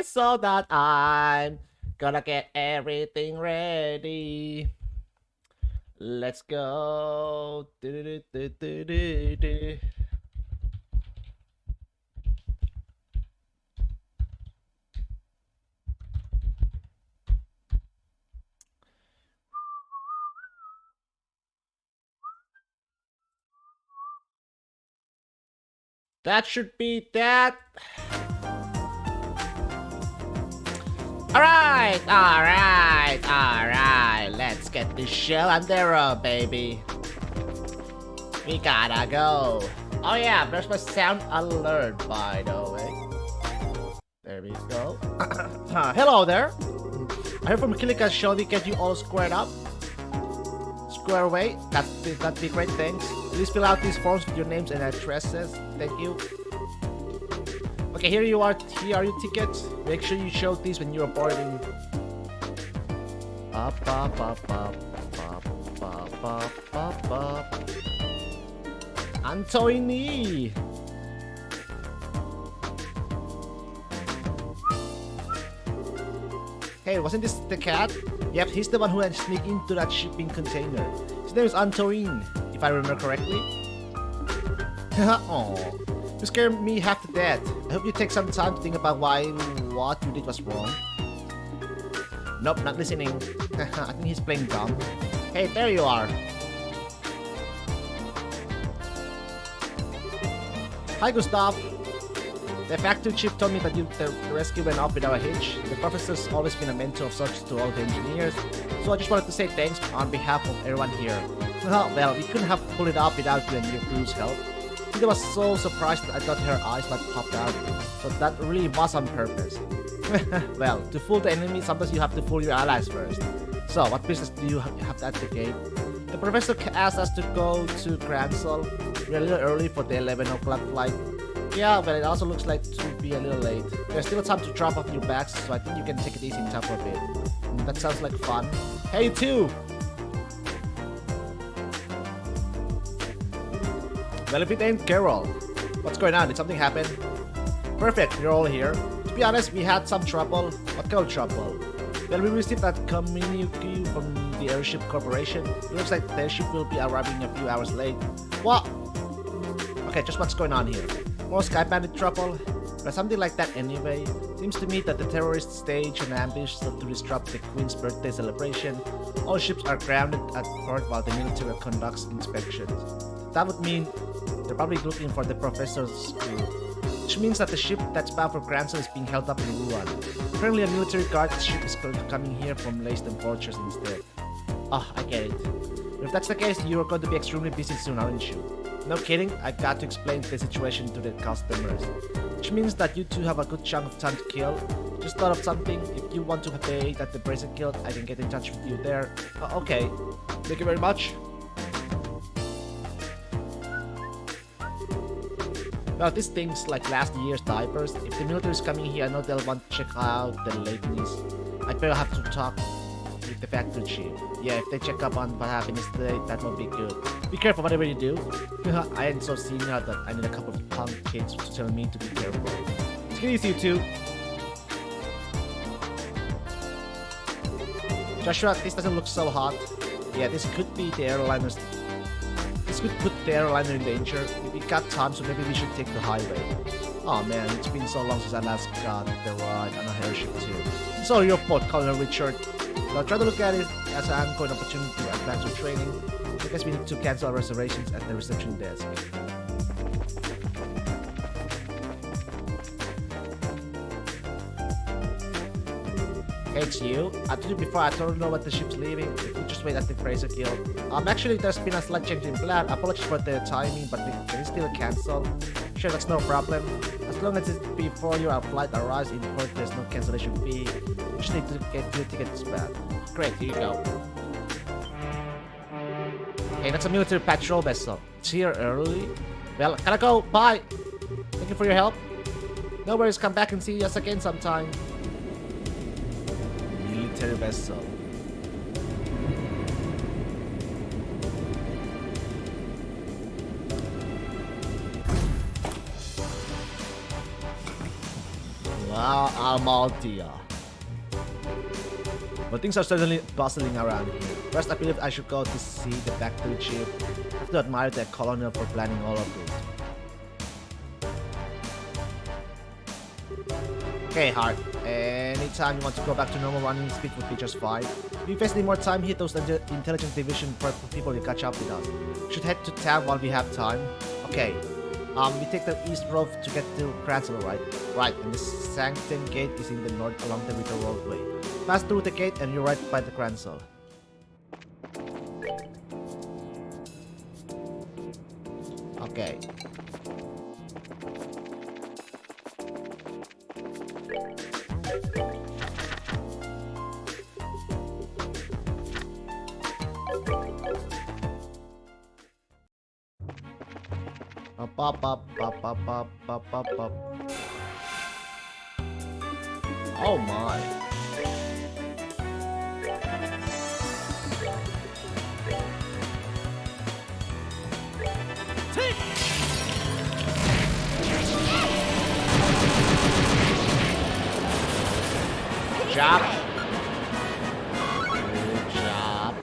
So that I'm gonna get everything ready. Let's go. Do-do-do-do-do-do. That should be that. Alright. Let's get this show on the road, baby. We gotta go. Oh yeah, there's my sound alert, by the way. There we go. Hello there. I heard from Kilika shall we get you all squared up? Square away? That'd be great, thanks. Please fill out these forms with your names and addresses. Thank you. Okay, here you are. Here are your tickets. Make sure you show these when you're boarding. Antoine! Hey, wasn't this the cat? Yep, he's the one who had sneaked into that shipping container. His name is Antoine, if I remember correctly. Aww. You scared me half to death. I hope you take some time to think about what you did was wrong. Nope, not listening. I think he's playing dumb. Hey, there you are. Hi, Gustav. The factory chief told me that the rescue went off without a hitch. The professor's always been a mentor of sorts to all the engineers, so I just wanted to say thanks on behalf of everyone here. Well, we couldn't have pulled it off without you and your crew's help. She was so surprised that I thought her eyes like popped out, but that really was on purpose. Well, to fool the enemy, sometimes you have to fool your allies first. So, what business do you have at the gate? The professor asked us to go to Gransol. We're a little early for the 11 o'clock flight. Yeah, but it also looks like to be a little late. There's still time to drop off your bags, so I think you can take it easy in town for a bit. That sounds like fun. Hey, you too! Well, if it ain't Carol. What's going on? Did something happen? Perfect, you're all here. To be honest, we had some trouble. What kind of trouble? Well, we received that communique from the Airship Corporation. It looks like the airship will be arriving a few hours late. What? Okay, just what's going on here? More Sky Bandit trouble? Or something like that anyway. Seems to me that the terrorists stage an ambush to disrupt the Queen's birthday celebration. All ships are grounded at port while the military conducts inspections. That would mean they're probably looking for the professor's crew. Which means that the ship that's bound for Gransol is being held up in Ruan. Currently a military guard ship is coming here from Leyston Fortress instead. Ah, I get it. If that's the case, you're going to be extremely busy soon, aren't you? No kidding, I've got to explain the situation to the customers. Which means that you two have a good chunk of time to kill. Just thought of something. If you want to pay that the bracer killed, I can get in touch with you there. Okay. Thank you very much. Well, these things like last year's diapers. If the military is coming here, I know they'll want to check out the lateness. I better have to talk with the factory chief. Yeah, if they check up on what happened yesterday, that will be good. Be careful whatever you do. I ain't so senior that I need a couple of punk kids to tell me to be careful. Take it easy, you two. Joshua, this doesn't look so hot. Yeah, this could be the airliner's... This could put the airliner in danger. We got time, so maybe we should take the highway. Oh man, it's been so long since I last got the ride on a airship too. It's all your fault, Colonel Richard. I'll try to look at it as an ongoing opportunity to advance your training. I guess we need to cancel our reservations at the reception desk. Hey, it's you. I told you before, I don't know when the ship's leaving. If you just wait at the Fraser Guild. Actually, there's been a slight change in plan. Apologies for the timing, but we can still cancel. Sure, that's no problem. As long as it's before your flight arrives in port, there's no cancellation fee. You just need to get your tickets back. Great, here you go. Hey, that's a military patrol vessel. It's here early. Well, gotta go. Bye. Thank you for your help. No worries, come back and see us again sometime. Military vessel. Almaltia. But things are certainly bustling around here. First, I believe I should go to see the factory chief. I have to admire the colonel for planning all of this. Okay, Hart. Anytime you want to go back to normal running speed would be just fine. If you face any more time, hit those intelligence division people to catch up with us. We should head to town while we have time. Okay. We take the east road to get to Cransel, right? Right, and the Sanctum Gate is in the north along the River Roadway. Pass through the gate and you're right by the Cransel. Okay. Up. Oh my. Good job. Good job.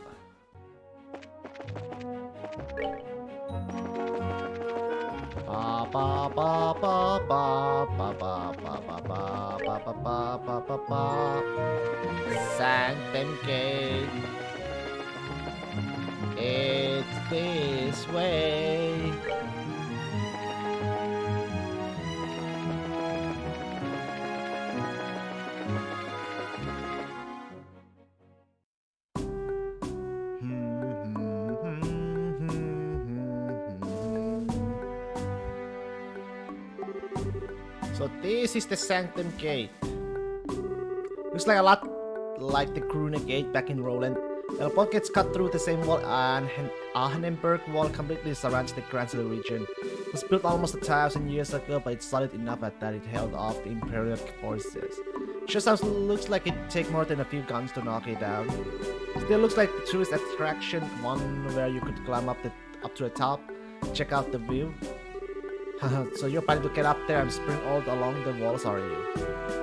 Sanctum Gate. It's this way. So this is the Sanctum Gate. Looks like a lot like the Kruna Gate back in Roland. The port gets cut through the same wall, and Ahnenberg Wall completely surrounds the Cransel region. It was built almost 1,000 years ago, but it's solid enough that it held off the Imperial forces. Just looks like it'd take more than a few guns to knock it down. Still looks like the tourist attraction, one where you could climb up to the top, check out the view. So you're planning to get up there and sprint all along the walls, are you?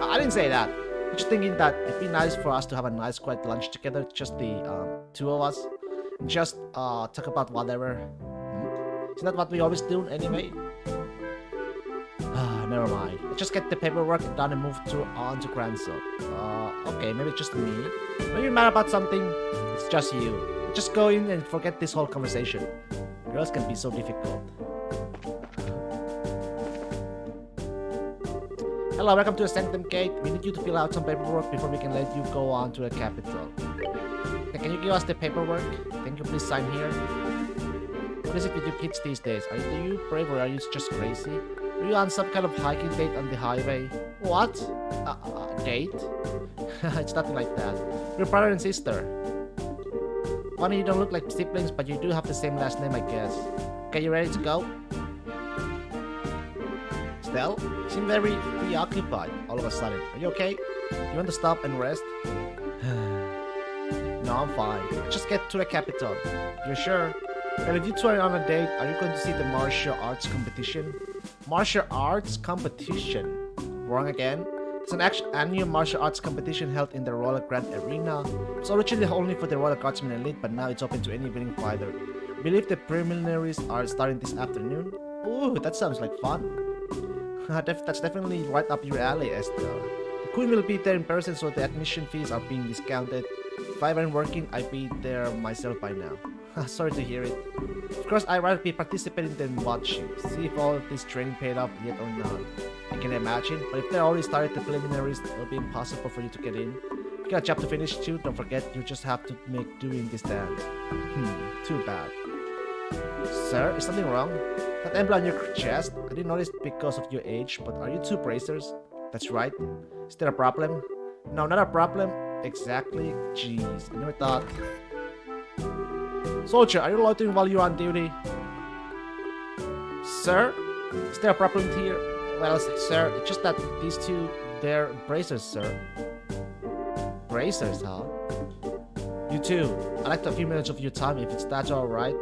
I didn't say that. I'm just thinking that it'd be nice for us to have a nice quiet lunch together, just the two of us, and just talk about whatever. Isn't that what we always do anyway? Never mind. Let's just get the paperwork done and move on to Cransel. Okay, maybe it's just me. Maybe you're mad about something. It's just you. Just go in and forget this whole conversation. Girls can be so difficult. Hello, welcome to the Sanctum Gate. We need you to fill out some paperwork before we can let you go on to the capital. Okay, can you give us the paperwork? Can you please sign here? What is it with you kids these days? Are you brave or are you just crazy? Are you on some kind of hiking date on the highway? What? Date? It's nothing like that. We're brother and sister. Funny you don't look like siblings, but you do have the same last name, I guess. Okay, you ready to go? Stell? You seem very preoccupied all of a sudden. Are you okay? You want to stop and rest? No, I'm fine. Just get to the capital. You're sure? Well, if you two are on a date, are you going to see the martial arts competition? Martial arts competition? Wrong again? It's an annual martial arts competition held in the Royal Grand Arena. It's originally only for the Royal Guardsmen Elite, but now it's open to any willing fighter. I believe the preliminaries are starting this afternoon. Ooh, that sounds like fun. That's definitely right up your alley, Estelle. The Queen will be there in person, so the admission fees are being discounted. If I weren't working, I'd be there myself by now. Sorry to hear it. Of course, I'd rather be participating than watching. See if all of this training paid off yet or not. I can imagine, but if they already started the preliminaries, it'll be impossible for you to get in. If you got a job to finish too, don't forget you just have to make do in this dance. Too bad. Sir, is something wrong? That emblem on your chest? I didn't notice because of your age, but are you two bracers? That's right. Is there a problem? No, not a problem. Exactly. Jeez, I never thought. Soldier, are you loitering while you're on duty? Sir? Is there a problem here? Well, sir, it's just that these two, they're bracers, sir. Bracers, huh? You too. I'd like a few minutes of your time if that's alright.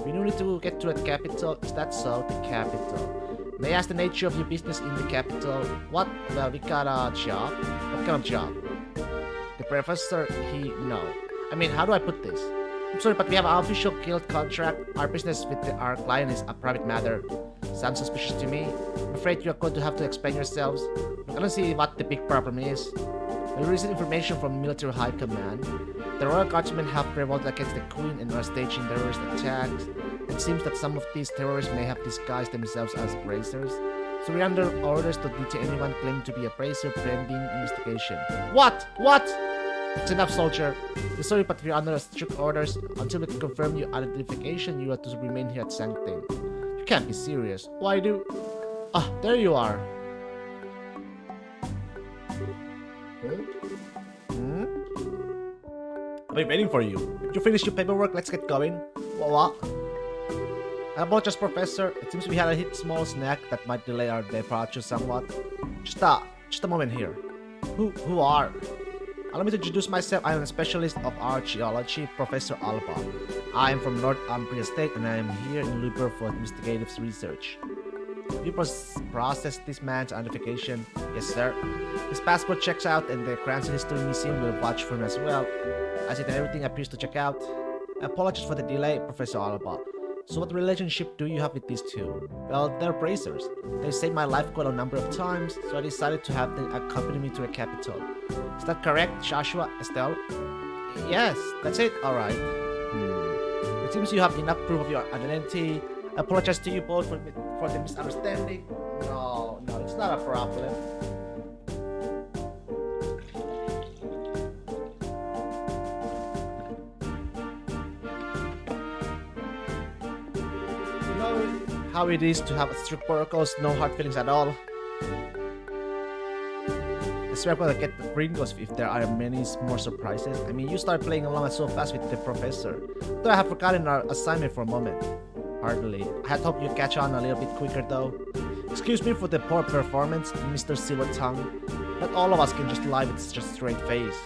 We need to get to the capital. Is that so? The capital. May I ask the nature of your business in the capital? What? Well, we got a job. What kind of job? The professor, no. I mean, how do I put this? I'm sorry, but we have an official guild contract. Our business with our client is a private matter. Sounds suspicious to me. I'm afraid you're going to have to explain yourselves. I don't see what the big problem is. We received information from military high command. The Royal Guardsmen have revolted against the Queen and are staging terrorist attacks. It seems that some of these terrorists may have disguised themselves as bracers. So we're under orders to detain anyone claiming to be a bracer pending investigation. What? What? It's enough, soldier. We're sorry, but we're under strict orders. Until we can confirm your identification, you have to remain here at Sanctum. You can't be serious. Why do... Ah, there you are. I've been waiting for you. If you finish your paperwork, let's get going. What? I apologize, Professor. It seems we had a small snack that might delay our departure somewhat. Just a moment here. Who are? Allow me to introduce myself. I am a specialist of archaeology, Professor Alba. I am from North Umbria State and I am here in Luber for investigative research. We process this man's identification. Yes, sir. His passport checks out and the Cranston History Museum will vouch for him as well. I see that everything appears to check out. I apologize for the delay, Professor Alba. So what relationship do you have with these two? Well, they're bracers. They saved my life quite a number of times, so I decided to have them accompany me to the capital. Is that correct, Joshua Estelle? Yes, that's it. Alright. It seems you have enough proof of your identity. I apologize to you both for the misunderstanding. No, it's not a problem. How it is to have strict protocols, no hard feelings at all. I swear I'm gonna get the gringos if there are many more surprises. I mean, you start playing along so fast with the professor. Though I have forgotten our assignment for a moment. Hardly. I had hoped you'd catch on a little bit quicker though. Excuse me for the poor performance, Mr. Silver Tongue. Not all of us can just lie with just a straight face.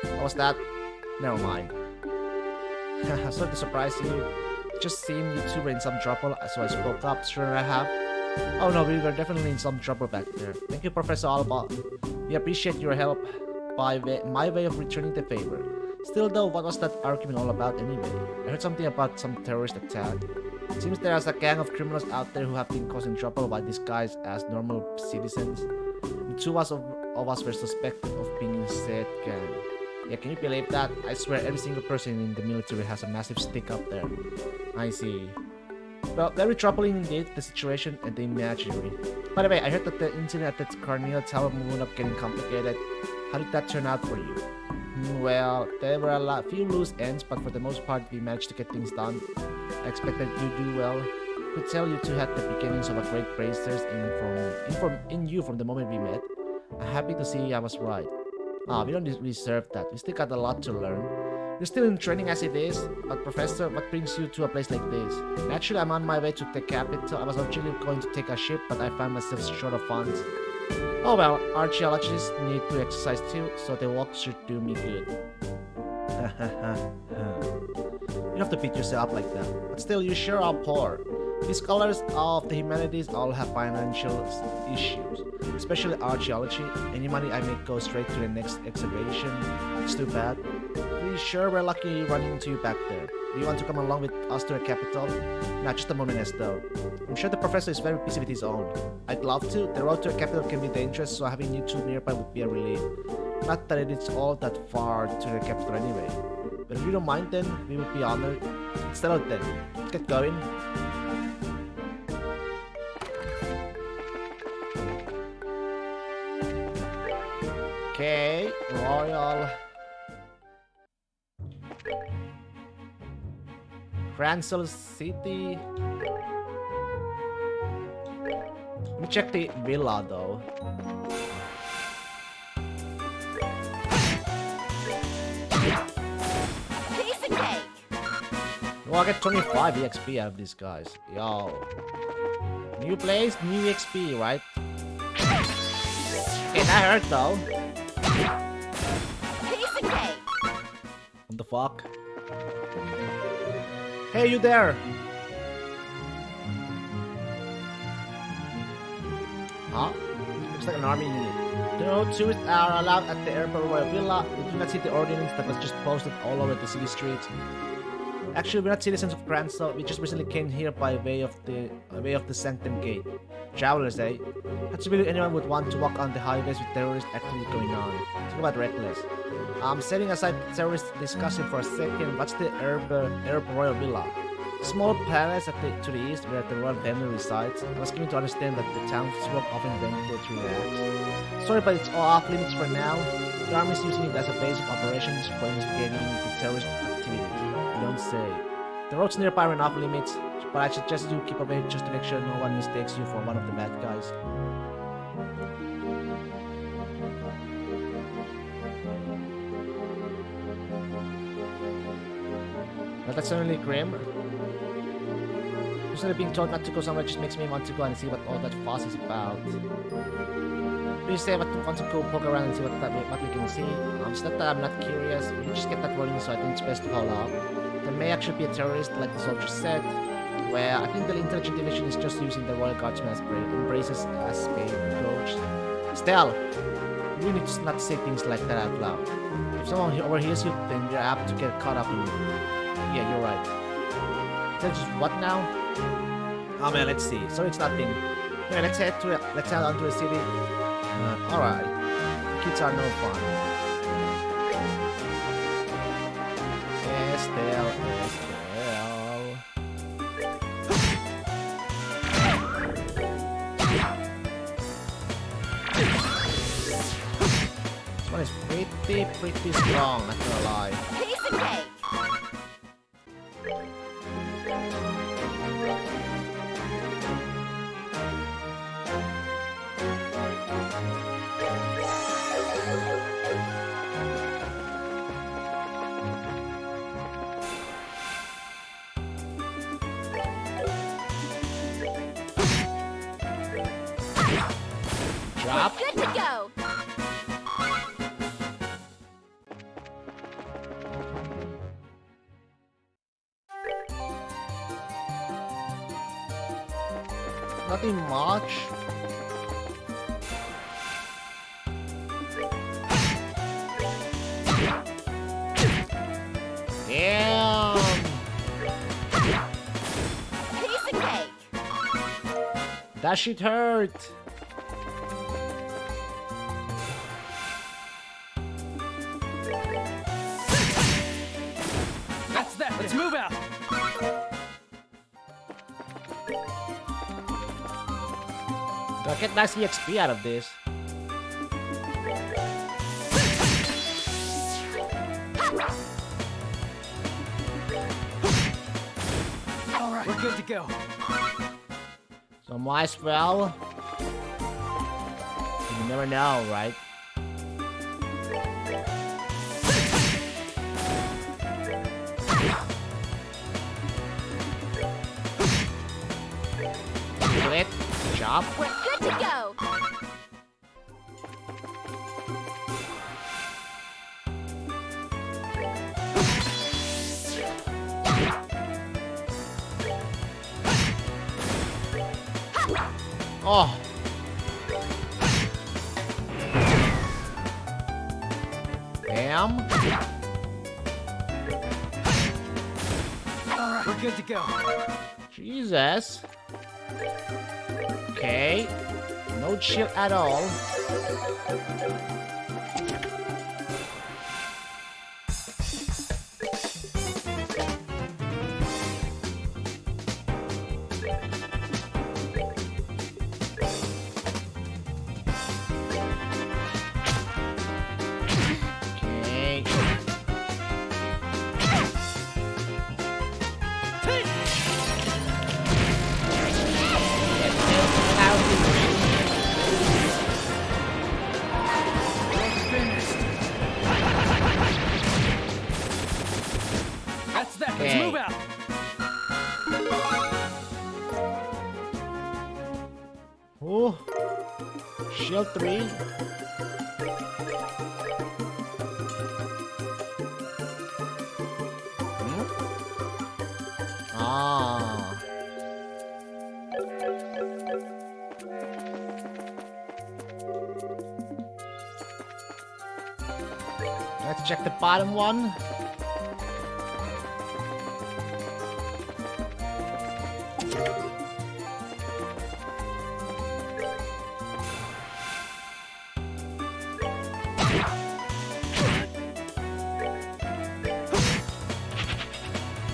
What was that? Never mind. Sorry to surprise you. Just seeing you two were in some trouble, so I spoke up. Sure I have. Oh no, we were definitely in some trouble back there. Thank you, Professor Alba. We appreciate your help. My way of returning the favor. Still though, what was that argument all about anyway? I heard something about some terrorist attack. It seems there's a gang of criminals out there who have been causing trouble by disguised as normal citizens. The two of us were suspected of being in said gang. Yeah, can you believe that? I swear every single person in the military has a massive stick up there. I see. Well, very troubling indeed, the situation and the imagery. By the way, I heard that the incident at the Carneal Tower wound up getting complicated. How did that turn out for you? Well, there were a few loose ends, but for the most part, we managed to get things done. I expected you'd do well. I could tell you two had the beginnings of a great bracers in you from the moment we met. I'm happy to see I was right. We don't deserve that. We still got a lot to learn. We're still in training as it is, but Professor, what brings you to a place like this? Naturally, I'm on my way to the capital. I was originally going to take a ship, but I found myself short of funds. Oh well, archaeologists need to exercise too, so the walk should do me good. You don't have to beat yourself up like that. But still, you sure are poor. We scholars of the humanities all have financial issues, especially archaeology. Any money I make goes straight to the next excavation. It's too bad. Pretty sure we're lucky running into you back there. Do you want to come along with us to the capital? Nah, just a moment, Estelle. I'm sure the professor is very busy with his own. I'd love to. The road to the capital can be dangerous, so having you two nearby would be a relief. Not that it's all that far to the capital anyway. But if you don't mind, then we would be honored. Let's settle it then. Let's get going. Okay, Royal Cranston City. Let me check the villa though. Piece of cake. Well, I get 25 EXP out of these guys. Yo. New place, new EXP, right? Okay, that hurt though. Piece of cake. What the fuck? Hey, you there! Huh? Looks like an army unit. No tourists are allowed at the Airport Royal Villa. We do not see the ordinance that was just posted all over the city streets. Actually, we're not citizens of Cranston. We just recently came here by way of the Sanctum Gate. Travelers, eh? Not to believe anyone would want to walk on the highways with terrorist activity going on. Talk about reckless. Setting aside terrorist discussion for a second, what's the Airport Royal Villa? Small palace to the east where the royal family resides. I was given to understand that the townsfolk often went there to relax. Sorry, but it's all off limits for now. The army is using it as a base of operations for investigating the terrorist activities. You don't say. The roads nearby are off limits, but I suggest you keep away just to make sure no one mistakes you for one of the bad guys. But that's certainly grim. Personally, being told not to go somewhere just makes me want to go and see what all that fuss is about. Please say what want to go poke around and see what we can see. It's not that I'm not curious, we just get that warning, so I think it's best to call out. There may actually be a terrorist, like the soldier said. Well, I think the intelligence division is just using the Royal Guardsman as embraces as spade approach. Stell, you need to not say things like that out loud. If someone overhears you, then you're apt to get caught up in it. Yeah, you're right. So just what now? Oh man, let's see. So it's nothing. Yeah, let's head on to the city. Alright. Kids are no fun. Estelle. This one is pretty strong, not gonna lie. Piece of cake. Drop. Good to go. Nothing much. Damn. Piece of cake. That shit hurt. That's that. Let's move out. Do I get nice EXP out of this? All right, we're good to go. So might as well. You never know, right? Good job. We're good to go. Oh. Damn. All right, we're good to go. Jesus. Okay. No chill at all. Okay. That's that. Let's Okay. move out. Oh. Shield 3. Ah. Let's check the bottom one.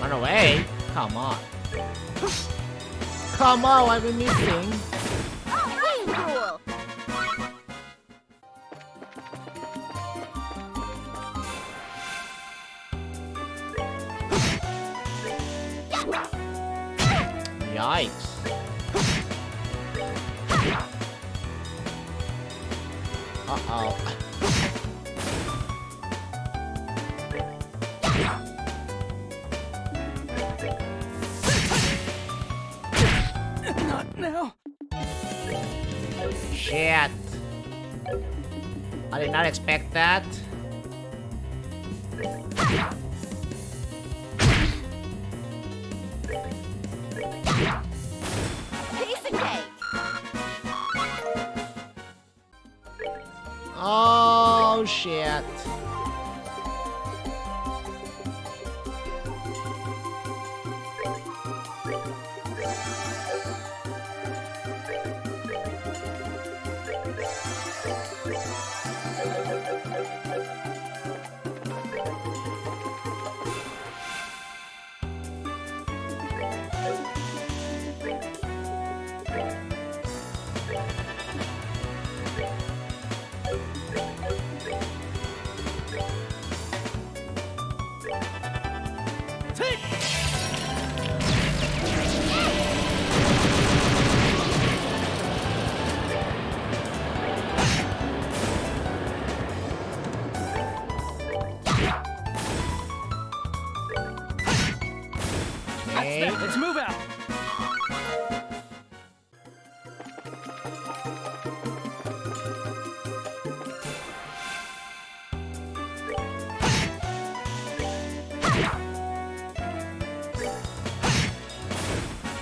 Run away? Come on. Come on, I've been missing. Wing rule. Yikes. Uh-oh. Not now. Shit. I did not expect that. Piece of cake. Oh, shit. Okay. Let's move out.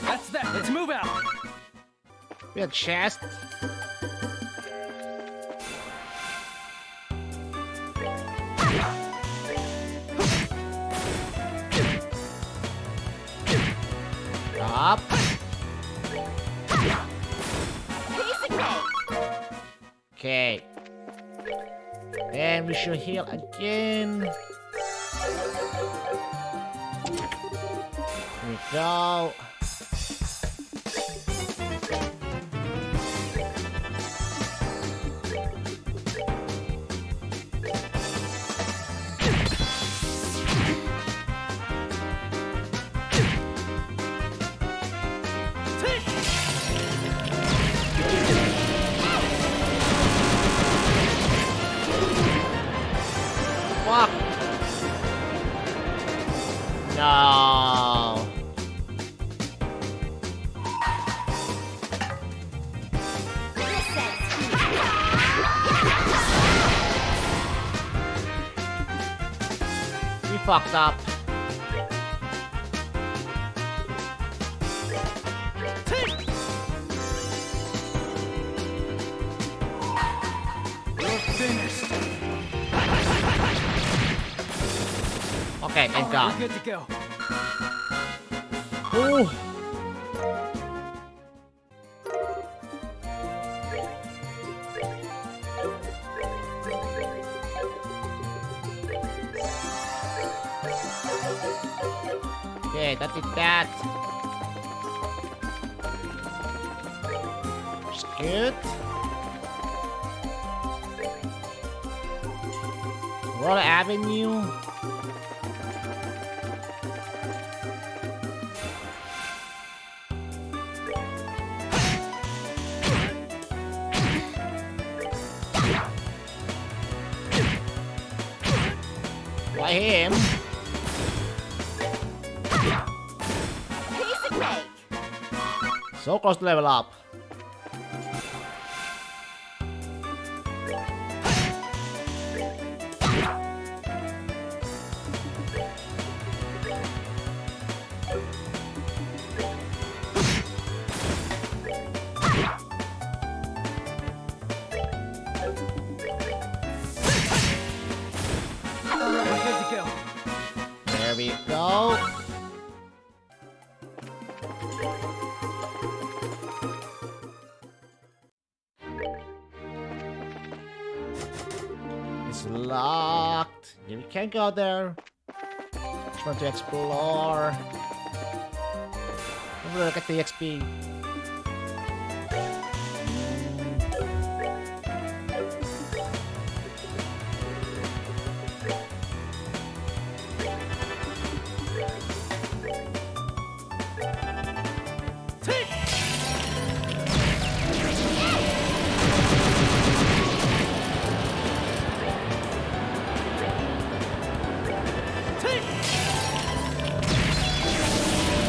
That's that. Let's move out. We have chest. Up. Piece of cake. Okay. And we should heal again. Here we go. Fuck. No. We fucked up. We're finished. Okay, thank All right, God. we're good to go. Ooh. Okay, that did that. It's good. Roller Avenue. Why him? Piece of cake. So close to level up. go. There we go. It's locked. Yeah, we can't go there. Just want to explore. Look at the XP.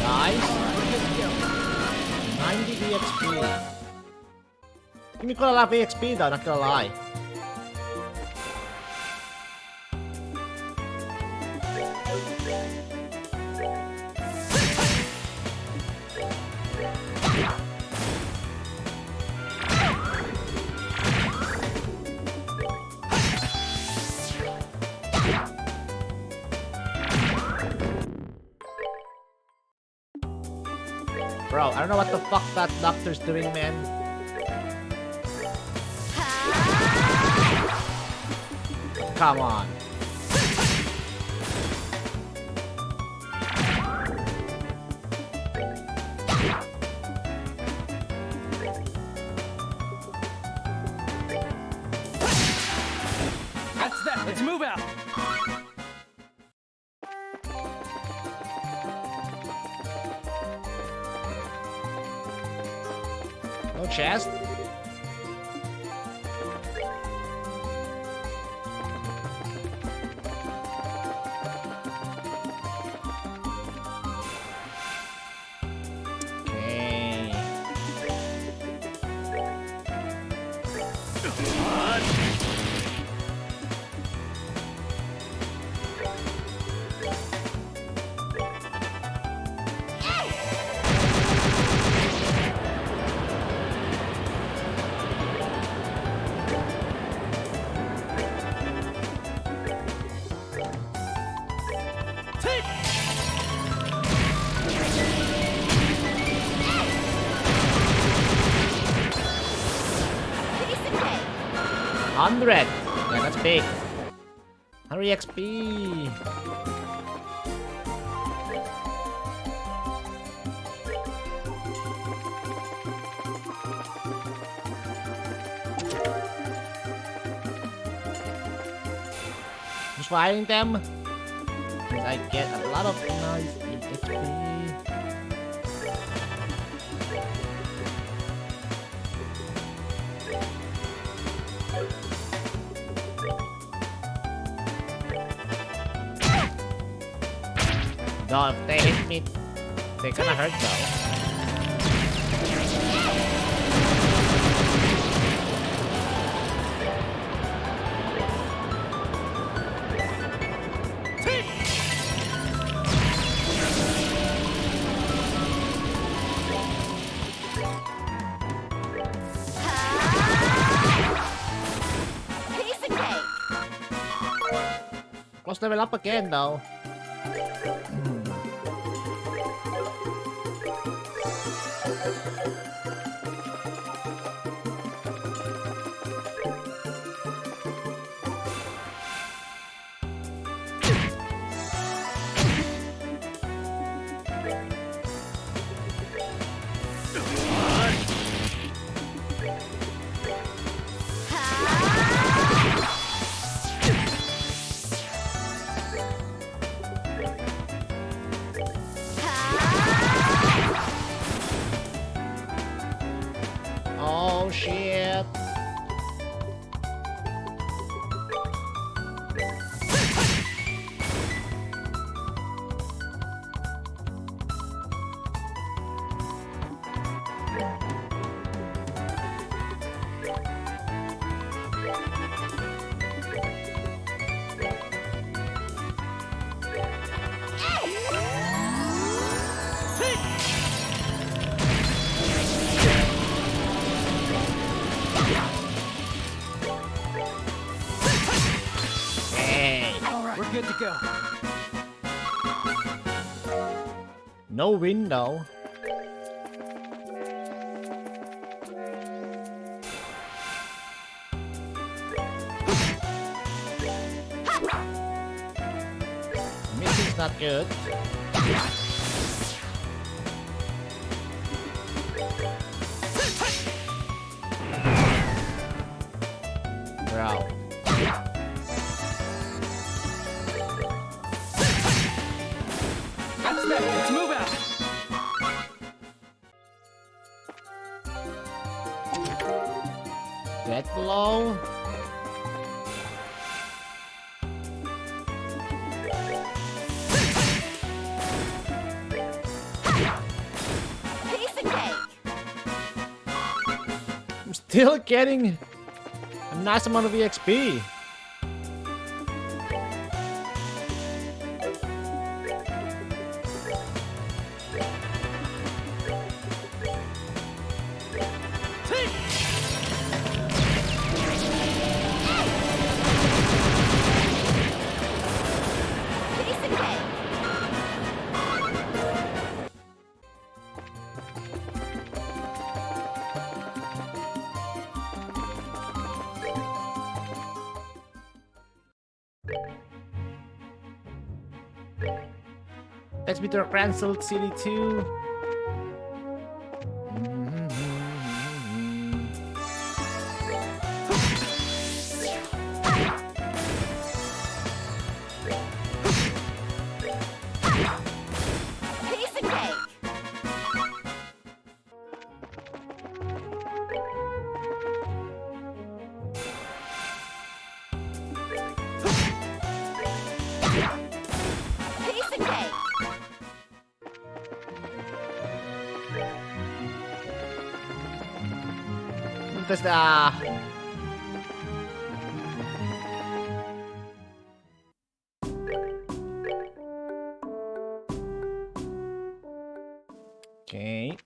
Nice. 90 EXP. Give me quite a lot of EXP though, not gonna lie. Bro, I don't know what the fuck that doctor's doing, man. Come on. That's that. Let's move out. No chest? Okay. Piece of cake. 100. Yeah, that's big. 100 XP. Just fighting them. I get a lot of nice XP. No, if they hit me, they're gonna hurt though. Piece of cake. Close level up again though. good to go. No window. Missing's not good. We're out. That's that. Let's move out. Dead blow. Piece of cake. I'm still getting a nice amount of EXP. Piece of cake. Let's be to Cransel City 2. Piece of cake. Piece of cake. Bethesda. Okay.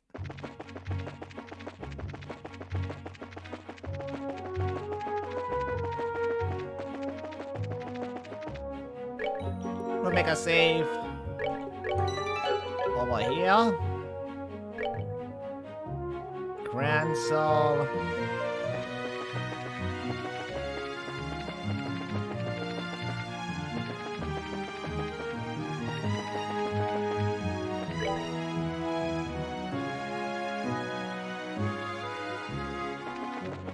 We'll make a save over here. Cransel.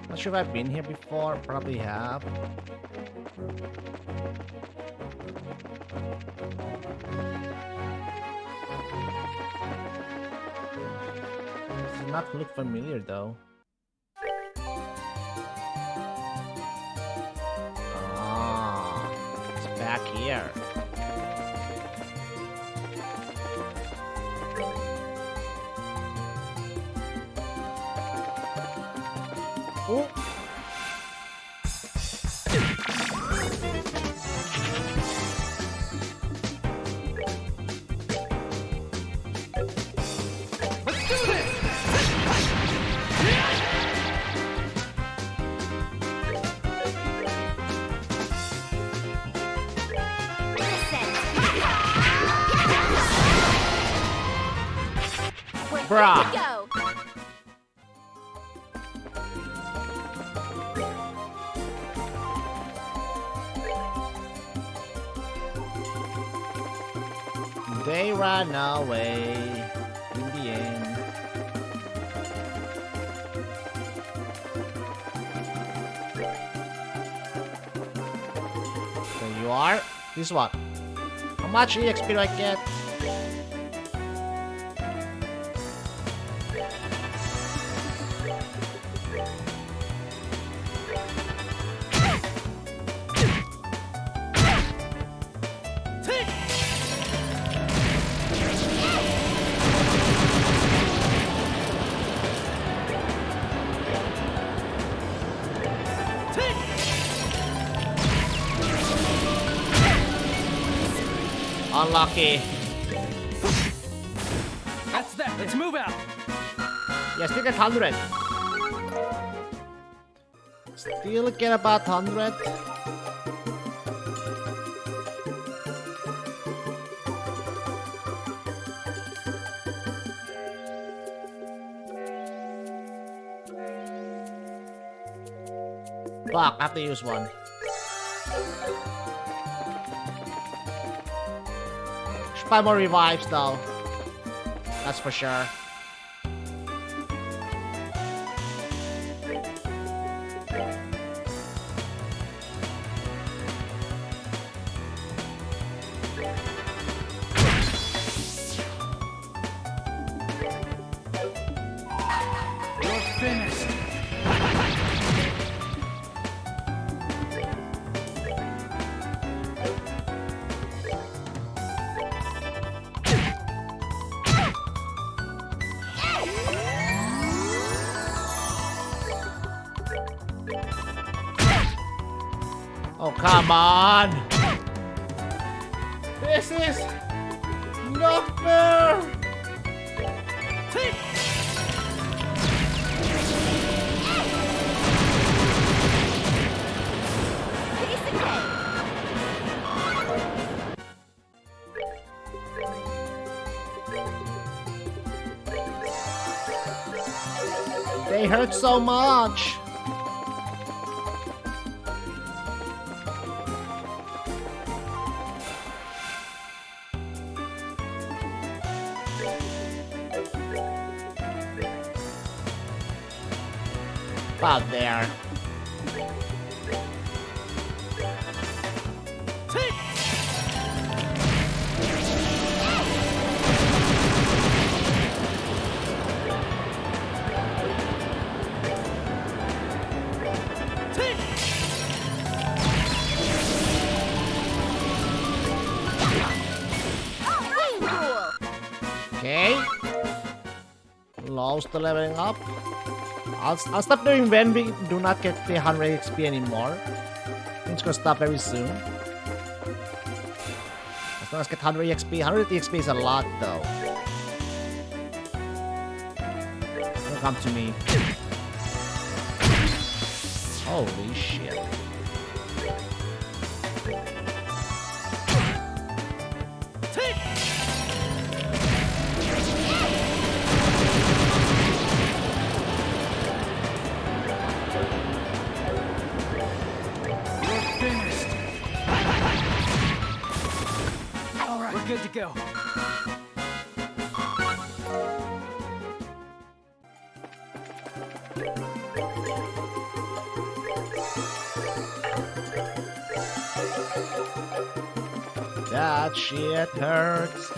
Not sure if I've been here before. Probably have. Does not look familiar though. Ah, it's back here. Oh. Bruh. Go. They ran away in the end. There you are. This one. How much EXP do I get? Unlucky. That's that. Let's move out. Yeah, still get 100. Still get about 100. Fuck, I have to use one. Should buy more revives though. That's for sure. You're finished. Oh, come on! This is not fair! Piece of cake. They hurt so much! About there. Way cool. Okay. Lost the leveling up. I'll stop doing when we do not get the 100 XP anymore. I think it's gonna stop very soon. As long as I get 100 XP. 100 XP is a lot though. Don't come to me. Holy shit. You're finished. All right, we're good to go. That shit hurts.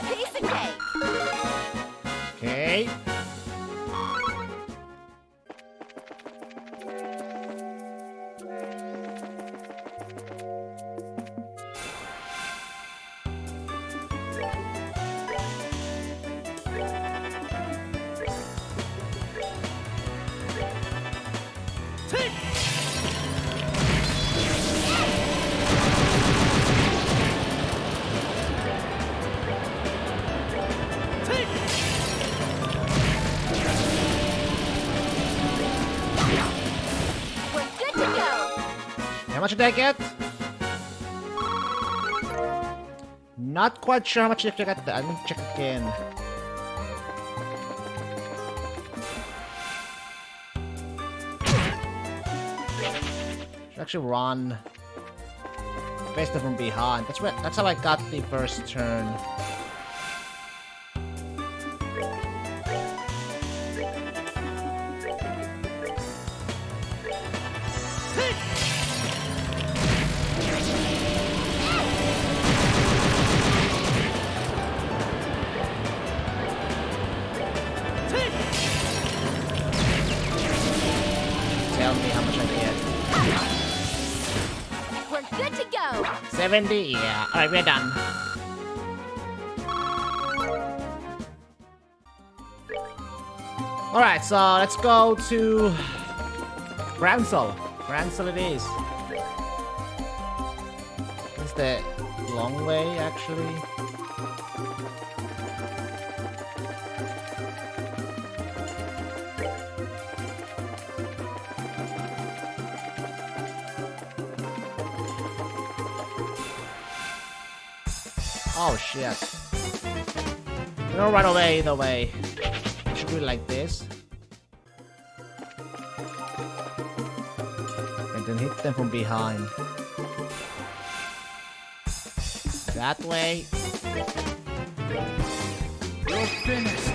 Piece of cake. Okay. We're good to go. How much did I get? Not quite sure how much I got. I'm gonna check again. Should actually run. Face them from behind. That's how I got the first turn. Tell me how much I get. We're good to go. 70? Yeah. Alright, we're done. Alright, so let's go to Gransel. Gransel it is. the long way, actually. Oh shit. You don't run away either way. You should do it like this. And then hit them from behind. That way. You're finished.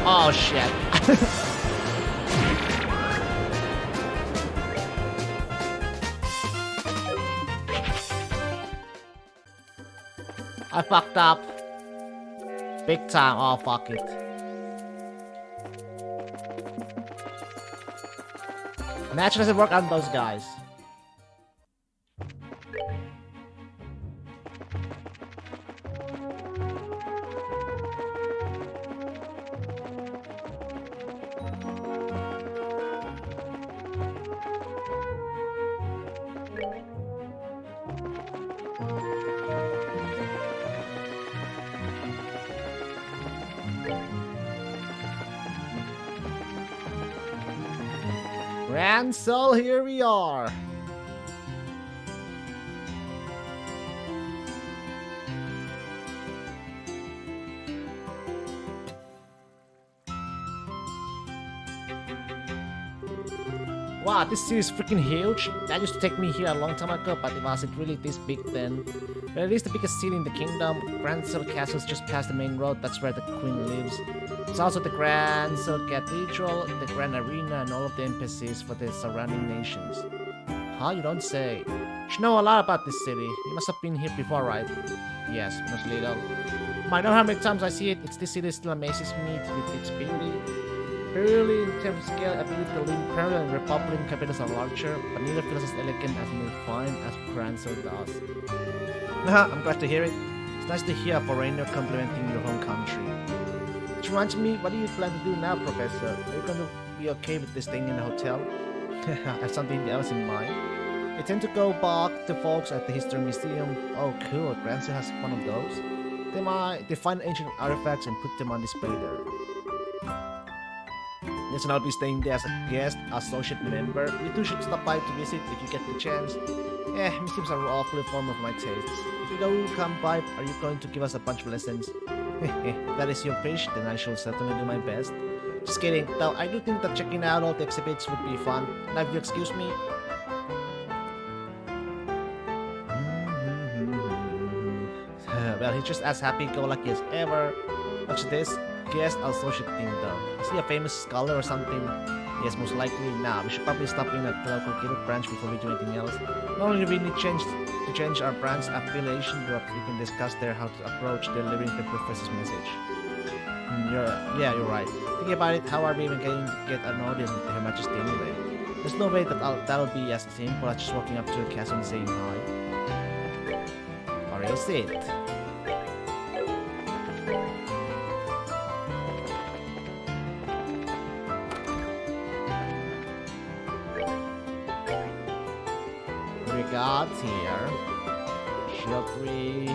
Oh shit. I fucked up. Big time. Oh fuck it. Match doesn't work on those guys. Grand Soul, here we are. Wow, this series is freaking huge. That used to take me here a long time ago, but it wasn't really this big then. But it is the biggest city in the kingdom. Grand Soul Castle is just past the main road. That's where the queen lives. It's also the Grand Soul Cathedral, the Grand Arena, and all of the embassies for the surrounding nations. Huh? You don't say. You should know a lot about this city. You must have been here before, right? Yes, most little. I know how many times I see it. It's this city still amazes me with its beauty. Purely in terms of scale, ability to live Imperial and Republican capitals are larger, but neither feels as elegant and refined as Grand Soul does. I'm glad to hear it. It's nice to hear a foreigner complimenting your home country. Which reminds me, what do you plan to do now, Professor? Are you going to be okay with this staying in a hotel? I have something else in mind. I tend to go back to folks at the History Museum. Oh cool, Grand Soul has one of those. They find ancient artifacts and put them on display there. Yes, and I'll be staying there as a guest, associate member. You two should stop by to visit if you get the chance. Museums are awfully form of my tastes. If you do come by, are you going to give us a bunch of lessons? If that is your wish, then I shall certainly do my best. Just kidding, though I do think that checking out all the exhibits would be fun. Now if you excuse me. Well, he's just as happy-go-lucky as ever. Watch this. Guest associate thing though. Is he a famous scholar or something? Yes, most likely. Now, we should probably stop in at the local guild branch before we do anything else. Not only do we need to change our branch affiliation, but we can discuss there how to approach delivering the professor's message. You're right. Think about it, how are we even going to get an audience with Her Majesty anyway? There's no way that that'll be as simple as just walking up to a castle and saying hi. Or is it? Gods here. Shield 3.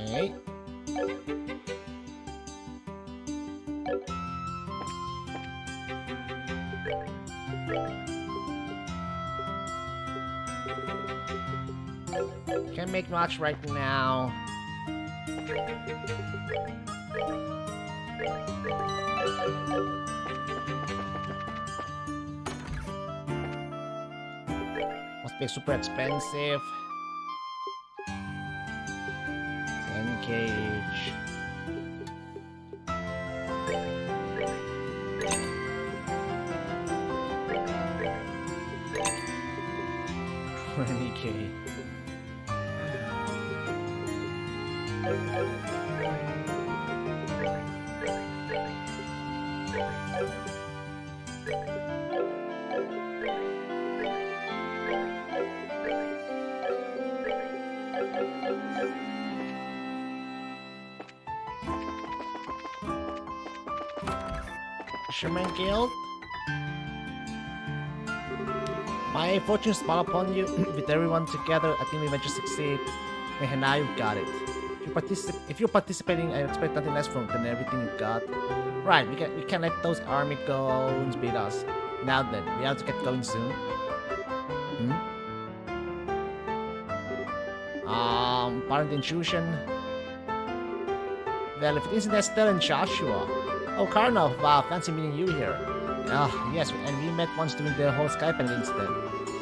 Okay. Can't make much right now. Toothpick super expensive. 10k each. $20k. Fisherman Guild? My fortune smiled upon you. With everyone together, I think we might just succeed. And now you've got it. If you're participating, I expect nothing less from than everything you've got. Right, we can't let those army goons beat us. Now then, we have to get going soon. Pardon the intrusion. Well, if it isn't Estelle and Joshua. Oh, Karnov, wow, fancy meeting you here. Ah, yes, and we met once during the whole Skype incident.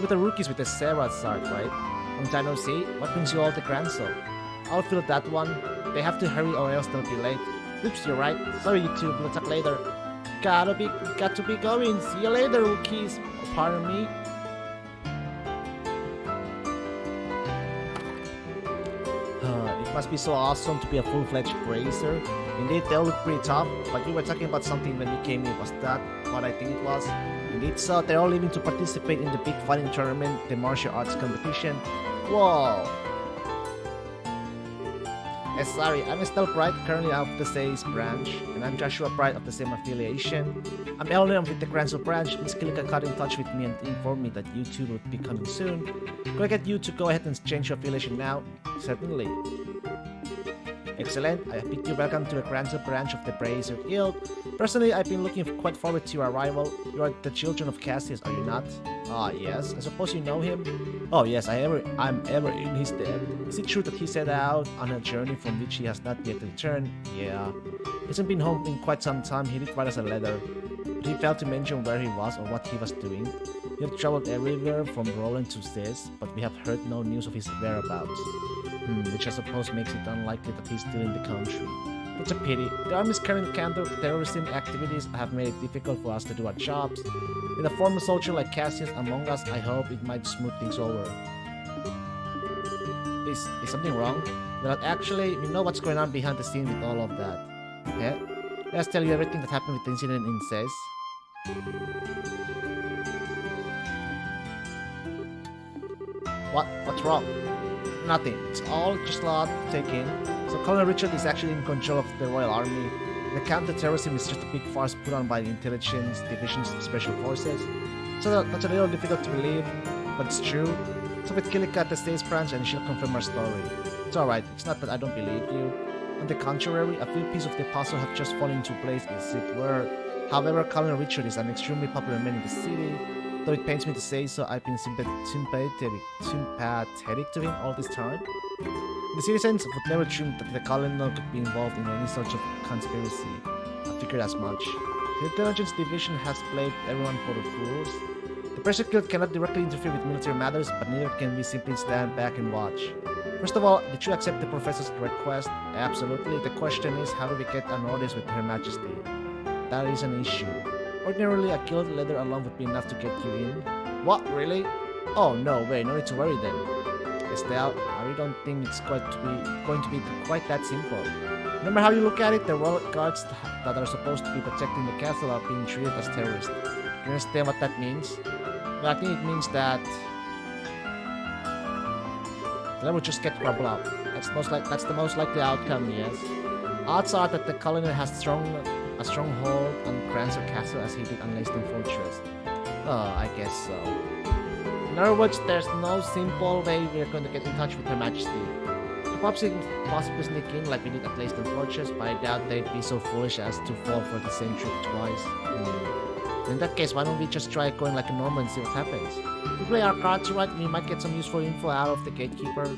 With the rookies with the Sarah start, right? Long time no see, what brings you all to Gransel? I'll fill that one. They have to hurry or else they'll be late. Oops, you're right. Sorry you two, we'll talk later. Got to be going. See you later, rookies. Oh, pardon me. It must be so awesome to be a full-fledged bracer. Indeed, they all look pretty tough, but you were talking about something when we came in. Was that what I think it was? Indeed, so they're all leaving to participate in the big fighting tournament, the martial arts competition. Whoa! Sorry, I'm Estelle Bright, currently out of the SACE branch, and I'm Joshua Bright of the same affiliation. I'm Eleanor with the Gransel branch. Miss Kilika got in touch with me and informed me that you two would be coming soon. Could I get you to go ahead and change your affiliation now? Certainly. Excellent. I bid you welcome to the Gransel branch of the Bracer Guild. Personally, I've been looking quite forward to your arrival. You are the children of Cassius, are you not? Ah, yes. I suppose you know him? Oh, yes, I'm ever in his debt. Is it true that he set out on a journey from which he has not yet returned? Yeah. He hasn't been home in quite some time. He did write us a letter. But he failed to mention where he was or what he was doing. He had traveled everywhere from Roland to Sis, but we have heard no news of his whereabouts. Which I suppose makes it unlikely that he's still in the country. It's a pity. The army's current counter-terrorism activities have made it difficult for us to do our jobs. With a former soldier like Cassius among us, I hope it might smooth things over. Is something wrong? Well, actually, we know what's going on behind the scenes with all of that. Yeah? Let's tell you everything that happened with the incident in SES. What's wrong? Nothing. It's all just a lot to take in. So Colonel Richard is actually in control of the Royal Army. The counter-terrorism is just a big farce put on by the Intelligence Division's Special Forces. So that's a little difficult to believe, but it's true. So with Kilika at the States branch and she'll confirm our story. It's alright, it's not that I don't believe you. On the contrary, a few pieces of the puzzle have just fallen into place as it were. However, Colonel Richard is an extremely popular man in the city. Though it pains me to say so, I've been sympathetic to him all this time. The citizens would never dream that the colonel could be involved in any sort of conspiracy. I figured as much. The Intelligence Division has played everyone for the fools. The Bracer Guild cannot directly interfere with military matters, but neither can we simply stand back and watch. First of all, did you accept the Professor's request? Absolutely. The question is, how do we get an orders with Her Majesty? That is an issue. Ordinarily, a guild leader alone would be enough to get you in. What, really? Oh, no way, no need to worry then. Estelle, I really don't think it's going to be quite that simple. Remember how you look at it? The royal guards that are supposed to be protecting the castle are being treated as terrorists. You understand what that means? Well, I think it means that they will just get crumpled up. That's the most likely outcome, yes. Odds are that the colonel has a stronghold on Gransel Castle as he did on Leyston Fortress. Oh, I guess so. In other words, there's no simple way we're going to get in touch with Her Majesty. We possibly sneak in like we did at Leyston Fortress, but I doubt they'd be so foolish as to fall for the same trick twice. In that case, why don't we just try going like a normal and see what happens? If we play our cards right, we might get some useful info out of the gatekeeper.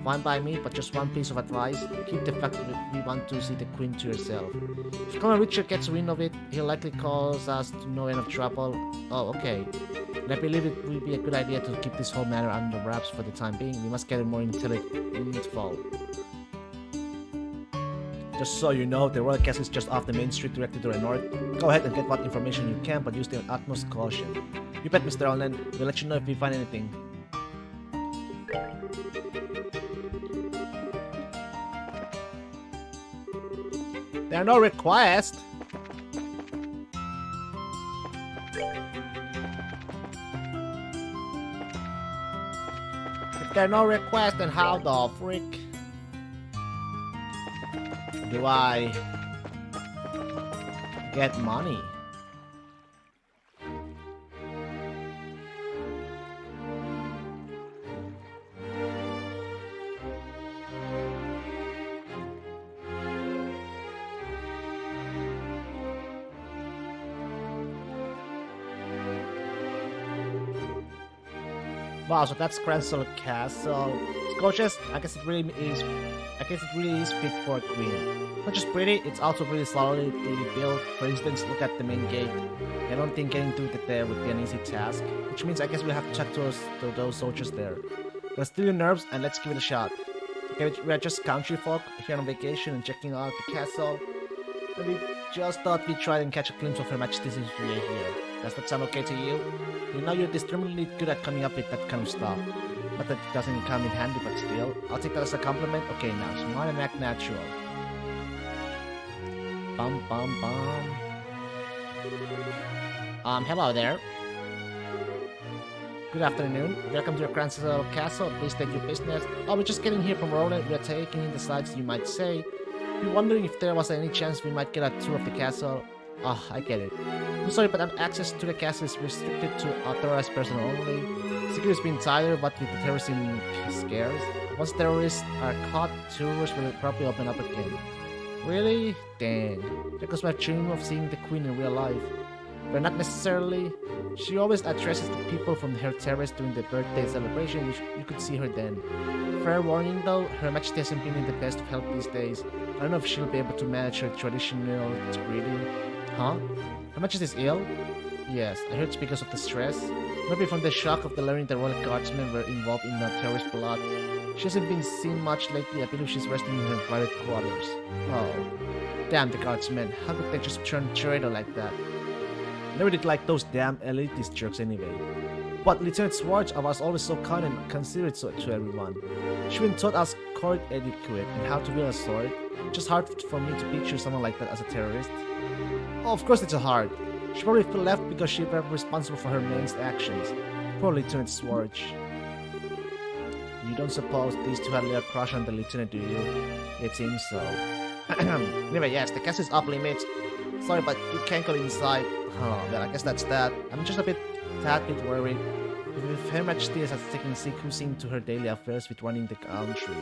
Fine by me, but just one piece of advice. Keep the fact that we want to see the queen to yourself. If Colonel Richard gets wind of it, he'll likely cause us to no end of trouble. Oh, okay. And I believe it will be a good idea to keep this whole matter under wraps for the time being. We must get more info. Just so you know, the Royal Castle is just off the main street directly to the north. Go ahead and get what information you can, but use the utmost caution. You bet, Mr. Allen. We'll let you know if we find anything. There are no requests. If there are no requests, then how the frick do I get money? Wow, so that's Cransel Castle. It's gorgeous. I guess it really is fit for a queen. Not just pretty, it's also really solidly built. For instance, look at the main gate. I don't think getting to it there would be an easy task, which means I guess we'll have to check to those soldiers there. But still your nerves, and let's give it a shot. Okay, we are just country folk here on vacation and checking out the castle. And we just thought we'd try and catch a glimpse of Her Majesty's interior here. Does that sound okay to you? You know you're determinedly good at coming up with that kind of stuff. Not that it doesn't come in handy, but still. I'll take that as a compliment. Okay, now, smile and act natural. Bum bum bum. Hello there. Good afternoon. Welcome to your Cransel Castle. Please state your business. Oh, we're just getting here from Roland. We are taking in the sights, you might say. We're wondering if there was any chance we might get a tour of the castle. Oh, I get it. I'm sorry, but access to the castle is restricted to authorized personnel only. Security has been tighter, but with the terrorism scares. Once terrorists are caught, tours will probably open up again. Really? Dang. That goes my dream of seeing the queen in real life. But not necessarily. She always addresses the people from her terrace during the birthday celebration. You could see her then. Fair warning though, Her Majesty hasn't been in the best of health these days. I don't know if she'll be able to manage her traditional breathing. Huh? Her Majesty's ill? Yes, I heard it's because of the stress. Maybe from the shock of the learning that Royal Guardsmen were involved in the terrorist plot. She hasn't been seen much lately. I believe she's resting in her private quarters. Oh. Damn the Guardsmen. How could they just turn traitor like that? Never did like those damn elitist jerks anyway. But Lieutenant Swartz was always so kind and considerate to everyone. She even taught us court etiquette and how to wield a sword. Just hard for me to picture someone like that as a terrorist. Oh, of course it's hard. She probably left because she was responsible for her men's actions. Poor Lieutenant Swartz. You don't suppose these two had a little crush on the lieutenant, do you? It seems so. Anyway, yes, the castle is off limits. Sorry, but you can't go inside. Oh, well, I guess that's that. I'm just a tad bit worried. If Her Majesty has taken seeing to her daily affairs with running the country.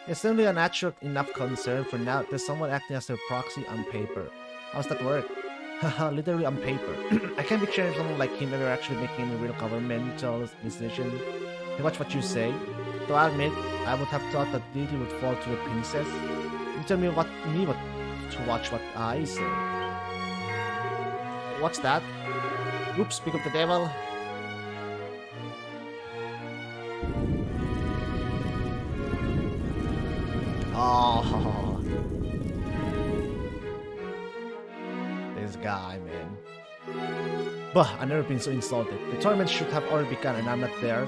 It's certainly a natural enough concern for now. There's someone acting as her proxy on paper. How's that work? Haha, literally on paper. I can't picture someone like him ever actually making a real governmental decision. Hey, watch what you say. Though I admit, I would have thought that duty would fall to the princess. You tell me what to watch what I say. What's that? Oops, speak of the devil. Oh, this guy, man. Bah, I've never been so insulted. The tournament should have already begun and I'm not there.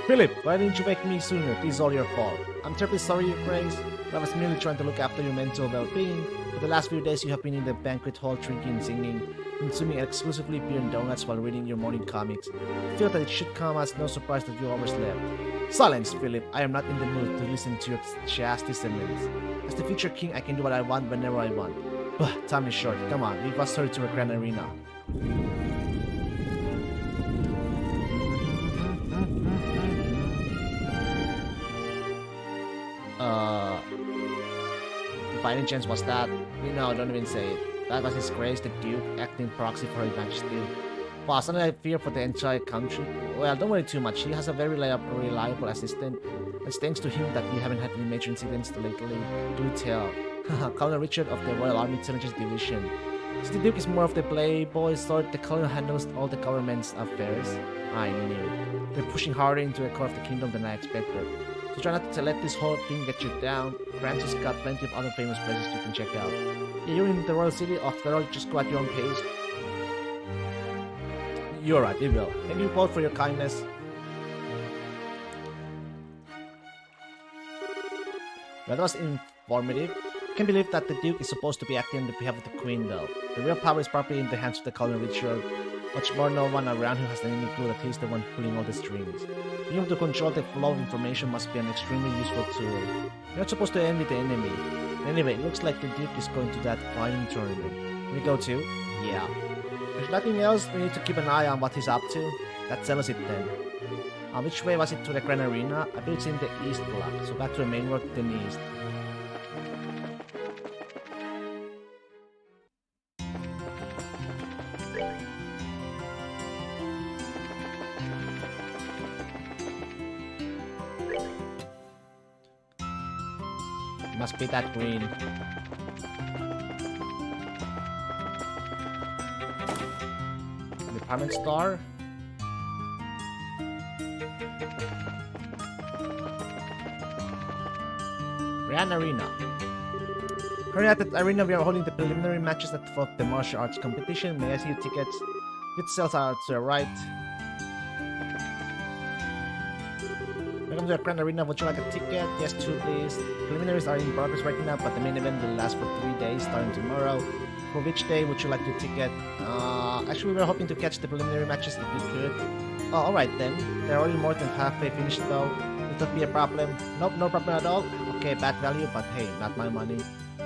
Philip, why didn't you wake me sooner? This is all your fault. I'm terribly sorry, Your Grace. I was merely trying to look after your mental well-being. For the last few days you have been in the banquet hall drinking and singing, consuming exclusively beer and donuts while reading your morning comics. I feel that it should come as no surprise that you overslept. Silence, Philip. I am not in the mood to listen to your chastisement. As the future king, I can do what I want whenever I want. Bah, time is short. Come on, leave us hurry to a grand arena. By any chance was that? No, don't even say it. That was his grace, the Duke, acting proxy for His Majesty. Wow, suddenly I fear for the entire country. Well, don't worry too much. He has a very reliable assistant. It's thanks to him that we haven't had any major incidents lately. Do tell. Colonel Richard of the Royal Army Intelligence Division. So the Duke is more of the playboy sort. The Colonel handles all the government's affairs. I knew. They're pushing harder into the core of the kingdom than I expected. So try not to let this whole thing get you down. Francis got plenty of other famous places you can check out. Yeah, you're in the royal city. After all, just go at your own pace. You're right, we will. Thank you both for your kindness. That was informative. I can't believe that the Duke is supposed to be acting on the behalf of the Queen, though. The real power is probably in the hands of the Colonel Richard. Much more, no one around who has any clue that he's the one pulling all the strings. Being able to control the flow of information must be an extremely useful tool. You're not supposed to envy the enemy. Anyway, it looks like the Duke is going to that fighting tournament. Can we go too? Yeah. There's nothing else, we need to keep an eye on what he's up to. That settles it then. Which way was it to the Grand Arena? I believe it's in the east block, so back to the main road then east. Must be that green. Department store. Grand Arena. Currently at the arena, we are holding the preliminary matches for the martial arts competition. May I see your tickets? Ticket sales are to the right. Welcome to the Grand Arena. Would you like a ticket? Yes, 2 please. Preliminaries are in progress right now, but the main event will last for 3 days, starting tomorrow. For which day would you like your ticket? Actually, we were hoping to catch the preliminary matches if we could. Oh, alright then. They're already more than halfway finished though. Will that be a problem? Nope, no problem at all. Okay, bad value, but hey, not my money.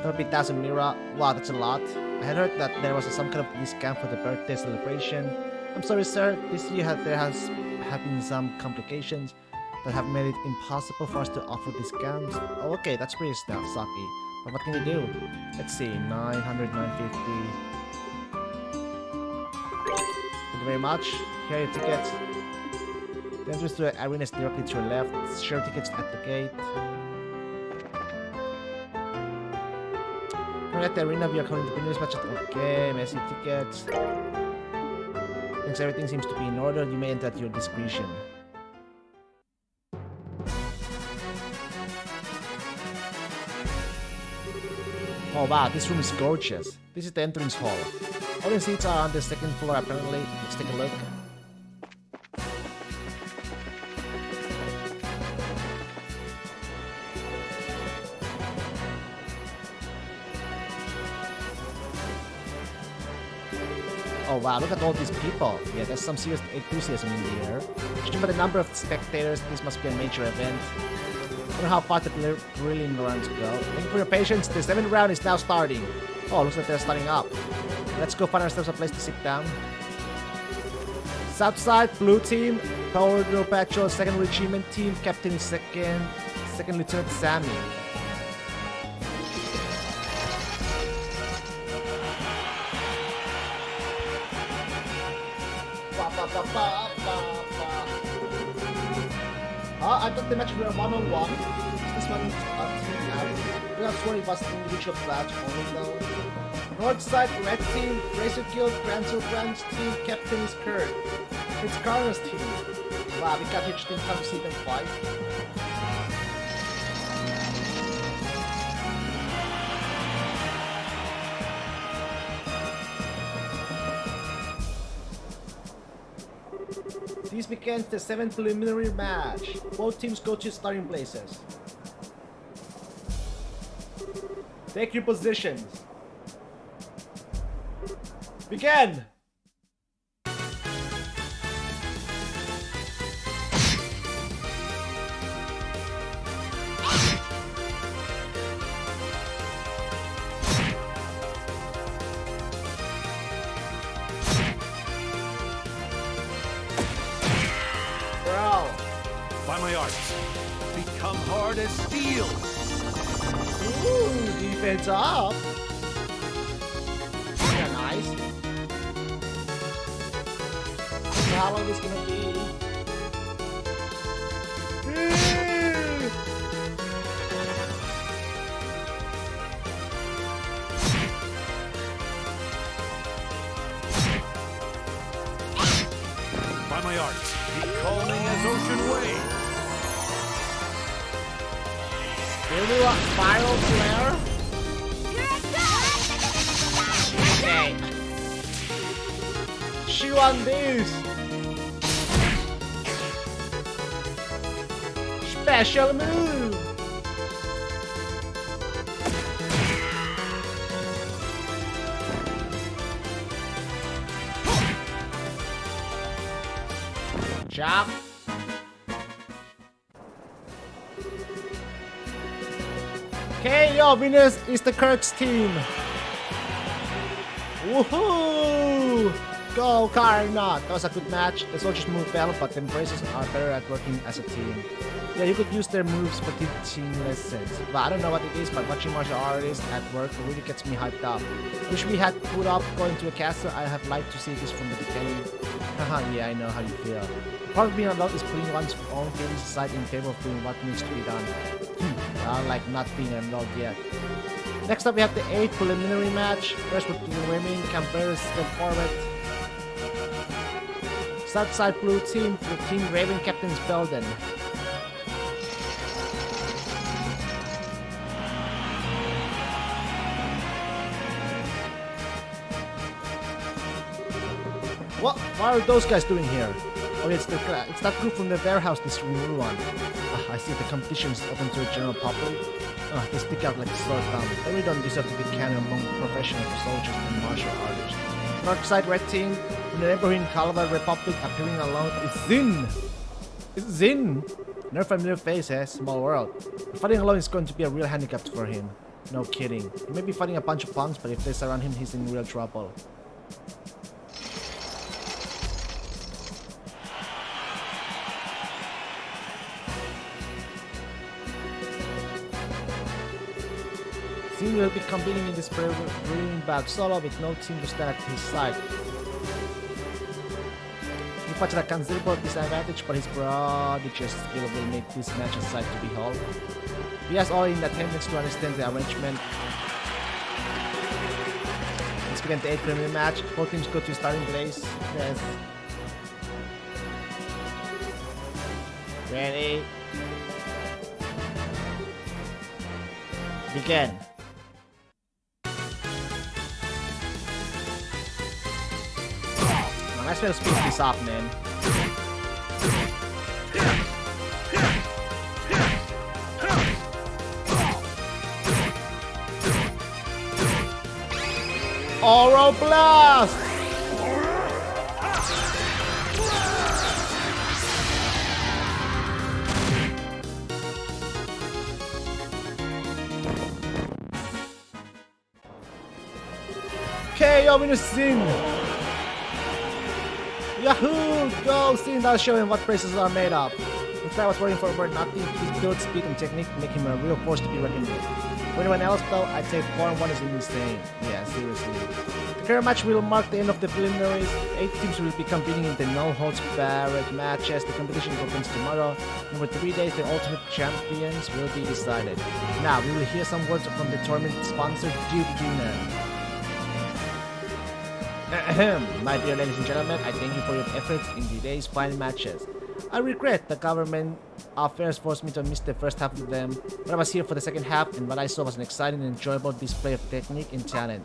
30,000 Mira. Wow, that's a lot. I had heard that there was some kind of discount for the birthday celebration. I'm sorry, sir. This year there has been some complications that have made it impossible for us to offer discounts. Oh, okay, that's pretty sucky. But what can we do? Let's see, 900, 950. Thank you very much. Here are your tickets. The entrance to the arena is directly to your left. Share tickets at the gate. We're at the arena, we are calling the winners match. Okay, messy tickets. Thanks, everything seems to be in order. You may enter at your discretion. Oh wow, this room is gorgeous. This is the entrance hall. All the seats are on the second floor apparently. Let's take a look. Oh wow, look at all these people. Yeah, there's some serious enthusiasm in the air. Judging by the number of spectators, this must be a major event. I don't know how far the grilling rounds go. Thank you for your patience. The 7th round is now starting. Oh, looks like they're starting up. Let's go find ourselves a place to sit down. Southside, blue team. Pedro Patrol, 2nd Regiment team. Captain 2nd Lieutenant Sammy. I thought the match were 1-on-1. This one is team out. We have sworn it was individual match only though. Northside, red team, Razor Guild, Grand Branch team, captain is Kurt. It's Carlos team. Wow, we got each team time to see them fight. This begins the 7th preliminary match. Both teams go to starting places. Take your positions. Begin! By my arts, become hard as steel. Ooh, defense up. nice. How long is gonna be? By my arts, be calming as ocean waves. Here we are, spiral flare. Okay. Chew on this. Special move. Chop. Okay, yo, winners is the Kirk's team. Woohoo! Go, Karnot! That was a good match. The soldiers move well, but the Embracers are better at working as a team. Yeah, you could use their moves for teaching lessons. But I don't know what it is, but watching martial artists at work really gets me hyped up. Wish we had put up going to a castle. I have liked to see this from the beginning. Haha, yeah, I know how you feel. Part of being adult is putting one's own feelings aside in favor of doing what needs to be done. I like not being an adult yet. Next up, we have the 8th preliminary match. First with the women, Campbell step forward. Southside Blue Team for Team Raven Captain's Belden. What are those guys doing here? Oh, it's that group from the warehouse this new one. I see the competition is open to the general public. They stick out like a sore thumb. They really don't deserve to be counted among professional soldiers and martial artists. Darkside Red Team, in the neighboring Calva Republic appearing alone is Zin! It's Zin! No familiar face, eh? Small world. Fighting alone is going to be a real handicap for him. No kidding. He may be fighting a bunch of punks, but if they surround him, he's in real trouble. Zin will be competing in this brilliant bag solo with no team to stand at his side. He puts at a considerable disadvantage, but his prodigious skill will make this match a sight to behold. He has all in attendance to understand the arrangement. Let's begin the 8th preliminary match. Both teams go to starting place. Yes. Ready? Begin. I better speed this up, man. Oro Blast! KO winner Zin! Yahoo! Go! Zin, that'll show him what braces are made of. If I was worrying for over nothing, his build, speed, and technique make him a real force to be reckoned with. For anyone else though, I'd say 4-1 is insane. Yeah, seriously. The current match will mark the end of the preliminaries. 8 teams will be competing in the no-holds-barred matches. The competition opens tomorrow. In over 3 days, the ultimate champions will be decided. Now, we will hear some words from the tournament sponsor, Duke Dinner. My dear ladies and gentlemen, I thank you for your efforts in today's fine matches. I regret the government affairs forced me to miss the first half of them, but I was here for the second half, and what I saw was an exciting and enjoyable display of technique and talent.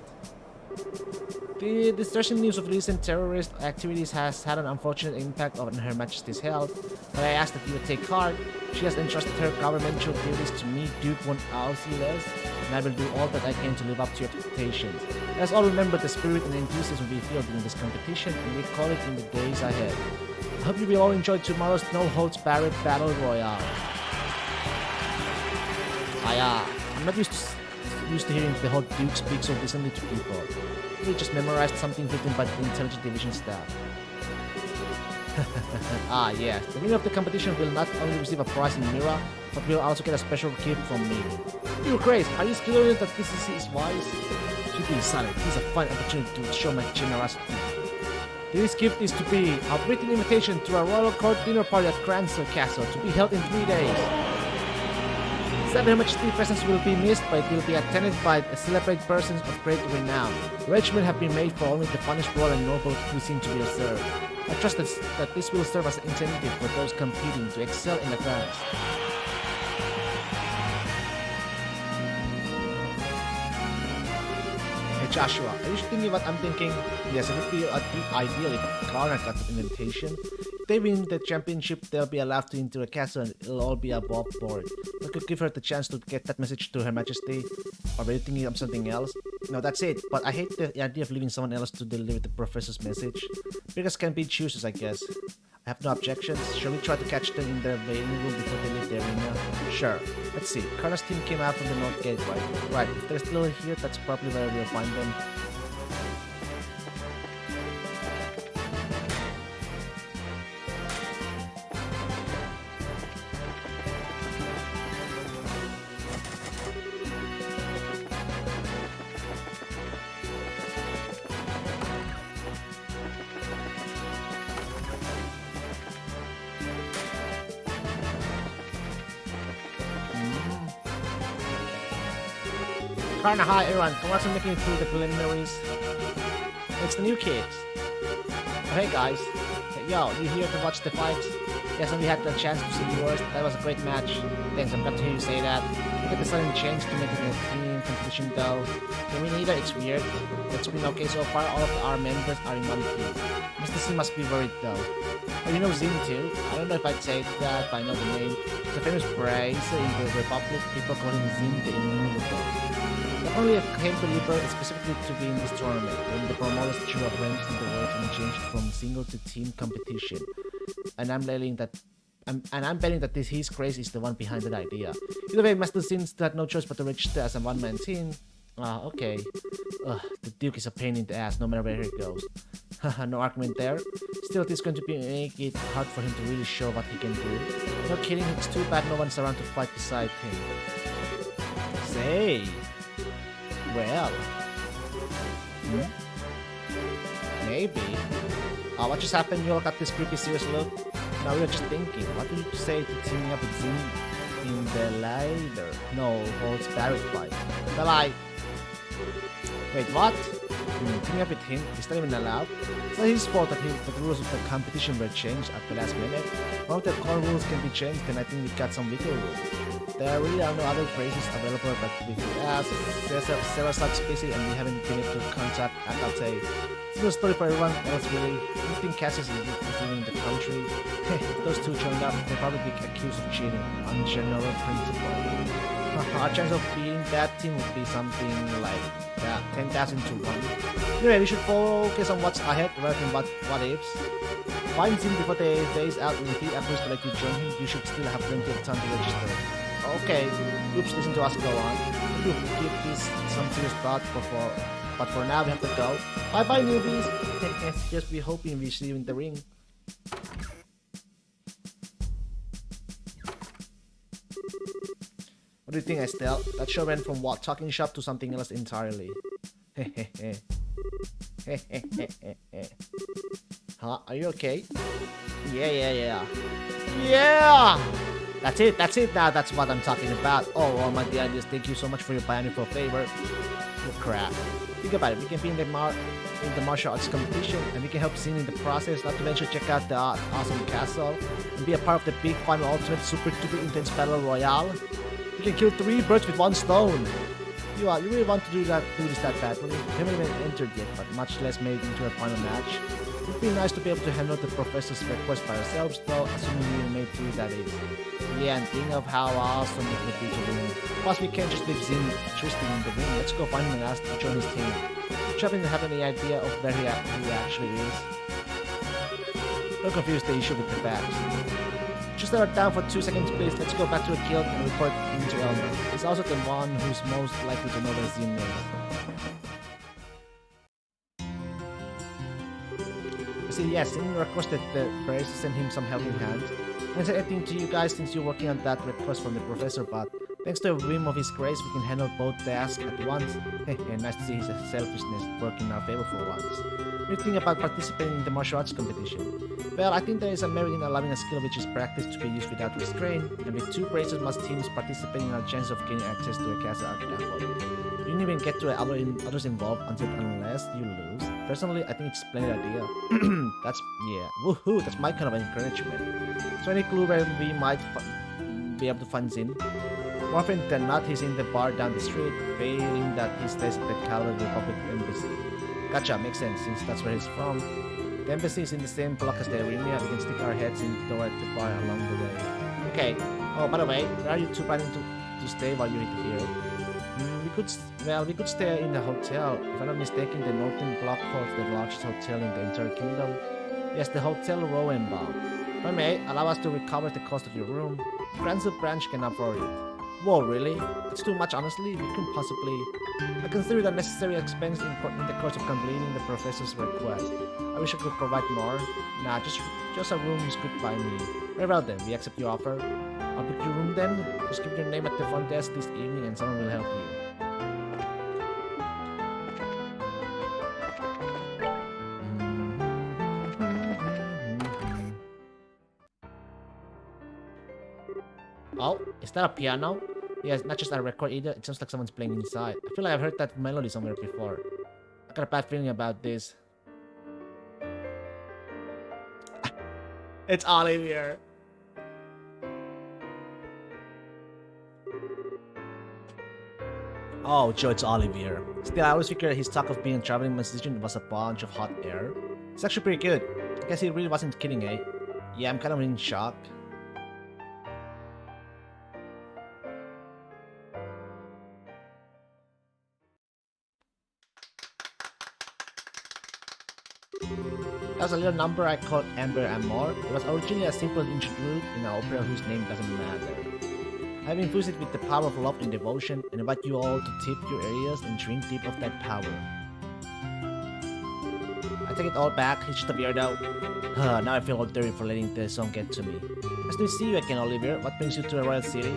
The distressing news of recent terrorist activities has had an unfortunate impact on Her Majesty's health, but I ask that you would take heart. She has entrusted her governmental duties to me, Duke von Ausiles, and I will do all that I can to live up to your expectations. Let us all remember the spirit and enthusiasm we feel during this competition, and recall it in the days ahead. I hope you will all enjoy tomorrow's no-holds-barred battle royale. I'm not used to hearing the whole Duke speak so decently to people. We just memorized something written by the Intelligence Division staff. Yes, the winner of the competition will not only receive a prize in Mira, but will also get a special gift from me. You Grace, are you still learning that this is wise? Keep being silent. This is a fine opportunity to show my generosity. This gift is to be a written invitation to a royal court dinner party at Cranston Castle to be held in 3 days. Sadly, Her Majesty's presence will be missed, but it will be attended by celebrated persons of great renown. Arrangements have been made for only the finest royal and noble cuisine to be served. I trust that this will serve as an incentive for those competing to excel in advance. Hey Joshua, are you thinking what I'm thinking? Yes, it would be ideal if Karna got the invitation. If they win the championship, they'll be allowed to enter the castle and it'll all be above board. I could give her the chance to get that message to Her Majesty. Or are you thinking of something else? No, that's it. But I hate the idea of leaving someone else to deliver the professor's message. Because can be choosers, I guess. I have no objections. Shall we try to catch them in their waiting room before they leave the arena? Sure. Let's see. Karna's team came out from the north gate, right? Right. If they're still here, that's probably where we'll find them. Karna, hi everyone. Congrats on making it through the preliminaries. It's the new kids. Oh, hey guys. Hey, yo, you here to watch the fights? Yes, and we had the chance to see yours. That was a great match. Thanks, I'm glad to hear you say that. Look at the sudden change to make it a team competition though. For me neither, it's weird. It's been okay so far. All of our members are in one team. Mr. C must be worried though. Oh, you know Zin too? I don't know if I'd say that, but I know the name. He's a famous bracer in the Republic. People call him Zin the Inimitable. Not only came to Liber specifically to be in this tournament, when the promoters drew up ranks in the world and changed from single to team competition. And I'm betting that his craze is the one behind that idea. Either way, Master Sin had no choice but to register as a one-man team. Ah, okay. Ugh, the Duke is a pain in the ass no matter where he goes. Haha, no argument there. Still, it is going to make it hard for him to really show what he can do. No kidding, it's too bad no one's around to fight beside him. Say... Well... Maybe. What just happened? You all got this creepy serious look? Now we were just thinking, what would you say to teaming up with Zin in the later? No, holds Barrett fight. The lie. Wait, what? Teaming up with him? Is that even allowed? It's not his fault that the rules of the competition were changed at the last minute. One of the core rules can be changed, then I think we got some wiggle room. There really are no other races available, but with us, Sarah sucks busy and we haven't been able to contact Akate. It's no story for everyone else really. I don't think Cassius is living in the country. If those two joined up, they'll probably be accused of cheating on general principle. Our chance of beating that team would be something like that, 10,000 to 1. Anyway, we should focus on what's ahead rather than what ifs. Find Zin before the day's out, and if he agrees to let you join him, you should still have plenty of time to register. Okay, oops, listen to us go on. We'll give this some serious thought but for now we have to go. Bye bye newbies! Just be hoping we see you in the ring. What do you think, Estelle? That show went from what, talking shop to something else entirely. Huh? Are you okay? Yeah! That's it now, that's what I'm talking about. Oh my dear, just thank you so much for your pioneer for a favor. Oh crap. Think about it, we can be in the martial arts competition and we can help Zin in the process, not to mention check out the awesome castle and be a part of the big final ultimate super duper intense battle royale. You can kill 3 birds with 1 stone. You really want to do this that badly? We haven't even entered yet, but much less made into a final match. It would be nice to be able to handle the professor's request by ourselves, though, assuming we made through that is. Yeah, and think of how awesome it would be to win. Plus, we can't just leave Zin twisting in the ring. Let's go find him and ask to join his team. Do you have any idea of where he actually is? Don't confuse the issue with the facts. Just let her down for 2 seconds, please. Let's go back to the guild and report him to Elmer. He's also the one who's most likely to know where Zin is. See, yes, Zin requested the prayers to send him some helping hands. I haven't said anything to you guys since you're working on that request from the professor, but Thanks to a whim of his grace, we can handle both tasks at once. Nice to see his selfishness working in our favor for once. We're thinking about participating in the martial arts competition. Well, I think there is a merit in allowing a skill which is practiced to be used without restraint, and with 2 braces must teams participating in our chance of gaining access to a castle archetype. You don't even get to others involved unless you lose. Personally, I think it's a splendid idea. Woohoo, that's my kind of encouragement. So any clue where we might be able to find Zin? More often than not, he's in the bar down the street, failing that he stays at the Calvary Republic Embassy. Gotcha, makes sense since that's where he's from. The embassy is in the same block as the arena. We can stick our heads in the door at the bar along the way. Okay. Oh, by the way, where are you two planning to stay while you're here? We could stay in the hotel. If I'm not mistaken, the northern block holds the largest hotel in the entire kingdom. Yes, the Hotel Roenbaum. If I may, allow us to recover the cost of your room. The Granzu branch can afford it. Whoa, really? That's too much, honestly. We couldn't possibly. I consider it a necessary expense in the course of completing the professor's request. I wish I could provide more. Nah, just a room is good by me. Very well then, we accept your offer. I'll book your room then. Just give your name at the front desk this evening and someone will help you. Oh, is that a piano? Yeah, it's not just a record either, it sounds like someone's playing inside. I feel like I've heard that melody somewhere before. I got a bad feeling about this. It's Olivier. Oh, Joe, it's Olivier. Still, I always figured his talk of being a traveling musician was a bunch of hot air. It's actually pretty good. I guess he really wasn't kidding, eh? Yeah, I'm kind of in shock. That was a little number I called Amber Amor. It was originally a simple interlude in an opera whose name doesn't matter. I've infused it with the power of love and devotion and invite you all to tip your ears and drink deep of that power. I take it all back, he's just a weirdo. Now I feel all dirty for letting the song get to me. Nice to see you again, Olivier. What brings you to a royal city?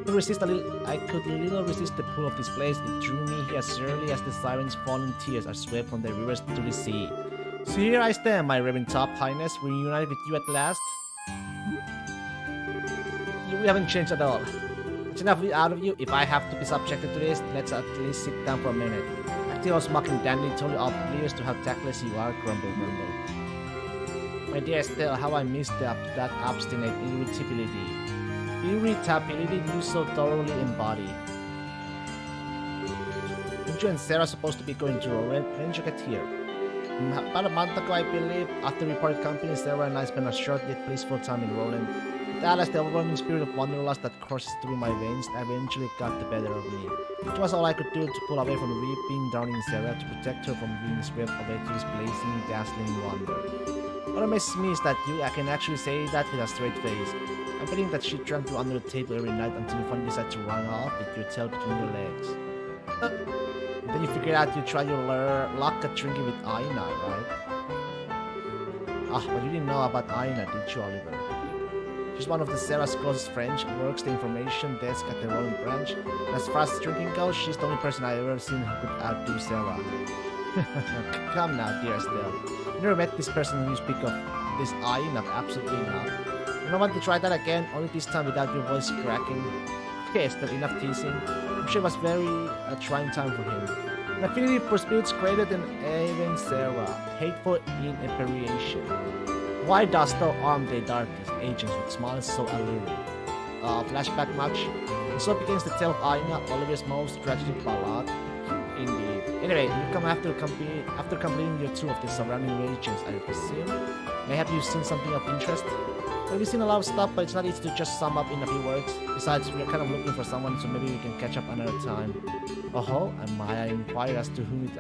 I could little resist the pull of this place. It drew me here as early as the sirens' falling tears are swept from the rivers to the sea. So here I stand, my Reverend Top Highness, reunited with you at last. We haven't changed at all. It's enough out of you. If I have to be subjected to this, let's at least sit down for a minute. Actios mocking Dandy told you oblivious to how tactless you are, grumble. My dear Estelle, how I missed that obstinate irritability. Irritability you so thoroughly embody. Weren't you and Sarah supposed to be going to Rowan? When did you get here? About a month ago, I believe. After reported company, Sarah and I spent a short yet blissful time in Roland. With Alice, the overwhelming spirit of wanderlust that courses through my veins, eventually got the better of me. Which was all I could do to pull away from the weeping, drowning Sarah, to protect her from being swept away to this blazing, dazzling wonder. What amazes me is that I can actually say that with a straight face. I'm betting that she drank you under the table every night until you finally decide to run off with your tail between your legs. Then you figured out you tried your luck at drinking with Aina, right? But you didn't know about Aina, did you, Oliver? She's one of the Sarah's closest friends. She works the information desk at the Rowan branch. And as far as drinking goes, she's the only person I've ever seen who could outdo Sarah. Come now, dear Estelle. You never met this person you speak of. This Aina, absolutely not. You don't want to try that again, only this time without your voice cracking. Okay, Estelle, enough teasing. I'm sure it was a trying time for him. An affinity for spirits greater than even Sarah, hateful in appreciation. Why dost thou arm the darkest agents with smiles so alluring? Flashback much? And so begins the tale of Aina, Oliver's most tragic ballad. Indeed. Anyway, you come after completing your tour of the surrounding regions, I presume. May have you seen something of interest? Well, we've seen a lot of stuff, but it's not easy to just sum up in a few words. Besides, we're kind of looking for someone, so maybe we can catch up another time. Oh, and may I inquire as to who it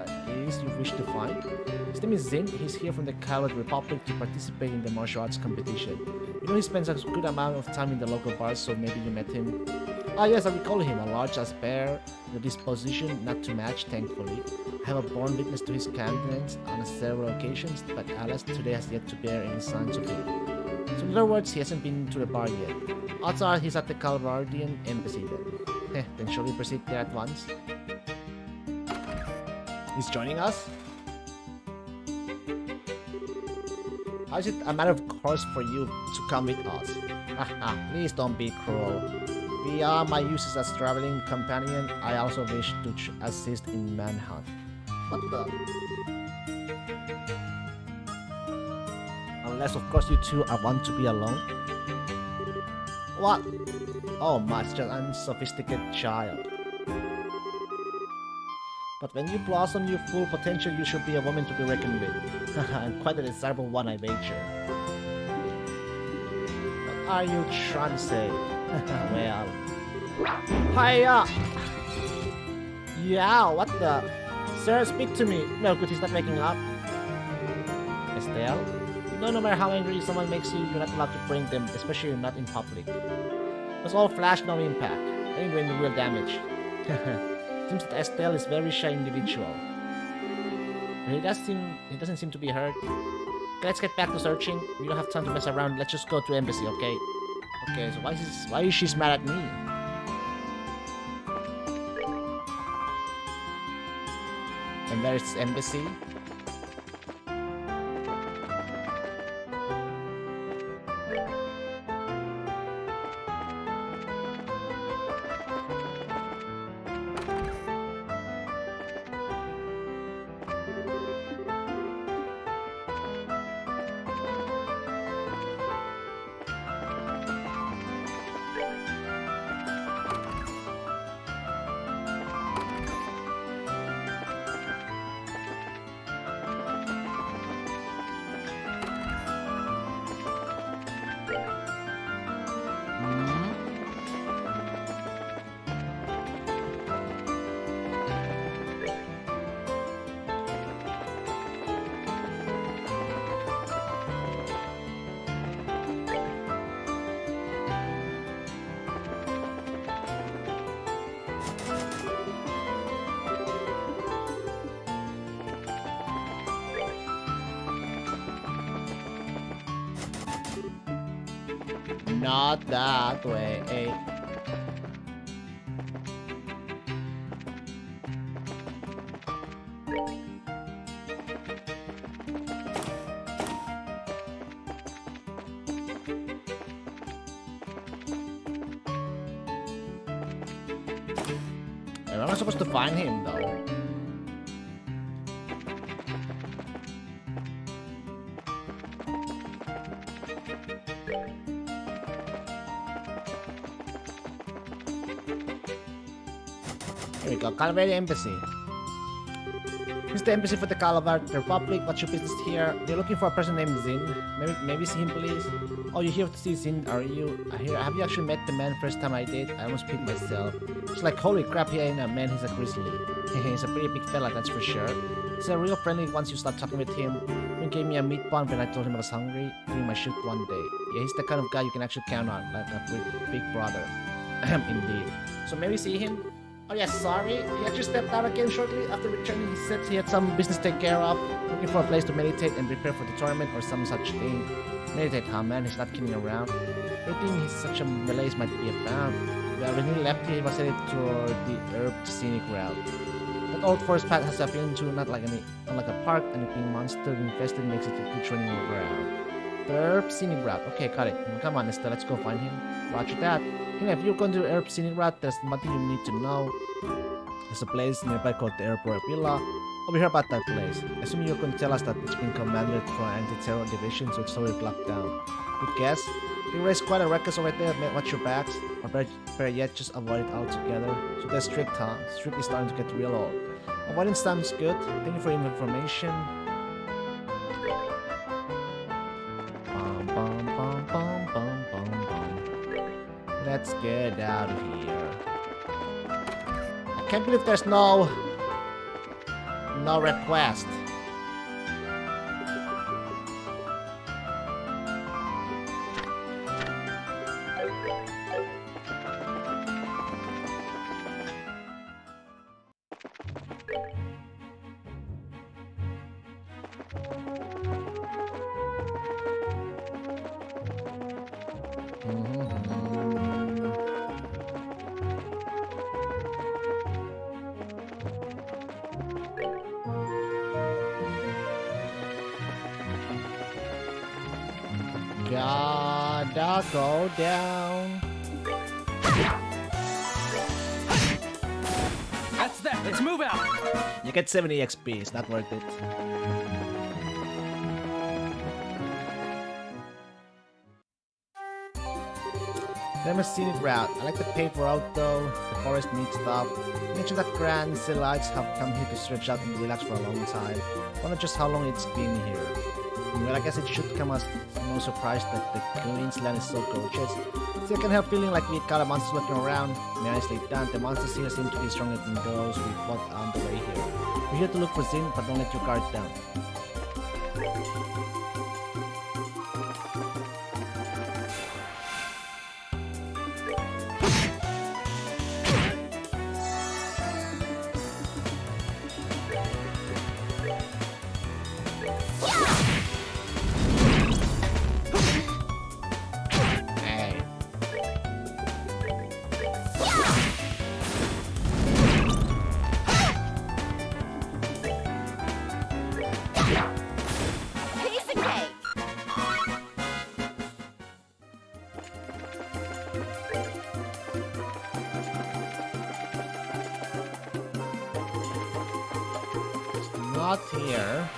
is you wish to find? His name is Zin. He's here from the Calvary Republic to participate in the martial arts competition. You know he spends a good amount of time in the local bars, so maybe you met him. Ah yes, I recall him, a large-ass bear, with a disposition not to match, thankfully. I have a born witness to his countenance on several occasions, but Alice today has yet to bear any signs of it. So in other words, he hasn't been to the bar yet. Odds are he's at the Calvardian embassy then. then shall we proceed there at once? He's joining us? How is it a matter of course for you to come with us? Haha, please don't be cruel. Beyond my uses as traveling companion, I also wish to assist in manhunt. What the? Unless of course you two are want to be alone. What? Oh my, such an unsophisticated child. But when you blossom your full potential, you should be a woman to be reckoned with. And quite a desirable one, I wager. What are you trying to say? Well... Hiya! Yeah, what the... Sir, speak to me. No, good, he's not waking up. Estelle? You know, no matter how angry someone makes you, you're not allowed to bring them, especially not in public. It was all flash, no impact. I ain't doing the real damage. Seems that Estelle is a very shy individual. But he doesn't seem to be hurt. Okay, let's get back to searching. We don't have time to mess around. Let's just go to embassy, okay? Okay, so why is she mad at me? And there's embassy. Not that way. Where am I supposed to find him, though? Here we go, Calvary Embassy. This is the embassy for the Calabar Republic. What's your business here? They're looking for a person named Zin. Maybe see him, please. Oh, you're here to see Zin, are you? Have you actually met the man first time I did? I almost peed myself. It's like, holy crap, he ain't a man, he's a grizzly. He's a pretty big fella, that's for sure. He's a real friendly once you start talking with him. He gave me a meat bun when I told him I was hungry during my shoot one day. Yeah, he's the kind of guy you can actually count on, like a big brother. Indeed. So maybe see him? Oh yeah, sorry. He actually stepped out again shortly after returning. He said he had some business to take care of, looking for a place to meditate and prepare for the tournament or some such thing. Meditate, huh, man? He's not kidding around. Everything he's such a malaise might be about. Well, when he left here, he was headed toward the herb scenic route. That old forest path has a feeling too, not like a park, and it being monster infested makes it a good training ground. The herb scenic route. Okay, got it. Come on, Estelle, let's go find him. Roger that. If you're going to the herb scenic route, there's nothing you need to know. There's a place nearby called the Airport Villa. Oh, we heard about that place. Assuming you're going to tell us that it's been commanded for an anti-terror division, so it's already locked down. Good guess. We raised quite a ruckus over there. Watch your backs. Or better yet, just avoid it altogether. So they're strict, huh? Strict is starting to get real old. Avoidance sounds good. Thank you for your information. Let's get out of here. I can't believe there's no request. Gotta go down. That's that. Let's move out. You get 70 XP, it's not worth it. Never scenic route. I like the paved route though. The forest needs stuff. Mention that Grand Silites have come here to stretch out and relax for a long time. Wonder just how long it's been here. Well, I guess it should come as no surprise that the Queen's Land is so gorgeous. Still can't help feeling like we got a monsters looking around. Nicely done. The monsters here seem to be stronger than those we fought on the way here. We're here to look for Zin, but don't let your guard down. Not here.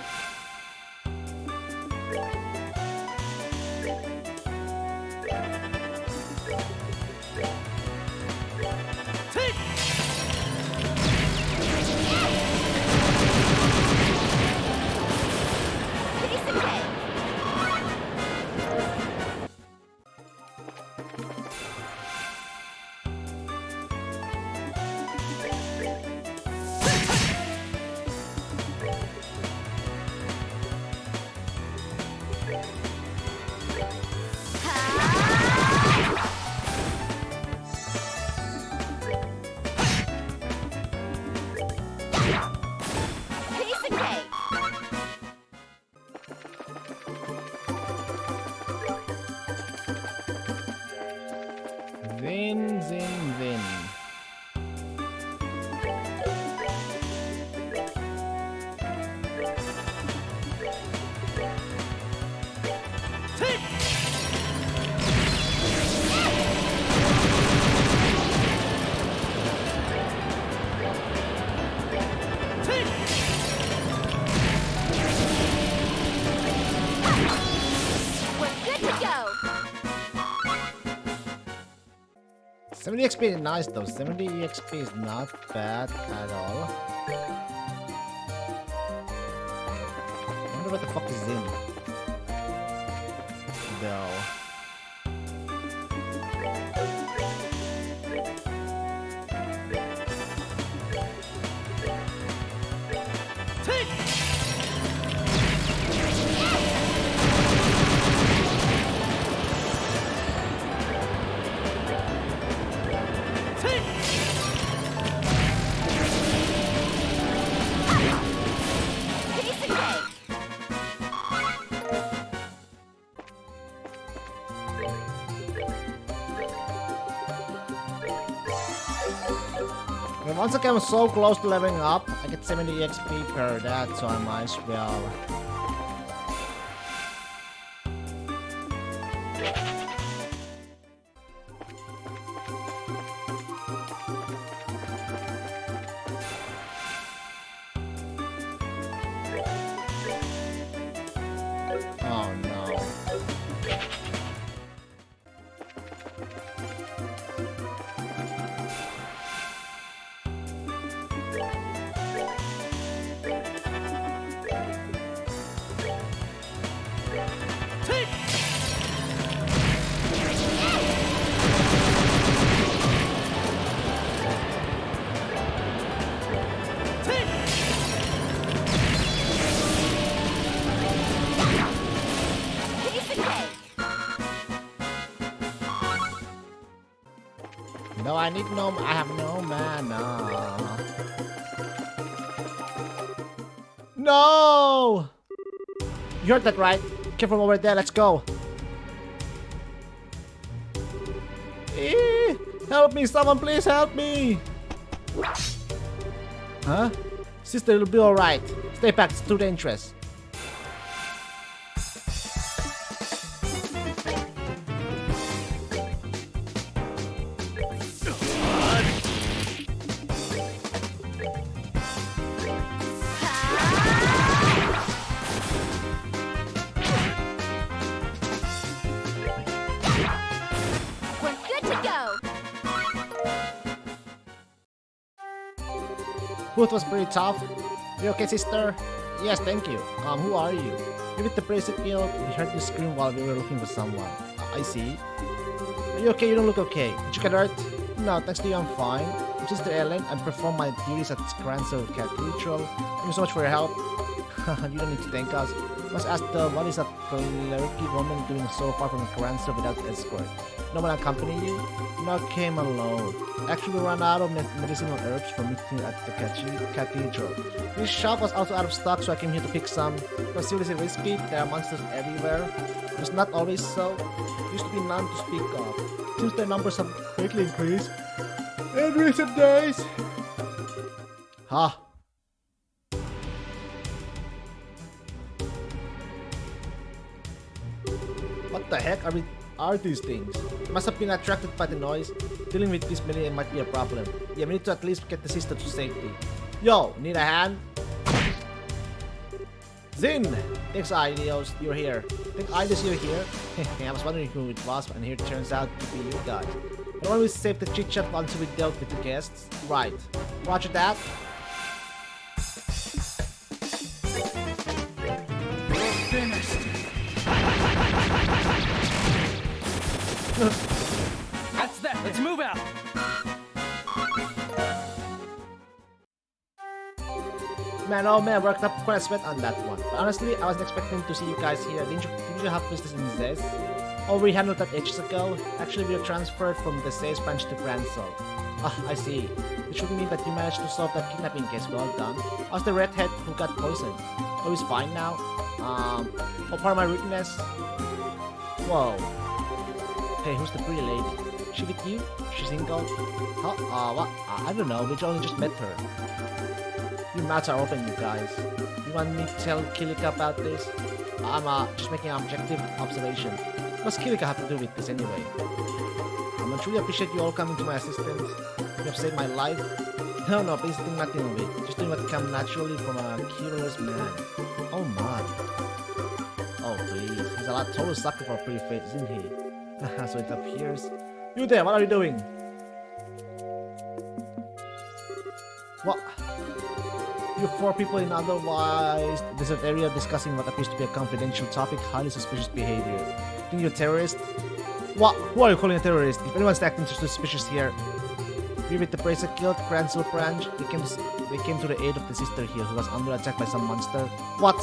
Zin. We're good to go. 70 XP is nice though. 70 XP is not bad at all. I wonder what the fuck is in. Though. And once again, I'm so close to leveling up. I get 70 XP per that, so I might as well. Oh no. No, I need no. I have no mana. No! You heard that right? Came from over there. Let's go. Help me! Someone please help me! Huh? Sister, it'll be alright. Stay back. It's too dangerous. Booth was pretty tough. You okay, sister? Yes, thank you. Who are you? You with the bracelet guild? We heard you scream while we were looking for someone. I see. Are you okay? You don't look okay. Did you get hurt? No, thanks to you, I'm fine. I'm Sister Ellen. I perform my duties at Cransel Cathedral. Thank you so much for your help. You don't need to thank us. Must ask what is that clericy woman doing so far from Cransel without escort? No one accompany you? No, came alone. Actually, we ran out of medicinal herbs for meeting at the cathedral. This shop was also out of stock, so I came here to pick some. It was seriously risky. There are monsters everywhere. It was not always so. Used to be none to speak of. Seems their numbers have greatly increased in recent days. Huh. What the heck are these things? Must have been attracted by the noise. Dealing with this melee might be a problem. Yeah, we need to at least get the sister to safety. Yo, need a hand? Zin! Thanks, Idios, you're here. Think Idios, you're here? I was wondering who it was, and here it turns out to be you guys. But when we save the chit-chat until we dealt with the guests? Right. Roger that. We're finished. That's that. Let's move out. Man, oh man, worked up quite a sweat on that one. But honestly, I wasn't expecting to see you guys here. Didn't you have business in Zez? Oh, we handled that ages ago. Actually, we were transferred from the Zez branch to Cransel. Ah, I see. Which would mean that you managed to solve that kidnapping case. Well done. How's the redhead who got poisoned? Oh, he's fine now. Oh, pardon my rudeness. Whoa. Hey, who's the pretty lady? She with you? She's single? Huh? What? I don't know. We only just met her. Your mouths are open, you guys. You want me to tell Kilika about this? I'm just making an objective observation. What's Kilika have to do with this anyway? I truly appreciate you all coming to my assistance. You have saved my life. No, please think nothing of it. Just doing what comes naturally from a curious man. Oh my. Oh please. He's a total sucker for a pretty face, isn't he? So it appears. You there, what are you doing? What? You four people in otherwise desert area discussing what appears to be a confidential topic, highly suspicious behavior. Think you're a terrorist? What? Who are you calling a terrorist? If anyone's acting suspicious here, we with the Bracer Guild, Cransel branch, they came to the aid of the sister here who was under attack by some monster. What?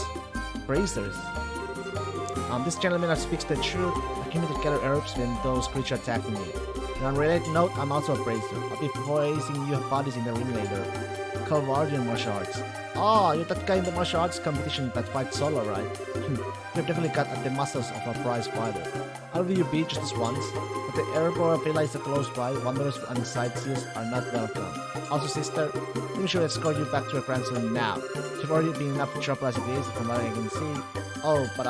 Bracers? This gentleman speaks the truth. I came to gather herbs when those creatures attacked me. And on a related note, I'm also a bracer. I'll be placing you bodies in the ring later. Calvardian martial arts. Oh, you're that guy in the martial arts competition that fights solo, right? You've definitely got at the muscles of a prize fighter. How do you beat just this once? But the Erebor realized the close by, wanderers and sightseers are not welcome. Also, sister, let me sure escort you back to your Cransel now. You've already been enough trouble as it is, from what I can see. Oh, but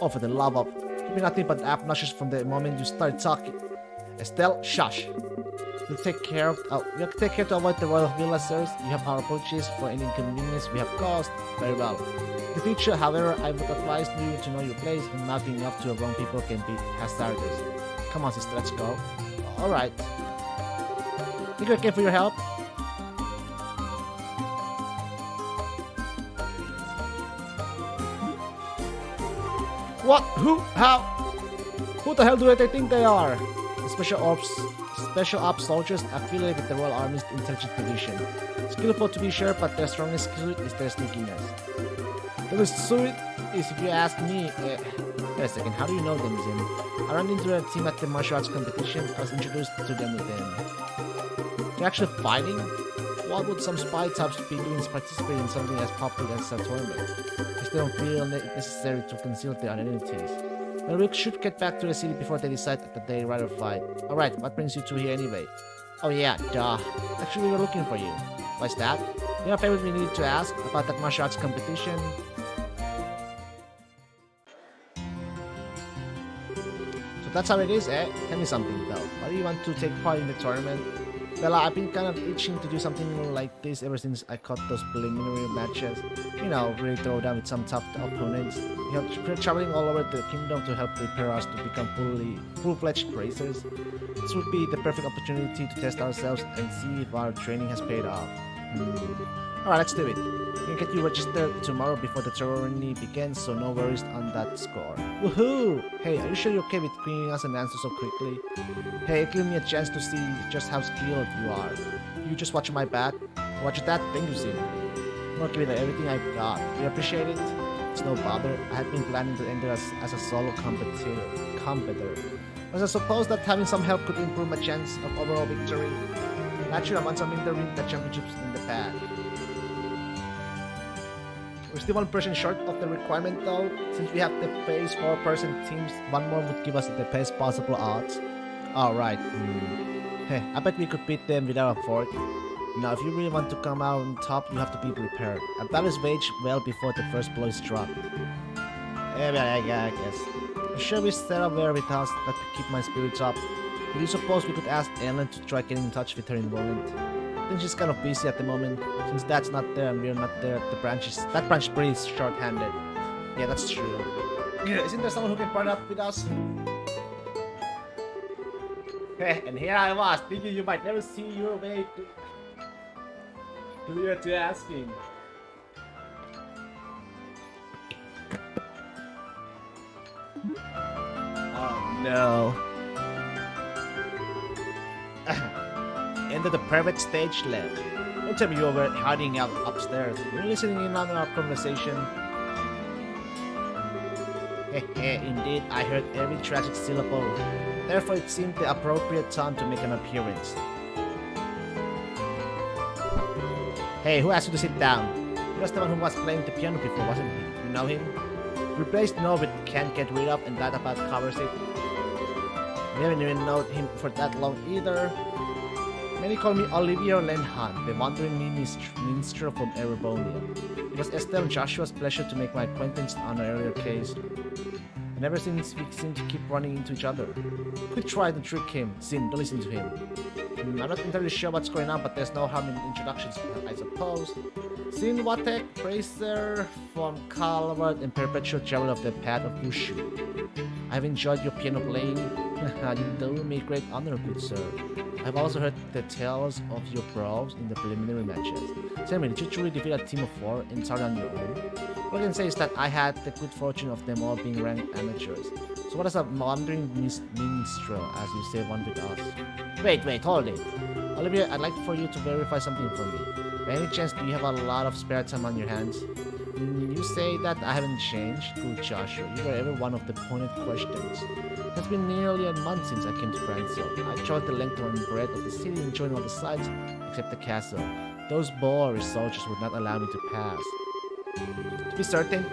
oh, for the love of... You've been nothing but obnoxious from the moment you start talking. Estelle, shush. We'll take care to avoid the royal villa, sirs. You have our approaches for any inconvenience we have caused. Very well. In the future, however, I would advise you to know your place, and mouthing up to wrong people can be hazardous. Come on, sister, let's go. Alright. Think you're okay for your help? What? Who? How? Who the hell do they think they are? The Special Ops soldiers affiliated with the Royal Army's Intelligence Division. Skillful to be sure, but their strongest skill is their sneakiness. The worst suit is, if you ask me, wait a second, how do you know them, Zim? I ran into a team at the martial arts competition. I was introduced to them within. They're actually fighting? What would some spy types be doing participating in something as public as a tournament? If they don't feel it necessary to conceal their identities. Well, we should get back to the city before they decide that they'd rather fight. Alright, what brings you two here anyway? Oh yeah, duh. Actually, we were looking for you. What's that? You have a favor we need to ask about that martial arts competition? So that's how it is, eh? Tell me something though. Why do you want to take part in the tournament? Well, I've been kind of itching to do something like this ever since I caught those preliminary matches. You know, really throw down with some tough opponents. You know, traveling all over the kingdom to help prepare us to become full-fledged racers. This would be the perfect opportunity to test ourselves and see if our training has paid off. Alright, let's do it. We can get you registered tomorrow before the tourney begins, so no worries on that score. Woohoo! Hey, are you sure you're okay with queuing us an answer so quickly? Hey, it gave me a chance to see just how skilled you are. You just watch my back. Watch that thing you see. I'm gonna give it everything I've got. You appreciate it? It's no bother. I had been planning to enter as a solo competitor. But I suppose that having some help could improve my chance of overall victory. Naturally, I want some in the championships in the pack. We're still one person short of the requirement though. Since we have the phase 4-person teams, one more would give us the best possible odds. Alright. Hey, I bet we could beat them without a fort. Now, if you really want to come out on top, you have to be prepared. A battle is waged well before the first blow is struck. Yeah, I guess. Should we set up there with us that could keep my spirits up? Do you suppose we could ask Ellen to try getting in touch with her in Roland? I think she's kind of busy at the moment. Since Dad's not there and we're not there, that branch is pretty short-handed. Yeah, that's true. Isn't there someone who can partner up with us? Hey, and here I was, thinking you might never see your way clear to asking. Oh no. End of the private stage left. Don't tell me you were hiding out upstairs. Were you listening in on our conversation? Indeed, I heard every tragic syllable. Therefore, it seemed the appropriate time to make an appearance. Hey, who asked you to sit down? He was the one who was playing the piano before, wasn't he? You know him? Replaced Novit can't get rid of, and that about covers it. We haven't even known him for that long either. Many call me Olivier Lenhan, the wandering minstrel from Erebonia. It was Estelle and Joshua's pleasure to make my acquaintance on an earlier case. And ever since, we seem to keep running into each other. We tried to trick him. Sin, don't listen to him. I'm not entirely sure what's going on, but there's no harm in introductions, I suppose. Sin Watek, Bracer from Calvert and perpetual traveler of the path of Wushu. I've enjoyed your piano playing. You do me great honor, good sir. I've also heard the tales of your brawls in the preliminary matches. Tell me, did you truly defeat a team of 4 entirely on your own? What I can say is that I had the good fortune of them all being ranked amateurs. So what is a wandering minstrel, as you say, one with us? Wait, hold it. Olivia, I'd like for you to verify something for me. By any chance, do you have a lot of spare time on your hands? You say that I haven't changed? Good Joshua, you were ever one of the pointed questions. It's been nearly a month since I came to Bransell. I trod the length and breadth of the city enjoying all the sights except the castle. Those boorish soldiers would not allow me to pass. To be certain,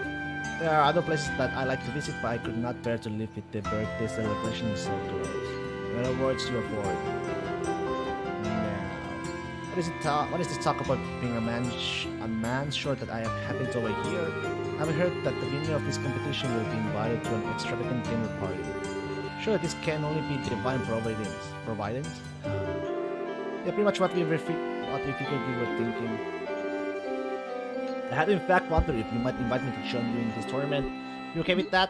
there are other places that I like to visit, but I could not bear to live with the birthday celebration so close. In other words, you're bored. Now, what is this talk about being a man sure that I am happy to overhear? I've heard that the winner of this competition will be invited to an extravagant dinner party. Sure, this can only be divine providence. Yeah, pretty much what we figured you were thinking. I had in fact wondered if you might invite me to join you in this tournament. You okay with that?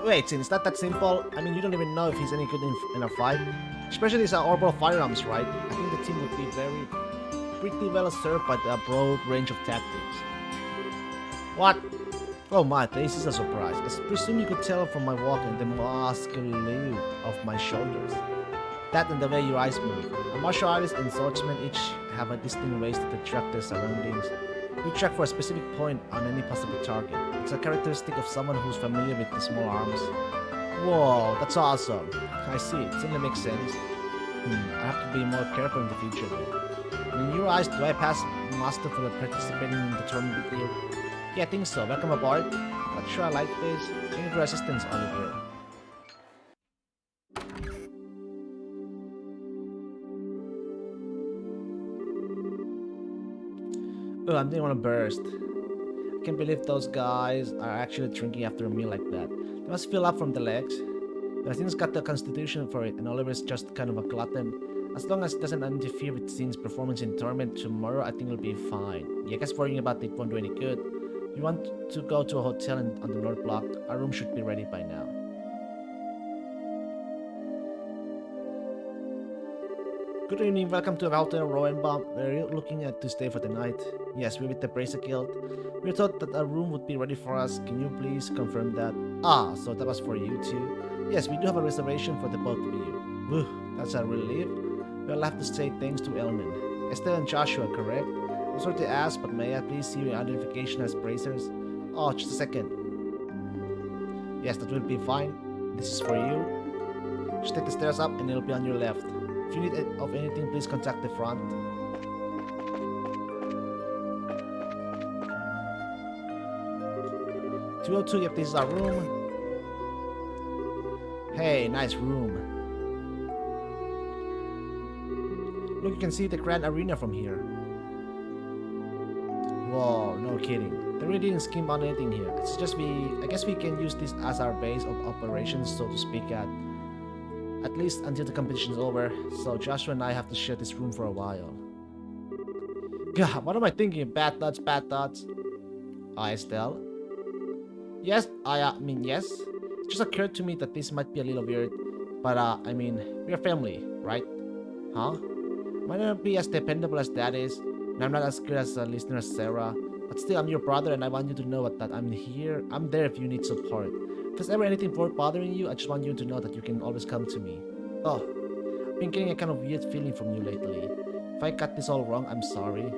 Wait, Sin, it's not that simple. I mean, you don't even know if he's any good in a fight. Especially these orbital firearms, right? I think the team would be pretty well served by the broad range of tactics. What? Oh my, this is a surprise. I presume you could tell from my walk and the muscularity of my shoulders. That and the way your eyes move. A martial artist and swordsman each have a distinct ways to track their surroundings. We track for a specific point on any possible target. It's a characteristic of someone who's familiar with the small arms. Whoa, that's awesome. I see, it certainly makes sense. I have to be more careful in the future though. In your eyes, do I pass muster for participating in the tournament with you? Yeah, I think so. Welcome aboard. Not sure I like this. Thank you for your assistance, Oliver. Oh, I'm doing want to burst. I can't believe those guys are actually drinking after a meal like that. They must fill up from the legs. But I think it's got the constitution for it, and Oliver's just kind of a glutton. As long as it doesn't interfere with Zin's performance in tournament tomorrow, I think it'll be fine. Yeah, I guess worrying about it won't do any good. If you want to go to a hotel on the North Block, our room should be ready by now. Good evening, welcome to Hotel Roenbaum. We're looking at to stay for the night. Yes, we're with the Bracer Guild. We thought that a room would be ready for us. Can you please confirm that? Ah, so that was for you too. Yes, we do have a reservation for the both of you. Whew, that's a relief. We'll have to say thanks to Elmin. Estelle and Joshua, correct? I'm sorry to ask, but may I please see your identification as Bracers? Oh, just a second. Yes, that will be fine. This is for you. Just take the stairs up and it'll be on your left. If you need of anything, please contact the front. "202, yep, this is our room." Hey, nice room. Look, you can see the Grand Arena from here. Whoa, no kidding. They really didn't scheme on anything here. It's just I guess we can use this as our base of operations, so to speak, at least until the competition is over. So Joshua and I have to share this room for a while. God, what am I thinking? Bad thoughts, bad thoughts. Estelle? Yes, yes. It just occurred to me that this might be a little weird, but I mean, we're family, right? Huh? Might not be as dependable as Dad is, and I'm not as good as a listener as Sarah, but still, I'm your brother and I want you to know that I'm here. I'm there if you need support. If there's ever anything worth bothering you, I just want you to know that you can always come to me. Oh, I've been getting a kind of weird feeling from you lately. If I got this all wrong, I'm sorry.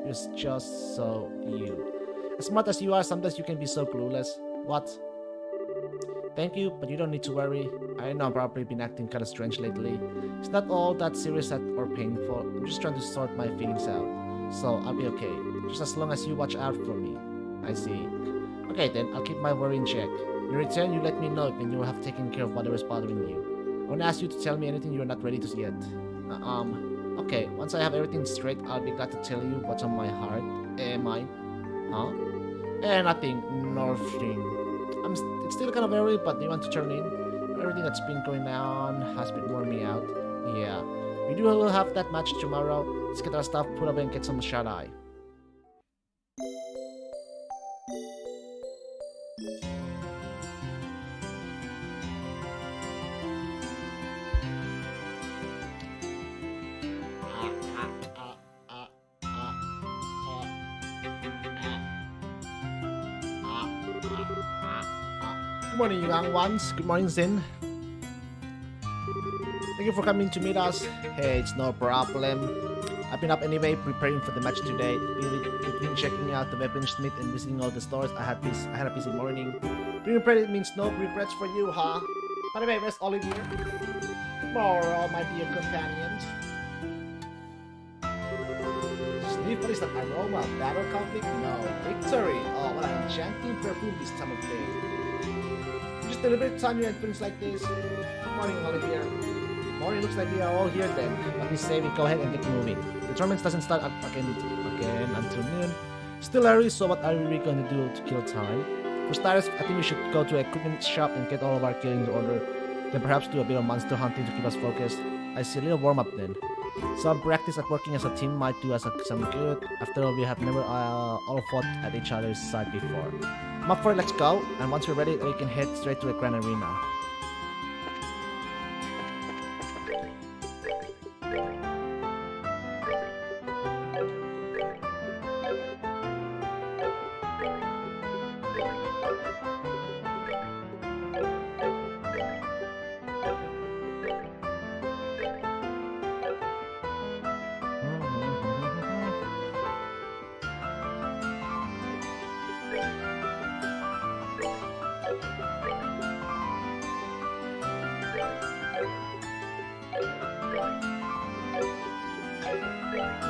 You're just so you. As smart as you are, sometimes you can be so clueless. What? Thank you, but you don't need to worry. I know I've probably been acting kinda strange lately. It's not all that serious or painful. I'm just trying to sort my feelings out. So I'll be okay. Just as long as you watch out for me. I see. Okay then, I'll keep my worry in check. In return, you let me know when you have taken care of whatever's bothering you. I won't ask you to tell me anything you're not ready to yet. Okay, once I have everything straight, I'll be glad to tell you what's on my heart. Mine? Huh? Nothing. It's still kind of early, but you want to turn in? Everything that's been going on has been wearing me out. Yeah. We do have that match tomorrow. Let's get our stuff put away and get some shut-eye. Good morning, young ones. Good morning, Zin. Thank you for coming to meet us. Hey, it's no problem. I've been up anyway, preparing for the match today. Between checking out the weaponsmith and visiting all the stores, I had a busy morning. Being prepared means no regrets for you, huh? By the way, where's Olivier? Tomorrow, my dear companions. Sniff, what is that aroma? Battle conflict? No. Victory! Oh, what an enchanting perfume this time of day. Just deliberate time your entrance like this. Good morning, Olivier. Morning, looks like we are all here then. Let me say we go ahead and get moving. The tournament doesn't start again until noon. Still early, so what are we going to do to kill time? For starters, I think we should go to a equipment shop and get all of our gear in order. Then perhaps do a bit of monster hunting to keep us focused. I see a little warm-up then. Some practice at working as a team might do us some good. After all, we have never all fought at each other's side before. I'm up for it, let's go. And once we're ready, we can head straight to the Grand Arena.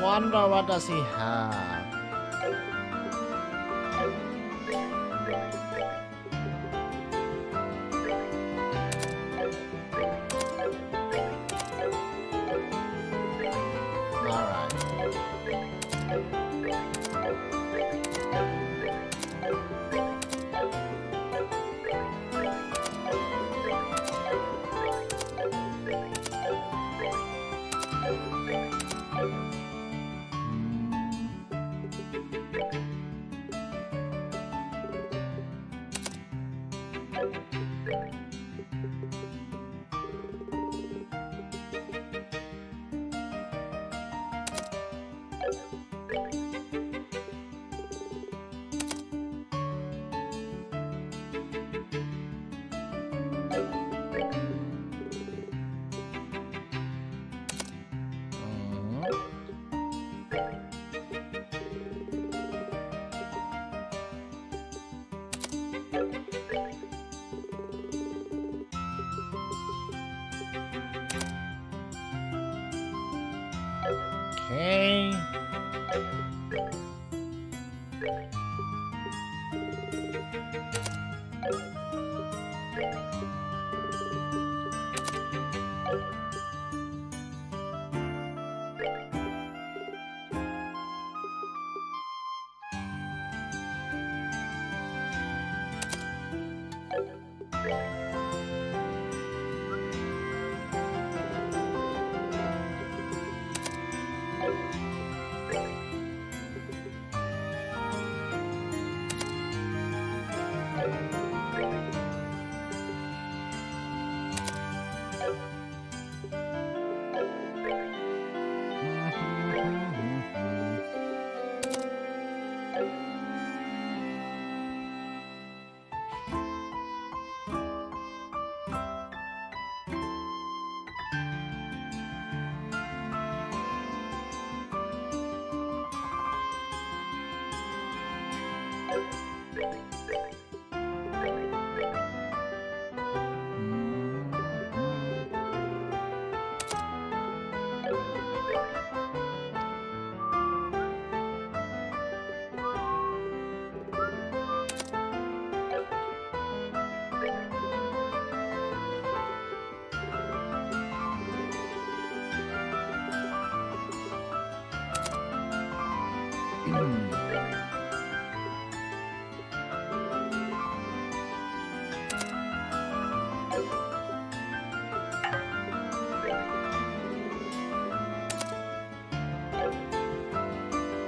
Wonder what does he have? Okay.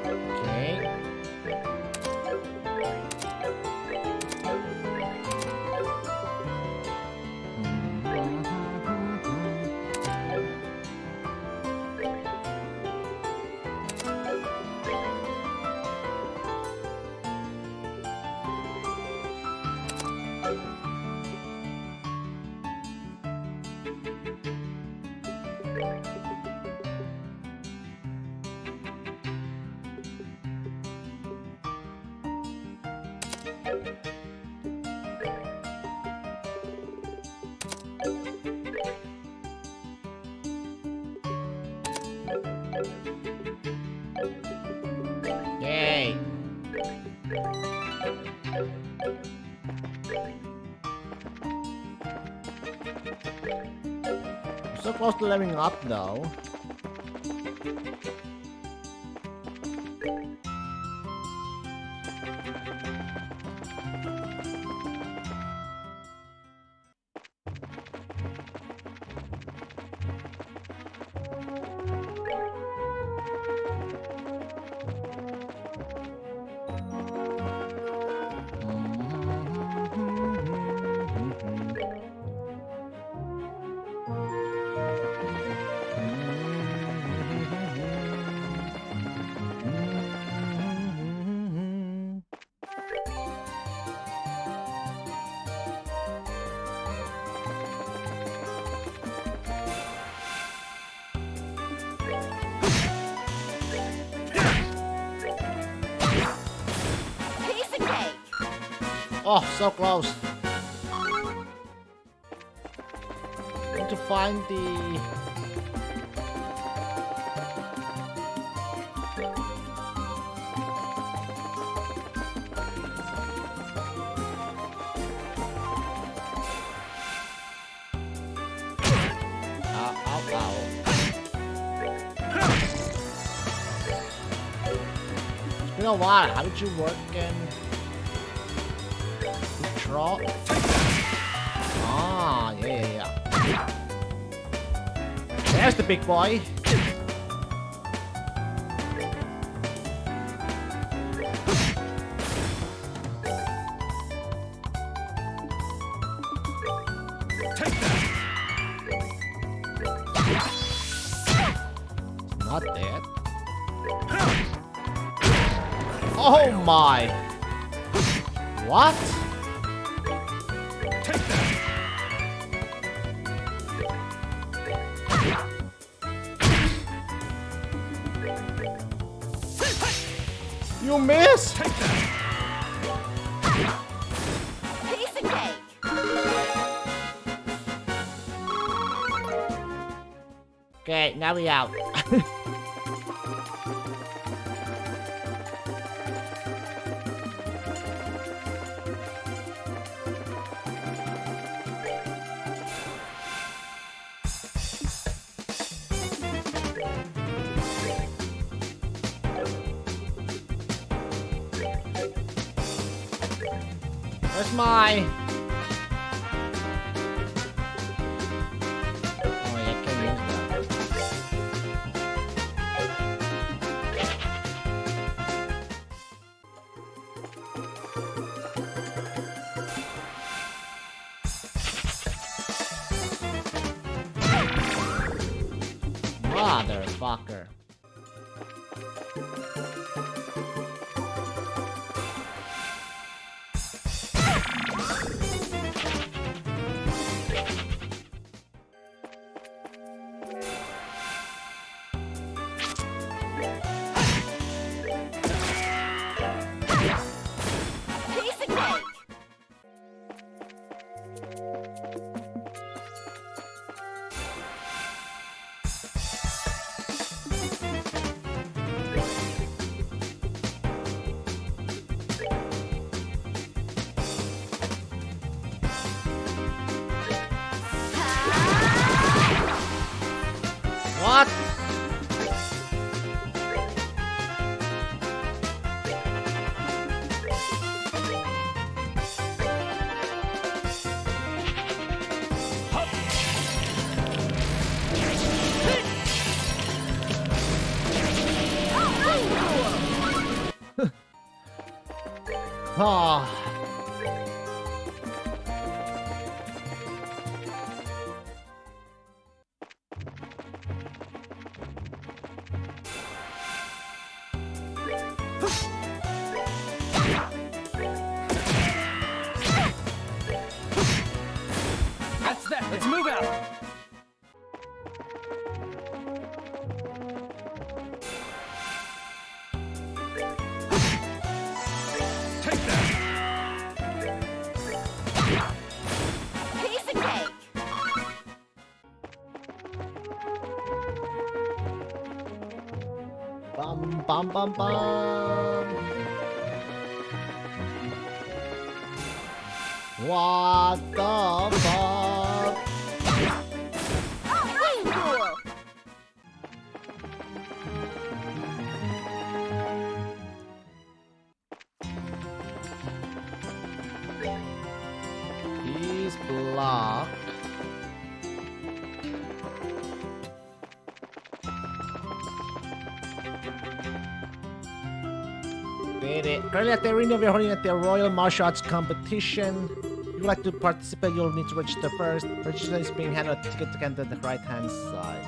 Okay. Yay. I'm so close to leveling up though. Piece of cake. Oh, so close. Need to find the... Ow, ow, ow. It's been a while. Haven't you worked in... Draw? Ah, yeah. There's the big boy. Not dead. Oh my! What? Take that! You missed! Take that! Piece of cake. Okay, now we out. Where's my... Oh yeah, I can use that. Motherfucker. Piece of cake. What? Ah. That's that! Let's move out! Take that! Piece of cake. Bum bum bum bum. What the fuck? Oh, way cool. He's blocked. Did it. Currently at the arena, we're holding at the Royal Martial Arts competition. If you'd like to participate, you'll need to register first. Registration is being handled at ticket to enter the right hand side.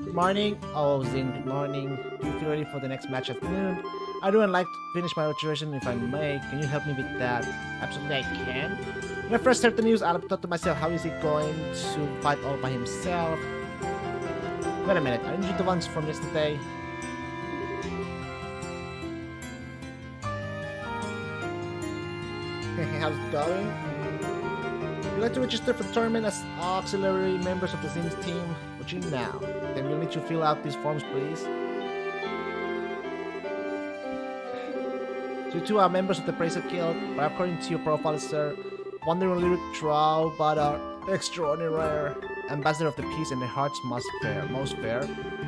Good morning. Oh, Zin, good morning. Do you feel ready for the next match at noon? I do like to finish my registration if I may. Can you help me with that? Absolutely, I can. When I first heard the news, I thought to myself, how is he going to fight all by himself? Wait a minute, aren't you the ones from yesterday? How's it going? If you'd like to register for the tournament as auxiliary members of the Sims team, watch you now. Then you'll need to fill out these forms, please. So you two are members of the Bracer Guild, but according to your profile, sir, wandering lyric trow, but are extraordinary. Ambassador of the peace and the heart's most fair.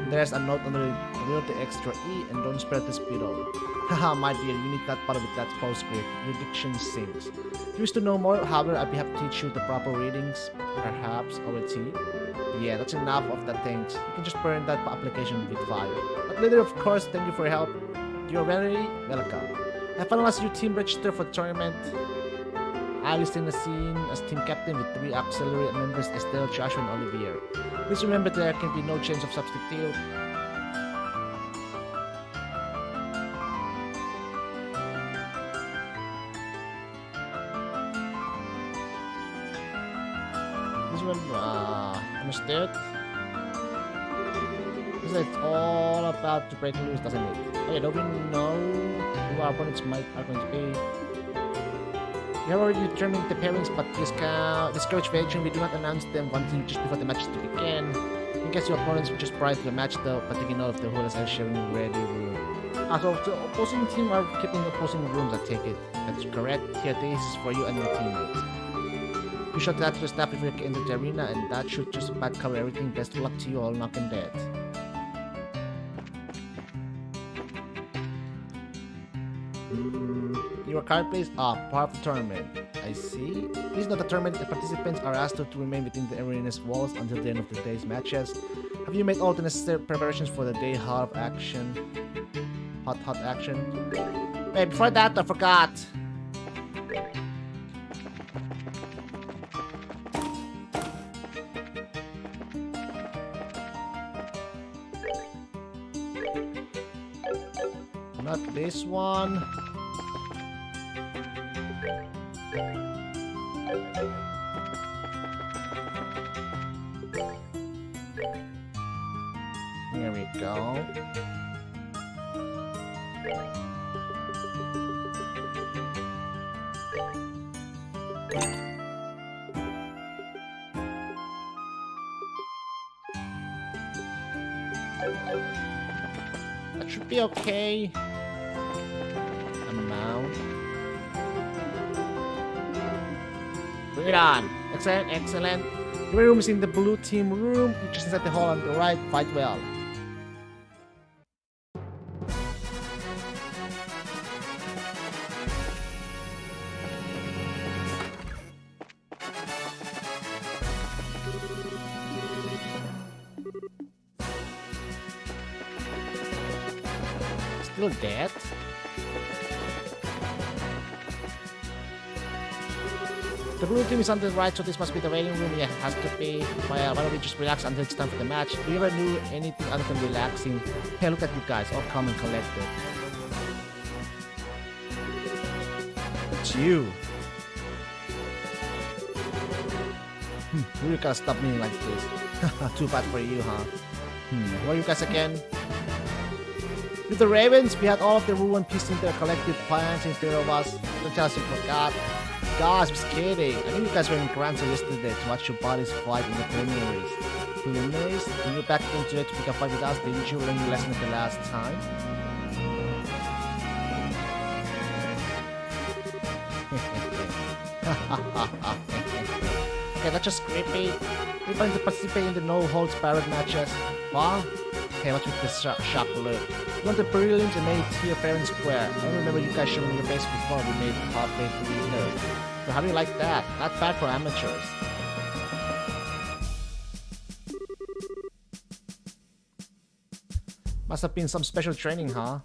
There's a note under the extra E and don't spread the spittle. Haha, my dear, you need that part with that postscript. Your diction sinks. If you wish to know more, however, I'd be happy to teach you the proper readings, perhaps over tea. Yeah, that's enough of that things. You can just burn that application with fire. But later, of course, thank you for your help. You're very welcome. I finalized your team register for the tournament. Alistair Nassim as team captain with 3 auxiliary members Estelle, Joshua, and Olivier. Please remember there can be no change of substitute. Please remember, understood? It's all about to break loose, doesn't it? Oh yeah, don't we know who our opponents are going to be? We have already determined the pairings, but discourage variation. We do not announce them until just before the matches to begin. In case your opponents just prior to the match, though, but taking note of the rules and sharing ready room. So the opposing team are keeping opposing rooms, I take it. That's correct. Here, this is for you and your teammates. Be sure to add to the staff before you enter the arena, and that should just about cover everything. Best of luck to you all, knocking dead. Your card plays part of the tournament. I see. Please note the tournament participants are asked to remain within the arena's walls until the end of the day's matches. Have you made all the necessary preparations for the day hot action? Hot action? Wait, before that, I forgot. Not this one. Here we go. That should be okay. Amount. Bring it on. Excellent, excellent. The room is in the blue team room, which is inside the hall on the right. Fight well. Still dead? The blue team is on the right, so this must be the waiting room. Yeah, it has to be. Why don't we just relax until it's time for the match? If you ever knew anything other than relaxing, hey, look at you guys, all calm and collected. It's you. You gotta stop me like this. Too bad for you, huh? Who are you guys again? With the Ravens, we had all of the Wu One Piece in their collective plans in favor of us. Don't tell us you forgot. Guys, I was kidding. I think you guys were in Granza yesterday to watch your bodies fight in the preliminaries. Preliminaries? When you're back into it to pick a fight with us, didn't you learn your lesson the last time? Okay, that's just creepy. We're going to participate in the no-holds-barred matches. What? Okay, what's with this shock look? We want the prelims and made it here fair and square. I don't remember you guys showing your face before we made halfway through the year. So how do you like that? Not bad for amateurs. Must have been some special training, huh?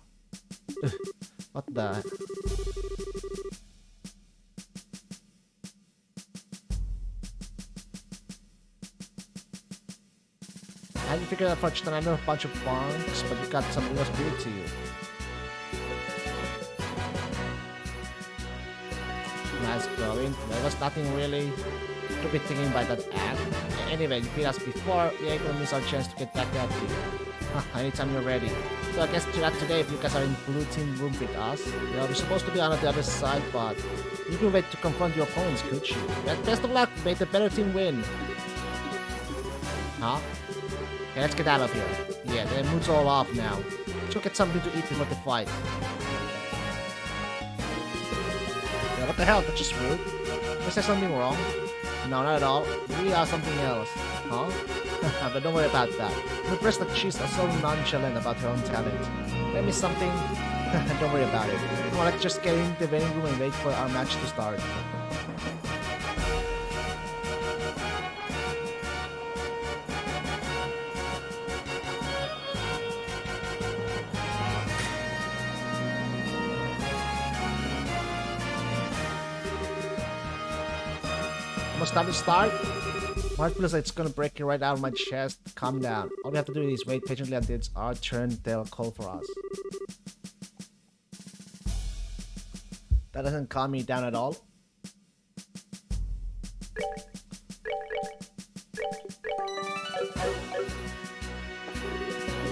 What the... How did you figure out for just another bunch of bunks, but you got some real spirit to you? Nice going. There was nothing really to be thinking by that act. Anyway, you beat us before, we ain't gonna miss our chance to get back at you. Anytime you're ready. So I guess today, if you guys are in blue team room with us, we're supposed to be on the other side, but you can wait to confront your opponents, could you? Best of luck, may the better team win. Huh? Okay, let's get out of here. Yeah, the mood's all off now. Let's go get something to eat before the fight. Yeah, what the hell? That's just rude. Was there something wrong? No, not at all. We are something else. Huh? But don't worry about that. I'm impressed that she's so nonchalant about her own talent. Let me something. Don't worry about it. Come on, let's just get into the waiting room and wait for our match to start. Almost time to start. My heart feels like it's gonna break right out of my chest. Calm down. All we have to do is wait patiently until it's our turn. They'll call for us. That doesn't calm me down at all.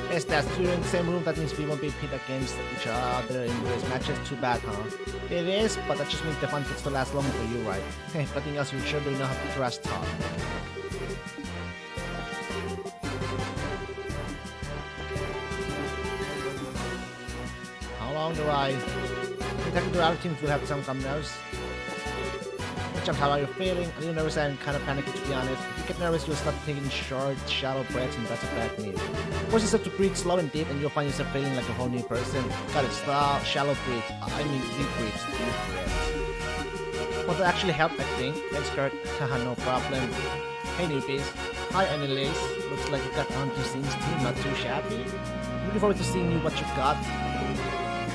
Yes, that's true. In the same room. That means we won't be pit against each other in these matches. Too bad, huh? It is, but that just means the fun gets to last longer for you, right? Hey, if nothing else, you sure do know how to dress talk. How long do I... Technically, the other teams will have some cameos. How are you feeling? A little nervous and kind of panicky, to be honest. If you get nervous, you'll start taking short, shallow breaths, and that's a bad news. Force yourself to breathe slow and deep, and you'll find yourself feeling like a whole new person. Got it, slow, shallow breaths. I mean, deep breaths, deep breaths. Well, that actually helped, I think. Thanks, Kurt. Haha, no problem. Hey, newbies. Hi, Annalise. Looks like you got onto Zin's team, not too shabby. Looking forward to seeing you what you got.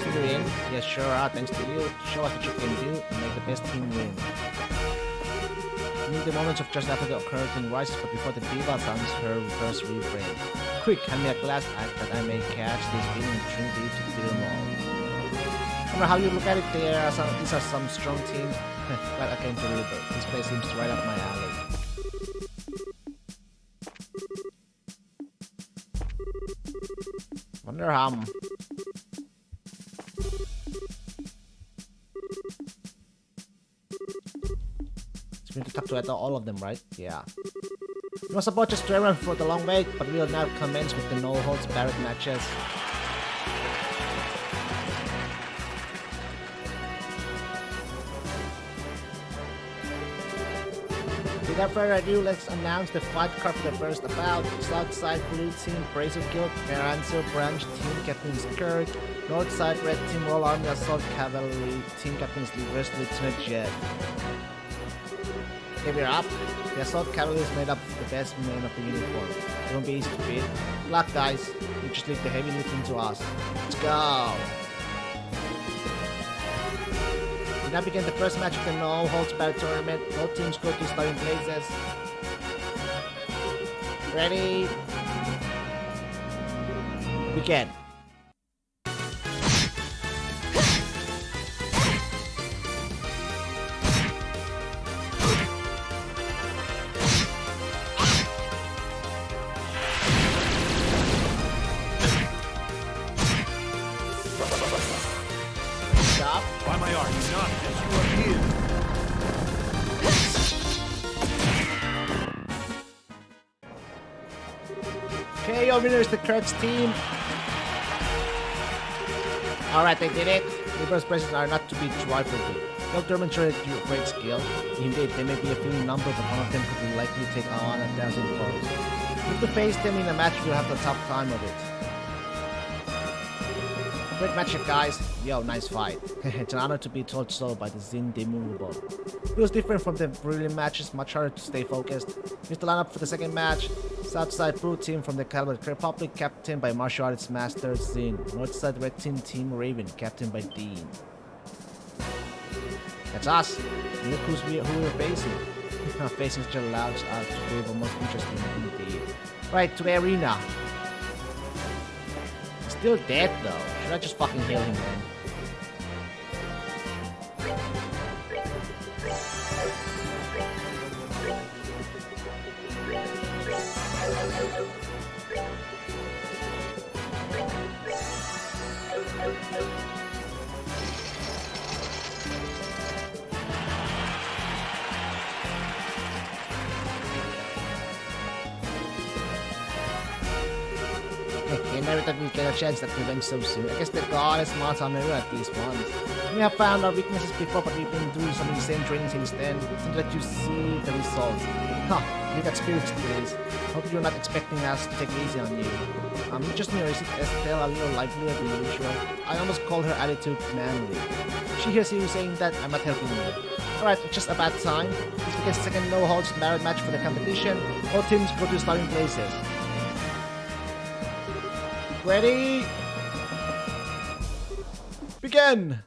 See you in? Yes, sure are. Thanks to you. Show us what you can do and make the best team win. The moments of just after the curtain rises, but before the diva sounds her first refrain. Quick, hand me a glass that I may catch this feeling and drink deep to feel more. No matter how you look at it, these are some strong teams. Glad I came to River. This place seems right up my alley. Wonder how. We need to talk to all of them, right? Yeah. It was about just to run for the long wait, but we'll now commence with the no-holds-barred matches. Without further ado, let's announce the fight card for the first bout. Southside Blue Team, Bracer Guild, Garanzo Branch Team, Captain's Kirk. Northside Red Team, Royal Army Assault Cavalry Team, Captain's First Lieutenant Jed. Okay, we're up. The Assault Cavalry is made up of the best men of the uniform. It won't be easy to beat. Good luck, guys. You just leave the heavy lifting to us. Let's go! We now begin the first match of the no-holds-barred tournament. Both teams go to starting places. Ready? Begin. By my art, not as you appear. Okay, your winner is the Kurtz team. Alright, they did it. Reverse presses are not to be trifled with. They'll demonstrate your great skill. Indeed, there may be a few number, but one of them could likely take on 1,000 foes. If you face them in a match, you'll have the tough time of it. Great matchup, guys. Yo, nice fight. It's an honor to be told so by the Zin Demurable. Feels different from the prelim matches, much harder to stay focused. Here's the lineup for the second match. Southside Blue Team from the Calvert Republic, captained by martial arts master Zin. Northside Red Team Raven, captained by Dean. That's us. Look who we're facing. Facing such a loud out to prove a most interesting indeed. Right, to the arena. Still dead though. Should I just fucking heal him then? Never thought we'd get a chance at revenge so soon. I guess the goddess mods are never at least once. We have found our weaknesses before, but we've been through some insane training since then. To let you see the results. Huh, you got spirits please. Hope you're not expecting us to take it easy on you. Just me, or is it Estelle a little livelier than usual? I almost called her attitude manly. She hears you saying that I'm not helping you. Alright, it's just about time. This begins the second no-holds-barred match for the competition. All teams go to starting places. Ready? Begin!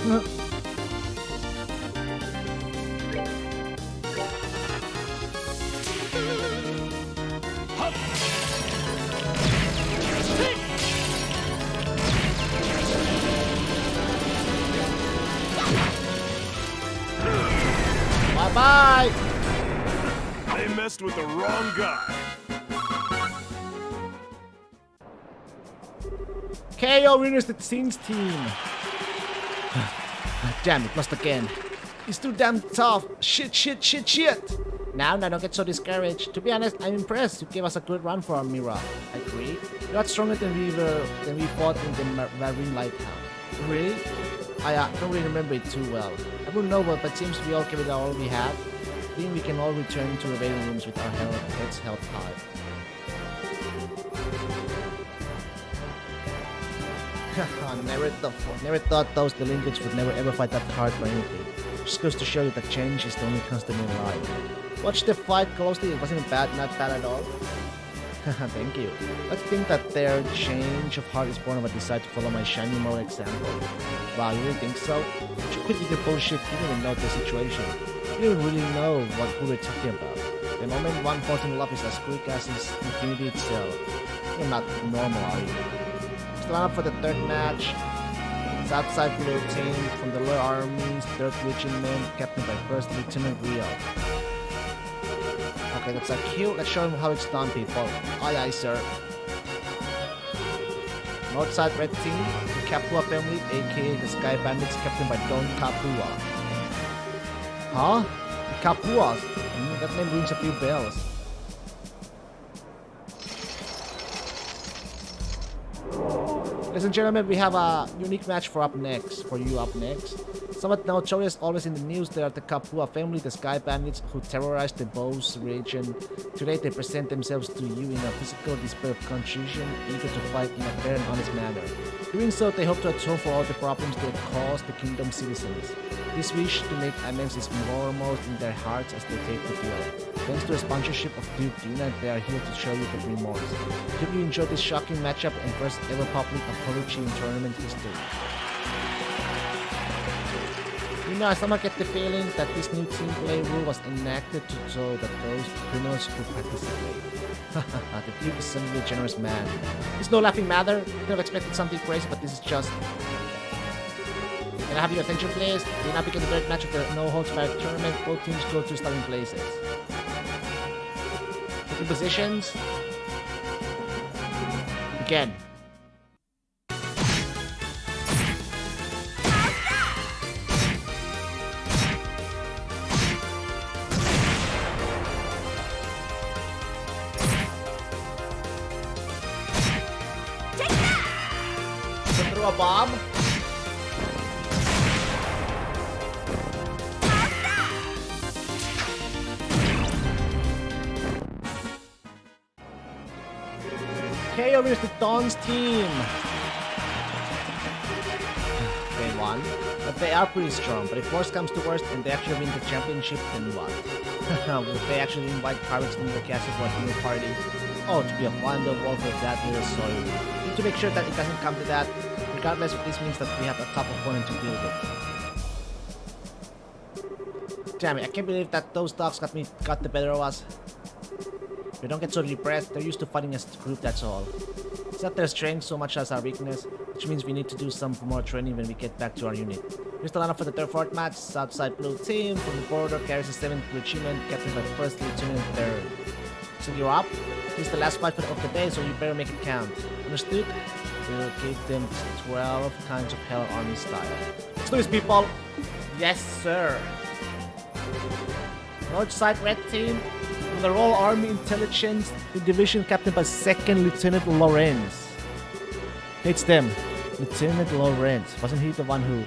Bye-bye! They messed with the wrong guy. KO winners the Scenes team. Damn it, lost again. It's too damn tough. Shit. Now don't get so discouraged. To be honest, I'm impressed. You gave us a good run for our Mira. Agree. You're not stronger than we fought in the Marine Lighthouse. Really? I don't really remember it too well. I wouldn't know, but it seems we all gave it all we had. I think we can all return to the waiting rooms with our heads held high. Never thought those delinquents would never ever fight that hard for anything. Just goes to show you that change is the only constant in life. Watch the fight closely, it wasn't bad, not bad at all. Thank you. I think that their change of heart is born of a desire to follow my shiny moral example. Wow, you really think so? You quit with your bullshit, you didn't even know the situation. You didn't really know who we're talking about. The moment one falls in love is as quick as is infinity itself. You're not normal, are you? Line up for the third match. Southside Blue team from the Loyal Army's 3rd Regiment, captained by 1st Lieutenant Rio. Okay, that's a cue. Let's show him how it's done, people. Aye, sir. Northside Red team, the Kapua family, aka the Sky Bandits, captained by Don Kapua. Huh? The Kapuas? That name rings a few bells. Ladies and gentlemen, we have a unique match for you up next. Somewhat notorious, always in the news, they are the Kapua family, the Sky Bandits, who terrorized the Bose region. Today they present themselves to you in a physical display of contrition, eager to fight in a fair and honest manner. Doing so, they hope to atone for all the problems they have caused the kingdom's citizens. This wish to make amends is foremost in their hearts as they take the field. Thanks to the sponsorship of Duke Duna, they are here to show you the remorse. Hope you enjoyed this shocking matchup and first ever public apology in tournament history. You know, I somehow get the feeling that this new team play rule was enacted to show that those criminals who participate. The Duke is simply a generous man. It's no laughing matter. You could have expected something crazy, but this is just... Can I have your attention, please? We now begin the third match of the No Holds Barred tournament. Both teams go to starting places. Taking positions. Again. Throw a bomb. KO is the Dawn's team. They won, but they are pretty strong. But if worst comes to worst and they actually win the championship, then what? Will they actually invite pirates into the castle for a dinner party? Oh, to be a fly on the wall for that little soil. We need to make sure that it doesn't come to that. Regardless, this means that we have a tough opponent to deal with. Damn it, I can't believe that those dogs got the better of us. We don't get so depressed, they're used to fighting as a group, that's all. It's not their strength so much as our weakness, which means we need to do some more training when we get back to our unit. Here's the lineup for the third match. Southside Blue team from the border carries the 7th Regiment, captained by 1st Lieutenant 3rd. So you're up? This is the last fight of the day, so you better make it count. Understood? We'll give them 12 kinds of hell army style. Let's do this, people! Yes, sir! Northside Red team from the Royal Army Intelligence Division, captained by 2nd Lieutenant Lawrence. It's them. Lieutenant Lawrence. Wasn't he the one who...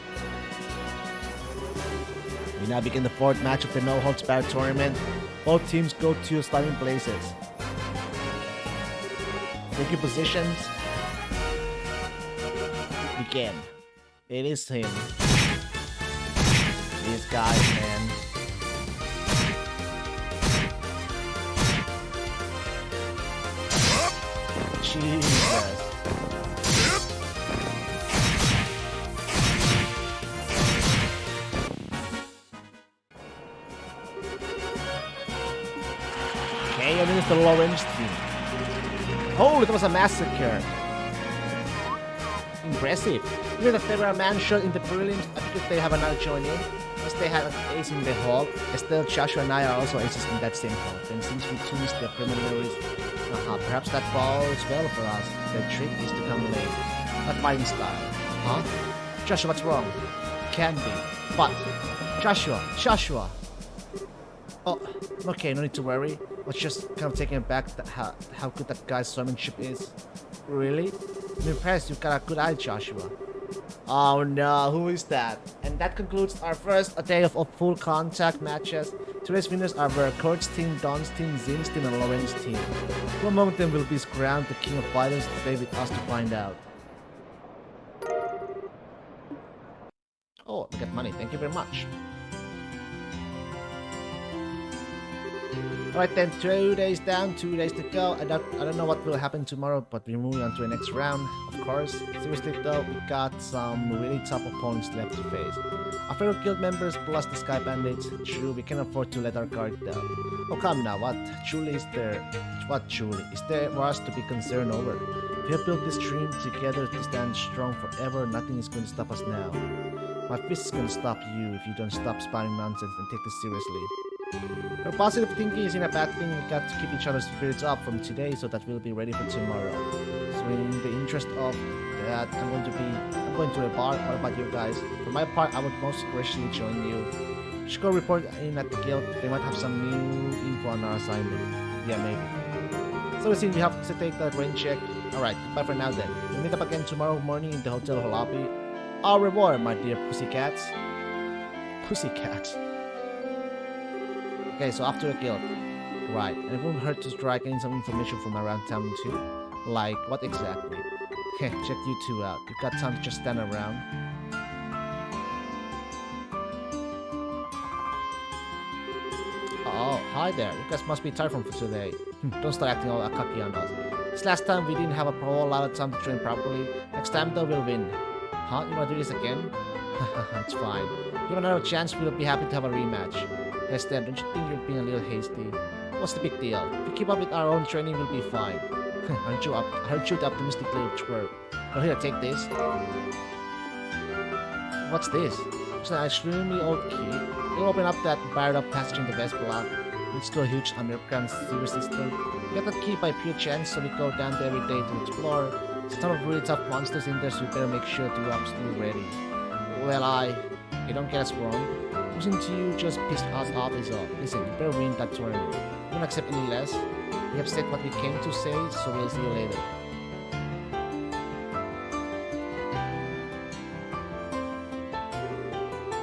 We now begin the 4th match of the No Holds Barred tournament. Both teams go to starting places. Take your positions. Begin. It is him. These guys, man. Jesus. the Lawrence team. Oh, it was a massacre. Impressive. Even if they were a man short in the prelims, I think they have another join in. As they had an ace in the hall, Estelle, Joshua, and I are also aces in that same hall. Then since we finished the preliminaries, perhaps that bodes well for us. The trick is to come late. Not fighting style. Huh? Joshua, what's wrong? Can be. But, Joshua. Oh, okay, no need to worry. I was just kind of taken aback that how good that guy's swordsmanship is. Really? I'm impressed. You've got a good eye, Joshua. Oh no, who is that? And that concludes our first day of full contact matches. Today's winners are Kurt's team, Don's team, Zin's team, and Lauren's team. One moment then will be crowned the king of fighters. Stay with us to find out. Oh, I got money. Thank you very much. Alright then, 2 days down, 2 days to go. I don't know what will happen tomorrow, but we're moving on to the next round, of course. Seriously though, we got some really tough opponents left to face. Our fellow guild members plus the Sky Bandits. True, we can afford to let our guard down. Oh come now, what? Truly is there? What truly? Is there for us to be concerned over? We have built this dream together to stand strong forever. Nothing is going to stop us now. My fist is going to stop you if you don't stop spouting nonsense and take this seriously. Our positive thinking isn't a bad thing. We got to keep each other's spirits up from today so that we'll be ready for tomorrow. So in the interest of that, I'm going to a bar. What about you guys? For my part, I would most graciously join you. We should go report in at the guild. They might have some new info on our assignment. Yeah, maybe. So we seem we have to take that rain check. Alright, goodbye for now then. We'll meet up again tomorrow morning in the hotel lobby. Au revoir, my dear pussycats. Pussycats. Okay, so after a guild. Right, and it won't hurt to try getting some information from around town too. Like, what exactly? Heh, check you two out. You've got time to just stand around. Oh, hi there. You guys must be tired from today. Don't start acting all cocky on us. This last time we didn't have a whole lot of time to train properly. Next time though, we'll win. Huh? You wanna do this again? It's fine. Give another chance, we'll be happy to have a rematch. Estelle, don't you think you're being a little hasty? What's the big deal? If we keep up with our own training, we'll be fine. Aren't you the optimistic little twerp? Well, here, take this. What's this? It's an extremely old key. It'll open up that barred up passage in the west block. It's to a huge underground sewer system. We got that key by pure chance, so we go down there every day to explore. There's a ton of really tough monsters in there, so we better make sure to be absolutely ready. Well, you don't get us wrong. Losing to you just pissed us off is all. Listen, you better win that tournament. We don't accept any less. We have said what we came to say, so we'll see you later.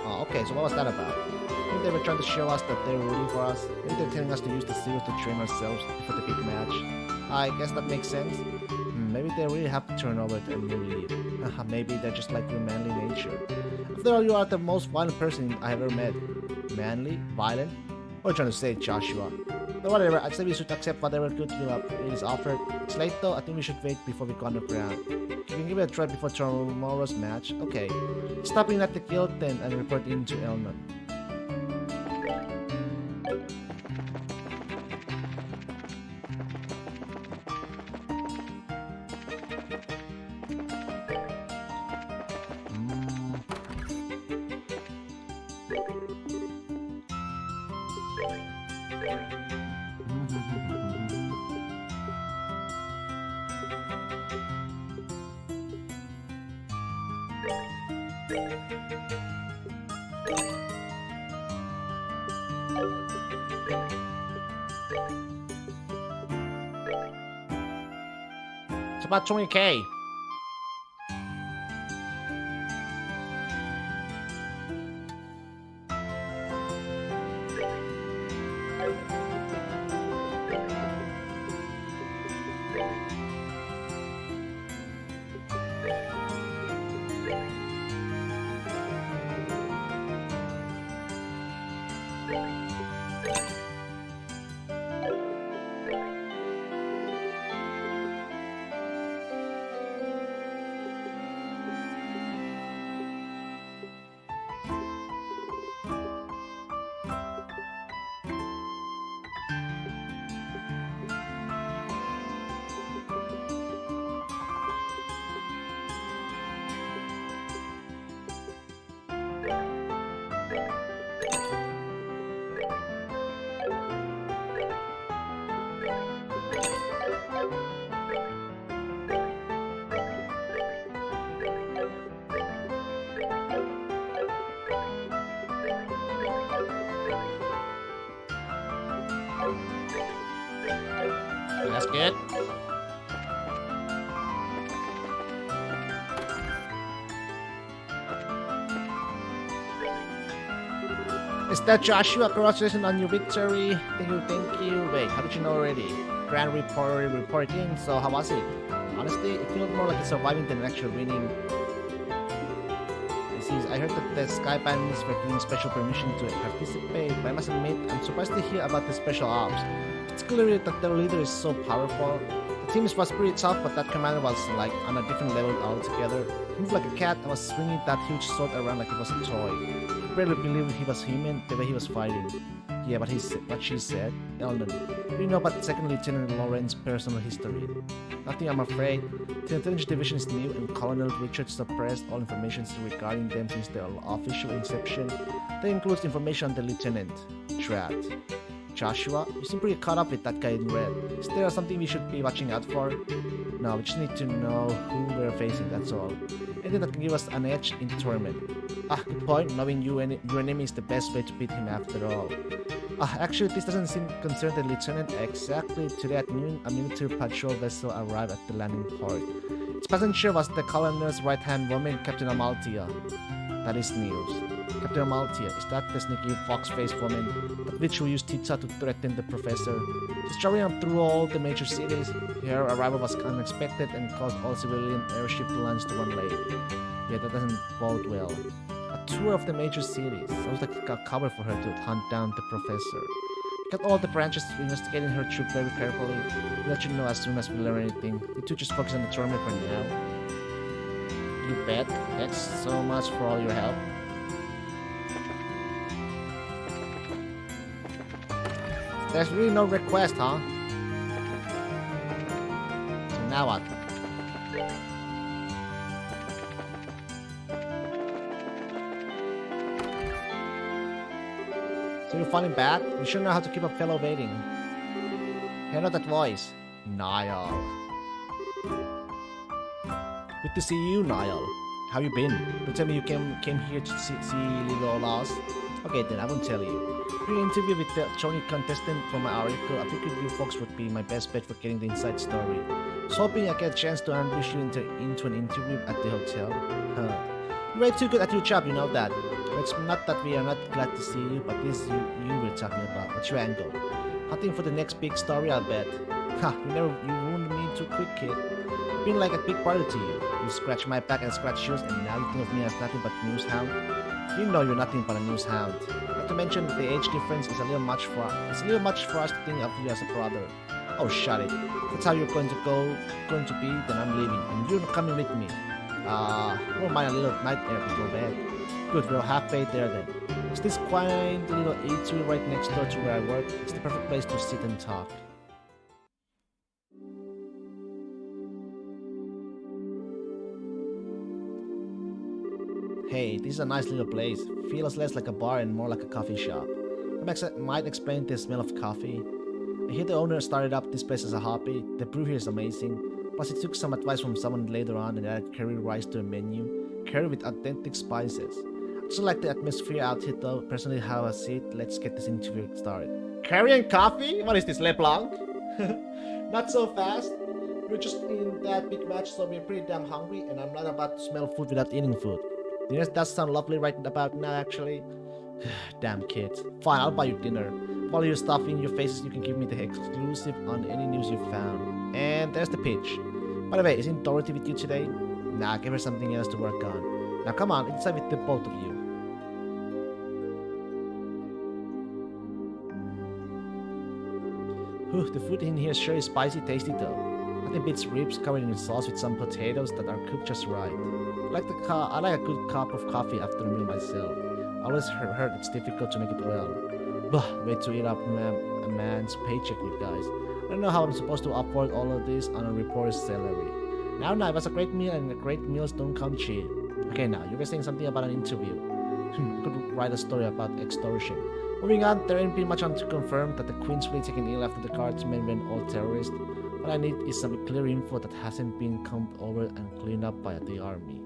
Oh, okay, so what was that about? I think they were trying to show us that they were rooting for us. Maybe they're telling us to use the series to train ourselves before the big match. I guess that makes sense. Maybe they really have to turn over and new lead. Maybe they're just like your manly nature. After all, you are the most violent person I ever met. Manly? Violent? What are you trying to say, Joshua? But whatever, I'd say we should accept whatever good is offered. It's late though, I think we should wait before we go underground. You can give it a try before tomorrow's match. Okay. Stopping at the guild then and report into Elnon. It's about 20k. That's good. Is that Joshua? Congratulations on your victory. Thank you, thank you. Wait, how did you know already? Grand reporting. So how was it? Honestly, it felt more like a surviving than actual winning. I heard that the Sky Band is getting special permission to participate, but I must admit, I'm surprised to hear about the special ops. It's clear that their leader is so powerful. The team was pretty tough, but that commander was like on a different level altogether. He moved like a cat and was swinging that huge sword around like it was a toy. I barely believed he was human the way he was fighting. Yeah, but what she said, Elnor. Do you know about Second Lieutenant Lawrence's personal history? Nothing, I'm afraid. The intelligence division is new, and Colonel Richard suppressed all information regarding them since their official inception. That includes information on the lieutenant, Drat. Joshua, you seem pretty caught up with that guy in red. Is there something we should be watching out for? No, we just need to know who we're facing, that's all. Anything that can give us an edge in the tournament. Ah, good point. Knowing your enemy is the best way to beat him after all. Actually, this doesn't seem to concern the lieutenant. Exactly today at noon, a military patrol vessel arrived at the landing port. Its passenger was the colonel's right-hand woman, Captain Amalthea. That is news. Captain Amalthea, is that the sneaky fox-faced woman that which who used Tita to threaten the professor? She's traveling through all the major cities. Her arrival was unexpected and caused all civilian airship lines to run late. Yeah, that doesn't bode well. A tour of the major cities. Sounds like a cover for her to hunt down the professor. We got all the branches investigating her troop very carefully. We'll let you know as soon as we learn anything. You two just focus on the tournament for now. You bet. Thanks so much for all your help. There's really no request, huh? So now what? So you're falling back? You should know how to keep a fellow waiting. Hear that voice? Niall. Good to see you, Niall. How you been? Don't tell me you came here to see little Olas. Okay then, I won't tell you. During an interview with the Johnny contestant for my article, I figured you folks would be my best bet for getting the inside story. I was hoping I get a chance to ambush you into an interview at the hotel. You're way too good at your job, you know that. It's not that we are not glad to see you, but this is you we're talking about. What's your angle? Hunting for the next big story, I'll bet. Ha, you wounded me too quick, kid. I've been like a big brother to you. You scratch my back and scratch yours, and now you think of me as nothing but news hound? You know you're nothing but a news hound. Not to mention the age difference is a little much for us. It's a little much for us to think of you as a brother. Oh, shut it. If that's how you're going to be, then I'm leaving, and you're coming with me. I don't mind a little night air before bed. Good, we're halfway there then. It's this quaint little eatery right next door to where I work. It's the perfect place to sit and talk. Hey, this is a nice little place. Feels less like a bar and more like a coffee shop. I might explain the smell of coffee. I hear the owner started up this place as a hobby. The brew here is amazing. Plus, he took some advice from someone later on and added curry rice to a menu. Curry with authentic spices. I just like the atmosphere out here though. Personally, have a seat. Let's get this interview started. Curry and coffee? What is this, LeBlanc? Not so fast. We're just in that big match, so we're pretty damn hungry, and I'm not about to smell food without eating food. Dinner does sound lovely right about now, actually. Damn kids. Fine, I'll buy you dinner. While you're stuffing your faces, you can give me the exclusive on any news you found. And there's the pitch. By the way, isn't Dorothy with you today? Nah, give her something else to work on. Now come on, inside with the both of you. Whew, the food in here sure is spicy tasty though. Nothing beats ribs covered in sauce with some potatoes that are cooked just right. I like a good cup of coffee after a meal myself. I always heard it's difficult to make it well. Blah, way to eat up a man's paycheck, you guys. I don't know how I'm supposed to afford all of this on a reporter's salary. Now, it was a great meal, and great meals don't come cheap. Okay, now, you were saying something about an interview. Could write a story about extortion. Moving on, there ain't been much on to confirm that the Queen's really taken ill after the Guardsmen went all terrorist. What I need is some clear info that hasn't been combed over and cleaned up by the army.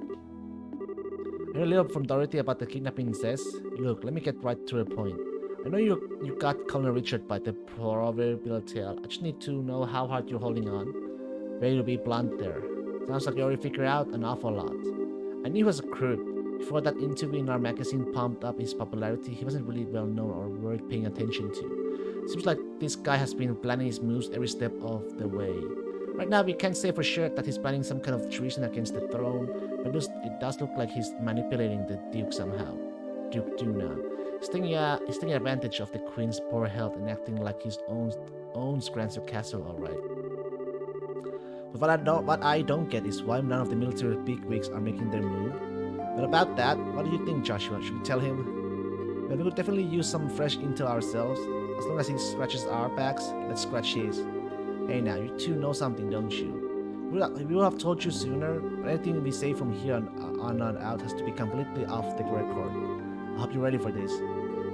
I heard a little from Dorothy about the kidnapping says. Look, let me get right to the point. I know you got Colonel Richard by the proverbial tail. I just need to know how hard you're holding on. Ready to be blunt there. Sounds like you already figured out an awful lot. I knew he was a crook. Before that interview in our magazine pumped up his popularity, he wasn't really well known or worth paying attention to. Seems like this guy has been planning his moves every step of the way. Right now, we can't say for sure that he's planning some kind of treason against the throne, but it does look like he's manipulating the Duke somehow. Duke Duna. He's taking advantage of the Queen's poor health and acting like his owns Grancer Castle, alright. But what I don't get is why none of the military bigwigs are making their move. But about that, what do you think, Joshua? Should we tell him? Well, we could definitely use some fresh intel ourselves. As long as he scratches our backs, let's scratch his. Hey now, you two know something, don't you? We would have told you sooner, but anything we say from here on out has to be completely off the record. I hope you're ready for this.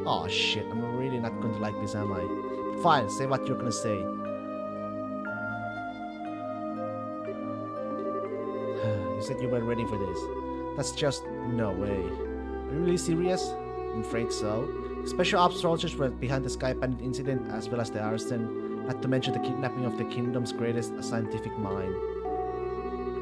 Oh shit, I'm really not going to like this, am I? Fine, say what you're gonna say. You said you were ready for this. That's just no way. Are you really serious? I'm afraid so. The special ops soldiers were behind the Sky Bandit incident as well as the arson, not to mention the kidnapping of the kingdom's greatest scientific mind.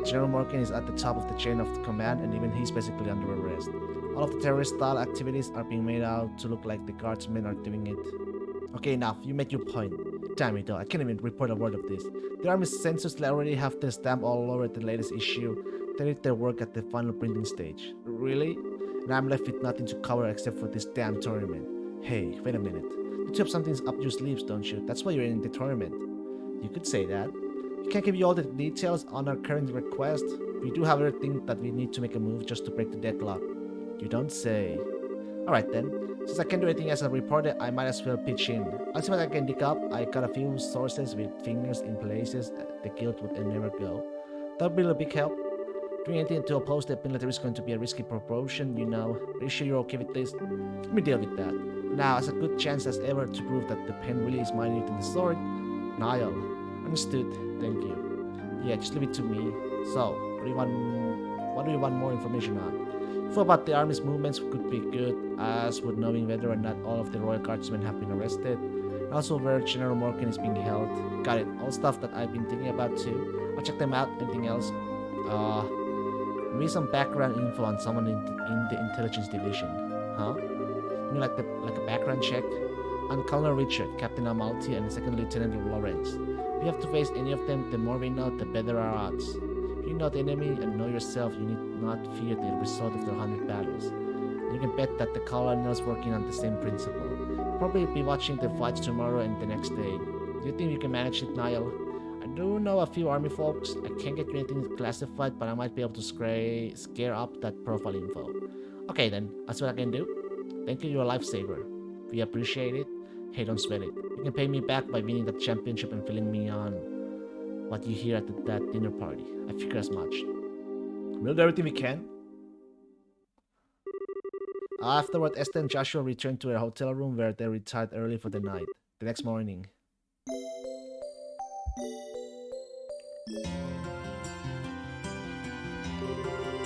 General Morgan is at the top of the chain of command and even he's basically under arrest. All of the terrorist-style activities are being made out to look like the guardsmen are doing it. Okay, enough. You made your point. Damn it though, I can't even report a word of this. The Army's censors already have their stamp all over the latest issue. They did their work at the final printing stage. Really? And I'm left with nothing to cover except for this damn tournament. Hey, wait a minute. You two have something up your sleeves, don't you? That's why you're in the tournament. You could say that. We can't give you all the details on our current request. We do have everything that we need to make a move just to break the deadlock. You don't say. Alright then. Since I can't do anything as a reporter, I might as well pitch in. I'll see what I can dig up. I got a few sources with fingers in places that the guild would never go. That'll be a big help. Doing anything to oppose the military is going to be a risky proportion, you know. Are you sure you're okay with this? Let me deal with that. Now, as a good chance as ever to prove that the pen really is mightier than the sword, Niall. Understood. Thank you. Yeah, just leave it to me. So, what do you want more information on? Info about the army's movements could be good, as would knowing whether or not all of the royal guardsmen have been arrested. And also where General Morgan is being held. Got it. All stuff that I've been thinking about too. I'll check them out. Anything else? Maybe some background info on someone in the intelligence division. Huh? You mean like a background check? On Colonel Richard, Captain Amalti, and Second Lieutenant Lawrence. If you have to face any of them, the more we know, the better our odds. If you know the enemy and know yourself, you need not fear the result of their 100 battles. You can bet that the colonel's working on the same principle. You'll probably be watching the fights tomorrow and the next day. Do you think you can manage it, Niall? I do know a few army folks. I can't get you anything classified, but I might be able to scare up that profile info. Okay then, that's what I can do. Thank you, you're a lifesaver. We appreciate it. Hey, don't sweat it. You can pay me back by winning that championship and filling me on what you hear at that dinner party. I figure as much. We'll do everything we can. Afterward, Esther and Joshua returned to their hotel room where they retired early for the night. The next morning.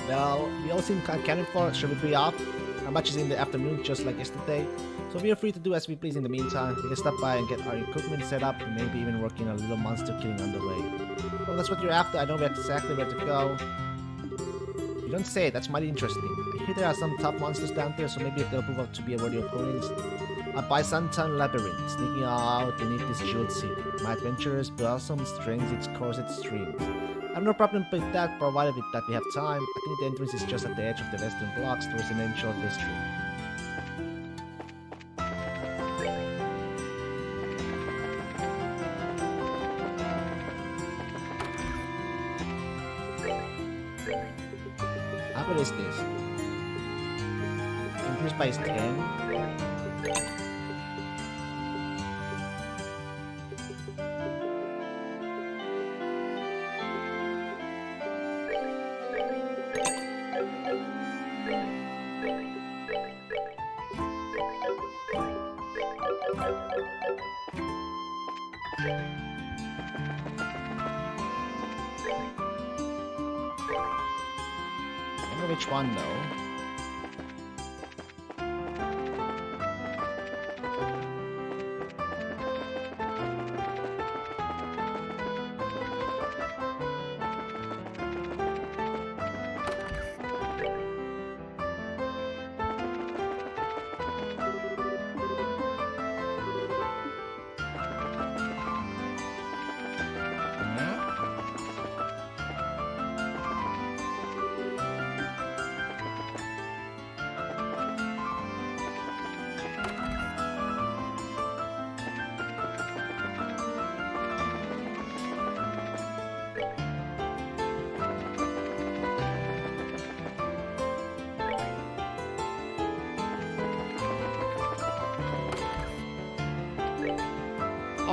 Well, we all seem kind of accounted for. Should we be off? Our match is in the afternoon, just like yesterday. So we are free to do as we please in the meantime. We can stop by and get our equipment set up and maybe even working a little monster killing on the way. Well, that's what you're after. I know exactly where to go. You don't say. That's mighty interesting. I hear there are some tough monsters down there, so maybe they'll prove out to be a worthy opponents. A Byzantine labyrinth, sneaking out beneath this jeweled city. My adventurous blossom strains its coursed streams. I have no problem with that, provided that we have time. I think the entrance is just at the edge of the western blocks towards an ancient district. What is this? Increased by 10. Which one though?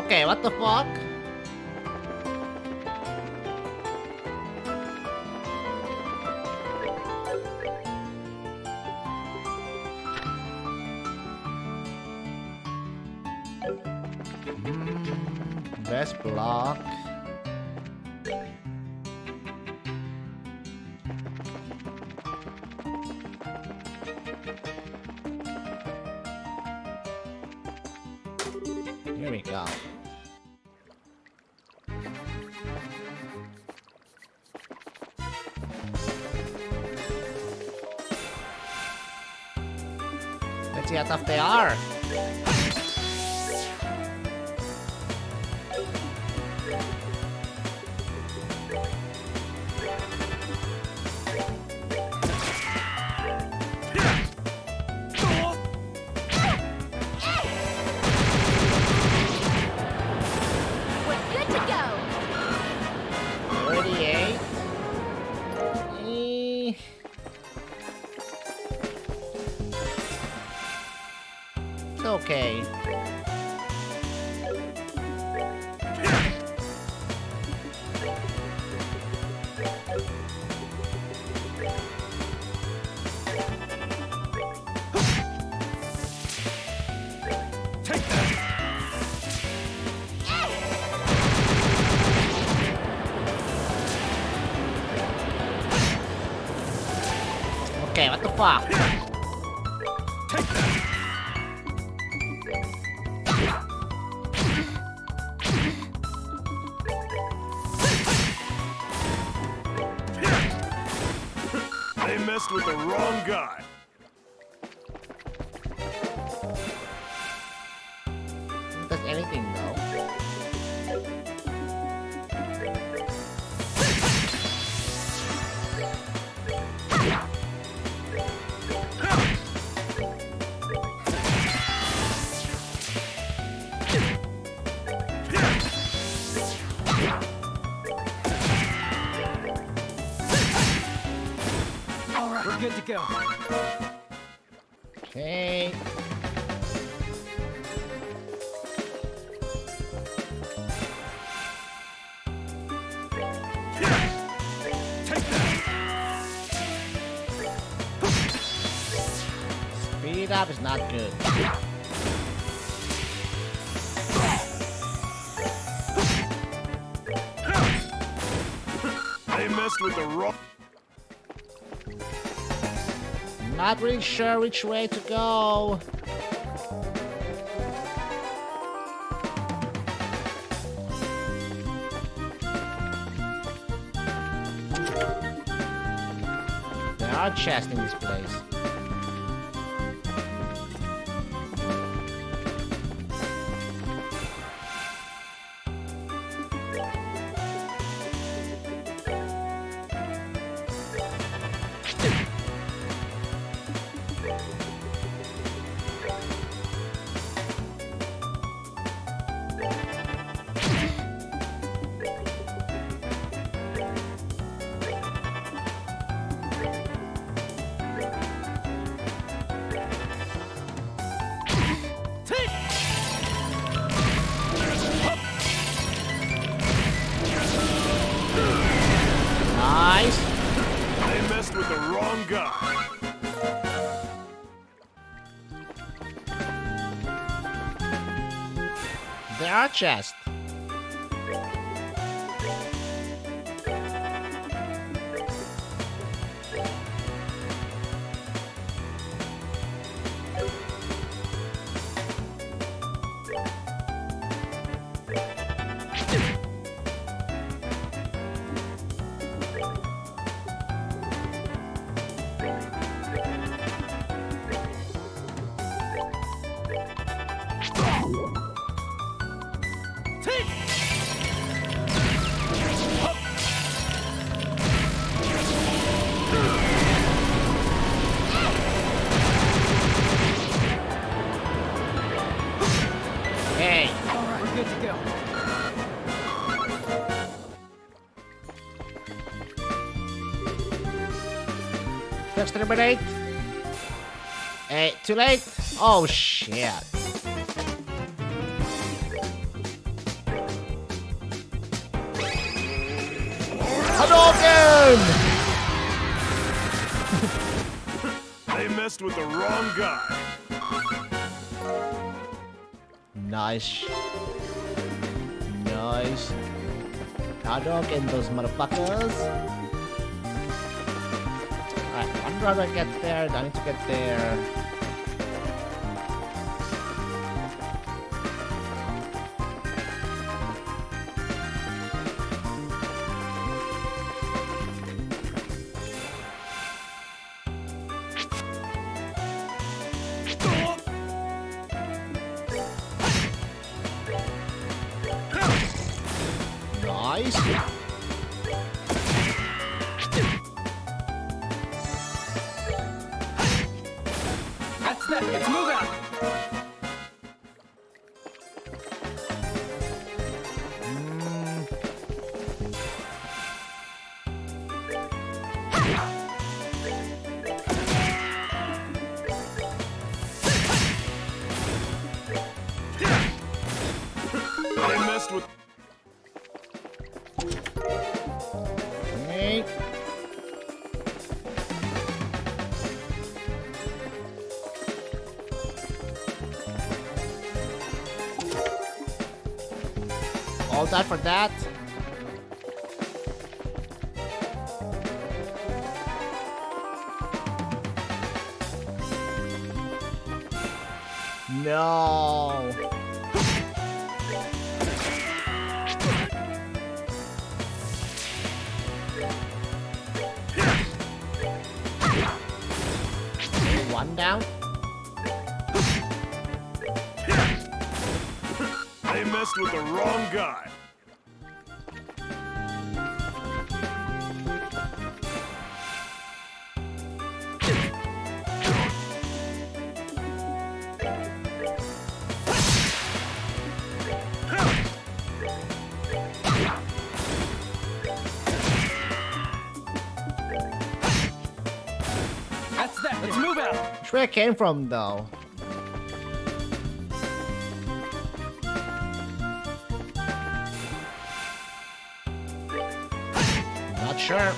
Okay, what the fuck? Best block. Here we go. Let's see how tough they are. We're good to go. 38. It's okay. Take that! Okay, what the fuck? Take that! They messed with the wrong guy. Does anything though? All right, we're good to go. Okay. Take that! Speed up is not good. They messed with the wrong. Not really sure which way to go. There are chests in this place. Nice. They messed with the wrong guy. There are chests. Hey. All right, we're good to go. Exterminate. Hey, too late. Oh shit. Hadouken! They messed with the wrong guy. Nice. Nice. Hadouken those motherfuckers. Alright, wonder how do I get there? I need to get there. Nice. That's that. Let's move out. They messed with. Okay. All that for that. No. One down. They messed with the wrong guy. That's that. Let's move out. Which way I came from, though? Not sure.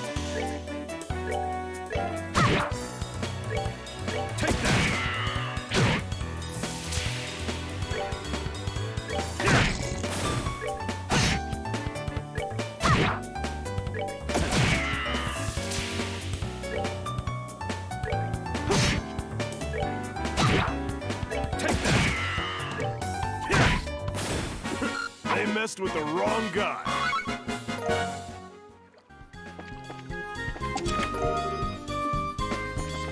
Take that. Take that. They messed with the wrong guy.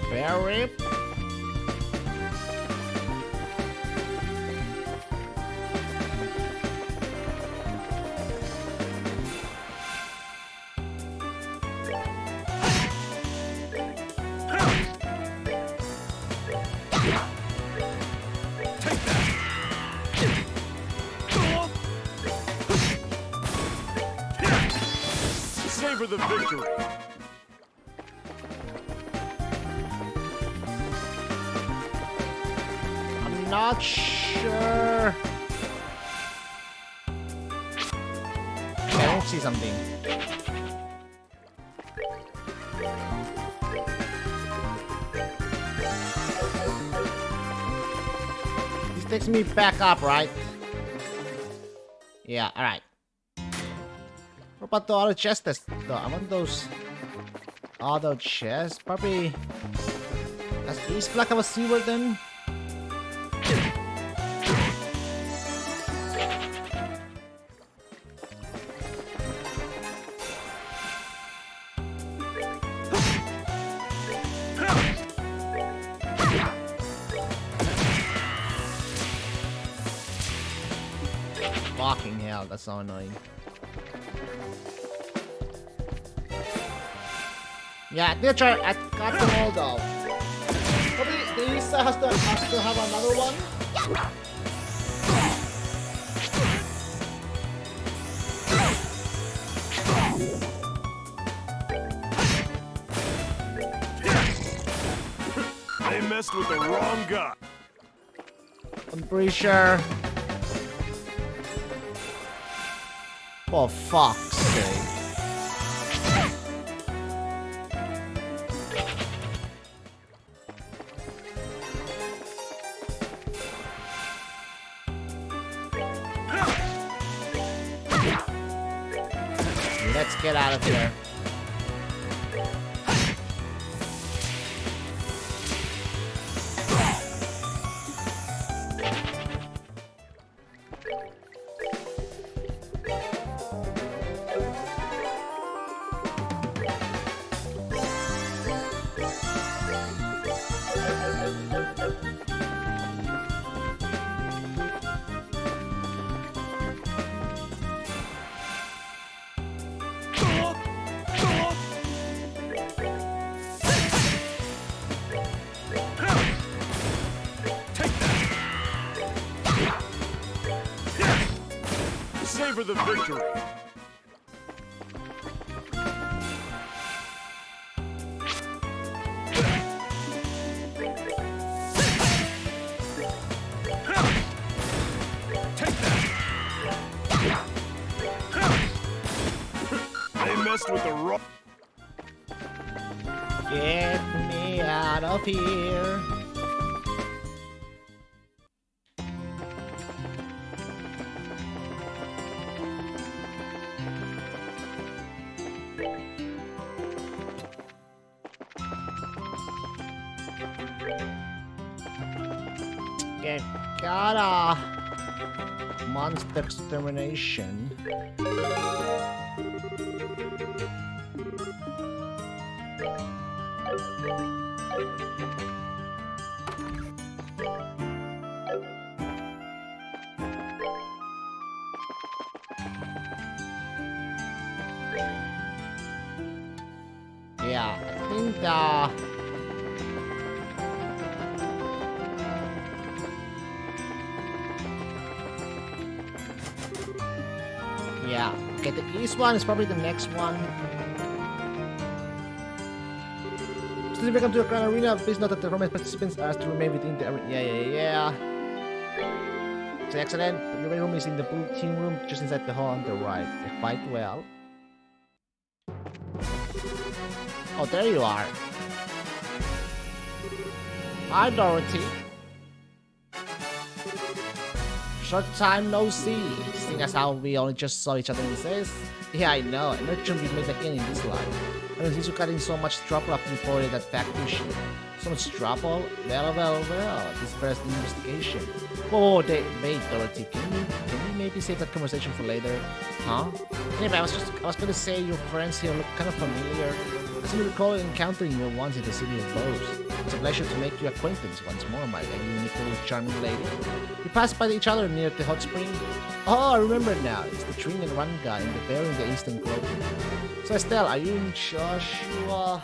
Spare rib. Take that. Savor the victory. I'm not sure. Okay, I don't see something. This takes me back up, right? Yeah, alright. What about the auto chest test though? I want those auto chests. Probably as East Black of a Seaward then. Fucking hell, that's so annoying. Yeah, I got them all though. Probably the Isa has to have another one. They messed with the wrong guy. I'm pretty sure. For fuck's sake. Let's get out of here. Savor the victory. Take that. They messed with the rock. Get me out of here. Okay, gotta monster extermination. Yeah, I think yeah. Okay, the east one is probably the next one. Still welcome to the Crown Arena. Please note that the romance participants are asked to remain within the arena. Yeah. It's excellent. The main room is in the blue team room, just inside the hall on the right. They fight well. Oh, there you are. Hi, Dorothy. Short time no see, seeing as how we only just saw each other in this. Yeah, I know. I'm not sure we met again in this life. And since you got in so much trouble after you reported that factory shit. So much trouble? Well. This first investigation. Oh, wait, Dorothy. Can we maybe save that conversation for later? Huh? Anyway, I was gonna say your friends here look kind of familiar. I seem to recall encountering you once in the city of Bose. It's a pleasure to make your acquaintance once more, my uniquely charming lady. We passed by each other near the hot spring. Oh, I remember now. It's the Tring and Run guy and the bear in the instant clothing. So Estelle, are you in Joshua?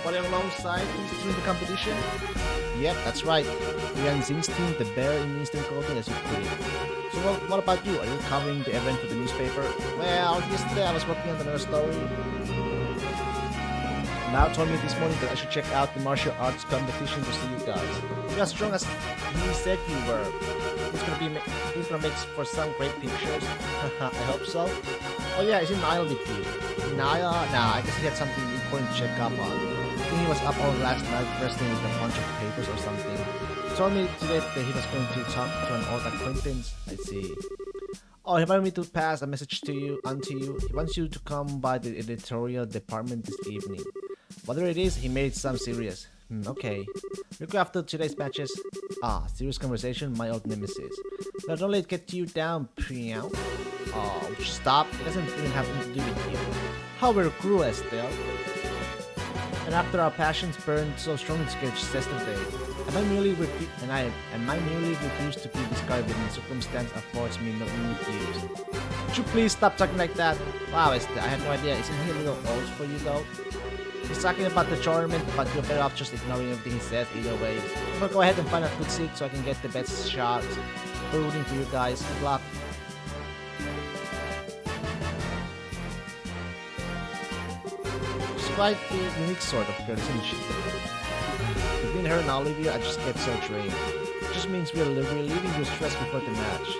Following alongside in the competition? Yep, that's right. We are in Zing's team, the bear in instant clothing, as you put it. So what about you? Are you covering the event for the newspaper? Well, yesterday I was working on another story. Now told me this morning that I should check out the martial arts competition to see you guys. You're as strong as he said you were. He's gonna make for some great pictures. I hope so. Oh yeah, is Niall with you? Niall? Nah, I guess he had something important to check up on. I think he was up all last night wrestling with a bunch of papers or something. He told me today that he was going to talk to an old acquaintance. I see. Oh, he wanted me to pass a message to you, onto you. He wants you to come by the editorial department this evening. Whatever it is, he made it sound serious. Okay. We'll go after today's matches. Serious conversation, my old nemesis. Now don't let it get you down, Priao. Oh, stop. It doesn't even have anything to do with you. How we're cruel, Estelle. And after our passions burned so strongly together just yesterday, am I merely refused to be discarded when circumstance affords me no use? Would you please stop talking like that? Wow, Estelle, I have no idea. Isn't he a little old for you though? He's talking about the tournament, but you're better off just ignoring everything he says either way. I'm gonna go ahead and find a good seat so I can get the best shot. We're rooting for you guys. Good luck. She's quite a unique sort of girl, isn't she? Between her and Olivia, I just get so drained. It just means we're relieving your stress before the match.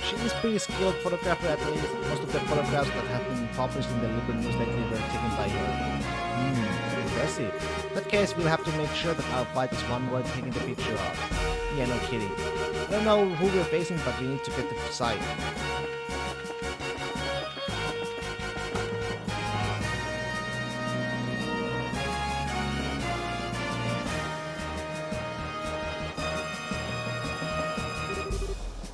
She is pretty skilled photographer at least. Most of the photographs that have been published in the Liberal News lately were taken by her. Impressive. In that case, we'll have to make sure that our fight is one worth taking the picture of. Yeah, no kidding. I don't know who we're facing, but we need to get the site.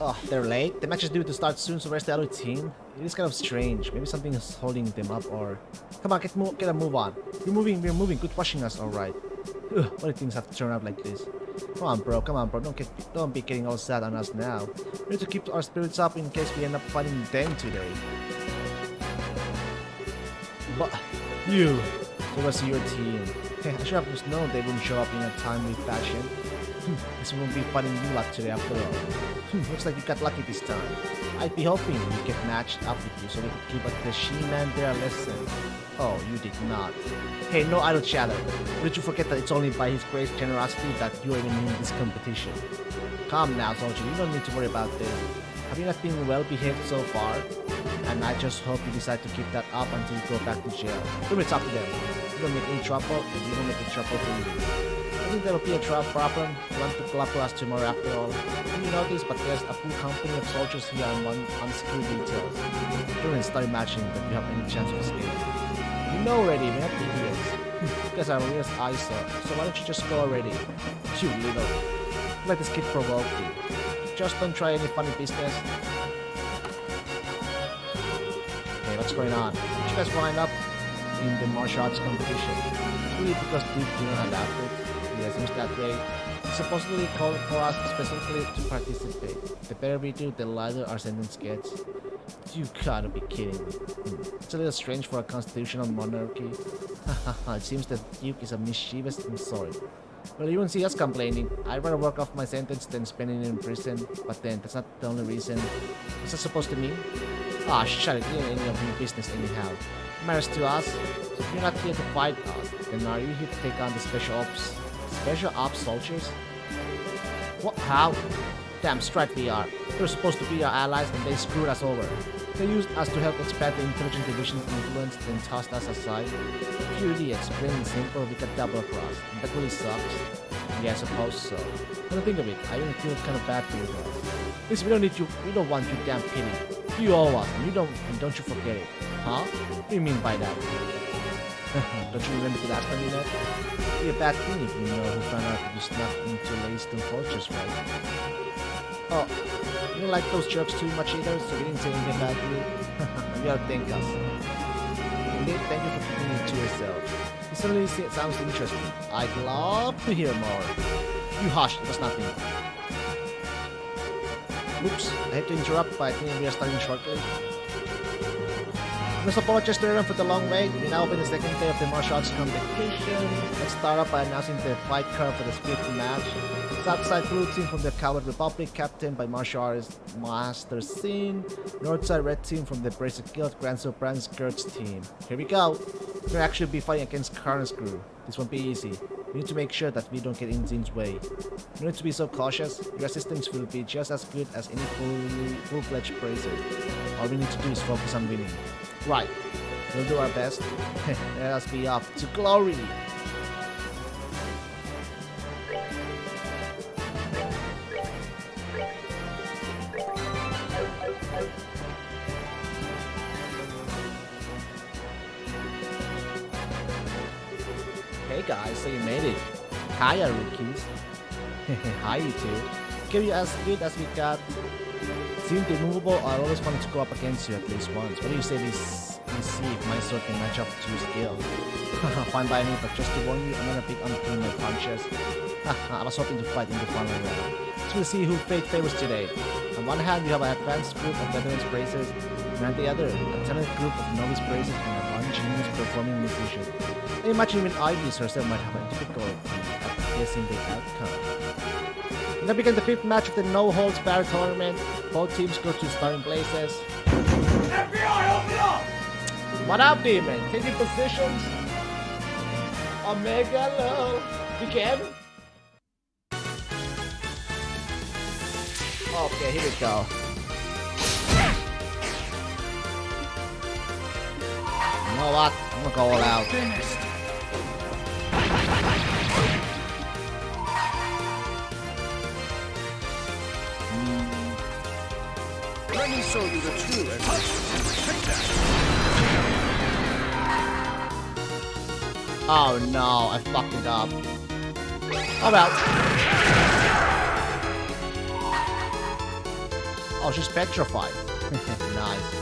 Oh, they're late. The match is due to start soon, so where's the other team? It is kind of strange. Maybe something is holding them up, or... Come on, get a move on. We're moving. Quit pushing us, alright. Why do things have to turn out like this? Come on, bro. Don't be getting all sad on us now. We need to keep our spirits up in case we end up fighting them today. But... You! So was your team. Hey, I should have known they wouldn't show up in a timely fashion. This won't be fighting you lot today after all. Looks like you got lucky this time. I'd be hoping we get matched up with you so we could give the She-Man there a lesson. Oh, you did not. Hey, no idle chatter. Did you forget that it's only by his great generosity that you're even in this competition? Calm now, soldier. You don't need to worry about this. Have you not been well behaved so far? And I just hope you decide to keep that up until you go back to jail. Let me talk to them. You don't make any trouble, and you don't make any trouble for you. I think there'll be a trouble problem. You want to club to us tomorrow after all. You know this, but there's a full company of soldiers here and one unscrew details. Don't start imagining that you have any chance of escape. You know already, we're not idiots. You guys are real eyesore, so why don't you just go already? You little. Let this kid provoke you. Just don't try any funny business. Hey, what's going on? Did you guys wind up in the martial arts competition? Really because Duke didn't allow it? Yes, seems that way. He supposedly called for us specifically to participate. The better we do, the lighter our sentence gets. You gotta be kidding me. It's a little strange for a constitutional monarchy. It seems that Duke is a mischievous sort. Well, you won't see us complaining. I'd rather work off my sentence than spending it in prison. But then, that's not the only reason. What's that supposed to mean? Ah, shut it. It ain't any of your business anyhow. It matters to us. So if you're not here to fight us, then are you here to take on the special ops soldiers? What? How? Damn straight we are. They're supposed to be our allies and they screwed us over. They used us to help expand the intelligence division's influence, then tossed us aside. Few idiots, plain and simple, we got double crossed. That really sucks. Yeah, I suppose so. When I think of it, I even feel kind of bad for you guys. Listen, we don't need you. We don't want you damn pity. You owe us, and don't you forget it. Huh? What do you mean by that? Don't you remember the last time we met? It'd be a bad thing if you know who found out that you snuck into Layston Fortress, right? Oh, you don't like those jokes too much either, so we didn't say anything about you. You gotta thank us. Indeed, thank you for keeping it to yourself. It certainly sounds interesting. I'd love to hear more. You hush, it was nothing. Oops, I hate to interrupt, but I think we are starting shortly. Let's apologize to everyone for the long wait. We now open the second day of the martial arts competition. Let's start off by announcing the fight card for the fifth match. Southside Blue Team from the Coward Republic, captained by martial artist Master Sin. Northside Red Team from the Bracer Guild, Grand Soprano Skirts Team. Here we go. We're gonna actually be fighting against Karn's crew. This won't be easy. We need to make sure that we don't get in Zin's way. You need to be so cautious. Your assistance will be just as good as any full-fledged bracer. All we need to do is focus on winning. Right. We'll do our best. Let us be off to glory. Hey guys, so you made it. Hiya, rookies. Hi, you two. Give you as good as we got. Seem immovable. I always wanted to go up against you at least once. What do you say we see if my sword can match up to your skill? Fine by me, but just to warn you, I'm gonna pick on my punches. I was hoping to fight in the final round. So we'll see who fate favors today. On one hand, you have an advanced group of veterans bracers, and on the other, a talented group of novice bracers and a one genius performing musician. I imagine even Ivy herself might have a difficulty at guessing the outcome. Now begin the fifth match of the No Holds Barred tournament. Both teams go to starting places. FBI, open up! What up, Demon? Taking positions. Omega low. Begin. Okay, here we go. You know what? I'm gonna go all out. Finished. Let me show you the true Take that. Oh no, I fucked it up. Oh well. Oh, she's petrified. Nice.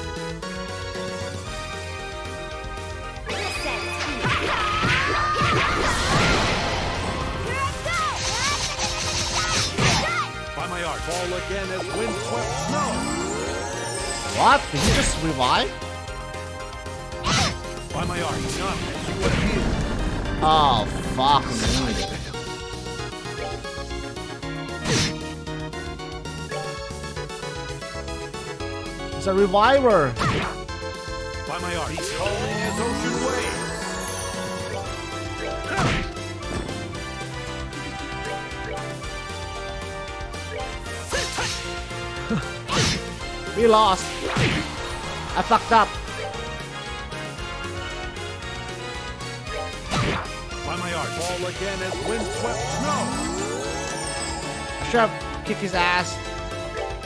By my art, fall again as windswept snow. What? Did he just revive? By my art, not as you appear. Oh, fuck me. It's a reviver. By my art, he's calling as ocean waves. We lost. I fucked up. By my art, fall again as windswept snow. I should have kicked his ass.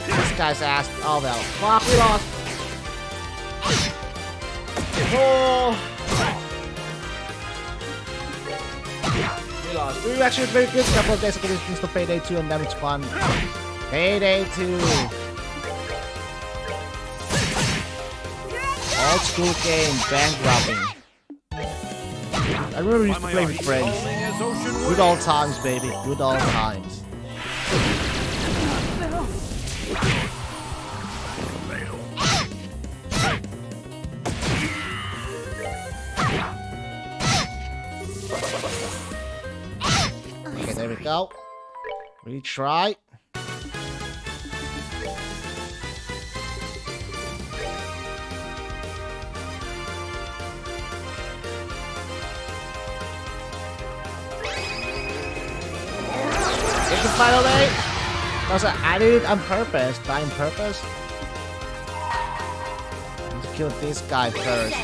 This guy's ass. Oh well. Fuck, we lost. Oh. We lost. We were actually very good a couple of days ago. This is to Payday 2 and that was fun. Payday 2. Old school game, bank robbing. I remember we used to play with friends. Good old times, baby. Good old times. Okay, there we go. Retry. It's the final day. Also, I did it on purpose. Not on purpose. Let's kill this guy first.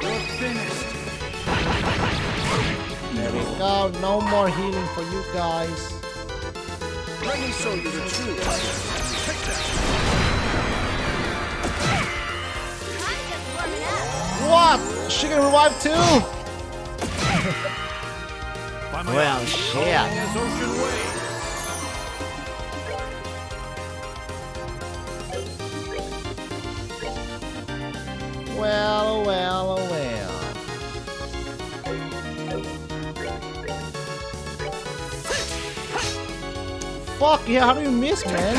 You're finished. There we go. No more healing for you guys. Let me show you the truth. Take that. What? She can revive too? By my Well, art, he's shit. calling as ocean waves. Well, well, well. Fuck yeah, how do you miss, man?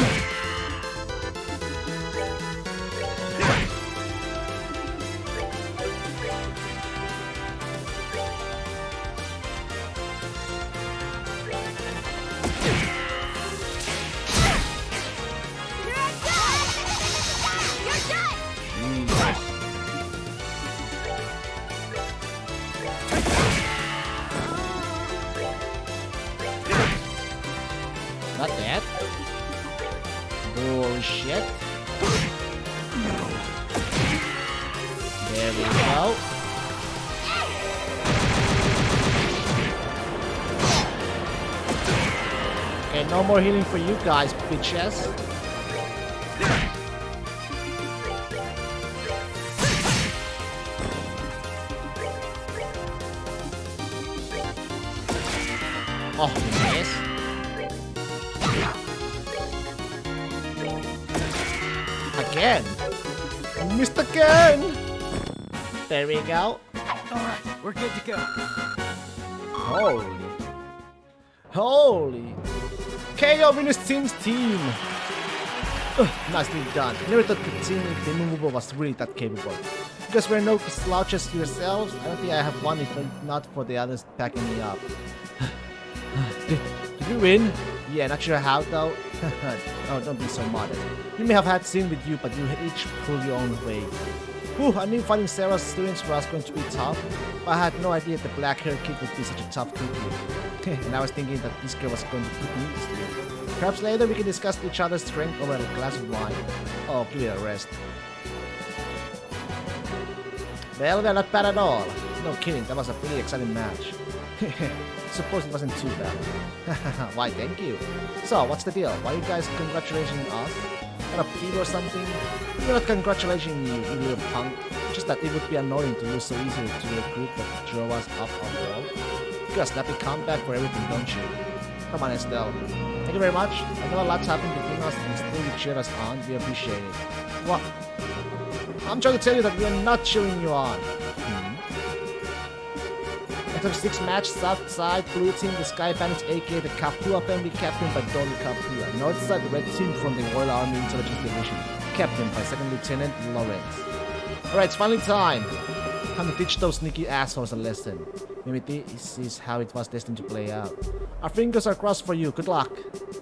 Not that. Bullshit. There we go. Okay, no more healing for you guys, bitches. Oh, yes. Again. I missed again. There we go. All right, we're good to go. Holy. Holy. KO Venus Team's team. Nicely done. I never thought the team if the immovable was really that capable. Because we're no slouches to yourselves, I don't think I have won if not for the others backing me up. Did you win? Yeah, not sure how though. Oh, don't be so modest. You may have had Sin with you, but you each pull your own way. Whew, I knew fighting Sarah's students was going to be tough, but I had no idea the black-haired kid would be such a tough cookie. And I was thinking that this girl was going to put me to sleep. Perhaps later we can discuss each other's strength over a glass of wine. Oh, give it a rest. Well, they're not bad at all. No kidding, that was a pretty exciting match. Suppose it wasn't too bad. Why, thank you. So, what's the deal? Why are you guys congratulating us? On a peed or something? We're not congratulating you, you little punk. Just that it would be annoying to lose so easily to a group that drove us up our wall. You got a snappy comeback for everything, don't you? Come on, Estelle. Thank you very much. I know a lot's happened between us and still you cheered us on. We appreciate it. What? I'm trying to tell you that we are not cheering you on. After 6 match, South Side, Blue Team, the Sky Bandits, aka the Kapua family, captained by Dolly Kapua. North Side, the Red Team from the Royal Army Intelligence Division, captained by 2nd Lieutenant Lawrence. Alright, it's finally time. Time to teach those sneaky assholes a lesson. Maybe this is how it was destined to play out. Our fingers are crossed for you. Good luck.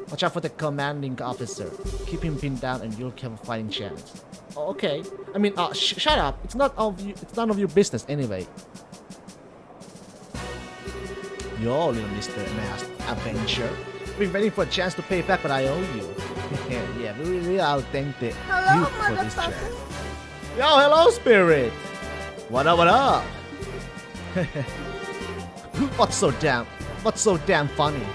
Watch out for the commanding officer. Keep him pinned down and you'll have a fighting chance. Oh, okay. I mean, shut up. It's none of your business anyway. Yo, little Mr. Masked Avenger. We've been waiting for a chance to pay back what I owe you. Yeah, we really are thankful Hello, you for this chance. motherfucker. Yo, hello, Spirit. What up, what up? What's so damn funny?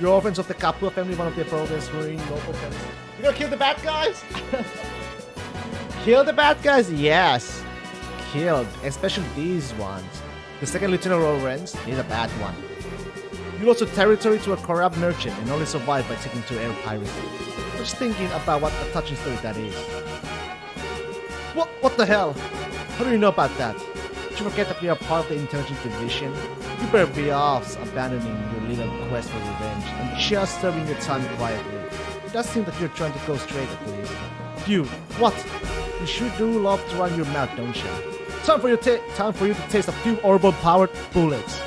You're orphans of the Kapua family, one of their progress ruining local families. You gonna kill the bad guys? Kill the bad guys? Yes. Killed, especially these ones. The 2nd Lieutenant Lawrence is a bad one. You lost your territory to a corrupt merchant and only survived by taking to air piracy. Just thinking about what a touching story that is. What the hell? How do you know about that? Did you forget that we are part of the Intelligence Division? You better be off abandoning your little quest for revenge and just serving your time quietly. It does seem that you're trying to go straight at least. You, what? You sure do love to run your mouth, don't you? Time for you to taste a few orbital-powered bullets.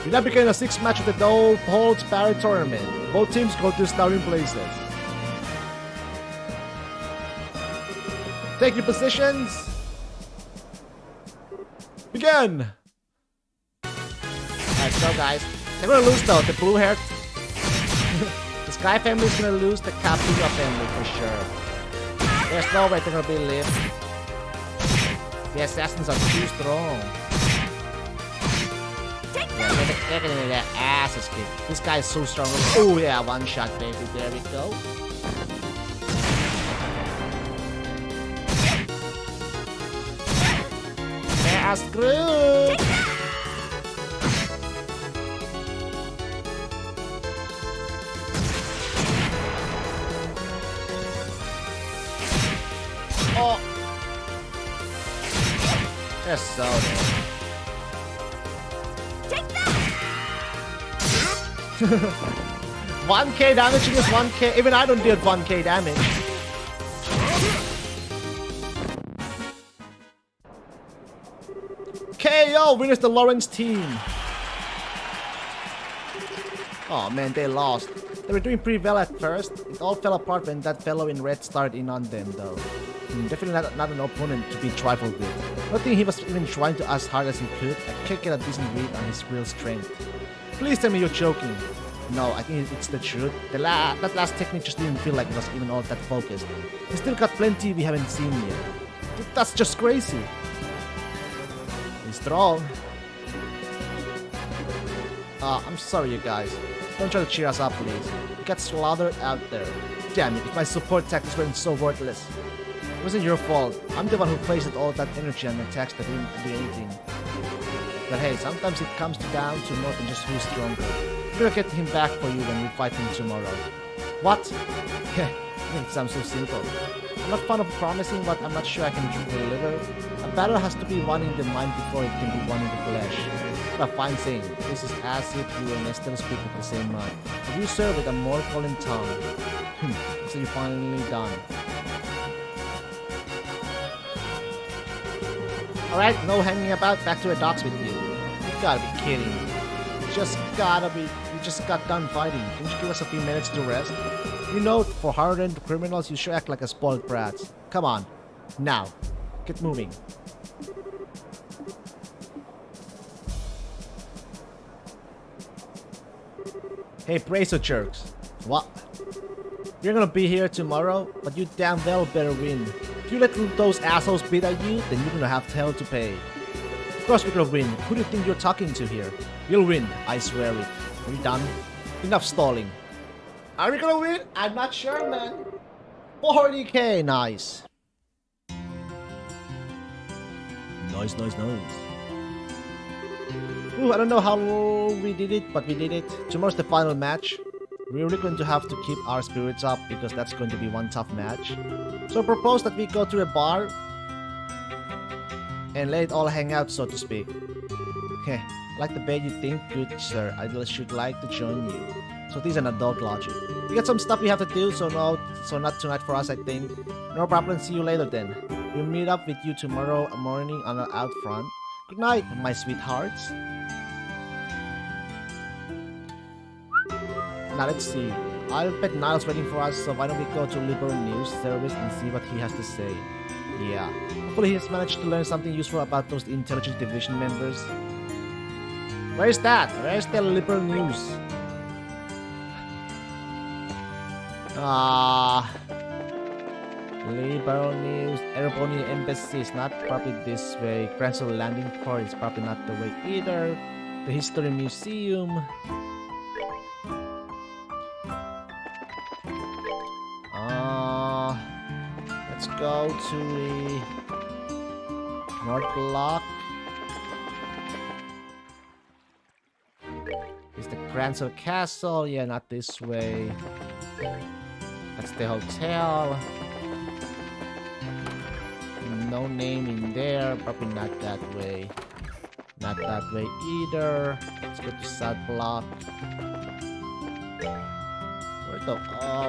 We now begin a 6th match of the No Holds Barred tournament. Both teams go to starting places. Take your positions. Begin! Alright, so guys, they're gonna lose though, the blue hair. The Sky family is gonna lose the Kapua family for sure. There's no way they're gonna be live. The assassins are too strong. Yeah, they're getting their asses kicked. This guy is so strong. Oh yeah, one shot, baby. There we go. They are screwed. Oh. They're so dead. Take that! 1k damage against 1k. Even I don't deal 1k damage. KO winners the Lawrence team. Oh man, they lost. They were doing pretty well at first. It all fell apart when that fellow in red started in on them though. Definitely not an opponent to be trifled with. I don't think he was even trying to as hard as he could. I can't get a decent read on his real strength. Please tell me you're joking. No, I think it's the truth. That last technique just didn't feel like it was even all that focused. He still got plenty we haven't seen yet. That's just crazy. He's strong. I'm sorry you guys. Don't try to cheer us up please. We got slaughtered out there. Damn it, if my support tactics weren't so worthless. It wasn't your fault. I'm the one who wasted all that energy on attacks that didn't do anything. But hey, sometimes it comes down to more than just who's stronger. We're gonna get him back for you when we fight him tomorrow. What? It sounds so simple. I'm not fond of promising what I'm not sure I can deliver. A battle has to be won in the mind before it can be won in the flesh. What a fine saying. This is as if you and Estelle speak with the same mind. If you serve with a more calling tongue. So you're finally done. Alright, no hanging about, back to the docks with you. You gotta be kidding. You just got done fighting. Can you give us a few minutes to rest? You know, for hardened criminals, you sure act like a spoiled brat. Come on. Now. Get moving. Hey, bracer jerks. What? You're gonna be here tomorrow, but you damn well better win. If you let those assholes beat at you, then you're gonna have hell to pay. Of course we're gonna win. Who do you think you're talking to here? You'll win, I swear it. Are you done? Enough stalling. Are we gonna win? I'm not sure, man. 40k, nice. Nice. Ooh, I don't know how we did it, but we did it. Tomorrow's the final match. We're really going to have to keep our spirits up because that's going to be one tough match. So I propose that we go to a bar and let it all hang out, so to speak. Heh, like the way you think, good sir, I should like to join you. So this is an adult logic. We got some stuff we have to do, so not tonight for us, I think. No problem, see you later then. We'll meet up with you tomorrow morning on the out front. Good night, my sweethearts. Now let's see. I'll bet Niall's waiting for us, so why don't we go to Liberal News Service and see what he has to say. Yeah, hopefully he's managed to learn something useful about those Intelligence Division members. Where's that? Where's the Liberal News? Liberal News, Erebony Embassy is not probably this way. Cransel Landing Port is probably not the way either. The History Museum. Let's go to the North Block. Is the Cransel Castle? Yeah, not this way. That's the hotel. No name in there. Probably not that way. Not that way either. Let's go to South Block. Where the?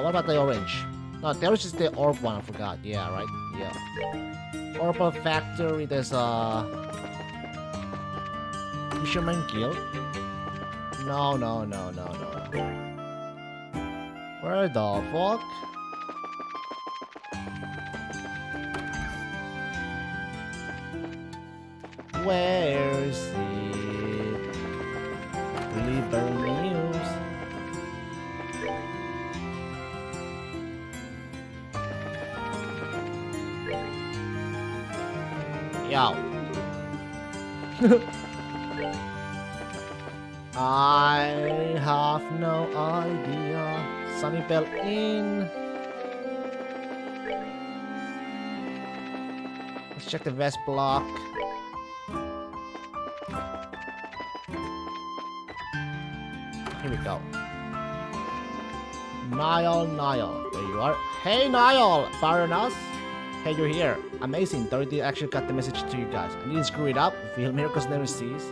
What about the orange? No, the orange is the orb one. I forgot. Yeah, right. Yeah. Orbital Factory. There's a Fisherman Guild. No. Where the fuck? Where is it? Liberal News. Yo. I have no idea. Sunnyvale Inn. Let's check the West Block. Here we go. Niall. There you are. Hey Niall, Baroness. Hey, you're here. Amazing. Dorothy actually got the message to you guys. I didn't screw it up. Feel miracles never cease.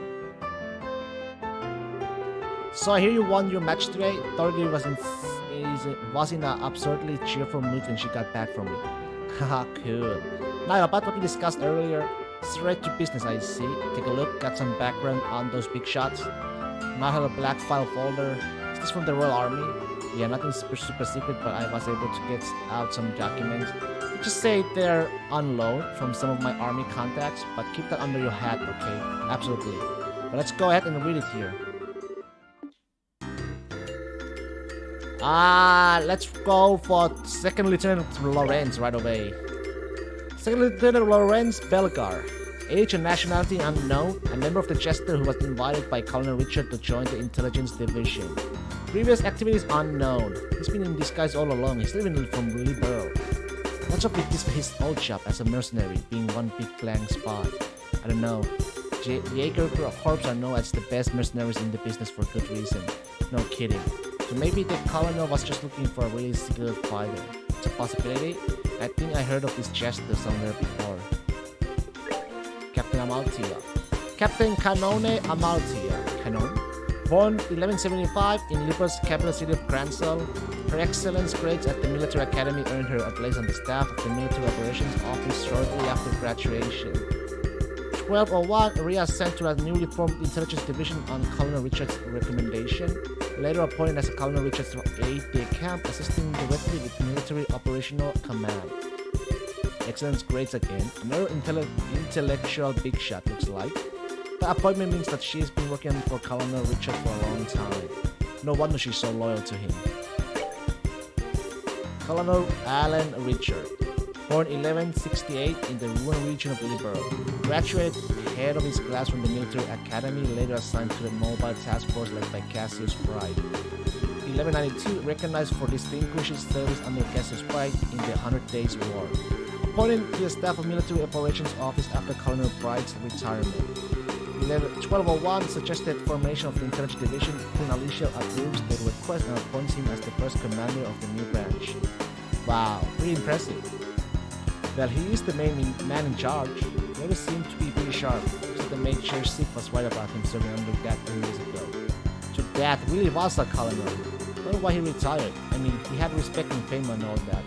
So I hear you won your match today. Dorothy was in an absurdly cheerful mood when she got back from it. Haha, cool. Now about what we discussed earlier. Straight to business, I see. Take a look. Got some background on those big shots. Now have a black file folder. Is this from the Royal Army? Yeah, nothing super secret, but I was able to get out some documents. Just say they're on loan from some of my army contacts, but keep that under your hat, okay? Absolutely. But let's go ahead and read it here. Let's go for Second Lieutenant Lawrence right away. Second Lieutenant Lawrence Belgar. Age and nationality unknown, a member of the Jester who was invited by Colonel Richard to join the Intelligence Division. Previous activities unknown. He's been in disguise all along. He's living from Liberal. What's up with his old job as a mercenary, being one big blank spot? I don't know. Jaeger Corps are known as the best mercenaries in the business for good reason. No kidding. So maybe the colonel was just looking for a really skilled fighter. It's a possibility. I think I heard of this Jester somewhere before. Captain Amaltia. Captain Canone Amaltia. Canon? Born 1175 in Liberal's capital city of Cransel, her excellence grades at the military academy earned her a place on the staff of the military operations office shortly after graduation. 1201, Rhea sent to a newly formed intelligence division on Colonel Richards' recommendation, later appointed as Colonel Richards' aide de camp, assisting directly with military operational command. Excellence grades again, another intellectual big shot looks like. The appointment means that she's been working for Colonel Richard for a long time. No wonder she's so loyal to him. Colonel Alan Richard. Born 1168 in the Rouen region of Liberal. Graduated head of his class from the military academy, later assigned to the mobile task force led by Cassius Pride. 1192, recognized for distinguished service under Cassius Pride in the 100 Days War. Appointed to the staff of military operations office after Colonel Pride's retirement. 1201 suggested formation of the Intelligence Division. Queen Alicia approves the request and appoints him as the first commander of the new branch. Wow, pretty impressive. Well, he is the man in charge. He always seemed to be pretty sharp. So the maid Chair Sik was right about him serving under that 3 years ago. So that really was a colonel. I don't know why he retired. I mean, he had respect and fame and all that.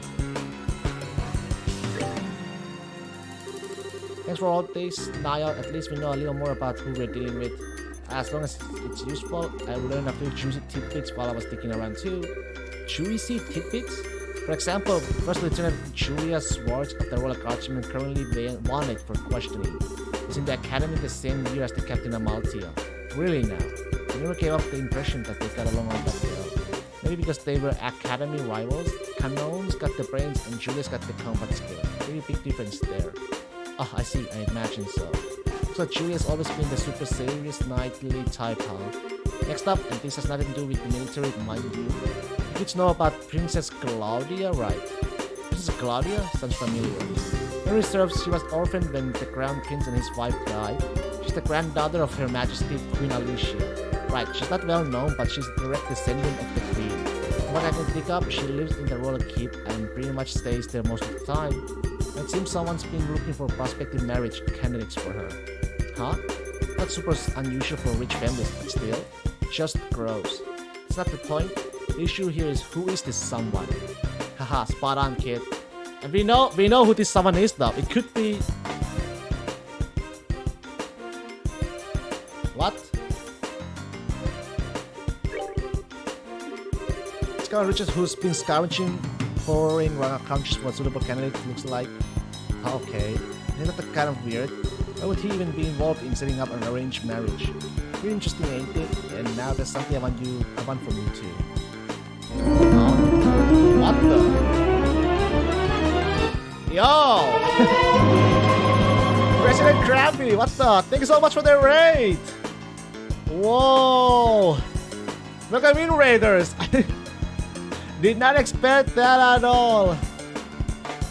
Thanks for all this, Niall. At least we know a little more about who we're dealing with. As long as it's useful, I learned a few juicy tidbits while I was digging around too. Juicy tidbits? For example, First Lieutenant Julia Swartz of the Royal Guardsmen currently wanted for questioning. He's in the academy the same year as the Captain Amalthea. Really now? I never gave off the impression that they got along all that well. Maybe because they were academy rivals. Canon's got the brains and Julia's got the combat skill. Pretty big difference there. Oh, I see, I imagine so. So Julia's always been the super serious, knightly type, huh? Next up, and this has nothing to do with the military, mind you. You kids know about Princess Claudia, right? Princess Claudia? Sounds familiar. Memory serves, she was orphaned when the Crown Prince and his wife died. She's the granddaughter of Her Majesty Queen Alicia. Right, she's not well known, but she's a direct descendant of the Queen. From what I can pick up, she lives in the royal keep and pretty much stays there most of the time. It seems someone's been looking for prospective marriage candidates for her. Huh? Not super unusual for rich families, but still, just gross. It's not the point. The issue here is who is this someone? Haha, spot on, kid. And we know who this someone is though. It could be... What? It's kind of Richard who's been scavenging for in countries for a suitable candidate, looks like. Okay, isn't that kind of weird? Why would he even be involved in setting up an arranged marriage? Pretty interesting, ain't it? And now there's something I want from you too. Huh? What the? Yo! President Krabby, what the? Thank you so much for the raid! Whoa! Welcome in, Raiders! Did not expect that at all!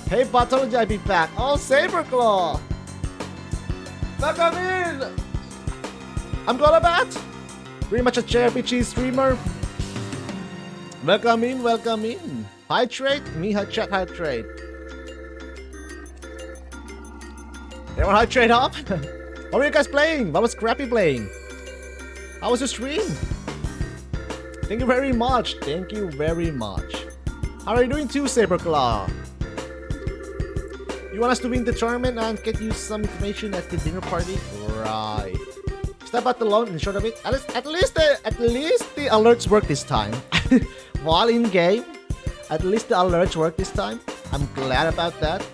Hey, Pathology, I'll be back. Oh, Saberclaw! Welcome in! I'm Golabat! Pretty much a JRPG streamer. Welcome in, welcome in. Hi, Trade. Me, hi, chat, hi, Trade. Anyone hi, Trade up? What were you guys playing? What was Scrappy playing? How was your stream? Thank you very much. Thank you very much. How are you doing too, Saberclaw? You want us to win the tournament and get you some information at the dinner party? Right. Step out the loan and short of it. At least the alerts work this time. While in game, at least the alerts work this time. I'm glad about that.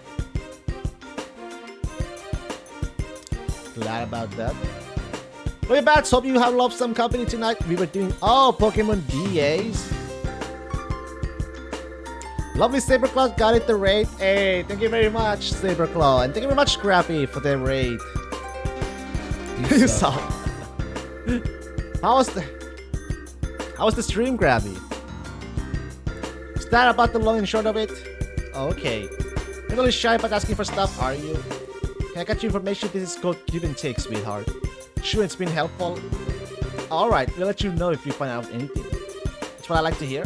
Glad about that. Hey bats, hope you have loved some company tonight. We were doing Pokemon DAs. Lovely Saberclaw got it the raid. Hey, thank you very much, Saberclaw. And thank you very much, Scrappy, for the raid. You suck. How was the stream, Grabby? Is that about the long and short of it? Okay. You're really shy about asking for stuff, are you? Can I get you information? This is called give and take, sweetheart. Sure, it's been helpful. Alright, we'll let you know if you find out anything. That's what I like to hear.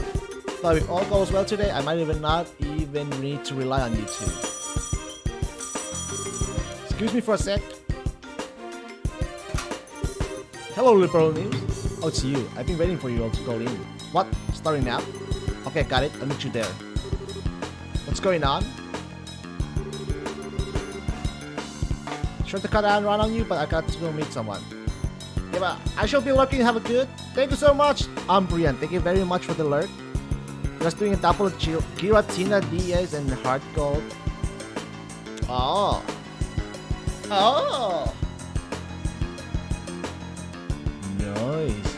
But if all goes well today, I might not even need to rely on you two. Excuse me for a sec. Hello, Liberal News. Oh, it's you. I've been waiting for you all to call in. What? Starting now? Okay, got it. I'll meet you there. What's going on? Sure to cut out and run on you, but I got to go meet someone. Yeah, but I shall be lucky to have a good. Thank you so much, Brian. Thank you very much for the alert. Just doing a double Giratina DS and Heart Gold. Oh. Oh. Nice.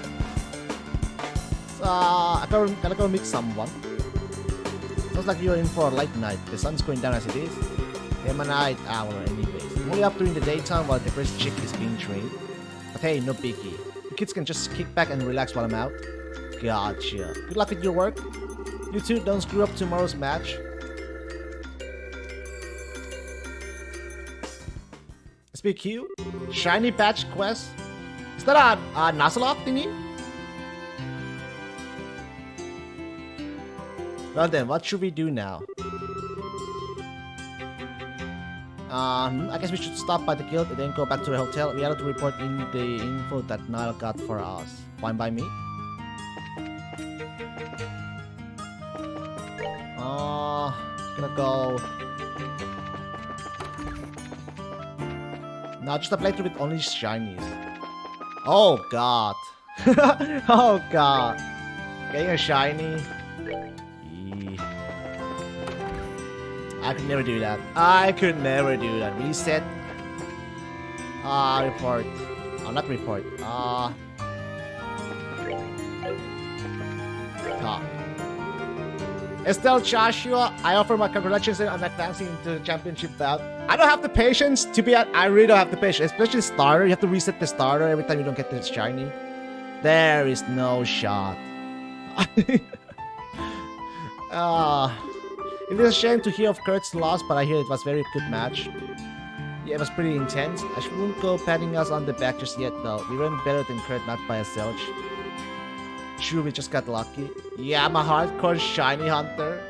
I gotta go meet someone. Sounds like you're in for a light night. The sun's going down as it is. I'm a night owl anyways. I'm only up during the daytime while the first chick is being trained. But hey, no biggie. The kids can just kick back and relax while I'm out. Gotcha. Good luck with your work. You two, don't screw up tomorrow's match. SPQ, Shiny Patch Quest. that a Nuzlocke thingy? Well then, what should we do now? I guess we should stop by the guild and then go back to the hotel. We have to report in the info that Niall got for us. Fine by me. Gonna go. Now just a playthrough with only shinies. Oh god. Oh god. Getting a shiny. I could never do that. I could never do that. Reset. Report. Oh, not report. Talk. Estelle Joshua, I offer my congratulations on advancing into the championship bout. I don't have the patience to be at. I really don't have the patience, especially starter. You have to reset the starter every time you don't get the shiny. There is no shot. It is a shame to hear of Kurt's loss, but I hear it was a very good match. Yeah, it was pretty intense. I shouldn't go patting us on the back just yet, though. We weren't better than Kurt, not by a zilch. True, we just got lucky. Yeah, I'm a hardcore shiny hunter.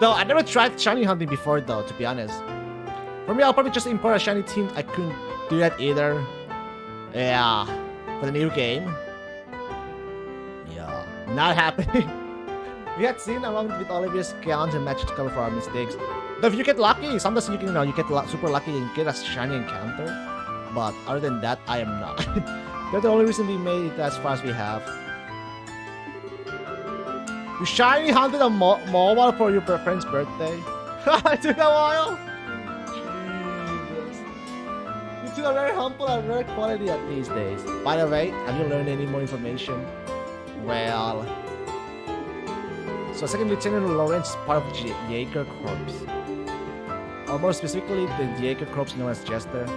Though, I never tried shiny hunting before, though, to be honest. For me, I'll probably just import a shiny team. I couldn't do that either. Yeah, for the new game. Yeah, not happening. We had seen along with Olivia's count and match to cover for our mistakes. Though if you get lucky, sometimes you can, you get super lucky and get a shiny encounter. But other than that, I am not. That's the only reason we made it as far as we have. You shiny hunted a mobile for your friend's birthday? It took a while? Jesus. You two are very humble and rare quality at these days. By the way, have you learned any more information? Well... So Second Lieutenant Lawrence is part of the Jaeger Corps. Or more specifically, the Jaeger Corps known as Jester.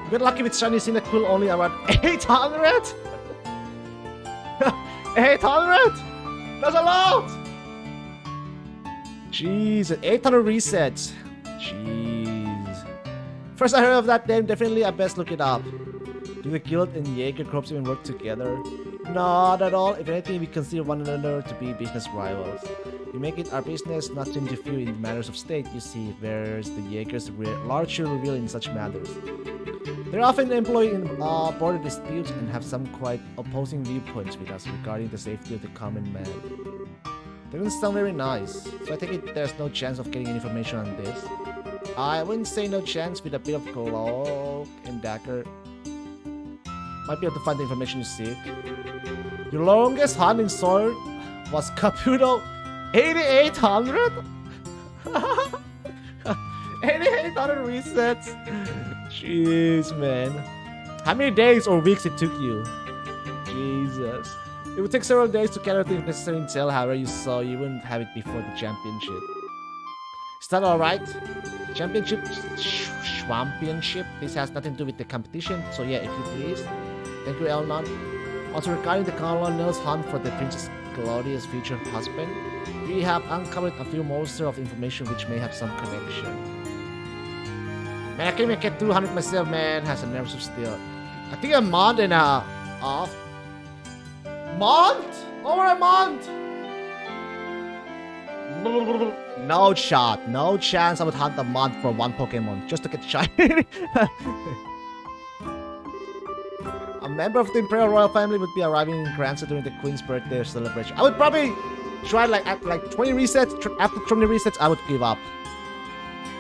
You got lucky with shiny Cyndaquil only around 800? 800? That's a lot! Jeez, 800 resets. Jeez. First I heard of that name, definitely I best look it up. Do the guild and Jaeger Corps even work together? Not at all. If anything, we consider one another to be business rivals. We make it our business not to interfere in matters of state, you see, whereas the Jaegers largely reveal in such matters. They're often employed in border disputes and have some quite opposing viewpoints with us regarding the safety of the common man. They don't sound very nice, so I think there's no chance of getting any information on this. I wouldn't say no chance. With a bit of cloak and dagger, might be able to find the information you seek. Your longest hunting sword was Caputo 8800? 8800 resets? Jeez, man. How many days or weeks it took you? Jesus. It would take several days to gather the necessary intel, however, you saw you wouldn't have it before the championship. Is that alright? Championship? Schwampionship? This has nothing to do with the competition, so yeah, if you please. Thank you, Elnon. Also, regarding the Colonel's hunt for the Princess Claudia's future husband, we have uncovered a few morsels of information which may have some connection. Man, I can't even get 200 myself, man. Has a nerves of steel. I think a month and a half. Month? Over a month? No shot. No chance I would hunt a month for one Pokemon just to get shiny. A member of the Imperial Royal Family would be arriving in Granza during the Queen's birthday celebration. I would probably try at 20 resets. After 20 resets, I would give up.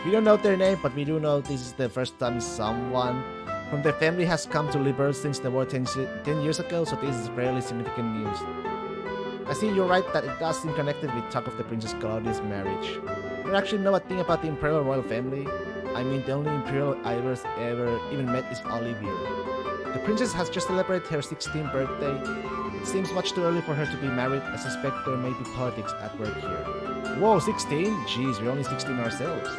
We don't know their name, but we do know this is the first time someone from their family has come to Liberty since the war 10 years ago, so this is fairly significant news. I see you're right that it does seem connected with talk of the Princess Claudia's marriage. You don't actually know a thing about the Imperial Royal Family. I mean, the only Imperial I've ever even met is Olivia. The princess has just celebrated her 16th birthday. It seems much too early for her to be married. I suspect there may be politics at work here. Whoa, 16? Jeez, we're only 16 ourselves.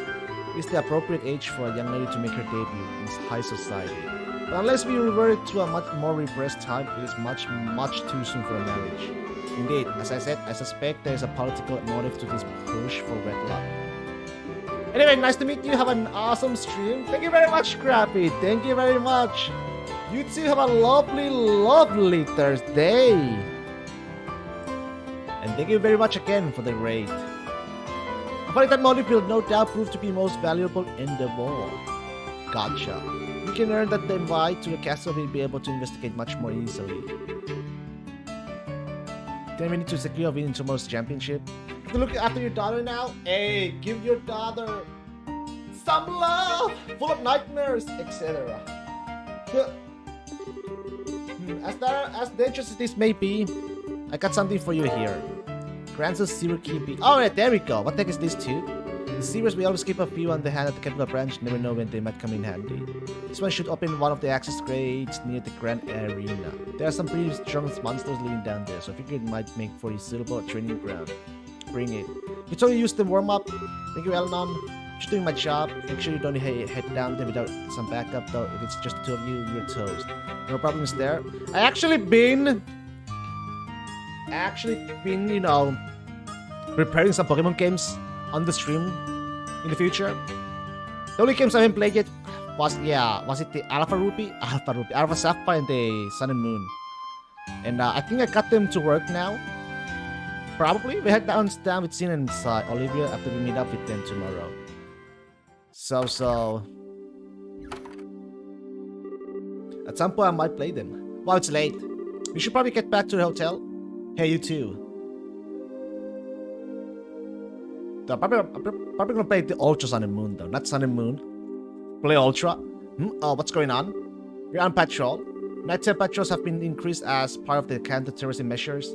It's the appropriate age for a young lady to make her debut in high society. But unless we revert to a much more repressed time, it is much too soon for a marriage. Indeed, as I said, I suspect there is a political motive to this push for wedlock. Anyway, nice to meet you. Have an awesome stream. Thank you very much, Scrappy. Thank you very much. You two have a lovely, lovely Thursday. And thank you very much again for the raid. I find that Motive will no doubt prove to be most valuable in the world. Gotcha. You can earn that the invite to the castle will be able to investigate much more easily. Then we need to secure a win in tomorrow's championship. To look after your daughter now? Hey, give your daughter some love! Full of nightmares, etc. As dangerous as this may be, I got something for you here. Granzo Zero Key. Oh, yeah, there we go. What the heck is this too? The Seers we always keep a few on the hand at the capital branch. Never know when they might come in handy. This one should open one of the access grades near the Grand Arena. There are some pretty strong monsters living down there, so I figured it might make for a suitable training ground. Bring it. You totally used the warm-up. Thank you, Elnon. Just doing my job. Make sure you don't head down there without some backup, though. If it's just the two of you, you're toast. No problems there. I actually been, you know, preparing some Pokemon games on the stream in the future. The only games I haven't played yet was it the Alpha Sapphire, and the Sun and Moon. And I think I got them to work now. Probably. We head down with Sin and Olivia after we meet up with them tomorrow. So at some point I might play them. Well, it's late. We should probably get back to the hotel. Hey, you too. I'm probably gonna play the Ultra Sun and Moon though, not Sun and Moon. Play Ultra. Oh, what's going on? We're on patrol. Nighttime patrols have been increased as part of the counter-terrorism measures.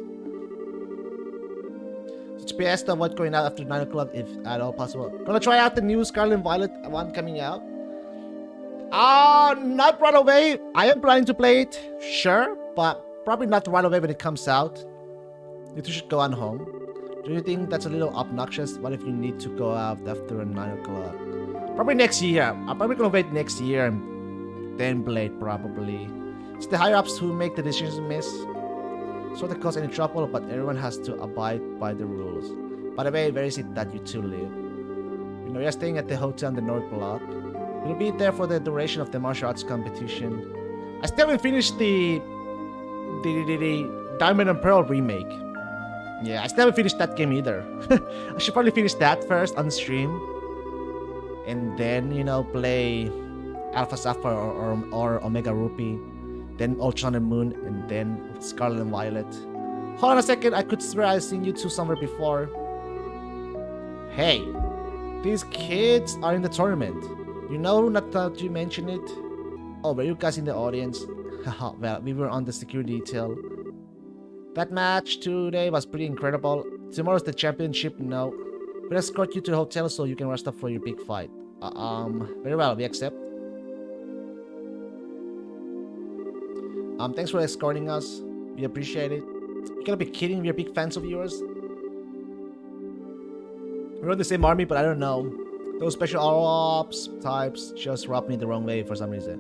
So it's best to avoid going out after 9 o'clock if at all possible. Gonna try out the new Scarlet and Violet one coming out. Not right away. I am planning to play it, sure, but probably not right away when it comes out. You two should go on home. Do you think that's a little obnoxious? What if you need to go out after 9 o'clock? Probably next year. I'm probably gonna wait next year and then play it probably. It's the higher-ups who make the decisions miss. So that cause any trouble, but everyone has to abide by the rules. By the way, where is it that you two live? You know, you're staying at the hotel on the North Block. We'll be there for the duration of the martial arts competition. I still haven't finished the Diamond and Pearl remake. Yeah, I still haven't finished that game either. I should probably finish that first on stream. And then, you know, play Alpha Sapphire or Omega Ruby. Then Ultra Sun and Moon. And then Scarlet and Violet. Hold on a second, I could swear I've seen you two somewhere before. Hey, these kids are in the tournament. You know, not that you mentioned it. Oh, were you guys in the audience? Haha, well, we were on the security detail. That match today was pretty incredible. Tomorrow's the championship, no. We'll escort you to the hotel so you can rest up for your big fight. Very well, we accept. Thanks for escorting us. We appreciate it. You gotta be kidding, we're big fans of yours. We're on the same army, but I don't know. Those special ops types just rubbed me the wrong way for some reason.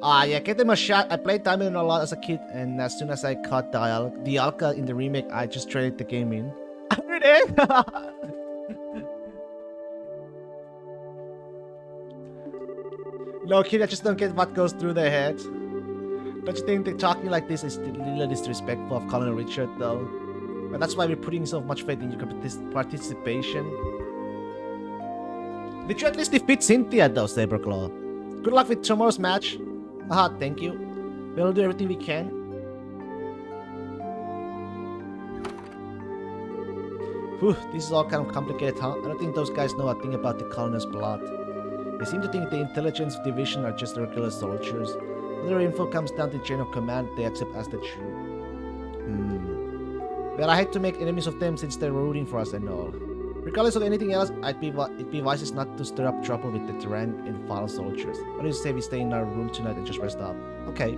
Yeah, get them a shot. I played Diamond a lot as a kid, and as soon as I caught the Alka in the remake, I just traded the game in. Really? No, kid, I just don't get what goes through their heads. Don't you think that talking like this is a little disrespectful of Colonel Richard, though? But that's why we're putting so much faith in your participation. Did you at least defeat Cynthia, though, Saberclaw? Good luck with tomorrow's match. Haha, thank you. We'll do everything we can. Whew, this is all kind of complicated, huh? I don't think those guys know a thing about the colonel's plot. They seem to think the intelligence division are just regular soldiers. Whatever info comes down the chain of command, they accept as the truth. Well, I hate to make enemies of them since they're rooting for us and all. Regardless of anything else, it'd be wisest not to stir up trouble with the Terran and File soldiers. What do you say we stay in our room tonight and just rest up? Okay.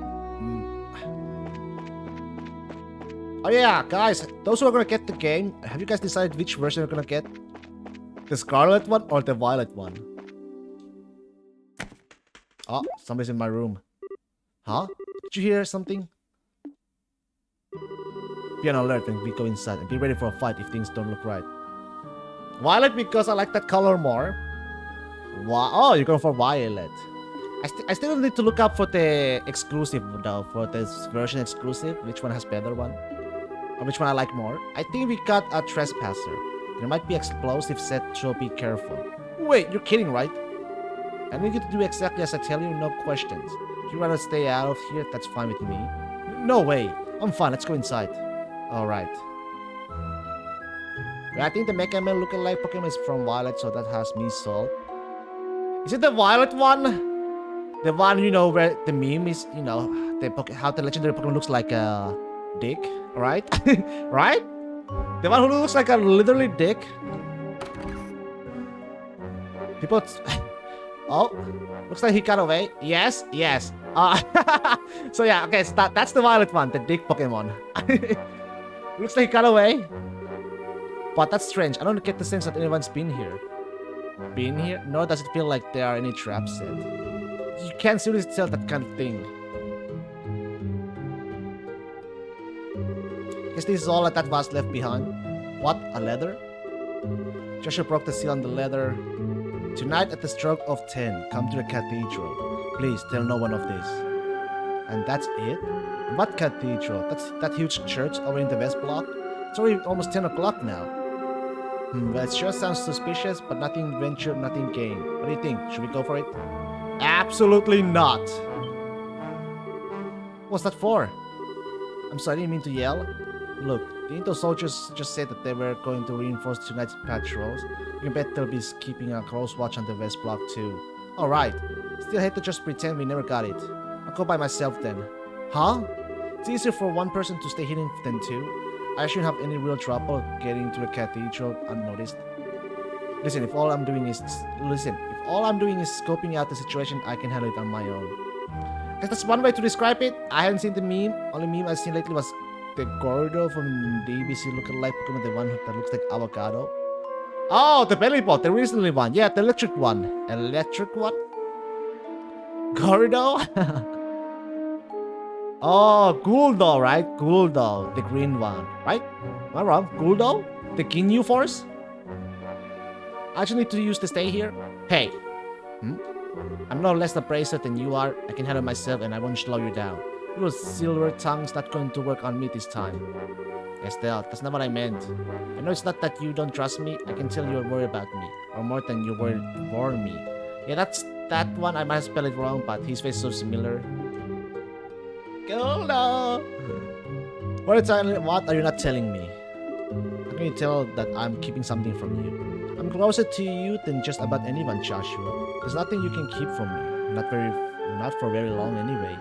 Oh yeah, guys, those who are gonna get the game, have you guys decided which version you're gonna get? The Scarlet one or the Violet one? Oh, somebody's in my room. Huh? Did you hear something? Be on alert when we go inside and be ready for a fight if things don't look right. Violet because I like that color more. Oh, you're going for Violet. I still need to look up for the exclusive though, for this version exclusive, which one has better one, or which one I like more. I think we got a trespasser. There might be explosive set, so be careful. Wait, you're kidding, right? I need you to do exactly as I tell you, no questions. If you rather stay out of here, that's fine with me. No way. I'm fine, let's go inside. Alright. I think the Mecha Man lookalike Pokemon is from Violet, so that has me sold. Is it the Violet one? The one, you know, where the meme is, you know, how the legendary Pokemon looks like a dick, right? Right? The one who looks like a literally dick. People... Oh, looks like he got away. Yes, yes. So yeah, okay, so that's the Violet one, the dick Pokemon. Looks like he got away. But that's strange. I don't get the sense that anyone's been here. Been here? Nor does it feel like there are any traps set. You can't seriously tell that kind of thing. Guess this is all that was left behind. What? A letter? Joshua broke the seal on the letter. Tonight at the stroke of 10, come to the cathedral. Please tell no one of this. And that's it? What cathedral? That's that huge church over in the West Block? It's already almost 10 o'clock now. Well, it sure sounds suspicious, but nothing ventured, nothing gained. What do you think? Should we go for it? Absolutely not! What's that for? I'm sorry, I didn't mean to yell. Look, the Into soldiers just said that they were going to reinforce tonight's patrols. You can bet they'll be keeping a close watch on the West Block too. Alright, still hate to just pretend we never got it. I'll go by myself then. Huh? It's easier for one person to stay hidden than two. I shouldn't have any real trouble getting to the cathedral unnoticed. Listen, if all I'm doing is scoping out the situation, I can handle it on my own. Guess that's one way to describe it. I haven't seen the meme. Only meme I've seen lately was the Gordo from the ABC lookalike Pokemon, the one that looks like avocado. Oh, the Bellybot, the recently one. Yeah, the electric one. Electric one? Gordo? Oh, Guldo, right? Guldo, the green one, right? Am I wrong? Guldo? The Ginyu Force? I just need to use to stay here? Hey. I'm no less abrasive than you are. I can handle myself and I won't slow you down. Your silver tongue's not going to work on me this time. Estelle, that's not what I meant. I know it's not that you don't trust me. I can tell you're worried about me. Or more than you're worried for me. Yeah, that's that one. I might have spelled it wrong, but his face is so similar. Guldo! What are you not telling me? How can you tell that I'm keeping something from you? I'm closer to you than just about anyone, Joshua. There's nothing you can keep from me. Not for very long anyway.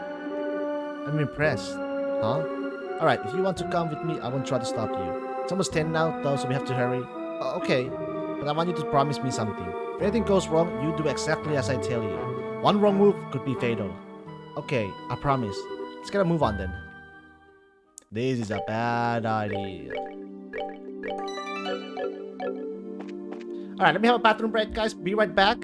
I'm impressed. Huh? Alright, if you want to come with me, I won't try to stop you. It's almost 10 now, though, so we have to hurry. Okay, but I want you to promise me something. If anything goes wrong, you do exactly as I tell you. One wrong move could be fatal. Okay, I promise. Let's get a move on then. This is a bad idea. Alright, let me have a bathroom break, guys. Be right back.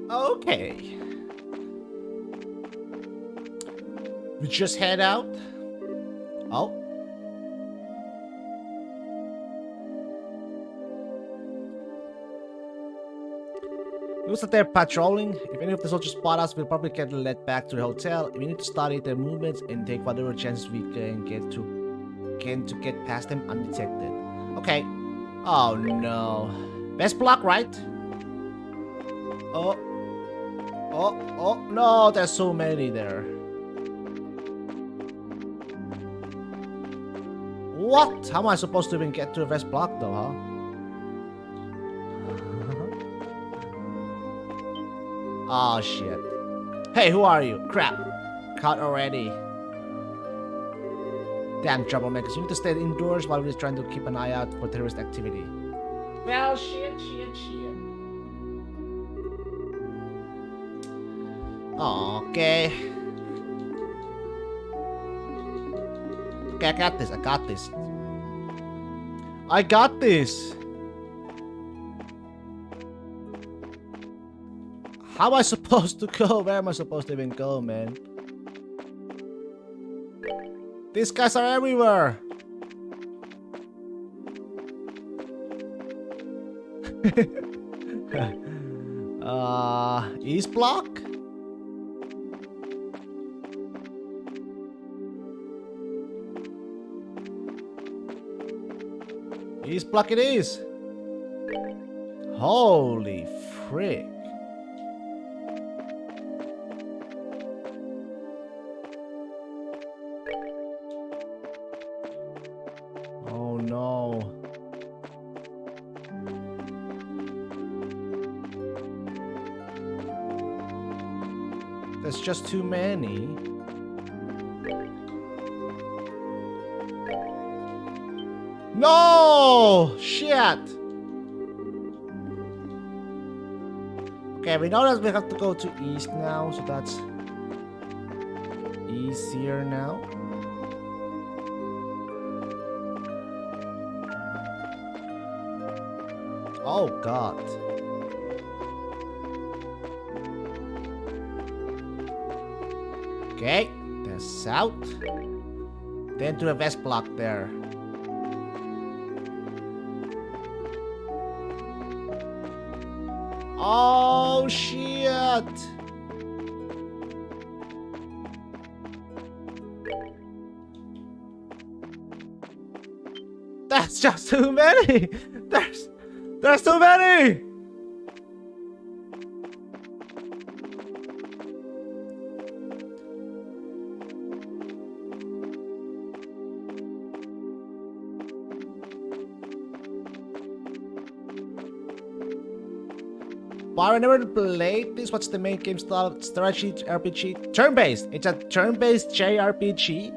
Okay. We just head out. Oh. It looks like they're patrolling. If any of the soldiers spot us, we'll probably get led back to the hotel. We need to study their movements and take whatever chances we can to get past them undetected. Okay. Oh no. Best block, right? Oh. Oh no, there's so many there. What? How am I supposed to even get to a vest block though, huh? Oh shit. Hey, who are you? Crap. Caught already. Damn troublemakers, you need to stay indoors while we're trying to keep an eye out for terrorist activity. Well, shit. Okay. Okay, I got this. I got this. How am I supposed to go? Where am I supposed to even go, man? These guys are everywhere. East block? East block it is. Holy frick. Oh no. There's just too many. No! Shit! Okay, we know that we have to go to east now, so that's easier now. Oh god. Okay, there's south. Then to the west block there. Oh shit! That's just too many! There's too many! But I never played this. What's the main game style? Strategy RPG? Turn-based. It's a turn-based JRPG.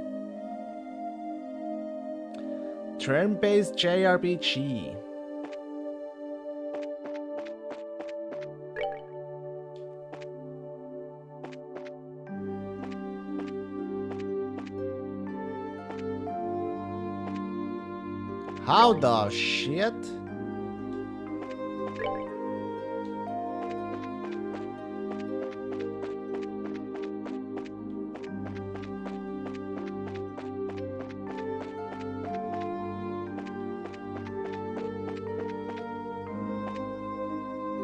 Turn-based JRPG. How the shit?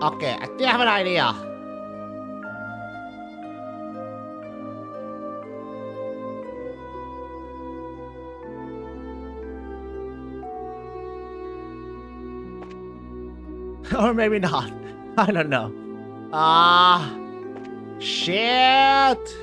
Okay, I think I have an idea. Or maybe not. I don't know. Shit!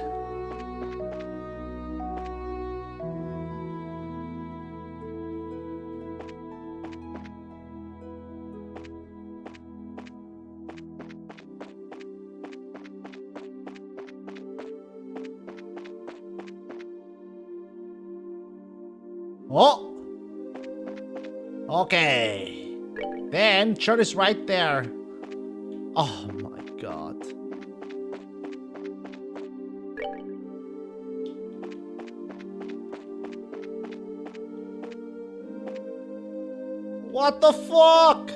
Oh! Okay. Then, church is right there. Oh my god. What the fuck?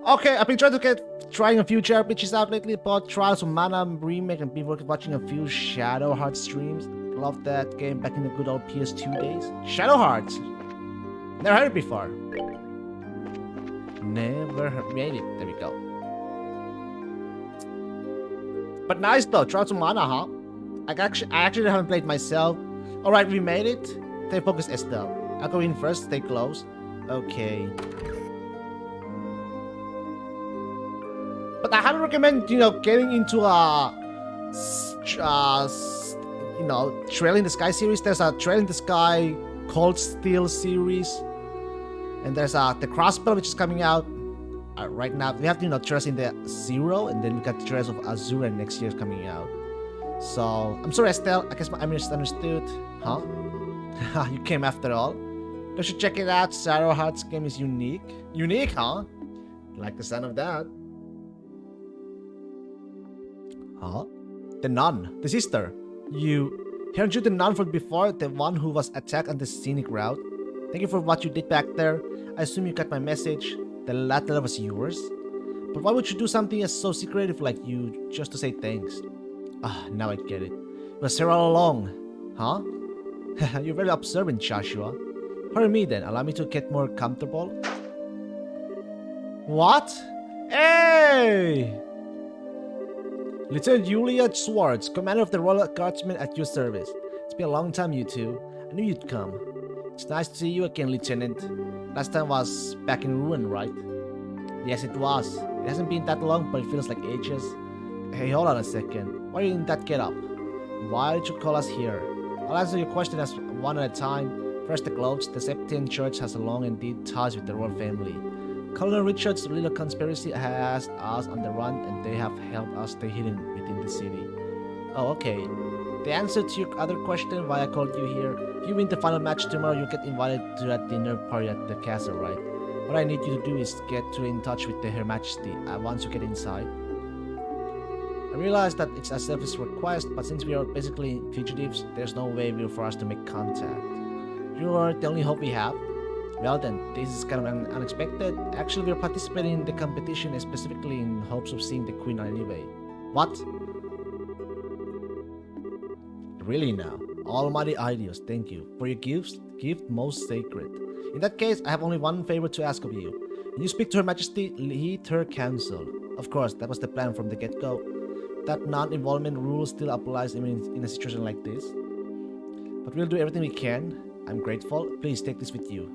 Okay, I've been trying a few JRPGs out lately, both Trials of Mana remake and been watching a few Shadow Hearts streams. Love that game back in the good old PS2 days. Shadow Hearts! Never heard it before. Made it. There we go. But nice though, Trials of Mana, huh? I actually haven't played myself. Alright, we made it. Stay focused, Estelle. I'll go in first, stay close. Okay. But I highly recommend, getting into Trail in the Sky series. There's a Trail in the Sky Cold Steel series. And there's the Crossbell, which is coming out right now. We have to, Trails in the Zero, and then we got the Trails of Azure next year coming out. So, I'm sorry, Estelle. I guess I misunderstood. Huh? You came after all. You should check it out. Shadow Hearts game is unique. Unique, huh? Like the sound of that. Huh? The nun. The sister. Haven't you the nun from before? The one who was attacked on the scenic route? Thank you for what you did back there. I assume you got my message. The letter was yours. But why would you do something so secretive like you just to say thanks? Now I get it. It was here all along. Huh? You're very observant, Joshua. Hurry me then. Allow me to get more comfortable. What? Hey! Lieutenant Julia Swartz, commander of the Royal Guardsmen at your service. It's been a long time, you two. I knew you'd come. It's nice to see you again, Lieutenant. Last time was back in Ruin, right? Yes, it was. It hasn't been that long, but it feels like ages. Hey, hold on a second. Why are you in that get-up? Why did you call us here? I'll answer your question as one at a time. First, the clothes. The Septian Church has a long and deep ties with the royal family. Colonel Richard's little conspiracy has us on the run, and they have helped us stay hidden within the city. Oh, okay. The answer to your other question, why I called you here, if you win the final match tomorrow, you'll get invited to that dinner party at the castle, right? What I need you to do is get in touch with Her Majesty once you get inside. I realize that it's a selfish request, but since we are basically fugitives, there's no way for us to make contact. You are the only hope we have. Well then, this is kind of unexpected. Actually, we're participating in the competition specifically in hopes of seeing the Queen anyway. What? Really now? Almighty Ideos, thank you. For your gift most sacred. In that case, I have only one favor to ask of you. When you speak to Her Majesty, heed her counsel. Of course, that was the plan from the get-go. That non-involvement rule still applies even in a situation like this. But we'll do everything we can. I'm grateful. Please take this with you.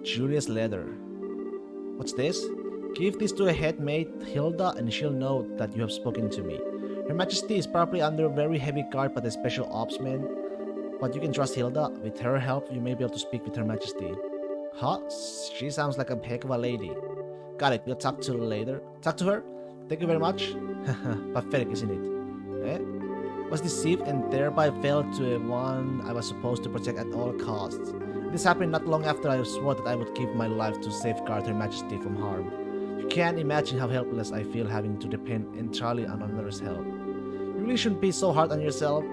Julia's letter. What's this? Give this to a head maid, Hilda, and she'll know that you have spoken to me. Her Majesty is probably under very heavy guard by the special ops men, but you can trust Hilda. With her help, you may be able to speak with Her Majesty. Huh? She sounds like a heck of a lady. Got it. We'll talk to her later. Talk to her? Thank you very much. Pathetic, isn't it? Eh? Was deceived and thereby failed to one I was supposed to protect at all costs. This happened not long after I swore that I would give my life to safeguard Her Majesty from harm. You can't imagine how helpless I feel having to depend entirely on another's help. You really shouldn't be so hard on yourself.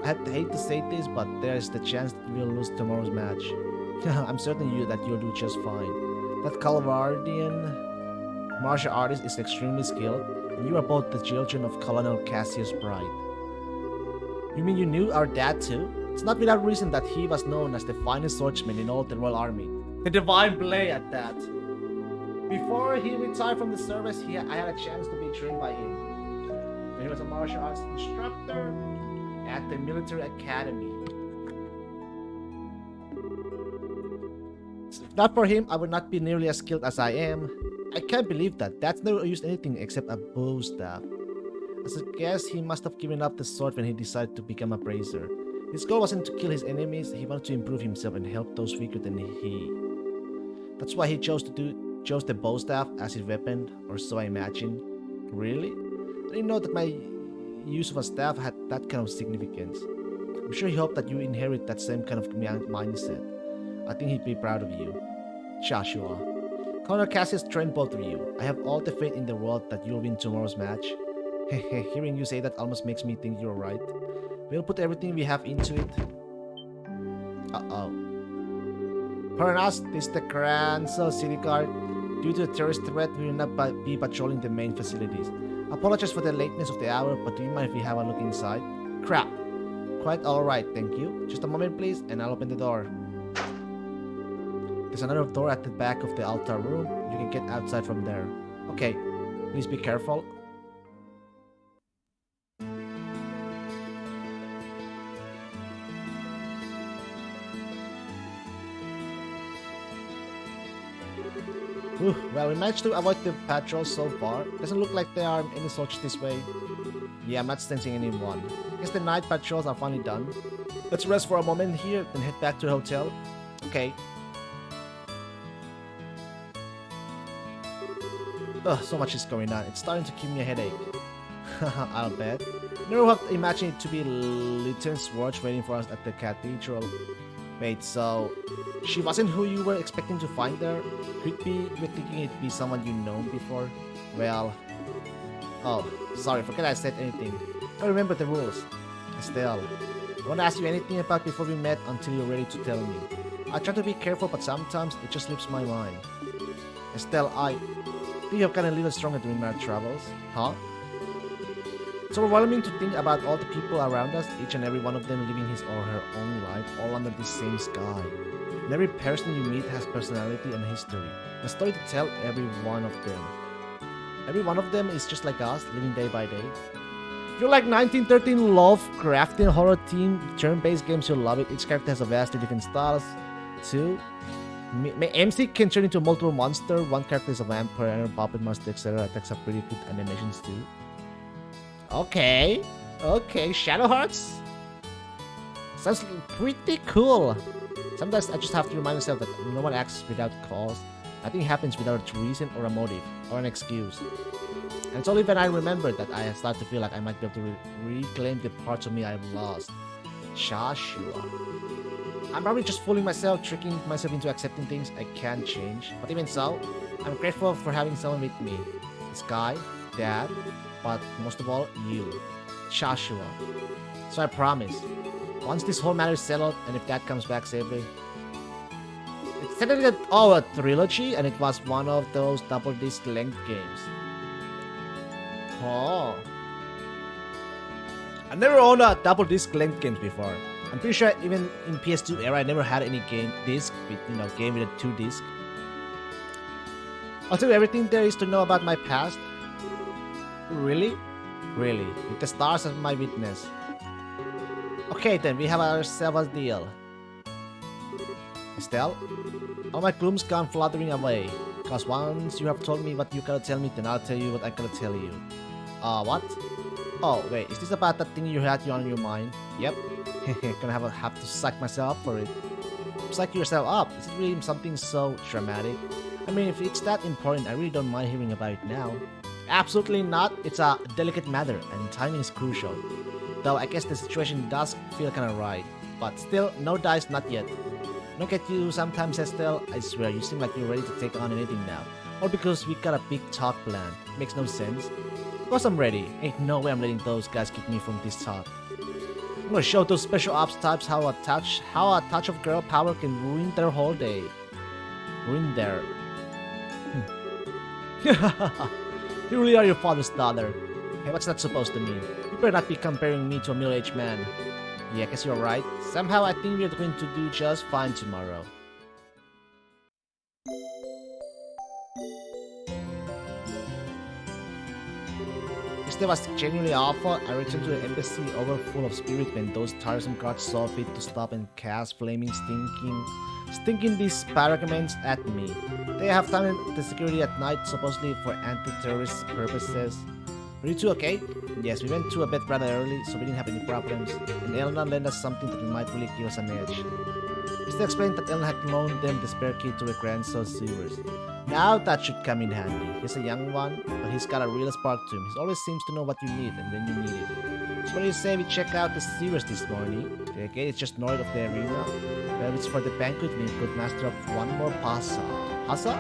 I hate to say this, but there's the chance that we'll lose tomorrow's match. I'm certain that you'll do just fine. That Calvardian martial artist is extremely skilled, and you are both the children of Colonel Cassius Bright. You mean you knew our dad too? It's not without reason that he was known as the finest swordsman in all the Royal Army. The Divine Blade at that. Before he retired from the service, I had a chance to be trained by him. He was a martial arts instructor at the military academy. If not for him, I would not be nearly as skilled as I am. I can't believe that. Dad's never used anything except a bow staff. As I guess he must have given up the sword when he decided to become a brazier. His goal wasn't to kill his enemies, he wanted to improve himself and help those weaker than he. That's why he chose the bow staff as his weapon, or so I imagine. Really? I didn't know that my use of a staff had that kind of significance. I'm sure he hoped that you inherit that same kind of mindset. I think he'd be proud of you. Joshua. Colonel Cassius trained both of you. I have all the faith in the world that you'll win tomorrow's match. Hearing you say that almost makes me think you're right. We'll put everything we have into it. Uh-oh. Pernas, this is the Grand City Guard. Due to a terrorist threat, we will not be patrolling the main facilities. Apologize for the lateness of the hour, but do you mind if we have a look inside? Crap. Quite alright, thank you. Just a moment please, and I'll open the door. There's another door at the back of the altar room. You can get outside from there. Okay, please be careful. Whew, well, we managed to avoid the patrols so far. Doesn't look like there are any such this way. Yeah, I'm not sensing anyone. Guess the night patrols are finally done. Let's rest for a moment here, then head back to the hotel. Okay. Ugh, so much is going on. It's starting to give me a headache. I'll bet. Never would have imagined it to be Lieutenant Swartz waiting for us at the cathedral. Wait, so she wasn't who you were expecting to find there? Could be you were thinking it'd be someone you known before? Well, oh, sorry, forget I said anything. I remember the rules. Estelle, I won't ask you anything about before we met until you're ready to tell me. I try to be careful, but sometimes it just slips my mind. Estelle, I think you've gotten a little stronger during my travels, huh? It's overwhelming to think about all the people around us, each and every one of them living his or her own life, all under the same sky. And every person you meet has personality and history, a story to tell every one of them. Every one of them is just like us, living day by day. If you like 1913 Lovecraftian horror themed turn-based games, you'll love it. Each character has a vastly different styles, too. MC can turn into multiple monsters. One character is a vampire, puppet master, etc. Attacks have pretty good animations too. Okay, Shadow Hearts? Sounds pretty cool. Sometimes I just have to remind myself that no one acts without cause. Nothing happens without a reason or a motive or an excuse. And it's only when I remember that I start to feel like I might be able to reclaim the parts of me I've lost. Joshua. I'm probably just fooling myself, tricking myself into accepting things I can't change. But even so, I'm grateful for having someone with me. Sky, Dad, but most of all, you, Joshua. So I promise, once this whole matter is settled, and if Dad comes back safely, it's technically a trilogy, and it was one of those double disc length games. Oh, I never owned a double disc length games before. I'm pretty sure even in PS2 era, I never had any game disc with game with a 2 disc. I'll tell you everything there is to know about my past. Really? Really? With the stars as my witness. Okay then, we have ourselves a deal. Estelle? All my gloom's gone fluttering away. Cause once you have told me what you gotta tell me, then I'll tell you what I gotta tell you. What? Oh, wait, is this about that thing you had on your mind? Yep. Gonna have to psych myself up for it. Psych yourself up? Is it really something so dramatic? I mean, if it's that important, I really don't mind hearing about it now. Absolutely not. It's a delicate matter, and timing is crucial. Though I guess the situation does feel kinda right. But still, no dice, not yet. Look at you sometimes, Estelle. I swear, you seem like you're ready to take on anything now. All because we got a big talk planned. Makes no sense. Of course I'm ready. Ain't no way I'm letting those guys keep me from this talk. I'm gonna show those special ops types how a touch of girl power can ruin their whole day. Ruin their... You really are your father's daughter. Hey, what's that supposed to mean? You better not be comparing me to a middle-aged man. Yeah, I guess you're right. Somehow I think we're going to do just fine tomorrow. This day was genuinely awful. I returned to the embassy overfull of spirit when those tiresome guards saw fit to stop and cast flaming stinking disparagments at me. They have timed the security at night, supposedly for anti-terrorist purposes. Were you two okay? Yes, we went to bed rather early, so we didn't have any problems. And Elena lent us something that might really give us an edge. Mr. explained that Elena had loaned them the spare key to her grandson's sewers. Now that should come in handy. He's a young one, but he's got a real spark to him. He always seems to know what you need and when you need it. So what do you say we check out the sewers this morning? The gate is just north of the arena. Well, it's for the banquet. We could master up one more pasa. Pasa?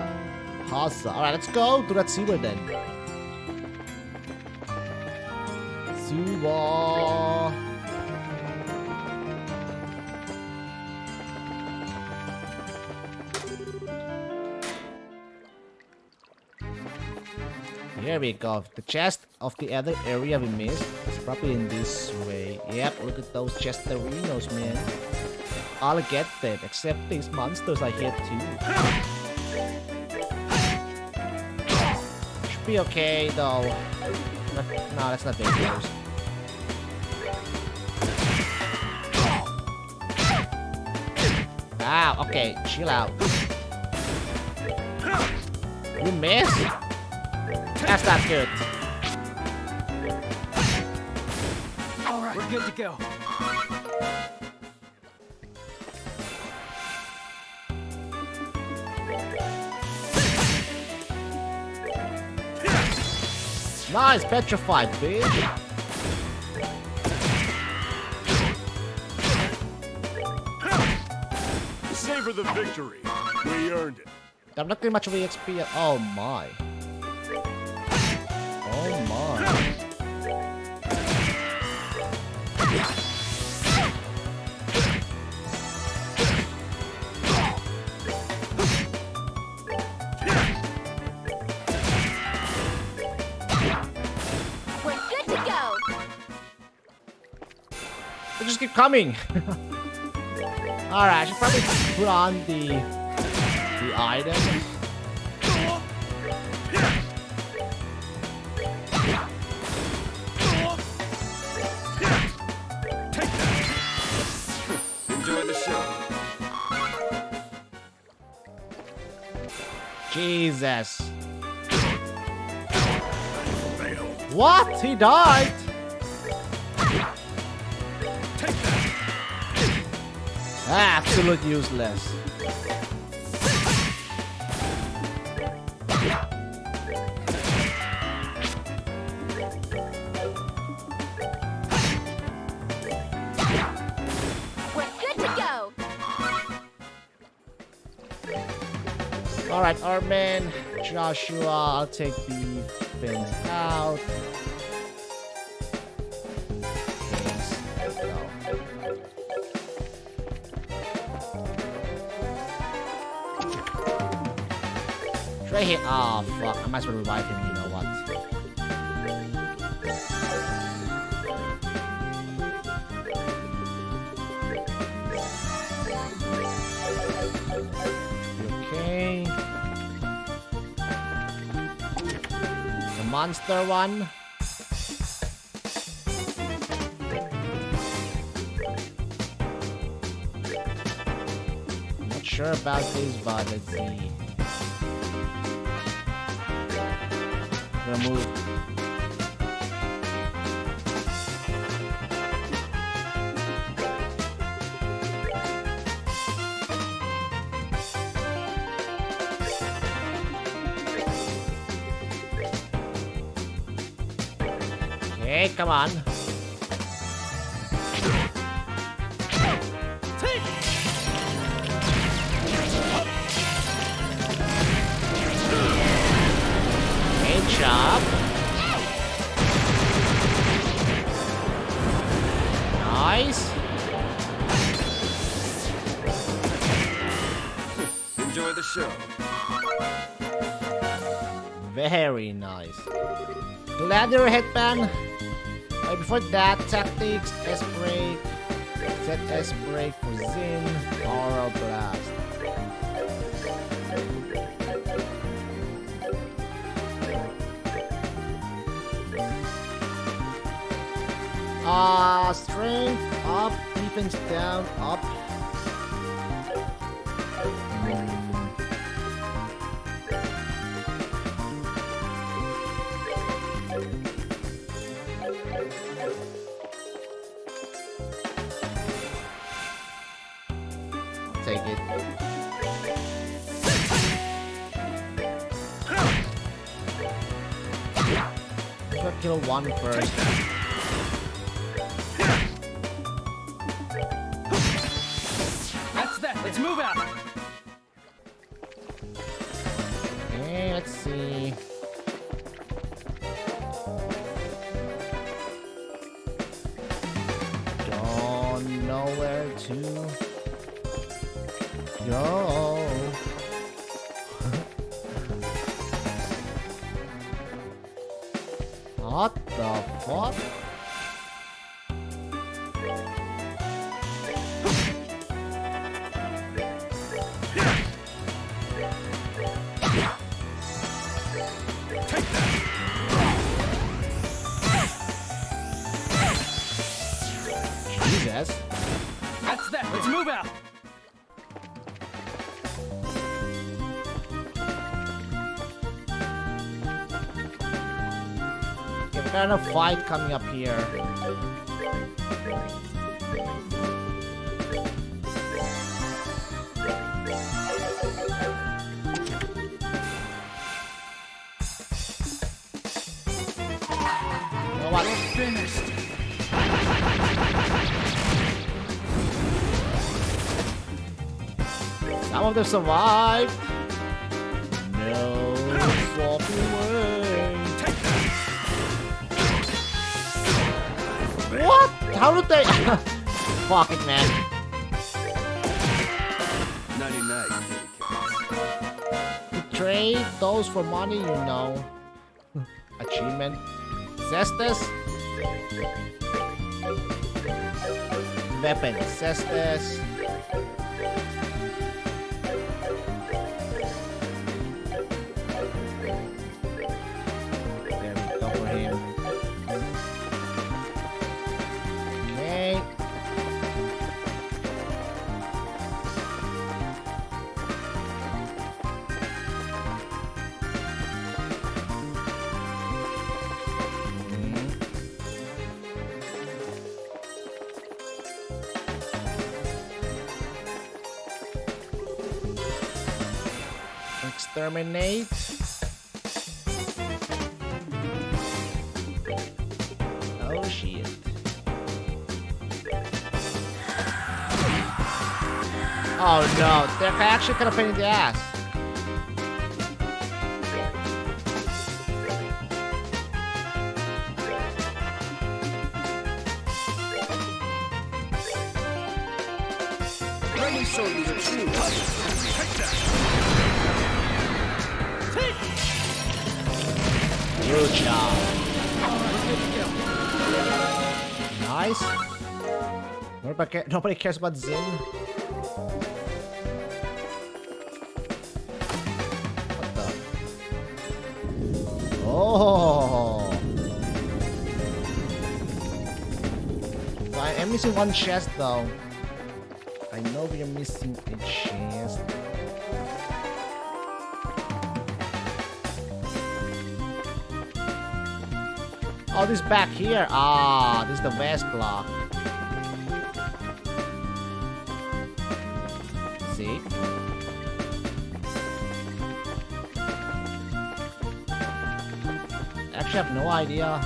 Pasa. Alright, let's go to that sewer then. Sewer. Here we go. The chest of the other area we missed is probably in this way. Yep, look at those chesterinos, man. I'll get them, except these monsters I hit too. Should be okay though. No, that's not dangerous. Ah, okay, chill out. You missed? That's not good. All right, we're good to go. Nice, petrified, bitch. Savor the victory. We earned it. I'm not getting much of EXP. Oh my. Oh my. We're good to go. They just keep coming. Alright, I should probably put on the item. Take that. Enjoy the show. Jesus. Fail. What? He died? Take that. Absolute useless. We're good to go. Alright, Armin, Joshua, I'll take the fins out. Fins, there we go. Should I hit? Oh, fuck. I might as well revive him, you know what? Okay. The monster one. Not sure about this, but let's see. Remove. Okay, come on. Great job. Nice. Enjoy the show. Very nice. Gladiator headband. Before that, tactics, S-break, set S-break for Zin, Aura Blast. Strength up, defense down, up. Take it. Gotta kill one first. That's that. Let's move out. Okay, let's see. Don't know where to go. What the fuck? Jesus. That's that. Let's move out. Okay, we got a fight coming up here. You know what? Finished. Some of them survived. No fucking way. What? How did they? Fuck it, man. 99. Trade those for money, you know. Achievement. Cestus. Weapon. Cestus. There we go for him. Okay. Exterminate. Oh shit. Oh no, they're actually kind of pain in the ass. Let me show you the truth. Take that. Good job. Nice. Nobody cares about Zin. What the? Oh. I'm missing one chest though. I know we are missing a chest. Oh, this back here. Ah, this is the west block. See? Actually, I have no idea.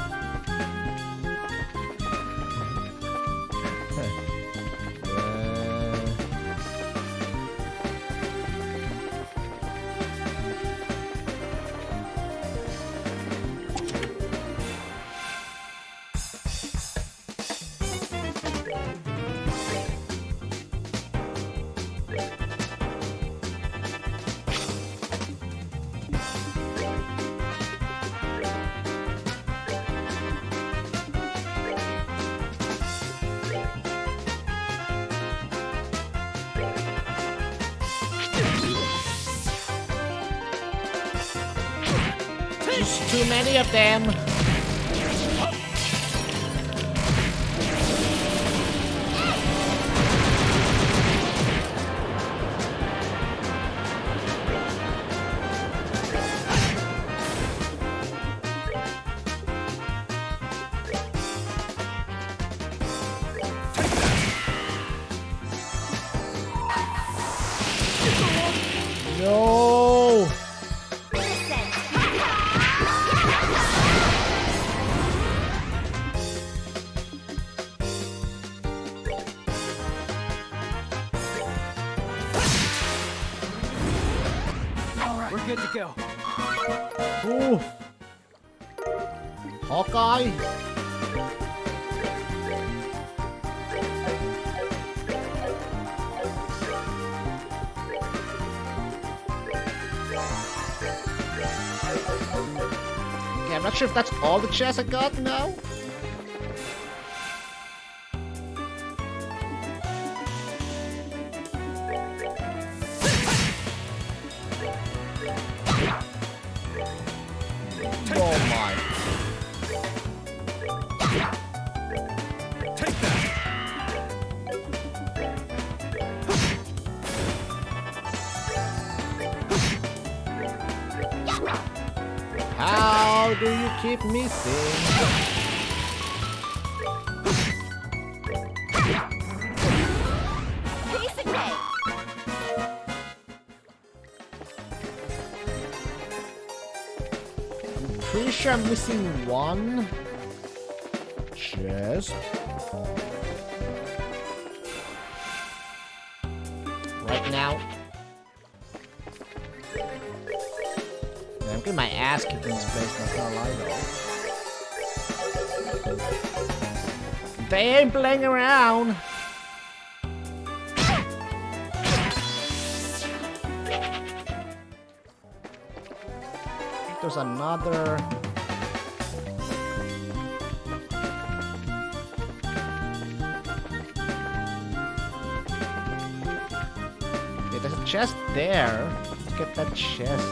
There's too many of them. No. We're good to go. Ooh. Hawkeye. I'm not sure if that's all the chests I got now. Oh my. Take that. How do you keep missing? Piece of cake. Pretty sure I'm missing one chest. Right now. I'm getting my ass kicked in this place, not gonna lie though. They ain't playing around. There's another. Yeah, there's a chest there. Let's get that chest.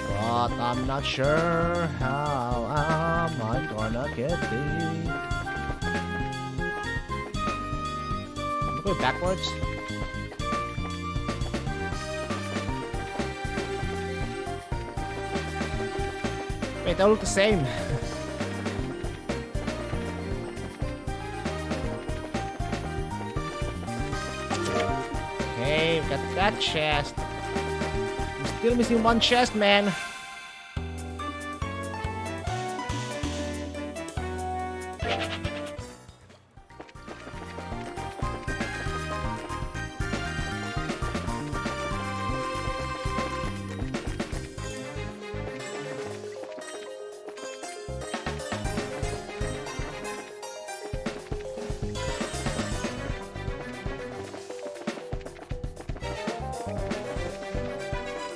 But I'm not sure how am I gonna get it. I'm going backwards. Wait, they look the same. Okay, we got that chest. I'm still missing one chest, man.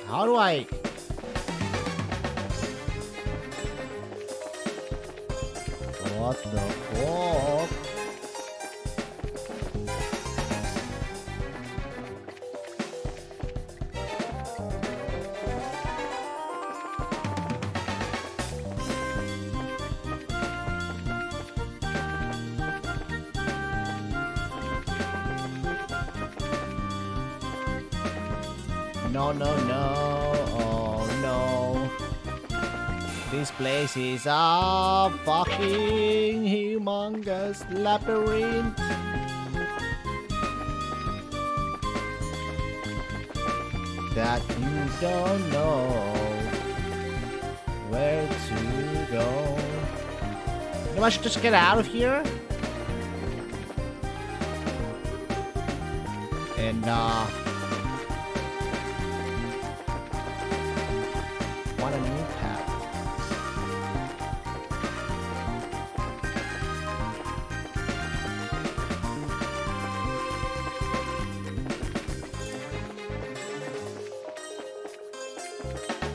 How do I... What the fuck? No, no, no. Oh, no. This place is a fucking humongous labyrinth. That you don't know where to go. You know, I should just get out of here. And, want a new path.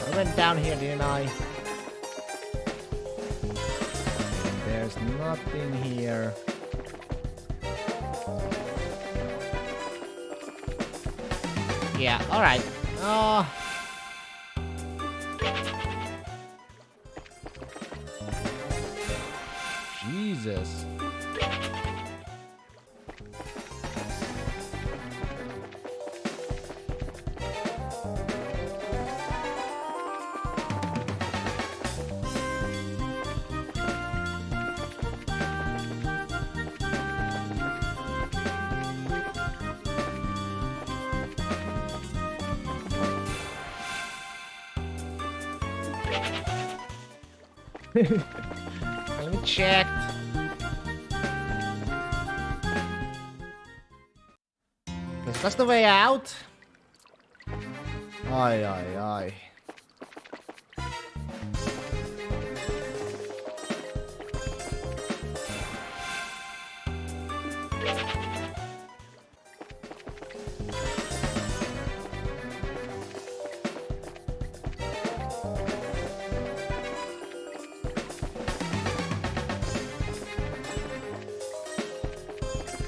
I went down here, didn't I? There's nothing here. Yeah, alright. Jesus. Let me check. Guess that's the way out. Ay, ay, ay.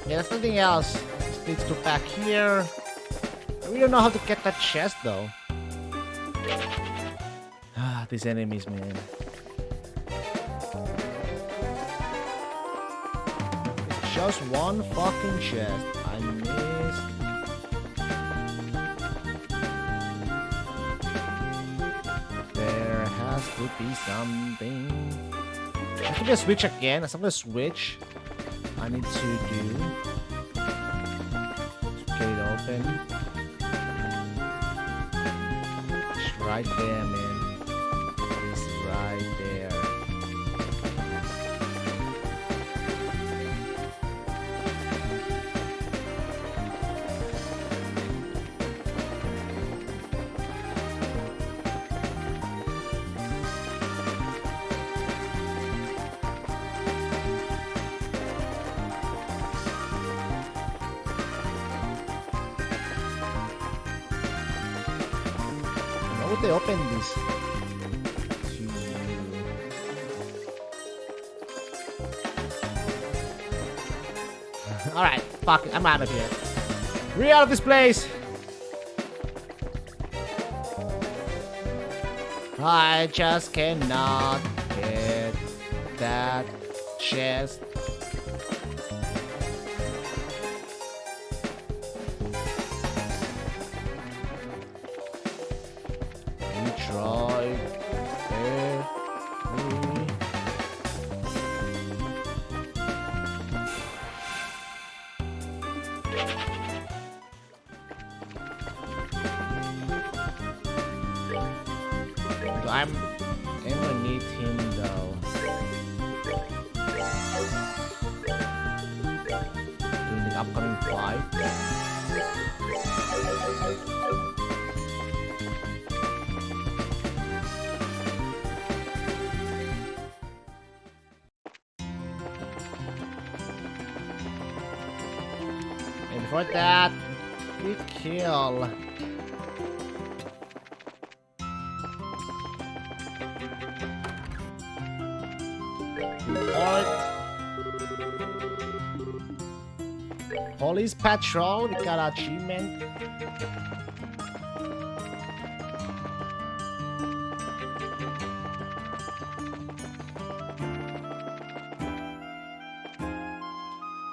Yeah, there's nothing else. This leads to back here. I really don't know how to get that chest though. Ah, these enemies, man. It's just one fucking chest. I missed. There has to be something. I think I switch again. As I'm gonna switch, I need to do. Get it open. It's right there, man. It's right there. How would they open this? Alright, fuck it, I'm out of here. We're out of this place! I just cannot get that chest. We tried every... I'm gonna need him though. During the upcoming fight. And before that, we kill. Police patrol, we got achievement.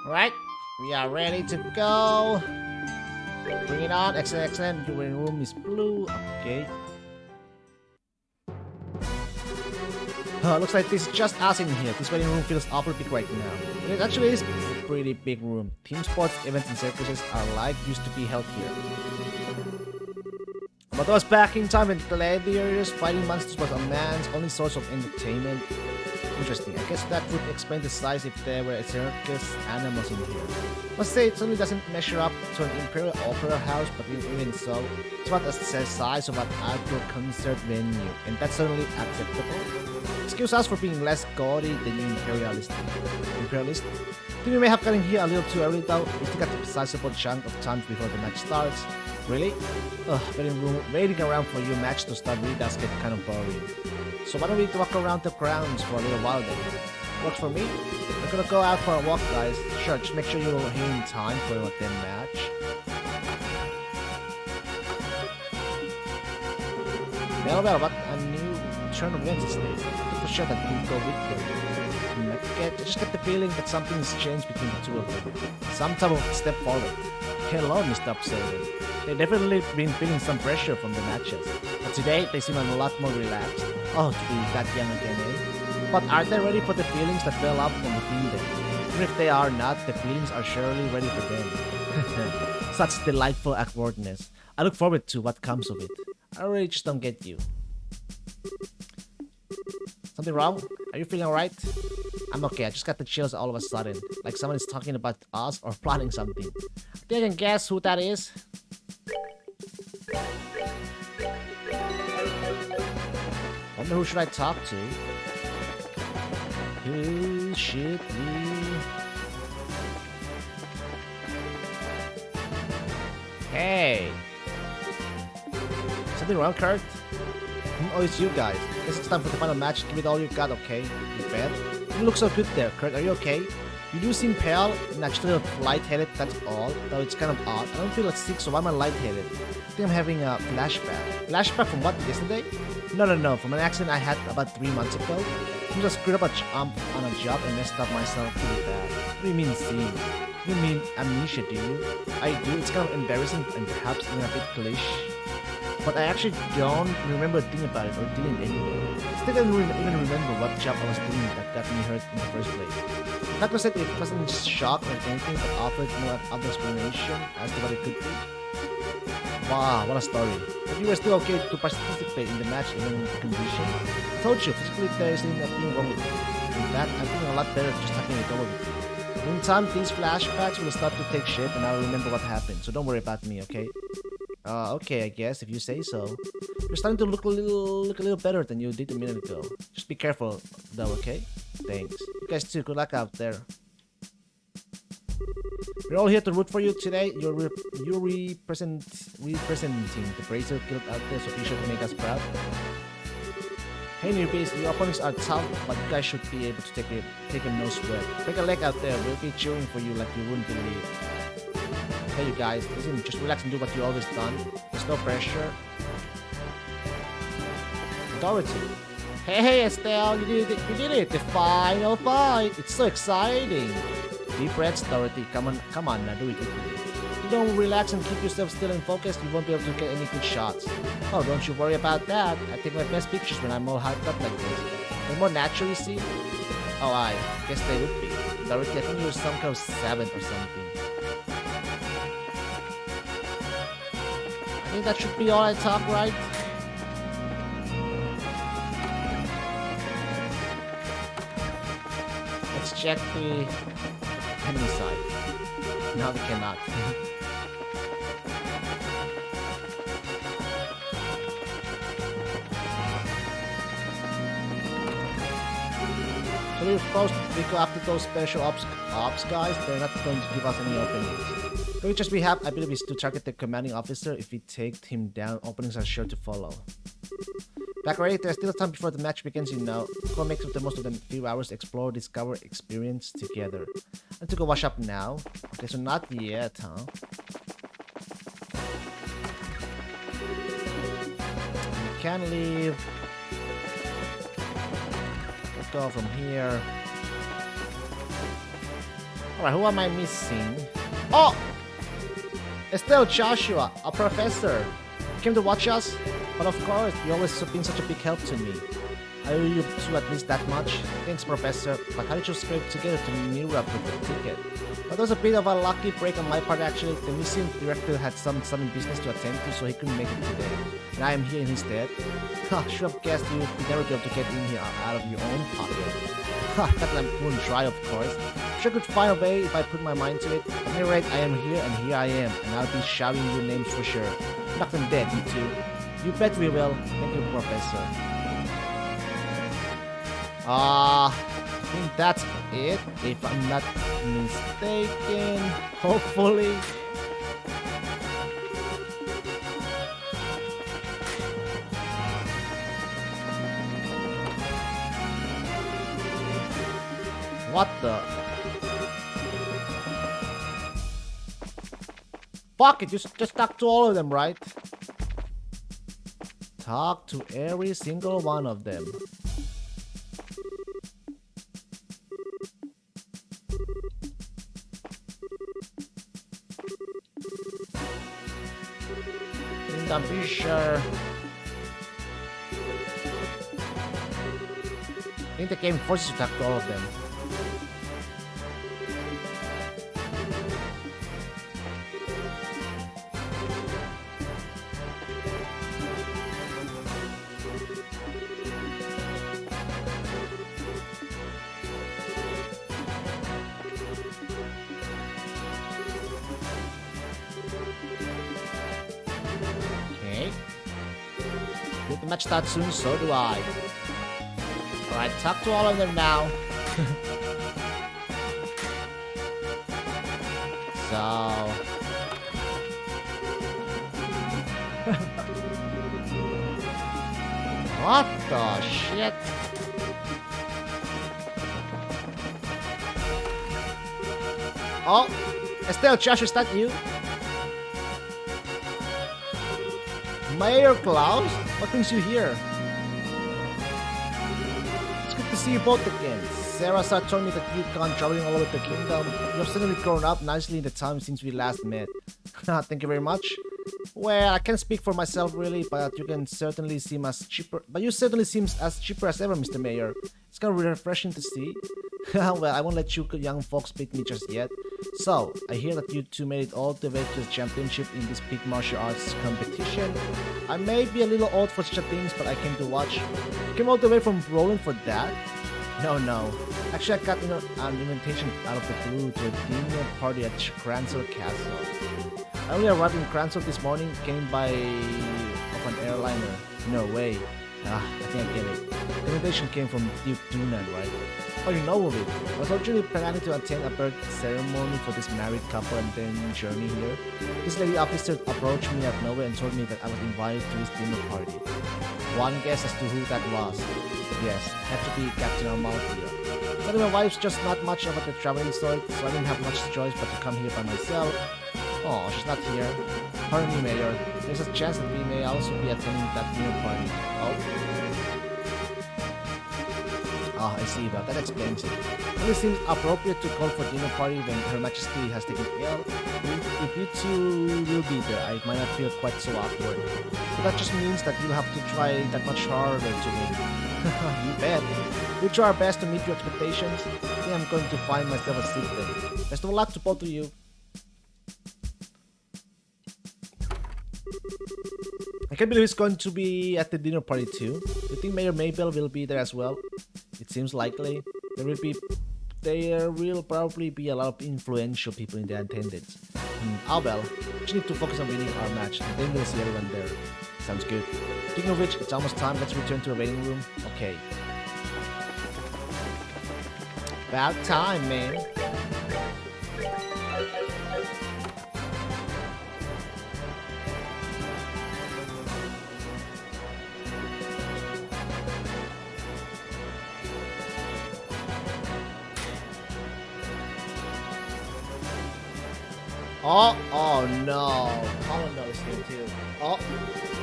Alright, we are ready to go. Bring it on, excellent, excellent. Your room is blue, okay. Looks like this is just us in here. This waiting room feels awful big right now. It actually is a pretty big room. Team sports, events, and circuses are like used to be held here. But I was back in time when gladiators fighting monsters was a man's only source of entertainment. Interesting. I guess that would explain the size if there were circus animals in here. Must say it certainly doesn't measure up to an imperial opera house, but even so, it's about the size of an outdoor concert venue, and that's certainly acceptable. Excuse us for being less gaudy than you imperialist. Imperialist? I think we may have gotten here a little too early though. We took a sizable chunk of time before the match starts. Really? Ugh, waiting around for your match to start really does get kind of boring. So why don't we walk around the grounds for a little while then? Works for me? We're gonna go out for a walk, guys. Sure, just make sure you're here in time for the match. Well, what a new turn of events is this? For sure that we go with them. I just get the feeling that something's changed between the two of them. Some type of step forward. Hello, Mr. Observer. They've definitely been feeling some pressure from the matches. But today, they seem a lot more relaxed. Oh, to be that young again, eh? But are they ready for the feelings that well up from within them? Even if they are not, the feelings are surely ready for them. Such delightful awkwardness. I look forward to what comes of it. I really just don't get you. Something wrong? Are you feeling alright? I'm okay, I just got the chills all of a sudden. Like someone is talking about us or planning something. I think I can guess who that is. Wonder who should I talk to? Who should we? Hey! Something wrong, Kurt? Oh, it's you guys. Guess it's time for the final match. Give it all you got, okay? You bet? You look so good there, Kurt. Are you okay? You do seem pale and actually lightheaded, that's all. Though it's kind of odd. I don't feel like sick, so why am I lightheaded? I think I'm having a flashback. Flashback from what, yesterday? No. From an accident I had about 3 months ago. I just screwed up on a job and messed up myself pretty bad. What do you mean seeing? You mean amnesia, do you? I do. It's kind of embarrassing and perhaps even a bit cliche. But I actually don't remember a thing about it or doing it anyway. I still don't even remember what job I was doing that got me hurt in the first place. That was it wasn't shock or anything, but offered no other explanation as to what it could be. Wow, what a story. But you were still okay to participate in the match even in the condition. I told you, physically there isn't nothing wrong with you. In fact, I'm feeling a lot better just talking it over with you. In time, these flashbacks will start to take shape and I'll remember what happened, so don't worry about me, okay? Okay, I guess, if you say so. You're starting to look a little better than you did a minute ago. Just be careful, though, okay? Thanks. You guys too, good luck out there. We're all here to root for you today. You're representing the Bracer Guild out there, so be sure to make us proud. Hey newbies, your opponents are tough, but you guys should be able to take a no sweat. Take a leg out there, we'll be cheering for you like you wouldn't believe. Hey you guys, listen, just relax and do what you always done. There's no pressure. Dorothy. Hey Estelle, you did it, the final fight. It's so exciting. Deep breaths, Dorothy. Come on now, do it with me. If you don't relax and keep yourself still and focused, you won't be able to get any good shots. Oh, don't you worry about that. I take my best pictures when I'm all hyped up like this. They're more natural, you see. Oh, I guess they would be. Dorothy, I think you're some kind of savant or something. I think that should be all I talk, right? Let's check the enemy side. No, we cannot. So we're supposed to go after those special ops guys. They're not going to give us any openings. The features we have, I believe, is to target the commanding officer. If we take him down, openings are sure to follow. Back ready, there's still time before the match begins, you know. Go make the most of the few hours, explore, discover, experience together. I need to go wash up now. Okay, so not yet, huh? We can leave. Let's go from here. Alright, who am I missing? Oh! Estelle Joshua, a professor. You came to watch us? But of course, you always been such a big help to me. I owe you two at least that much. Thanks, Professor. But how did you scrape together to meet up with the ticket? That was a bit of a lucky break on my part, actually. The museum director had some business to attend to, so he couldn't make it today. And I am here in his stead. Ha, should have guessed you'd never be able to get in here out of your own pocket. Ha, that I wouldn't try, of course. Sure could find a way if I put my mind to it. At any rate, I am here, and here I am. And I'll be shouting your names for sure. Knock them dead, you two. You bet we will. Thank you, Professor. I think that's it, if I'm not mistaken. Hopefully. What the? Fuck it, just talk to all of them, right? Talk to every single one of them. I'm pretty sure. I think the game forces you to talk to all of them. Match that soon, so do I. Alright, talk to all of them now. So... what the shit? Oh, Estelle, Josh, is that you? Mayor Klaus? What brings you here? It's good to see you both again. Sarah told me that you've gone traveling all over the kingdom. You have suddenly grown up nicely in the time since we last met. Thank you very much. Well, I can't speak for myself really, but you certainly seem as cheaper as ever, Mr. Mayor. It's kind of refreshing to see. Well, I won't let you young folks beat me just yet. So, I hear that you two made it all the way to the championship in this big martial arts competition. I may be a little old for such things, but I came to watch. You came all the way from Roland for that? No. Actually, I got an invitation out of the blue to a dinner party at Cransel Castle. I only arrived in Cransel this morning, came by of an airliner. No way. I think I get it. The invitation came from Duke Dunan, right? Oh, you know of it. I was originally planning to attend a birth ceremony for this married couple and then journey here. This lady officer approached me out of nowhere and told me that I was invited to his dinner party. One guess as to who that was. Yes, had to be Captain Amalthea. Sadly, my wife's just not much of a traveling sort, so I didn't have much choice but to come here by myself. Oh, she's not here. Pardon me, Mayor. There's a chance that we may also be attending that dinner party. Oh, I see that. That explains it. It really seems appropriate to call for dinner party when Her Majesty has taken ill. If you two will be there, I might not feel quite so awkward. But that just means that you'll have to try that much harder to win. You bet. We'll try our best to meet your expectations. I think I'm going to find myself a seat there. Best of luck to both of you. I can't believe it's going to be at the dinner party too. Do you think Mayor Maybell will be there as well? It seems likely. There will probably be a lot of influential people in the attendance. Oh well, we just need to focus on winning our match and then we'll see everyone there. Sounds good. Speaking of which, it's almost time. Let's return to the waiting room. Okay. About time, man. Oh no. Colonel is here too. Oh,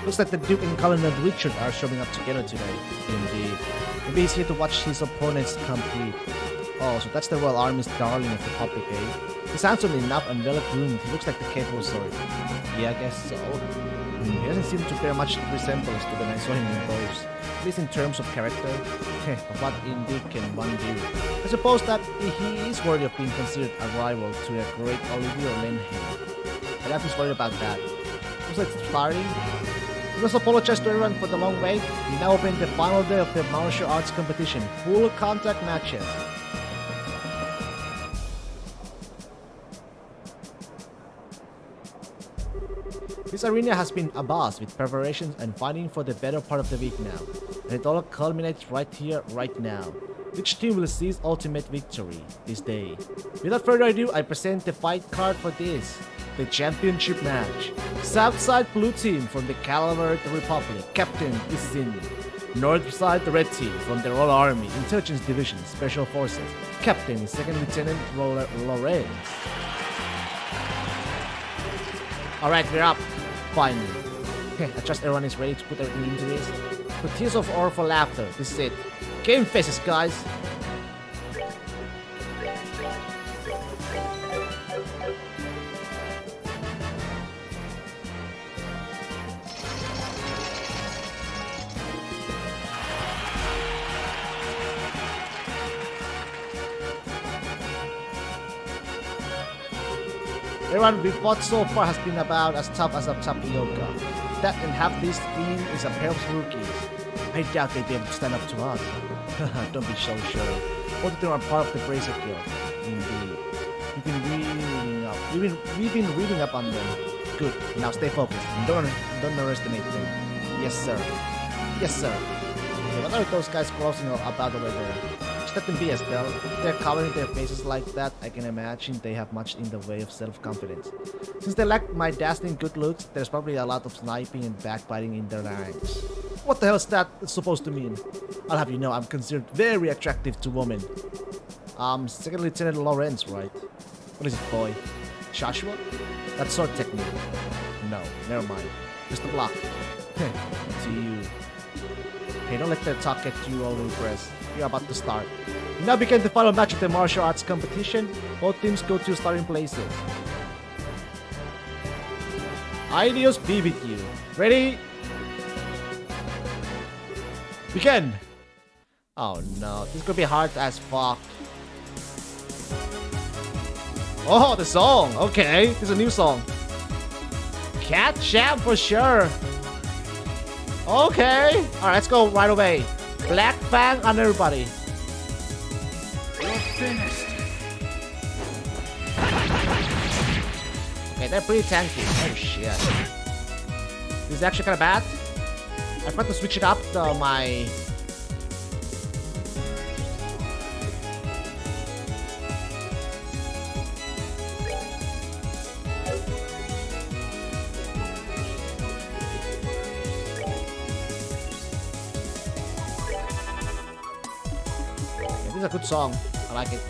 looks like the Duke and Colonel Richard are showing up together today. Indeed. Maybe he's here to watch his opponents compete. Oh, so that's the Royal Army's darling of the public, eh? He's handsome enough and well-groomed. He looks like the capable sort. Yeah, I guess so. He doesn't seem to bear much resemblance to when I saw him in Bose. At least in terms of character. But what indeed can one do? I suppose that he is worthy of being considered a rival to the great Olivier Lenheim. I got worried about that. Looks like it's starting. We must apologize to everyone for the long wait. We now open the final day of the martial arts competition. Full contact matches. This arena has been abuzz with preparations and fighting for the better part of the week now, and it all culminates right here, right now. Which team will seize ultimate victory this day? Without further ado, I present the fight card for this, the championship match. Southside Blue Team from the Calvert Republic, Captain Isin. Northside Red Team from the Royal Army, Intelligence Division, Special Forces, Captain is Second Lieutenant Lorenz. Alright, we're up. Finally. I trust everyone is ready to put everything into this. With tears of or for laughter, this is it. Game faces, guys! Everyone we fought so far has been about as tough as a tapioca. That and half this team is a pair of rookies. I doubt they'd be able to stand up to us. Don't be so sure. Both of them are part of the Bracer Guild. Indeed. We've been reading up on them. Good. Now stay focused. And don't underestimate them. Yes, sir. Yes, sir. Okay, what are those guys crossing about over there? Just let them be, Estelle. If they're covering their faces like that, I can imagine they have much in the way of self-confidence. Since they lack my dazzling good looks, there's probably a lot of sniping and backbiting in their ranks. What the hell is that supposed to mean? I'll have you know I'm considered very attractive to women. Second Lieutenant Lawrence, right? What is it, boy? Joshua? That's sword technique. No, never mind. Just a block. To you. Hey, don't let that talk get you all impressed. You're about to start. We now begin the final match of the martial arts competition. Both teams go to starting places. Ideos be with you. Ready? Begin! Oh no, this is gonna be hard as fuck. Oh, the song! Okay, this is a new song. Cat Champ for sure. Okay, alright, let's go right away. Black Fang on everybody. You're finished. Okay, they're pretty tanky. Oh shit. This is actually kind of bad. I forgot to switch it up to my... Yeah, this is a good song. I like it.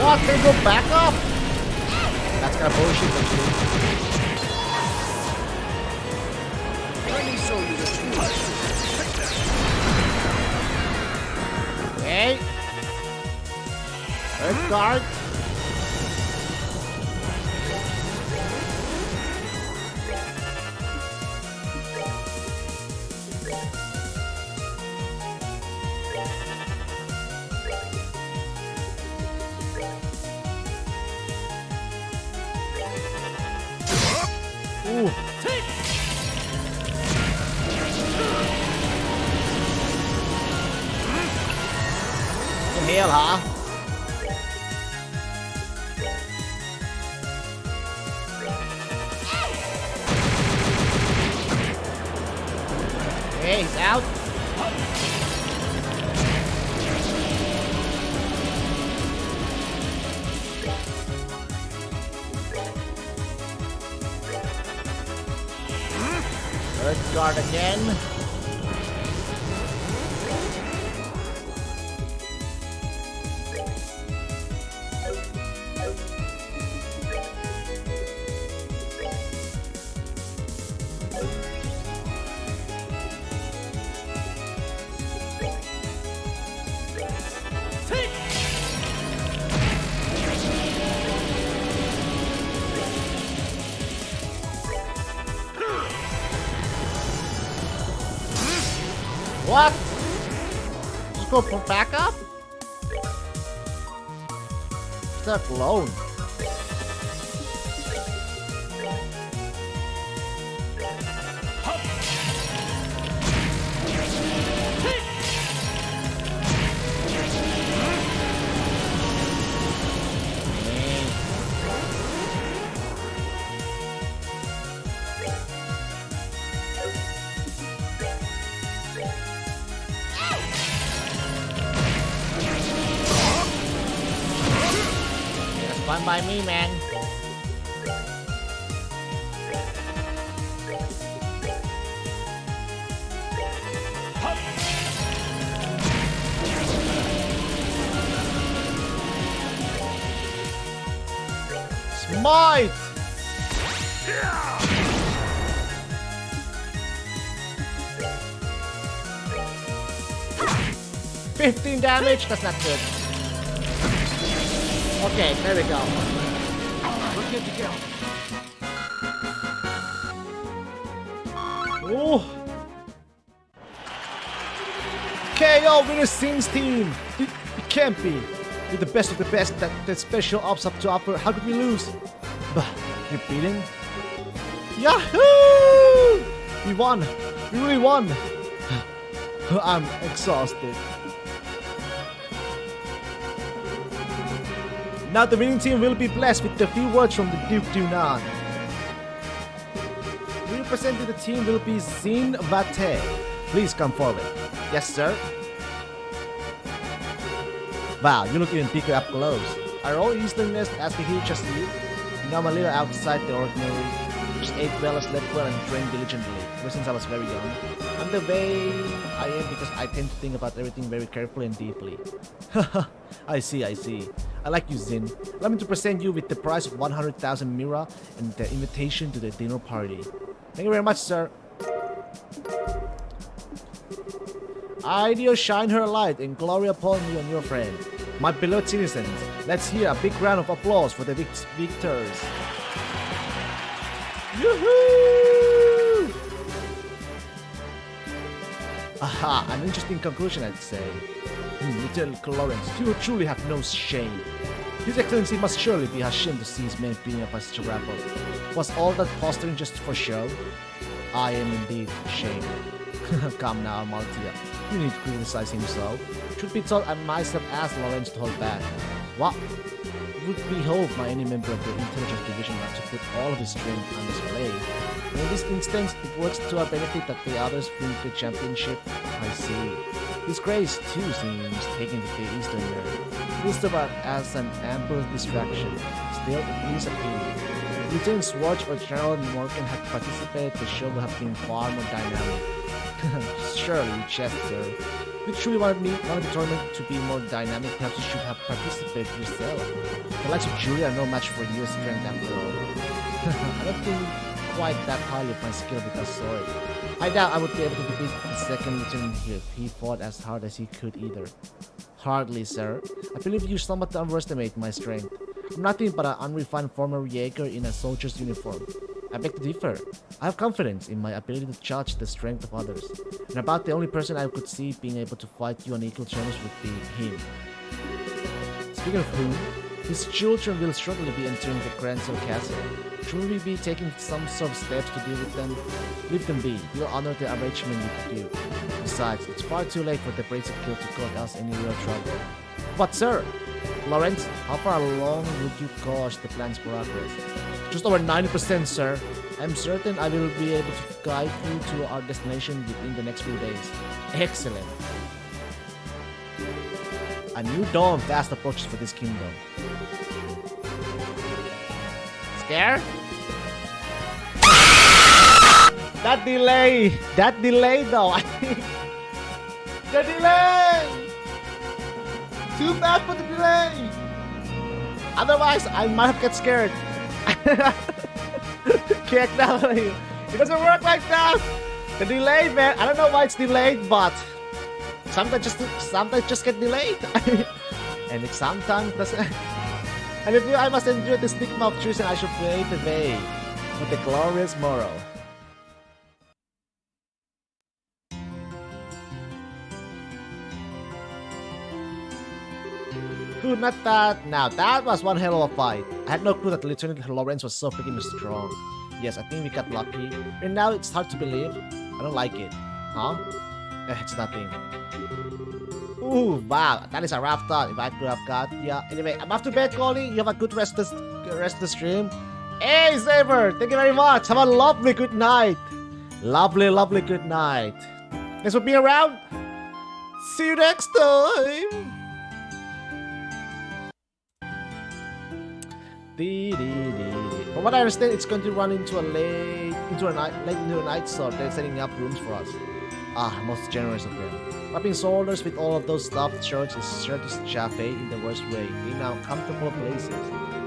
What? They go back up? That's kind of bullshit, actually. Let me show you the truth. Okay. Earth guard. Ooh. Hell, huh? Okay, he's out. Earth guard again. What? Just go for backup? It's a clone. Fine by me, man. Smite! 15 damage? That's not good. Okay, there we go. We're good to go. Oh. KO Winner Sings team! It can't be. With the best of the best that special ops have to offer, how could we lose? Bah, you're beating? Yahoo! We won! We really won! I'm exhausted. Now the winning team will be blessed with a few words from the Duke Dunan. Representing the team will be Zin Vate. Please come forward. Yes, sir. Wow, you look even bigger up close. Are all Eastern nests as huge as you? No, I'm a little outside the ordinary. just ate well, slept well, and trained diligently ever since I was very young. I'm the way I am because I tend to think about everything very carefully and deeply. I see. I like you, Zin. Allow me to present you with the prize of 100,000 Mira and the invitation to the dinner party. Thank you very much, sir. Ideo, shine her light and glory upon you and your friend. My beloved citizens, let's hear a big round of applause for the victors. Yoo-hoo! Aha, an interesting conclusion, I'd say. Little Lawrence, you truly have no shame. His Excellency must surely be ashamed to see his men beating up by such a rabble. Was all that posturing just for show? I am indeed ashamed. Come now, Maltia. You need to criticize him so. Should be told I myself asked Lawrence to hold back. What? Would behoove my any member of the intelligence division not to put all of his strength on display. In this instance, it works to our benefit that the others win the championship. I see. His grace too seems taken with the Easterner. This about as an ample distraction. Still, it is appealing. If Lieutenant Swartz or General Morgan had participated, the show would have been far more dynamic. Surely, Chester. If you truly wanted the tournament to be more dynamic, perhaps you should have participated yourself. The likes of Julia are no match for your strength after all. I don't think quite that highly of my skill with a sword. I doubt I would be able to defeat the second lieutenant here if he fought as hard as he could either. Hardly, sir. I believe you somewhat underestimate my strength. I'm nothing but an unrefined former Jaeger in a soldier's uniform. I beg to differ. I have confidence in my ability to judge the strength of others, and about the only person I could see being able to fight you on equal terms would be him. Speaking of whom, his children will shortly be entering the Grancel Castle. Should we be taking some sort of steps to deal with them? Leave them be. We'll honor the arrangement with you. Besides, it's far too late for the Brazen Guild to cause us any real trouble. But sir, Lawrence, how far along would you gauge the plan's progress? Just over 90%, sir. I'm certain I will be able to guide you to our destination within the next few days. Excellent. A new dawn fast approaches for this kingdom. Scared? That delay though, I think. The delay! Too fast for the delay! Otherwise, I might have get scared. Can't tell you. It doesn't work like that. The delay, man. I don't know why it's delayed, but sometimes just get delayed, and it sometimes doesn't. And if I must endure the stigma of treason, I should pave the way for the glorious morrow. Dude, not that. Now, that was one hell of a fight. I had no clue that Lieutenant Lawrence was so freaking strong. Yes, I think we got lucky. And now it's hard to believe. I don't like it. Huh? It's nothing. Ooh, wow. That is a rough thought if I could have got. Yeah, anyway, I'm off to bed, Coley. You have a good rest of the stream. Hey, Saber! Thank you very much. Have a lovely good night. Lovely, lovely good night. Thanks for being around. See you next time. From what I understand, it's going to run into a night slot. They're setting up rooms for us. Ah, most generous of them. Wrapping soldiers with all of those stuffed shirts is sure to chafe in the worst way in our comfortable places.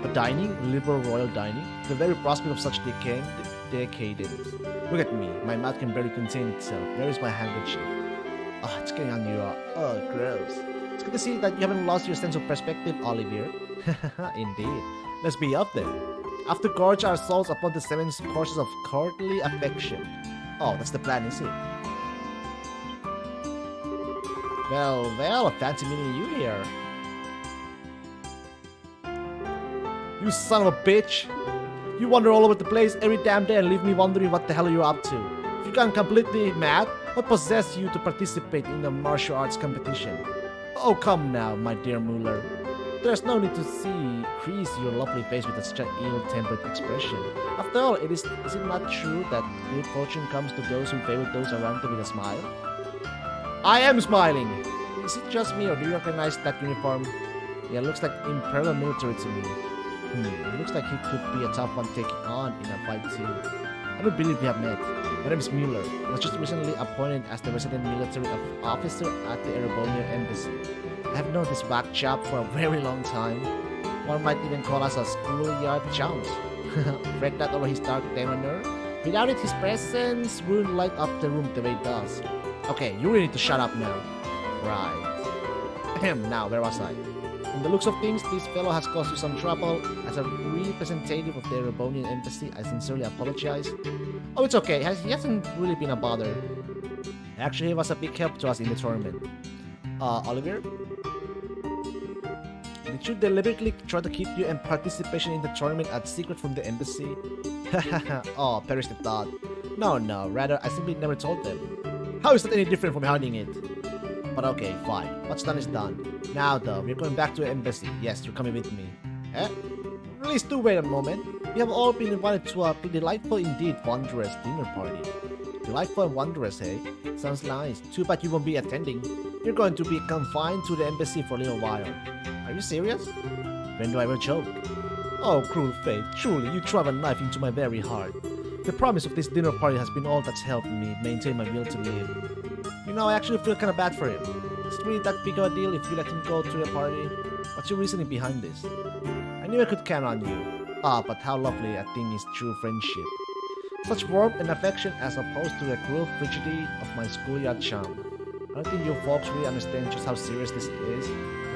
But dining, liberal royal dining, the very prospect of such decadence. Look at me, my mouth can barely contain itself. Where is my handkerchief? Ah, it's getting on you. Oh, gross. It's good to see that you haven't lost your sense of perspective, Olivier. Indeed. Let's be up there. After gorge our souls upon the 7 courses of courtly affection. Oh, that's the plan, is it? Well, fancy meeting you here. You son of a bitch! You wander all over the place every damn day and leave me wondering what the hell you're up to. If you gone completely mad, what possessed you to participate in the martial arts competition? Oh, come now, my dear Mueller. There's no need to crease your lovely face with such an ill-tempered expression. After all, is it not true that good fortune comes to those who favor those around them with a smile? I am smiling! Is it just me, or do you recognize that uniform? Yeah, it looks like Imperial military to me. It looks like he could be a tough one taking on in a fight too. I don't believe we have met. My name is Mueller. I was just recently appointed as the resident military officer at the Erebonian Embassy. I have known this whack job for a very long time. One might even call us a schoolyard chums. Fret not over his dark demeanor. Without it, his presence wouldn't light up the room the way it does. Okay, you really need to shut up now. Right. Now, where was I? From the looks of things, this fellow has caused you some trouble. As a representative of the Erebonian Embassy, I sincerely apologize. Oh, it's okay. He hasn't really been a bother. Actually, he was a big help to us in the tournament. Oliver? Did you deliberately try to keep your participation in the tournament a secret from the embassy? Oh, perish the thought. No, rather, I simply never told them. How is that any different from hiding it? But okay, fine. What's done is done. Now though, we're going back to the embassy. Yes, you're coming with me. Eh? Please do wait a moment. We have all been invited to a delightful indeed wondrous dinner party. Delightful and wondrous, hey? Sounds nice. Too bad you won't be attending. You're going to be confined to the embassy for a little while. Are you serious? When do I ever joke? Oh, cruel fate. Truly, you drive a knife into my very heart. The promise of this dinner party has been all that's helped me maintain my will to live. You know, I actually feel kind of bad for him. Is it really that big of a deal if you let him go to the party? What's your reasoning behind this? I knew I could count on you. Ah, but how lovely a thing is true friendship. Such warmth and affection as opposed to the cruel frigidity of my schoolyard chum. I don't think you folks really understand just how serious this is.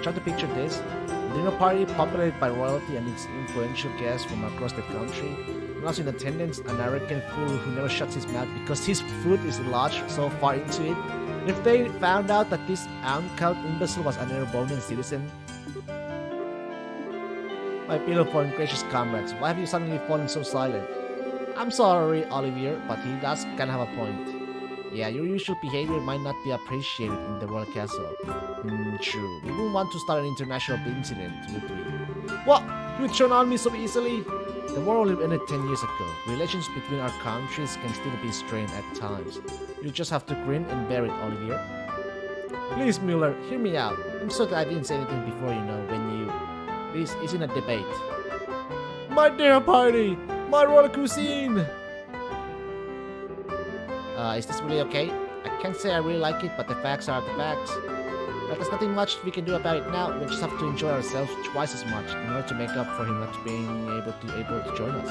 Try to picture this. A dinner party populated by royalty and its influential guests from across the country. And also in attendance, an arrogant fool who never shuts his mouth because his foot is lodged so far into it. And if they found out that this uncouth imbecile was an Erebonian citizen... My beautiful and gracious comrades, why have you suddenly fallen so silent? I'm sorry, Olivier, but he does kinda have a point. Yeah, your usual behavior might not be appreciated in the Royal Castle. True. We wouldn't want to start an international incident, would we? What? You would turn on me so easily? The war only ended 10 years ago. Relations between our countries can still be strained at times. You just have to grin and bear it, Olivier. Please, Mueller, hear me out. I'm sorry that I didn't say anything before, when you... This isn't a debate. My dinner party! My royal cuisine! Is this really okay? I can't say I really like it, but the facts are the facts. But there's nothing much we can do about it now. We just have to enjoy ourselves twice as much in order to make up for him not being able to join us.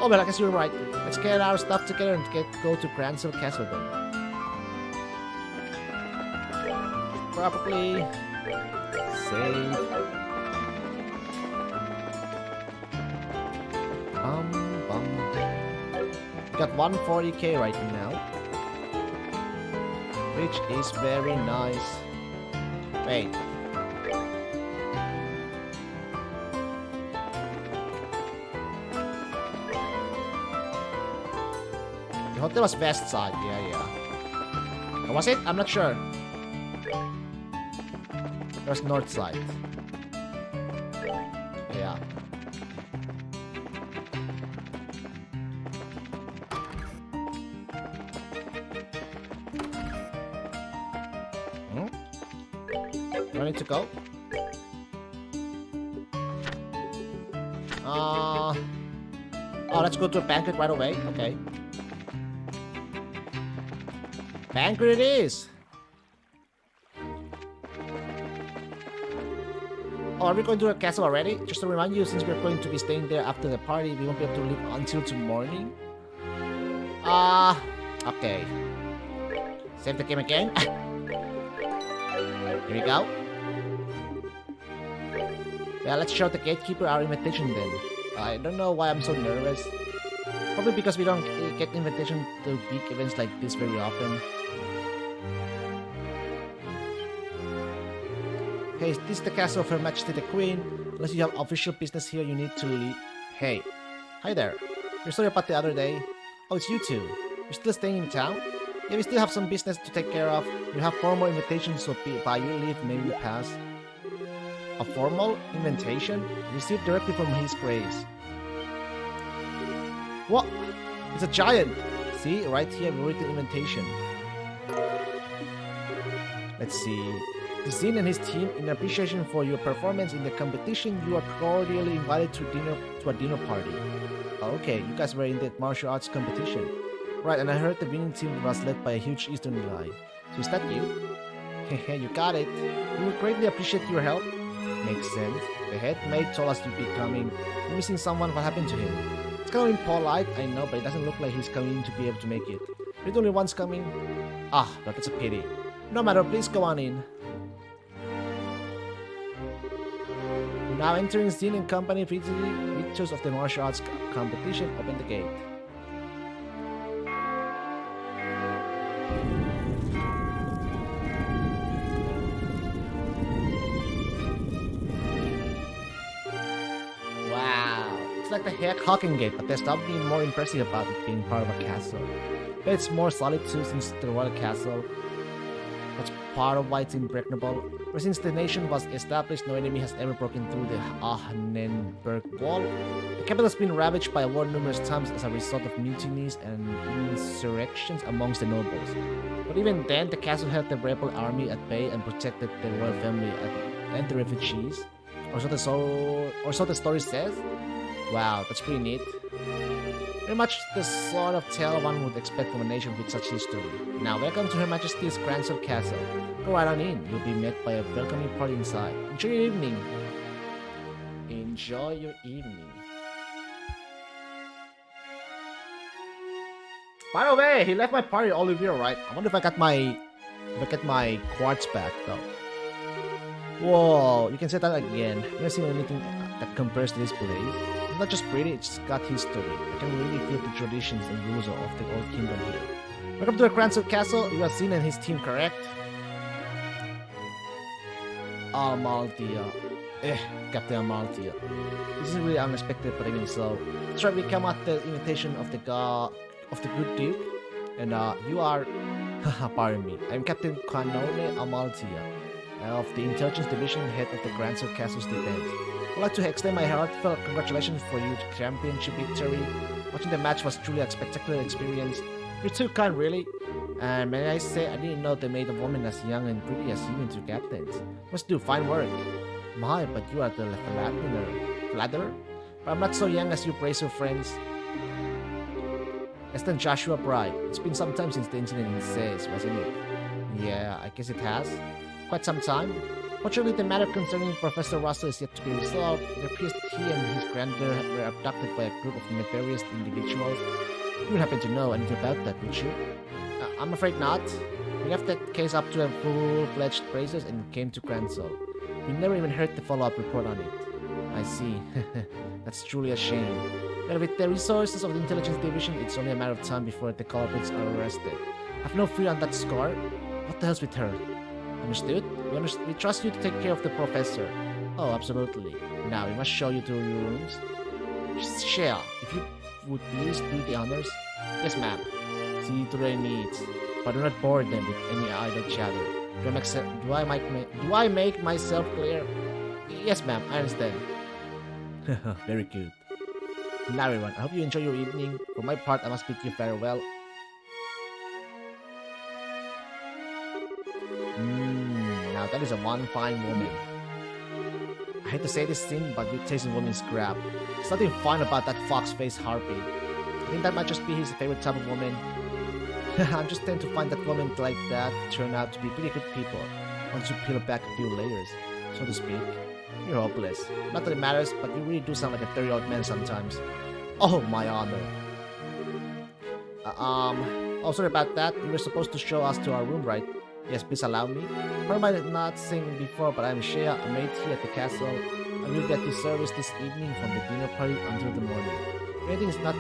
Oh, well, I guess you're right. Let's get our stuff together and go to Gransel Castle then. Probably save. We got 140k right now, which is very nice. Wait. The hotel was west side, yeah. Or was it? I'm not sure. There's north side. Yeah. Ready to go? Oh, let's go to a banquet right away. Okay. Banquet it is! Oh, are we going to a castle already? Just to remind you, since we're going to be staying there after the party, we won't be able to leave until tomorrow morning. Okay. Save the game again. Here we go. Yeah, let's show the gatekeeper our invitation then. I don't know why I'm so nervous. Probably because we don't get invitation to big events like this very often. Hey, this is the castle of Her Majesty the Queen. Unless you have official business here, you need to leave. Hey. Hi there. You're sorry about the other day. Oh, it's you two. You're still staying in town? Yeah, we still have some business to take care of. You have formal invitations, so by your leave, may we pass. A formal invitation? Received directly from His Grace. What? It's a giant! See, right here, written invitation. Let's see. To Zin and his team, in appreciation for your performance in the competition, you are cordially invited to a dinner party. Okay, you guys were in the martial arts competition. Right, and I heard the winning team was led by a huge Eastern guy. So is that you? Hehe, you got it. We would greatly appreciate your help. Makes sense. The head maid told us you'd be coming. We're missing someone. What happened to him? It's kind of impolite, I know, but it doesn't look like he's coming to be able to make it. You're the only one's coming. Ah, but that's a pity. No matter, please go on in. Now entering Zin and Company victors of the martial arts competition, open the gate. Wow, it's like the Hawking Gate, but there's something more impressive about it being part of a castle. But it's more solid too, since the royal castle. That's part of why it's impregnable. But since the nation was established, no enemy has ever broken through the Ahnenberg Wall. The capital has been ravaged by a war numerous times as a result of mutinies and insurrections amongst the nobles. But even then, the castle held the rebel army at bay and protected the royal family and the refugees. Or so the story says. Wow, that's pretty neat. Very much the sort of tale one would expect from a nation with such history. Now, welcome to Her Majesty's Gransel Castle. Go right on in. You'll be met by a welcoming party inside. Enjoy your evening. Enjoy your evening. By the way, he left my party Olivier, right? I wonder if I get my quartz back though. Whoa, you can say that again. I've never seen anything that compares to this place. It's not just pretty, it's got history. I can really feel the traditions and rules of the old kingdom here. Welcome to the Gransel Castle. You have Zin and his team, correct? Amalthea. Captain Amalthea. This is really unexpected, but even so. That's right, we come at the invitation of the good duke. And you are... pardon me. I'm Captain Canone Amalthea of the Intelligence Division, head of the Gransel Castle's defense. I'd like to extend my heartfelt congratulations for your championship victory. Watching the match was truly a spectacular experience. You're too kind, really. And may I say, I didn't know they made a woman as young and pretty as you into captains. Must do fine work. My, but you are the flatterer? But I'm not so young as you praise your friends. Less than Joshua Bright. It's been some time since the incident in Says, wasn't it? Yeah, I guess it has. Quite some time. Fortunately, the matter concerning Professor Russell is yet to be resolved. It appears that he and his granddaughter were abducted by a group of nefarious individuals. You would happen to know anything about that, would you? I'm afraid not. We left that case up to a full-fledged appraisers and came to Gransel. We never even heard the follow-up report on it. I see. That's truly a shame. But with the resources of the Intelligence Division, it's only a matter of time before the culprits are arrested. Have no fear on that score. What the hell's with her? Understood? We trust you to take care of the professor. Oh, absolutely. Now, we must show you to your rooms. Shea, if you would please do the honors. Yes, ma'am. See to their needs, but do not bore them with any idle chatter. Do I make myself clear? Yes, ma'am, I understand. Very good. Now, everyone, I hope you enjoy your evening. For my part, I must bid you farewell. Now that is a one fine woman. I hate to say this thing, but your taste in women is crap. There's nothing fine about that fox-faced harpy. I think that might just be his favorite type of woman. I'm just tend to find that women like that turn out to be pretty good people once you peel back a few layers, so to speak. You're hopeless. Not that it matters, but you really do sound like a 30-year-old man sometimes. Oh, my honor. Oh, sorry about that. You were supposed to show us to our room, right? Yes, please allow me. I might not seen before, but I'm Shea, a maid here at the castle, and we'll get you service this evening from the dinner party until the morning. If anything is not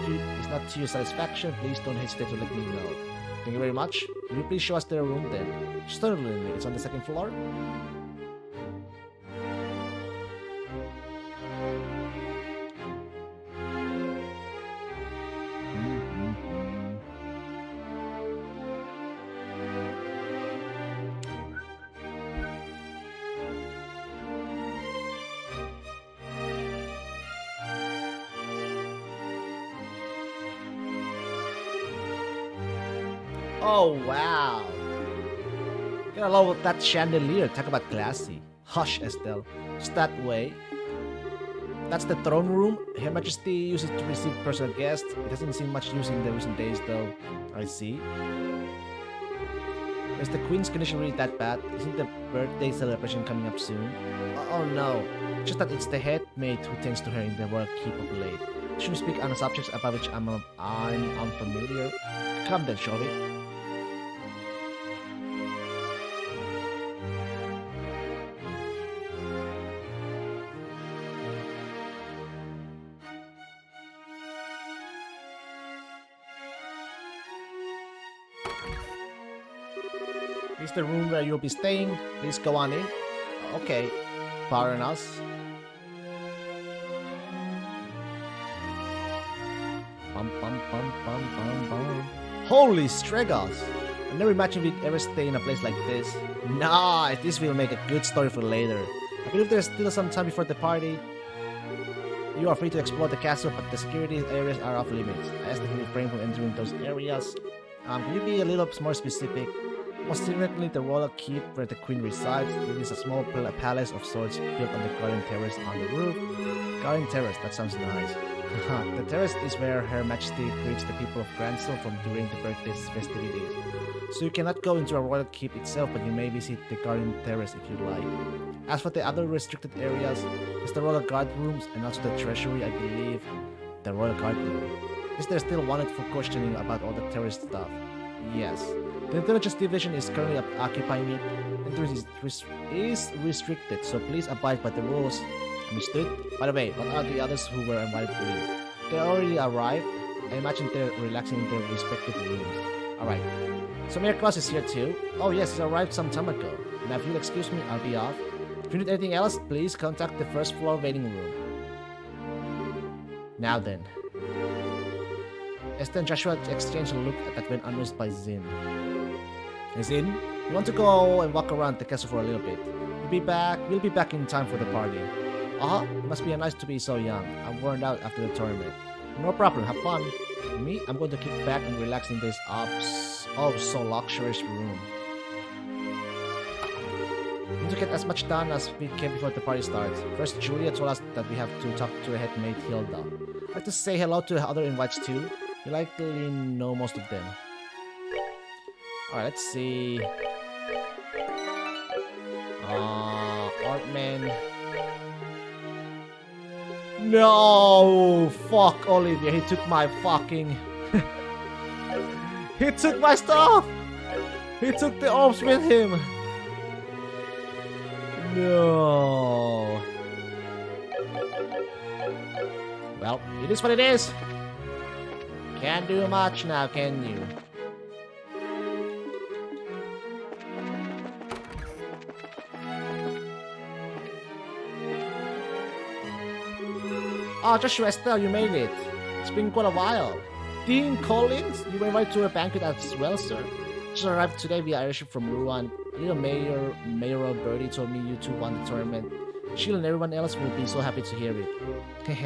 to your satisfaction, please don't hesitate to let me know. Thank you very much. Will you please show us their room then? Certainly, it's on the second floor. Oh, wow. Gotta love that chandelier. Talk about classy. Hush, Estelle. Just that way. That's the throne room. Her Majesty uses it to receive personal guests. It hasn't seen much use in the recent days, though. I see. Is the Queen's condition really that bad? Isn't the birthday celebration coming up soon? Oh no. Just that it's the head maid who tends to her in the royal keep of late. Should we speak on subjects about which I'm unfamiliar? Come then, shall we? This is the room where you'll be staying. Please go on in. Okay. Baroness. Bum, bum, bum, bum, bum, bum. Holy Stregos! I never imagined we'd ever stay in a place like this. Nah, this will make a good story for later. I believe there's still some time before the party. You are free to explore the castle, but the security areas are off limits. I asked if you refrain from entering those areas. Can you be a little more specific? Most significantly, the royal keep where the queen resides. It is a small palace of sorts built on the garden terrace on the roof. Garden terrace, that sounds nice. The terrace is where Her Majesty greets the people of Gransel from during the birthday festivities. So you cannot go into a royal keep itself, but you may visit the garden terrace if you like. As for the other restricted areas, it's the royal guard rooms and also the treasury, I believe. The royal guard room. Is there still wanted for questioning about all the terrace stuff? Yes. The intelligence division is currently occupying it. Entrance is restricted, so please abide by the rules. Understood? By the way, what are the others who were invited to leave? They already arrived. I imagine they're relaxing in their respective rooms. Alright. So Mayor Claus is here too. Oh yes, he arrived some time ago. Now if you'll excuse me, I'll be off. If you need anything else, please contact the first floor waiting room. Now then. Esther and Joshua exchanged a look that went unnoticed by Zin. Zin, you want to go and walk around the castle for a little bit? We'll be back in time for the party. It must be nice to be so young. I'm worn out after the tournament. No problem, have fun. Me, I'm going to kick back and relax in this so luxurious room. We need to get as much done as we can before the party starts. First, Julia told us that we have to talk to her head maid Hilda. I'd like to say hello to the other invites too. You likely know most of them. Alright, let's see. Ortman. No! Fuck Olivia, he took my fucking... He took my stuff! He took the orbs with him! No! Well, it is what it is! Can't do much now, can you? Oh, Joshua Estelle, you made it. It's been quite a while. Dean Collins, you were invited to a banquet as well, sir. Just arrived today via airship from Ruan. Little Mayoral Birdie told me you two won the tournament. Sheila and everyone else will be so happy to hear it.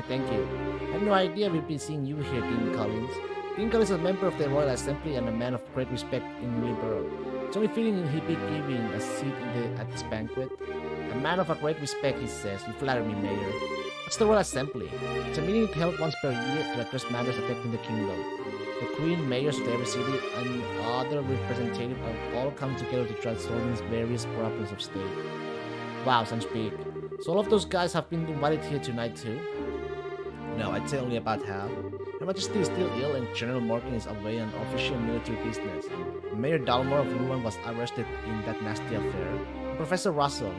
Thank you. I had no idea we'd be seeing you here, Dean Collins. Dean Collins is a member of the Royal Assembly and a man of great respect in Willborough. It's only fitting he'd be given a seat at this banquet. A man of a great respect, he says. You flatter me, Mayor. It's the Royal Assembly. It's a meeting held once per year to address matters affecting the kingdom. The Queen, mayors of every city, and other representatives have all come together to try solving various problems of state. Wow, sounds big. So all of those guys have been invited here tonight too? No, I'd say only about half. Her Majesty is still ill and General Morgan is away on official military business. Mayor Dalmor of Ruan was arrested in that nasty affair. And Professor Russell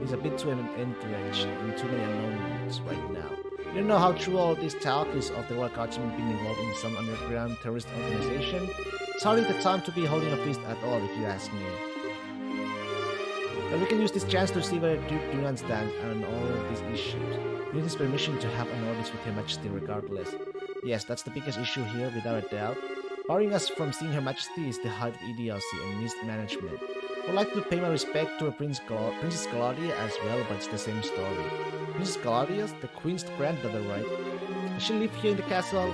is a bit too entrenched in too many unknowns right now. You don't know how true all this talk is of the Royal Guardsmen being involved in some underground terrorist organization? It's hardly the time to be holding a feast at all, if you ask me. But we can use this chance to see where Duke Dunan stands on all of these issues. We need his permission to have an audience with Her Majesty regardless. Yes, that's the biggest issue here, without a doubt. Barring us from seeing Her Majesty is the height of idiocy and mismanagement. I would like to pay my respect to Princess Gladia as well, but it's the same story. Princess Gladia, the Queen's granddaughter, right? Does she live here in the castle?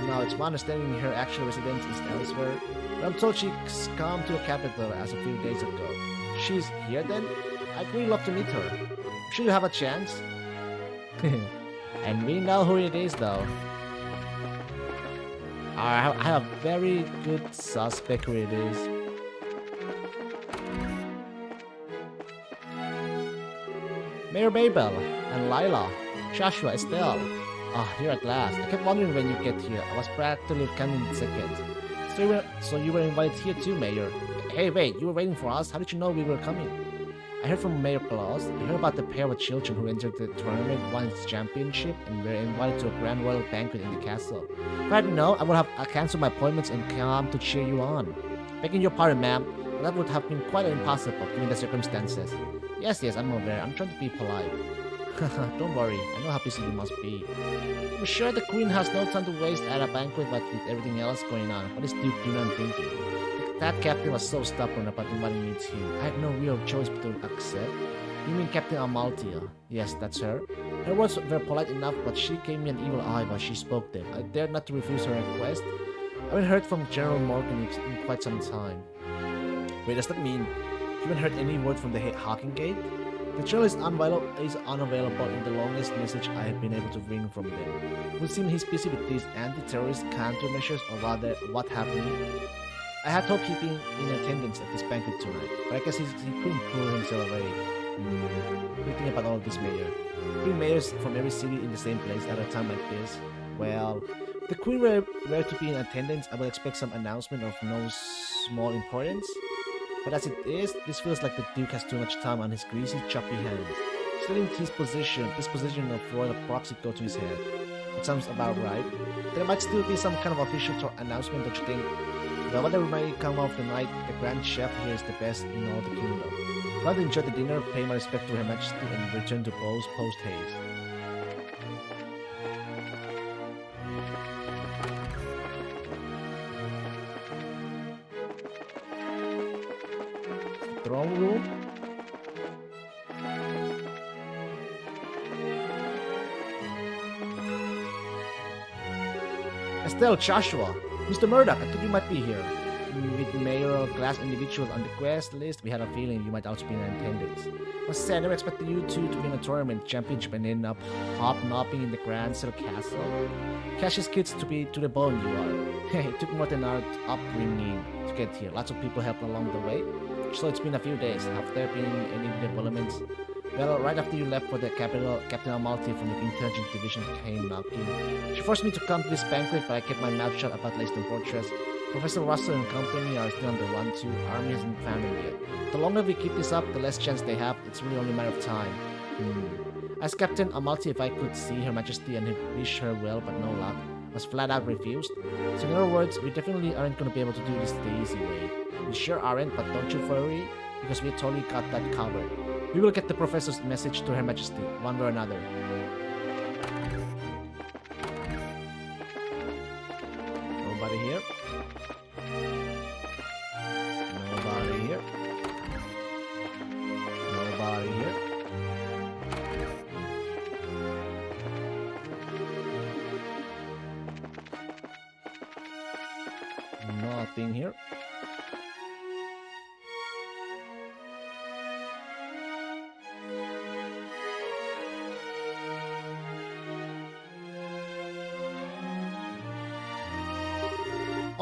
No, it's my understanding her actual residence is elsewhere, but I'm told she's come to the capital as a few days ago. She's here then? I'd really love to meet her. I'm sure you have a chance. And we know who it is, though. I have a very good suspect who it is. Mayor Babel and Lila, Joshua, Estelle. Ah, you're at last. I kept wondering when you get here. I was practically counting seconds. So you were invited here too, Mayor. Hey, wait, you were waiting for us? How did you know we were coming? I heard from Mayor Claus. I heard about the pair of children who entered the tournament, won its championship, and were invited to a grand royal banquet in the castle. If I had known, I would have canceled my appointments and come to cheer you on. Begging your pardon, ma'am, but that would have been quite impossible given the circumstances. Yes, I'm aware. I'm trying to be polite. Don't worry, I know how busy you must be. I'm sure the Queen has no time to waste at a banquet, but with everything else going on, what is Duke Dunan thinking? That captain was so stubborn about inviting me too. I had no real choice but to accept. You mean Captain Amalthea? Yes, that's her. Her words were polite enough, but she gave me an evil eye while she spoke them. I dared not to refuse her request. I haven't heard from General Morgan in quite some time. Wait, does that mean you haven't heard any word from the Hawking Gate? The trail is unavailable in the longest message I have been able to wring from them. It would seem he's busy with these anti-terrorist countermeasures, or rather, what happened. I had hoped he'd be in attendance at this banquet tonight, but I guess he couldn't pull himself away. What do you think about all of this, Mayor? Three mayors from every city in the same place at a time like this? Well, if the Queen were to be in attendance, I would expect some announcement of no small importance. But as it is, this feels like the Duke has too much time on his greasy, choppy hands. Still this position of royal proxy go to his head. It sounds about right. There might still be some kind of official announcement, don't you think? But whatever might come of the night, the Grand Chef here is the best in all the kingdom. I'd rather enjoy the dinner, pay my respect to Her Majesty, and return to Bowes post-haste. Throne room? Estelle, Joshua, Mr. Murdoch, I thought you might be here. With mayoral class individuals on the quest list, we had a feeling you might also be in attendance. Must say, I never expected you two to win a tournament championship and end up hobnobbing in the Grand Cell Castle. Cash's kids to the bone, you are. It took more than our upbringing to get here. Lots of people helped along the way. So it's been a few days. Have there been any developments? Well, right after you left for the capital, Captain Amalthea from the Intelligence Division came knocking. She forced me to come to this banquet, but I kept my mouth shut about Leyston Fortress. Professor Russell and company are still on the run too. Army hasn't found them yet. The longer we keep this up, the less chance they have. It's really only a matter of time. As Captain Amalthea, if I could see Her Majesty and wish her well, but no luck, was flat out refused. So in other words, we definitely aren't going to be able to do this the easy way. We sure aren't, but don't you worry, because we totally got that covered. We will get the Professor's message to Her Majesty, one way or another. Nobody here. Nobody here. Nobody here. Nothing here.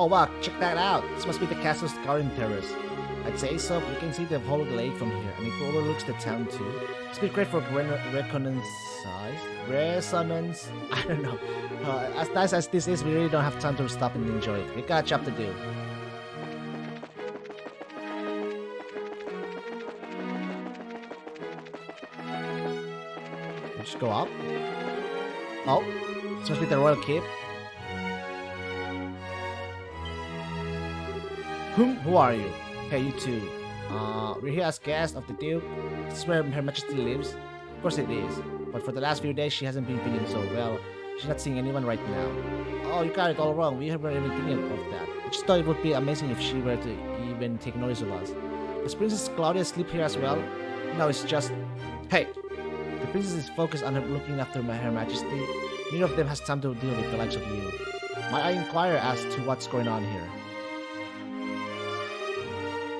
Oh wow, check that out. This must be the castle's garden terrace. I'd say so. You can see the whole lake from here, and it overlooks the town too. It's been great for resonance. I don't know. As nice as this is, we really don't have time to stop and enjoy it. We got a job to do. Let's go up. Oh, this must be the royal keep. Who are you? Hey, you two. We're here as guests of the Duke. This is where Her Majesty lives. Of course it is. But for the last few days, she hasn't been feeling so well. She's not seeing anyone right now. Oh, you got it all wrong. We haven't even thinking of that. I just thought it would be amazing if she were to even take notice of us. Does Princess Claudia sleep here as well? No, it's just... Hey! The princess is focused on looking after Her Majesty. Neither of them has time to deal with the likes of you. Might I inquire as to what's going on here?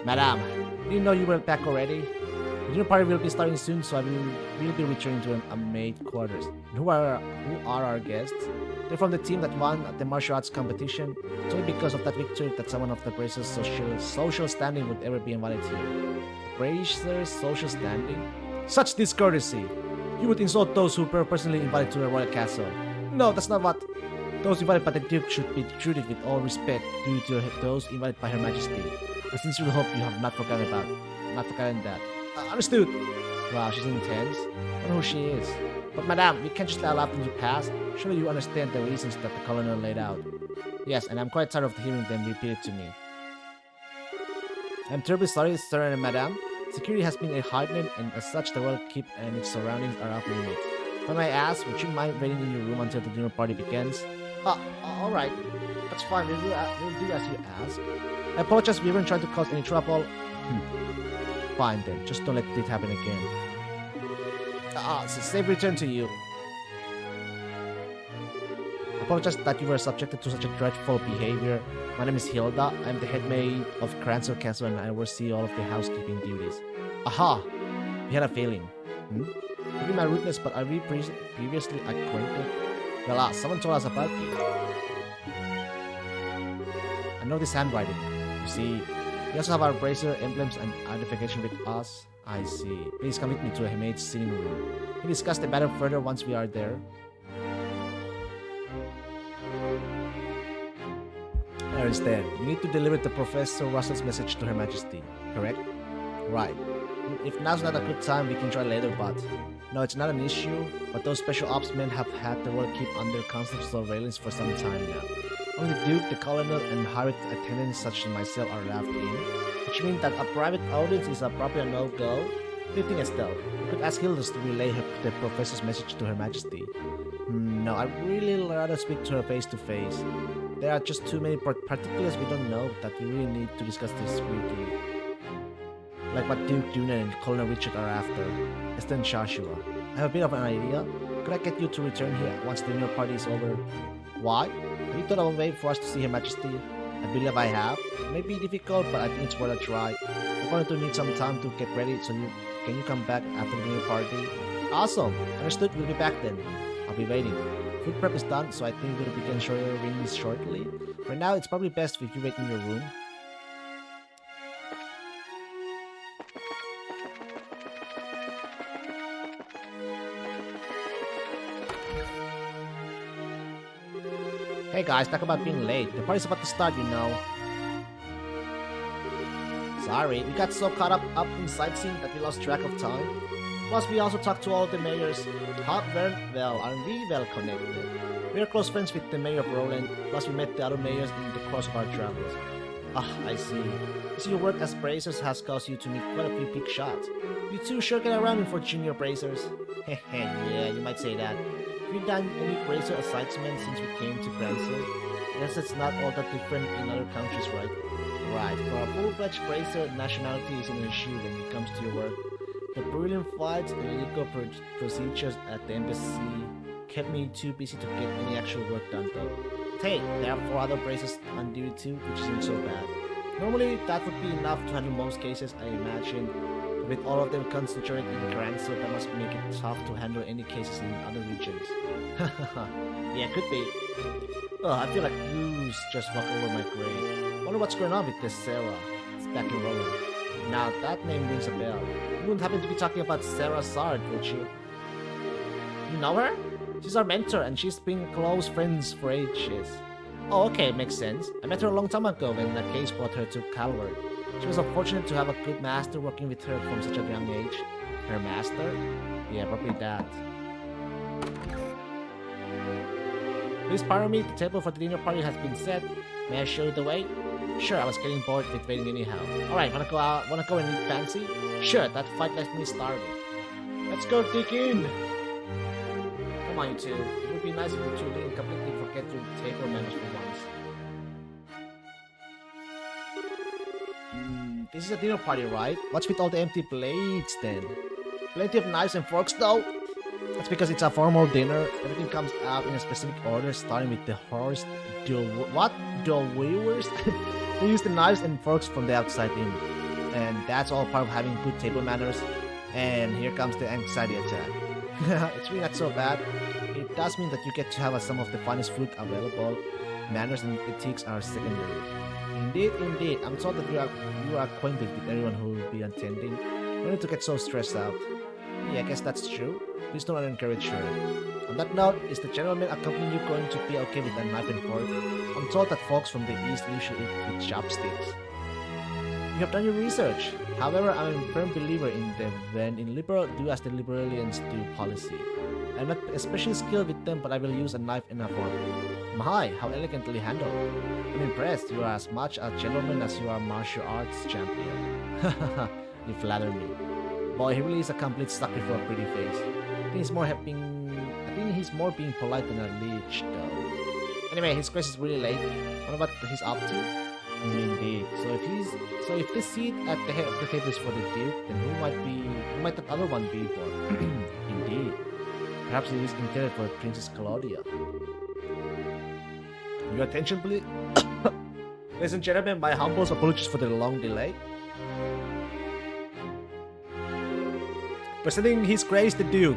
Madame, did you know you were back already? The dinner party will be starting soon, so will be returning to a maid quarters. Who are our guests? They're from the team that won at the martial arts competition. It's only because of that victory that someone of the Bracer's social standing would ever be invited here. Bracer's social standing? Such discourtesy! You would insult those who were personally invited to the royal castle. No, that's not what. Those invited by the Duke should be treated with all respect due to those invited by Her Majesty. I sincerely hope you have not forgotten that. Understood. Wow, she's intense. I don't know who she is. But madame, we can't just allow things to pass. Surely you understand the reasons that the colonel laid out. Yes, and I'm quite tired of hearing them repeated to me. I'm terribly sorry, sir and madame. Security has been heightened, and as such, the royal keep and its surroundings are off limits. When I ask, would you mind waiting in your room until the dinner party begins? Alright. That's fine, we'll do as you ask. I apologize if we weren't trying to cause any trouble. Fine then, just don't let it happen again. Safe return to you. I apologize that you were subjected to such a dreadful behavior. My name is Hilda. I'm the head maid of Cransel Castle and I oversee all of the housekeeping duties. Aha! We had a feeling. Maybe my rudeness, but are we previously acquainted? Well, someone told us about you. I know this handwriting. You see, we also have our bracer emblems and identification with us. I see. Please come with me to a maid's sitting room. We'll discuss the matter further once we are there. I understand. You need to deliver the Professor Russell's message to Her Majesty, correct? Right. If now's not a good time, we can try later, but... No, it's not an issue, but those special ops men have had the royal keep under constant surveillance for some time now. Only the Duke, the Colonel, and hired attendants such as myself are allowed in, which means that a private audience is a proper no-go. What do you think, Estelle? You could ask Hilda to relay the Professor's message to Her Majesty. No, I'd really rather speak to her face-to-face. There are just too many particulars we don't know that we really need to discuss this with you. Like what Duke Dunan and Colonel Richard are after. Estelle and Joshua. I have a bit of an idea. Could I get you to return here once the dinner party is over? Why? Have you thought of a way for us to see Her Majesty? I believe I have. It may be difficult, but I think it's worth a try. We're going to need some time to get ready, so can you come back after the dinner party? Awesome! Understood, we'll be back then. I'll be waiting. Food prep is done, so I think we'll begin serving this shortly. For now, it's probably best if you wait in your room. Hey guys, talk about being late. The party's about to start, you know. Sorry, we got so caught up in sightseeing that we lost track of time. Plus, we also talked to all the mayors. Well, aren't we well connected? We are close friends with the mayor of Roland. Plus, we met the other mayors in the course of our travels. I see. So your work as bracers has caused you to meet quite a few big shots. You two sure get around for junior bracers. Hehe, yeah, you might say that. Have you done any bracer assignments since we came to Cransel? Guess it's not all that different in other countries, right? Right, for a full-fledged bracer, nationality is an issue when it comes to your work. The brilliant flights and legal procedures at the embassy kept me too busy to get any actual work done though. Hey, there are 4 other bracers on duty too, which isn't so bad. Normally, that would be enough to handle most cases, I imagine. But with all of them concentrated in Cransel, that must make it tough to handle any cases in other regions. Yeah, could be. I feel like blues just walk over my grave. Wonder what's going on with this Sarah. It's back in Roland. Now, that name rings a bell. You wouldn't happen to be talking about Sarah Sard, would you? You know her? She's our mentor, and she's been close friends for ages. Oh, okay, makes sense. I met her a long time ago when the case brought her to Calvert. She was fortunate to have a good master working with her from such a young age. Her master? Yeah, probably that. Please pardon me, the table for the dinner party has been set. May I show you the way? Sure, I was getting bored with waiting anyhow. Alright, wanna go and eat fancy? Sure, that fight left me starving. Let's go dig in! Come on, you two. It would be nice if you two didn't completely forget your table manners for once. This is a dinner party, right? What's with all the empty plates then? Plenty of knives and forks though? That's because it's a formal dinner. Everything comes out in a specific order, starting with the horse. Viewers? They use the knives and forks from the outside in. And that's all part of having good table manners. And here comes the anxiety attack. It's really not so bad. It does mean that you get to have some of the finest food available. Manners and ethics are secondary. Indeed, indeed. I'm told that you are acquainted with everyone who will be attending. No need to get so stressed out. Yeah, I guess that's true. Please don't encourage her. On that note, is the gentleman accompanying you going to be okay with a knife and fork? I'm told that folks from the East usually eat with chopsticks. You have done your research. However, I'm a firm believer in the when in liberal, do as the liberalians do policy. I'm not especially skilled with them, but I will use a knife and a fork. My, how elegantly handled. I'm impressed. You are as much a gentleman as you are a martial arts champion. You flatter me. Boy, he really is a complete sucker for a pretty face. I think he's more being polite than a leech, though. Anyway, his grace is really late. What about he's up to? Indeed. So if this seat at the head of the table is for the duke, then who might that other one be for? Indeed. Perhaps it is intended for Princess Claudia. Your attention, please. Ladies and gentlemen, my humble apologies for the long delay. Presenting His Grace the Duke.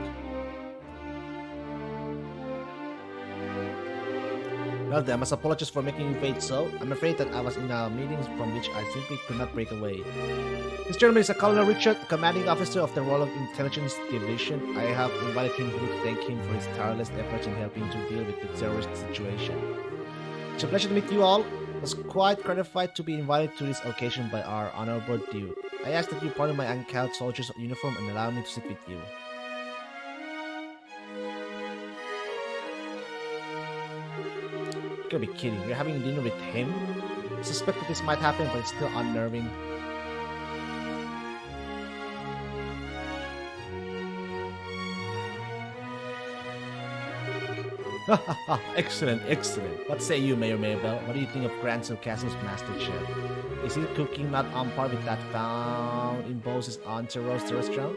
Well, I must apologize for making you wait so. I'm afraid that I was in a meeting from which I simply could not break away. This gentleman is a Colonel Richard, commanding officer of the Royal Intelligence Division. I have invited him here to thank him for his tireless efforts in helping to deal with the terrorist situation. It's a pleasure to meet you all. I was quite gratified to be invited to this occasion by our honorable Duke. I ask that you pardon my uncouth soldier's uniform and allow me to sit with you. You gotta be kidding, you're having dinner with him? I suspect that this might happen, but it's still unnerving. Excellent, excellent. What say you, Mayor Maybell? What do you think of Grand Castle's master chef? Is his cooking not on par with that found in Bose's Entourage restaurant?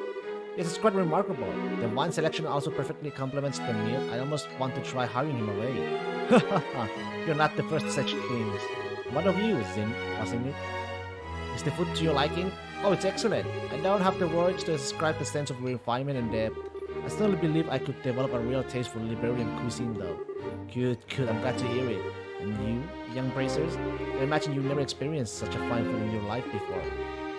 Yes, it's quite remarkable. The wine selection also perfectly complements the meal. I almost want to try hiring him away. You're not the first such things. What of you, Zin, wasn't it? Is the food to your liking? Oh, it's excellent. I don't have the words to describe the sense of refinement and depth. I still believe I could develop a real taste for Liberian cuisine though. Good, I'm glad to hear it. And you, young bracers? I imagine you never experienced such a fine food in your life before.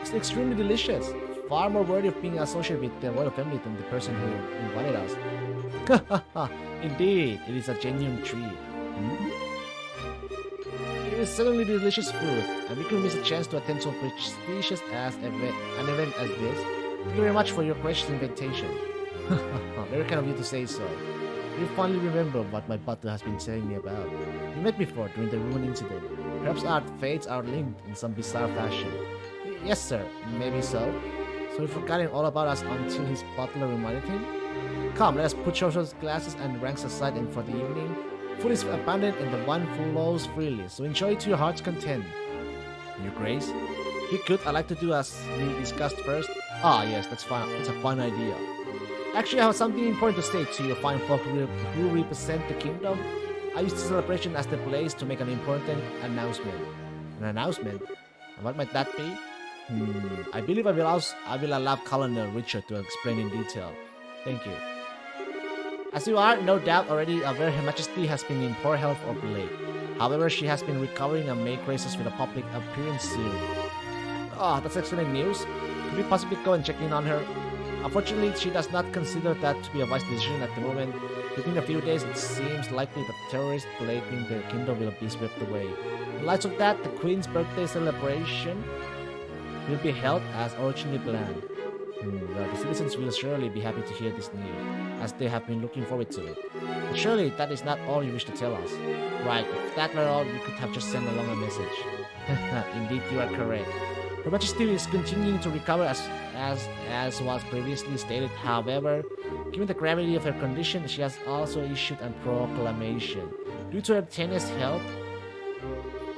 It's extremely delicious. Far more worthy of being associated with the royal family than the person who invited us. Indeed, it is a genuine treat. It is certainly delicious food, and we could miss a chance to attend so prestigious as an event as this. Thank you very much for your gracious invitation. Very kind of you to say so. You finally remember what my butler has been telling me about. We met before during the Roman incident. Perhaps our fates are linked in some bizarre fashion. Yes, sir. Maybe so. So he forgotten all about us until his butler reminded him? Come, let us put social glasses and ranks aside, and for the evening, food is abundant and the wine flows freely, so enjoy it to your heart's content. Your Grace? If you could, I'd like to do as we discussed first. Ah, yes, that's fine. That's a fine idea. Actually, I have something important to state to you fine folk who represent the kingdom. I use this celebration as the place to make an important announcement. An announcement? And what might that be? I believe I will allow Colonel Richard to explain in detail. Thank you. As you are no doubt already aware, Her Majesty has been in poor health of late. However, she has been recovering and may grace us with a public appearance soon. Ah, that's excellent news. Could we possibly go and check in on her? Unfortunately, she does not consider that to be a wise decision at the moment. Within a few days, it seems likely that the terrorists plaguing the kingdom will be swept away. In light of that, the Queen's birthday celebration will be held as originally planned. Well, the citizens will surely be happy to hear this news, as they have been looking forward to it. But surely that is not all you wish to tell us. Right, if that were all, you could have just sent along a message. Indeed, you are correct. Her Majesty is continuing to recover as was previously stated. However, given the gravity of her condition, she has also issued a proclamation. Due to her tenuous health,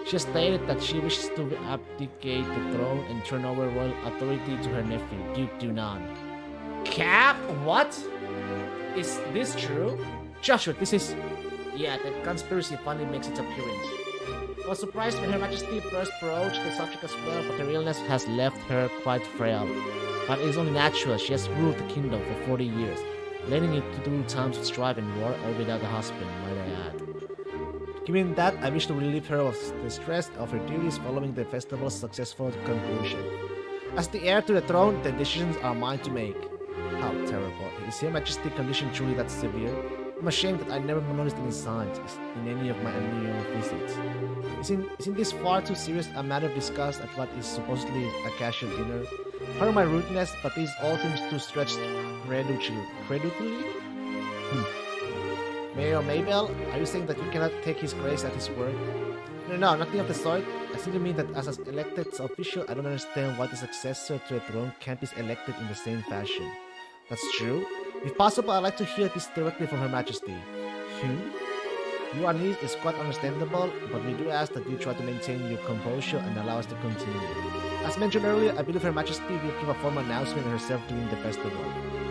she has stated that she wishes to abdicate the throne and turn over royal authority to her nephew, Duke Dunan. Cap? What? Is this true? Joshua, this is... Yeah, the conspiracy finally makes its appearance. I was surprised when Her Majesty first broached the subject as well, but her illness has left her quite frail. But it is only natural. She has ruled the kingdom for 40 years, letting it through times of strife and war, all without a husband, might I add. Given that, I wish to relieve her of the stress of her duties following the festival's successful conclusion. As the heir to the throne, the decisions are mine to make. How terrible. Is Her Majesty's condition truly that severe? I'm ashamed that I never noticed any signs in any of my annual visits. Isn't this far too serious a matter of discuss at what is supposedly a casual dinner? Pardon my rudeness, but this all seems to stretch credulity? Mayor Maybell, are you saying that you cannot take his grace at his word? No, nothing of the sort. I simply mean that as an elected official, I don't understand why the successor to a throne can't be elected in the same fashion. That's true. If possible, I'd like to hear this directly from Her Majesty. Your unease is quite understandable, but we do ask that you try to maintain your composure and allow us to continue. As mentioned earlier, I believe Her Majesty will give a formal announcement herself during the festival.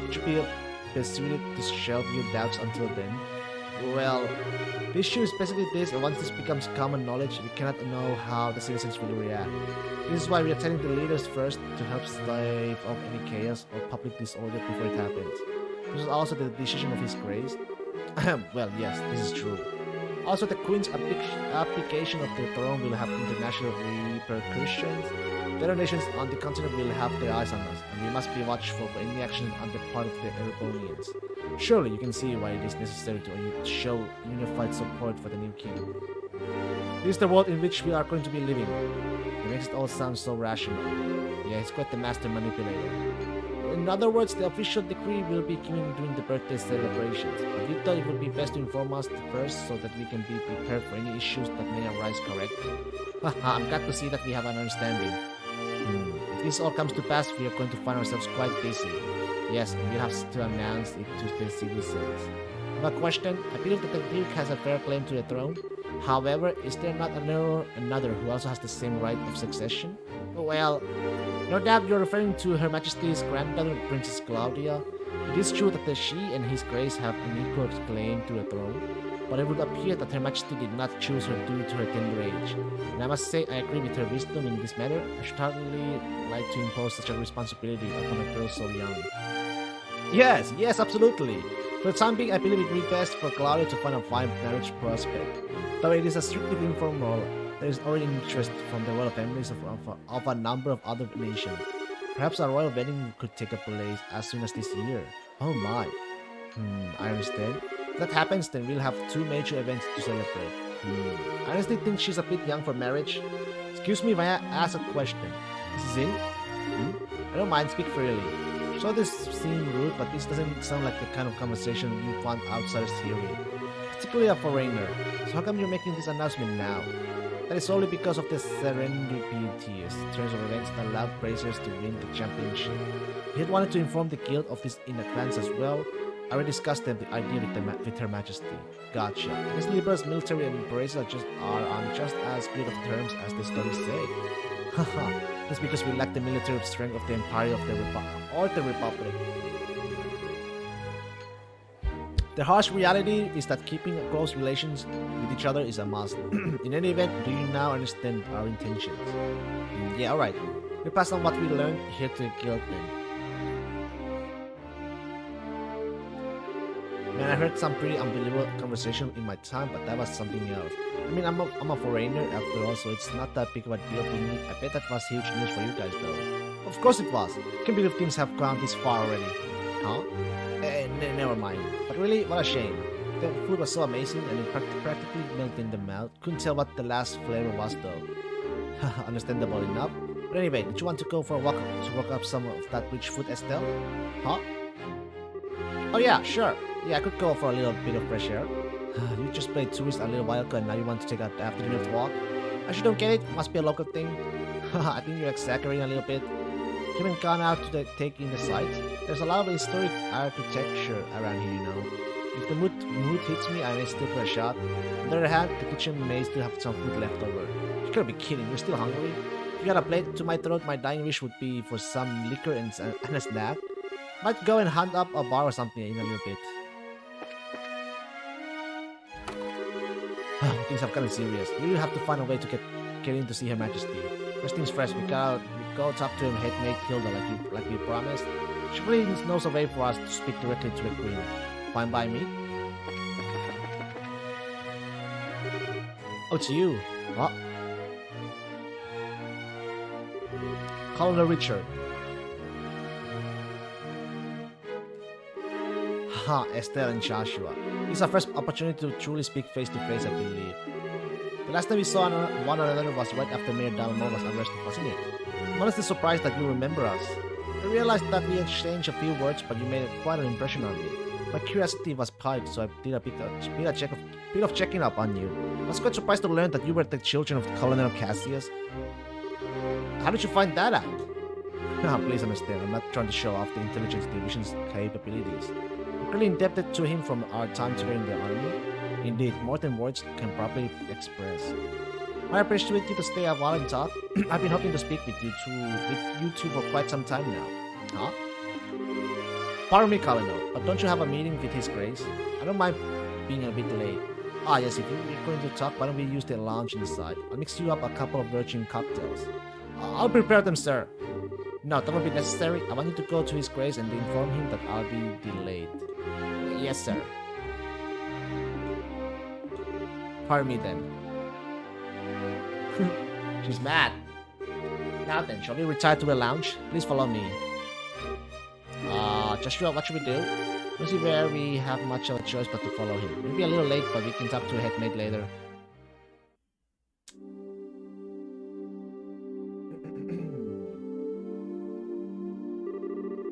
Would you be persuaded to shelve your doubts until then? Well, the issue is basically this, and once this becomes common knowledge, we cannot know how the citizens will react. This is why we are telling the leaders first to help stave off any chaos or public disorder before it happens. This is also the decision of His Grace. Well, yes, this is true. Also, the Queen's application of the throne will have international repercussions. The other nations on the continent will have their eyes on us, and we must be watchful for any action on the part of the Erebonians. Surely you can see why it is necessary to show unified support for the new king. This is the world in which we are going to be living. It makes it all sound so rational. Yeah, he's quite the master manipulator. In other words, the official decree will be given during the birthday celebrations, but we thought it would be best to inform us first so that we can be prepared for any issues that may arise, correct? Haha, I'm glad to see that we have an understanding. If this all comes to pass, we are going to find ourselves quite busy. Yes, and we'll have to announce it to the citizens. I have a question. I believe that the Duke has a fair claim to the throne. However, is there not another who also has the same right of succession? Well, no doubt you're referring to Her Majesty's granddaughter, Princess Claudia. It is true that she and His Grace have an equal claim to the throne, but it would appear that Her Majesty did not choose her due to her tender age. And I must say I agree with her wisdom in this matter. I should hardly like to impose such a responsibility upon a girl so young. Yes, absolutely. For the time being, I believe it would be best for Claudia to find a fine marriage prospect. Though it is a strictly informal, there is already interest from the royal families of a number of other nations. Perhaps a royal wedding could take place as soon as this year. Oh my. I understand. If that happens, then we'll have two major events to celebrate. I honestly think she's a bit young for marriage. Excuse me if I ask a question. Zin? I don't mind, speak freely. So this seems rude, but this doesn't sound like the kind of conversation you want outsiders hearing. Particularly a foreigner. So how come you're making this announcement now? That is solely because of the serendipitous turns of events that allowed Brazers to win the championship. We had wanted to inform the guild of this in advance as well. I already discussed the idea with Her Majesty. Gotcha. I guess Libera's military and Brazers are on just as good of terms as the stories say. Haha, that's because we lack the military strength of the Empire of the Republic. The harsh reality is that keeping close relations with each other is a must. In any event, do you now understand our intentions? Yeah, alright. We'll pass on what we learned here to the guild then. Man, I heard some pretty unbelievable conversation in my time, but that was something else. I mean, I'm a foreigner after all, so it's not that big of a deal to me. I bet that was huge news for you guys though. Of course it was. Can't believe things have gone this far already. Huh? Never mind. But really, what a shame. The food was so amazing and it practically melted in the mouth. Couldn't tell what the last flavor was though. Understandable enough. But anyway, did you want to go for a walk to work up some of that rich food, Estelle? Huh? Oh yeah, sure. Yeah, I could go for a little bit of fresh air. You just played tourist a little while ago and now you want to take an afternoon walk? I just don't get it. Must be a local thing. I think you're exaggerating a little bit. You haven't gone out to take in the sights? There's a lot of historic architecture around here, you know. If the mood hits me, I may still for a shot. On the other hand, the kitchen may still have some food left over. You gotta be kidding, you're still hungry? If you got a plate to my throat, my dying wish would be for some liquor and a snack. Might go and hunt up a bar or something in a little bit. Things have gotten serious. We will have to find a way to get in to see Her Majesty. First things first, we go talk to him, head mate Hilda, like we promised? She really knows a way for us to speak directly to the Queen. Fine by me? Oh, it's you. What? Colonel Richard. Haha, Estelle and Joshua. This is our first opportunity to truly speak face to face, I believe. The last time we saw one another was right after Mayor Dalmor was arrested, wasn't it? I'm honestly surprised that you remember us. I realized that we exchanged a few words, but you made quite an impression on me. My curiosity was piqued, so I did a bit of checking up on you. I was quite surprised to learn that you were the children of Colonel Cassius. How did you find that out? Please understand, I'm not trying to show off the intelligence division's capabilities. I'm really indebted to him from our time together in the army. Indeed, more than words can properly express. I appreciate you to stay a while and talk. I've been hoping to speak with you two for quite some time now. Huh? Pardon me, Colonel, but don't you have a meeting with His Grace? I don't mind being a bit late. Ah, yes, if you're going to talk, why don't we use the lounge inside? I'll mix you up a couple of virgin cocktails. I'll prepare them, sir. No, that won't be necessary. I want you to go to His Grace and inform him that I'll be delayed. Yes, sir. Pardon me then. She's mad. Now then, shall we retire to a lounge? Please follow me. Joshua, what should we do? I don't see where we have much of a choice but to follow him. We'll be a little late, but we can talk to a headmate later.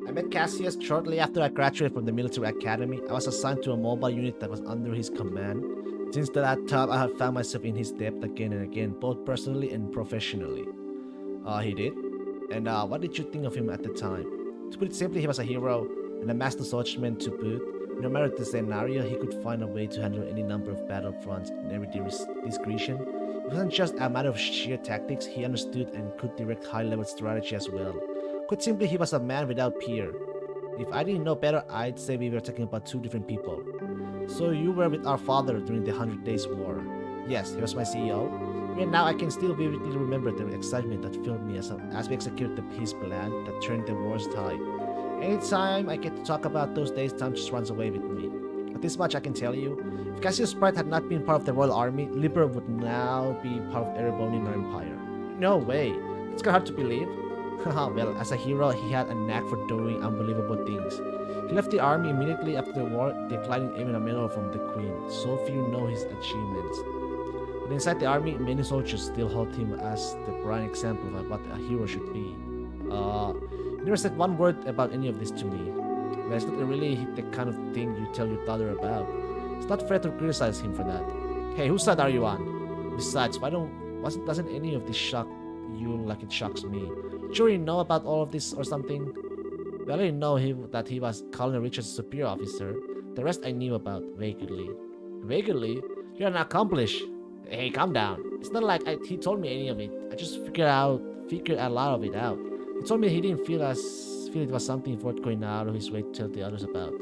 I met Cassius shortly after I graduated from the military academy. I was assigned to a mobile unit that was under his command. Since that time, I have found myself in his debt again and again, both personally and professionally. He did? And what did you think of him at the time? To put it simply, he was a hero, and a master swordsman to boot. No matter the scenario, he could find a way to handle any number of battlefronts in every discretion. It wasn't just a matter of sheer tactics, he understood and could direct high-level strategy as well. Quite simply, he was a man without peer. If I didn't know better, I'd say we were talking about two different people. So you were with our father during the 100 Days War. Yes, he was my CEO. Even now, I can still vividly remember the excitement that filled me as we executed his plan that turned the war's tide. Anytime I get to talk about those days, time just runs away with me. But this much I can tell you, if Cassius Sprite had not been part of the Royal Army, Liber would now be part of Erebonian Empire. No way. It's kind of hard to believe. Well, as a hero, he had a knack for doing unbelievable things. He left the army immediately after the war, declining even a medal from the Queen. So few know his achievements. But inside the army, many soldiers still hold him as the prime example of what a hero should be. He never said one word about any of this to me. But it's not really the kind of thing you tell your daughter about. It's not fair to criticize him for that. Hey, whose side are you on? Besides, doesn't any of this shock you like it shocks me? Sure you know about all of this or something? Well, I know that he was Colonel Richard's superior officer. The rest I knew about vaguely. Vaguely? You're an accomplice. Hey, calm down. It's not like he told me any of it. I just figured a lot of it out. He told me he didn't feel it was something worth going out of his way to tell the others about.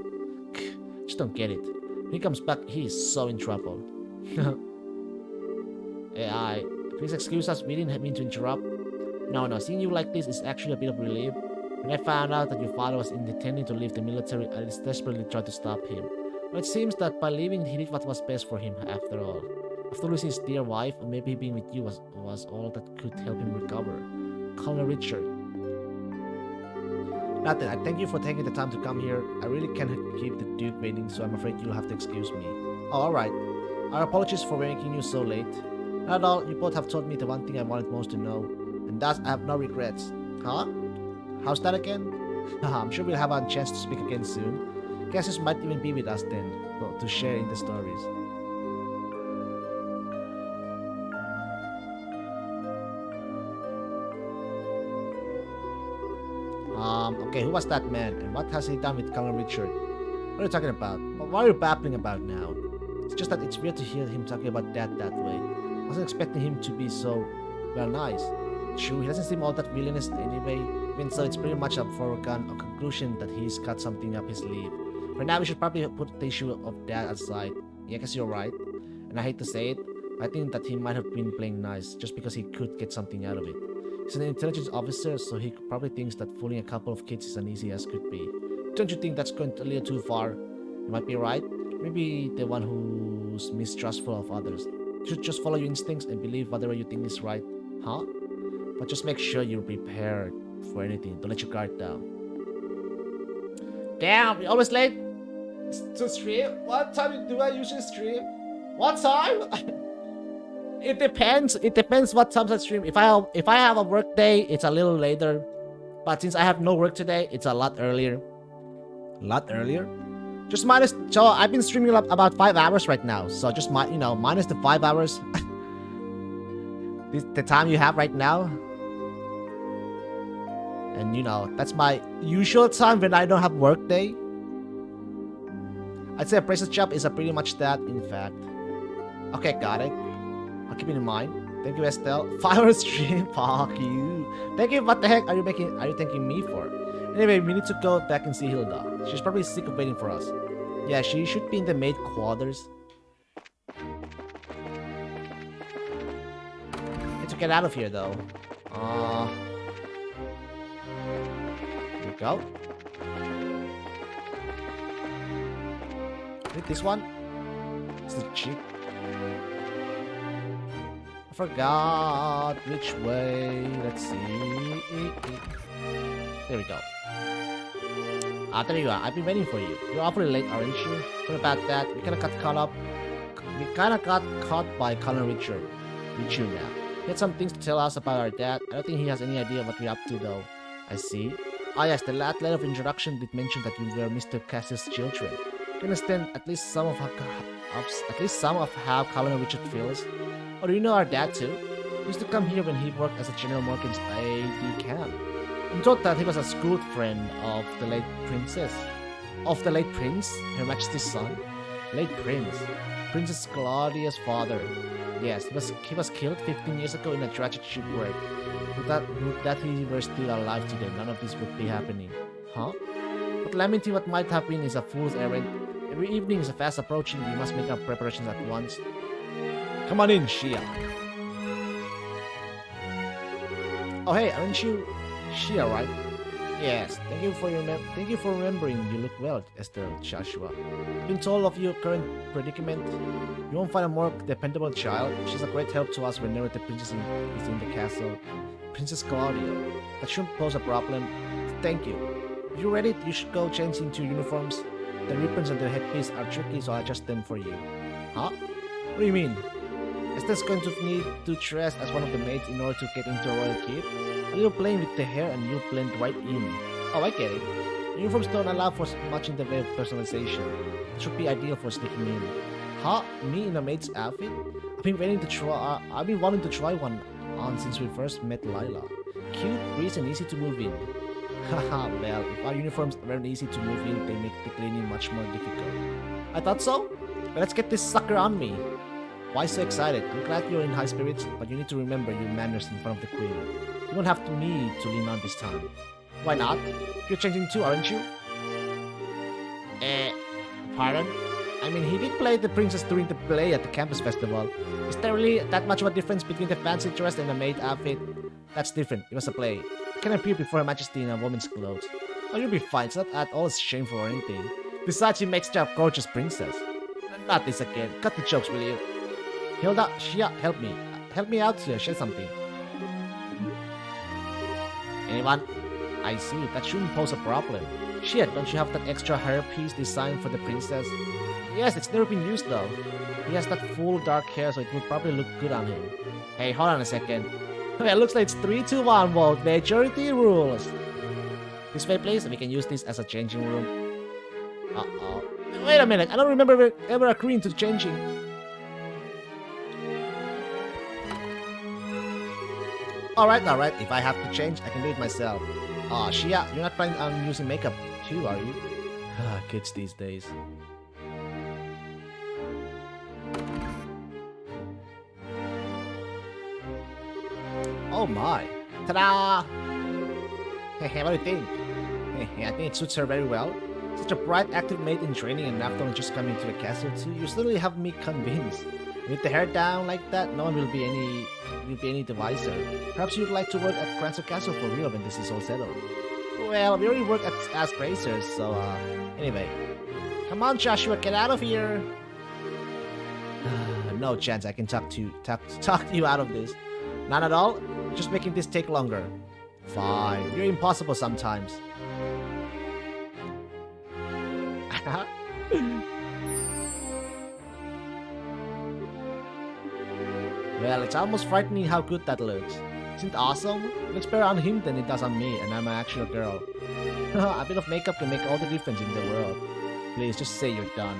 Just don't get it. When he comes back, he is so in trouble. Hey, please excuse us. We didn't mean to interrupt. No, seeing you like this is actually a bit of relief. When I found out that your father was intending to leave the military, I desperately tried to stop him. But it seems that by leaving, he did what was best for him after all. After losing his dear wife, or maybe being with you was all that could help him recover. Colonel Richard. Nothing. I thank you for taking the time to come here. I really can't keep the Duke waiting, so I'm afraid you'll have to excuse me. Oh, alright. Our apologies for making you so late. Not at all, you both have told me the one thing I wanted most to know, and thus I have no regrets. Huh? How's that again? I'm sure we'll have a chance to speak again soon. Cassius might even be with us then, to share in the stories. Okay, who was that man, and what has he done with Colonel Richard? What are you talking about? What are you babbling about now? It's just that it's weird to hear him talking about that way. I wasn't expecting him to be so, well, nice. True, he doesn't seem all that villainous anyway. Even so, it's pretty much a foregone conclusion that he's got something up his sleeve. For now, we should probably put the issue of that aside. Yeah, I guess you're right. And I hate to say it, but I think that he might have been playing nice just because he could get something out of it. He's an intelligence officer, so he probably thinks that fooling a couple of kids is as easy as could be. Don't you think that's going a little too far? You might be right. Maybe the one who's mistrustful of others. You should just follow your instincts and believe whatever you think is right. Huh? But just make sure you're prepared for anything. Don't let your guard down. Damn, you're always late to stream? What time do I usually stream? What time? It depends. It depends what time I stream. If I have a work day, it's a little later. But since I have no work today, it's a lot earlier. A lot earlier? Just minus. So I've been streaming about 5 hours right now. So just minus the 5 hours. The time you have right now. And that's my usual time when I don't have work day. I'd say a braces job is pretty much that, in fact. Okay, got it. I'll keep it in mind. Thank you, Estelle. 5 hour stream. Fuck you. Thank you. What the heck are you thanking me for? Anyway, we need to go back and see Hilda. She's probably sick of waiting for us. Yeah, she should be in the maid quarters. Need to get out of here, though. Here we go. Is it this one? It's the chick. I forgot which way. Let's see. There we go. There you are. I've been waiting for you. You're awfully late, aren't you? Sorry about that. We kinda got caught by Colonel Richard. Richard now. He had some things to tell us about our dad. I don't think he has any idea what we're up to, though. I see. Ah yes, the last letter of introduction did mention that you were Mr. Cass's children. You understand at least some of how Colonel Richard feels. Or do you know our dad too? He used to come here when he worked as a General Morgan's AD camp. I'm told that he was a school friend of the late princess. Of the late prince, Her Majesty's son. Late prince. Princess Claudia's father. Yes, he was killed 15 years ago in a tragic shipwreck. Would that he were still alive today, none of this would be happening. Huh? But lamenting what might have been is a fool's errand. Every evening is fast approaching, we must make our preparations at once. Come on in, Shia. Oh hey, aren't you Shia, right? Yes, thank you for remembering. You look well, Esther Joshua. I've been told of your current predicament. You won't find a more dependable child. She's a great help to us whenever the princess is in the castle. Princess Claudia. That shouldn't pose a problem. Thank you. If you're ready, you should go change into your uniforms. The ribbons and the headpiece are tricky, so I'll adjust them for you. Huh? What do you mean? Esther's going to need to dress as one of the maids in order to get into a royal keep. A little playing with the hair and you'll blend right in. Oh, I get it. Uniforms don't allow for much in the way of personalization. It should be ideal for sneaking in. Huh? Me in a maid's outfit? I've been wanting to try one on since we first met Lila. Cute, breezy, and easy to move in. Haha, well, if our uniforms weren't easy to move in, they make the cleaning much more difficult. I thought so? Well, let's get this sucker on me. Why so excited? I'm glad you're in high spirits, but you need to remember your manners in front of the queen. You don't have to need to lean on this time. Why not? You're changing too, aren't you? Pardon? I mean, he did play the princess during the play at the campus festival. Is there really that much of a difference between the fancy dress and the maid outfit? That's different. It was a play. You can appear before Her Majesty in a woman's clothes. Oh, you'll be fine. It's not at all shameful or anything. Besides, he makes you a gorgeous princess. Not this again. Cut the jokes, will you? Hilda, Shia, help me. Help me out here. Share something. Anyone? I see. That shouldn't pose a problem. Shia, don't you have that extra hairpiece designed for the princess? Yes, it's never been used though. He has that full dark hair, so it would probably look good on him. Hey, hold on a second. Well, it looks like it's 3-2-1 vote. Majority rules. This way, please. We can use this as a changing room. Uh-oh. Wait a minute. I don't remember ever agreeing to changing. Alright. If I have to change, I can do it myself. Aw, Shia, you're not planning on using makeup too, are you? Kids these days. Oh my. Ta-da! What do you think? I think it suits her very well. Such a bright, active maid in training, and after just coming to the castle too, you suddenly have me convinced. With the hair down like that, no one will be any the wiser. Perhaps you'd like to work at Cranston Castle for real when this is all settled. Well, we already work as racers, so anyway. Come on, Joshua, get out of here. No chance I can talk you out of this. None at all. Just making this take longer. Fine. You're impossible sometimes. Well, it's almost frightening how good that looks. Isn't it awesome? It looks better on him than it does on me, and I'm an actual girl. A bit of makeup can make all the difference in the world. Please, just say you're done.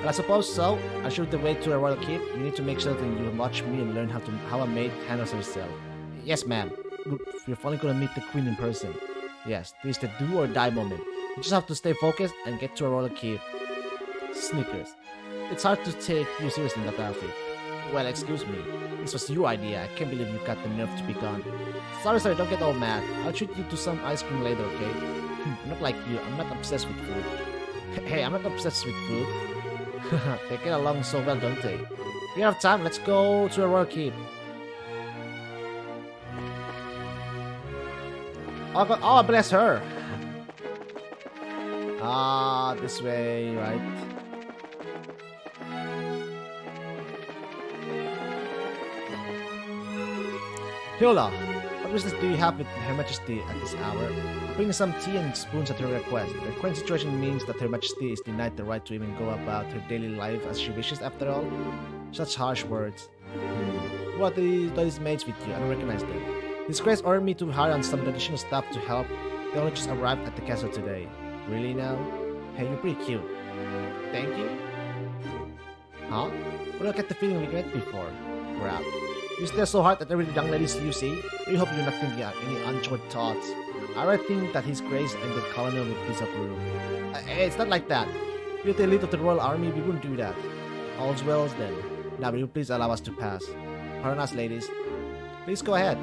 But I suppose so. I showed the way to a royal keep. You need to make sure that you watch me and learn how a maid handles herself. Yes, ma'am. You're finally gonna meet the queen in person. Yes, this is the do or die moment. You just have to stay focused and get to a royal keep. Snickers. It's hard to take you seriously in that outfit. Well, excuse me. This was your idea. I can't believe you got the nerve to be gone. Sorry, don't get all mad. I'll treat you to some ice cream later, okay? I'm not like you. I'm not obsessed with food. Hey, I'm not obsessed with food. They get along so well, don't they? If you have time, let's go to a royal keep. Oh, God. Oh, bless her. This way, right? Hilda, what business do you have with Her Majesty at this hour? Bring some tea and spoons at her request. The current situation means that Her Majesty is denied the right to even go about her daily life as she wishes after all. Such harsh words. What are these maids with you? I don't recognize them. His Grace ordered me to hire on some additional staff to help. They only just arrived at the castle today. Really now? Hey, you're pretty cute. Thank you? Huh? But I get the feeling we met before. Crap. You're still so hard at every young ladies you see. I hope you're not thinking of any untoward thoughts. I rather think that His Grace and the colonel would disapprove. It's not like that. You're the elite of the royal army, we wouldn't do that. All's well then. Now will you please allow us to pass? Pardon us, ladies. Please go ahead.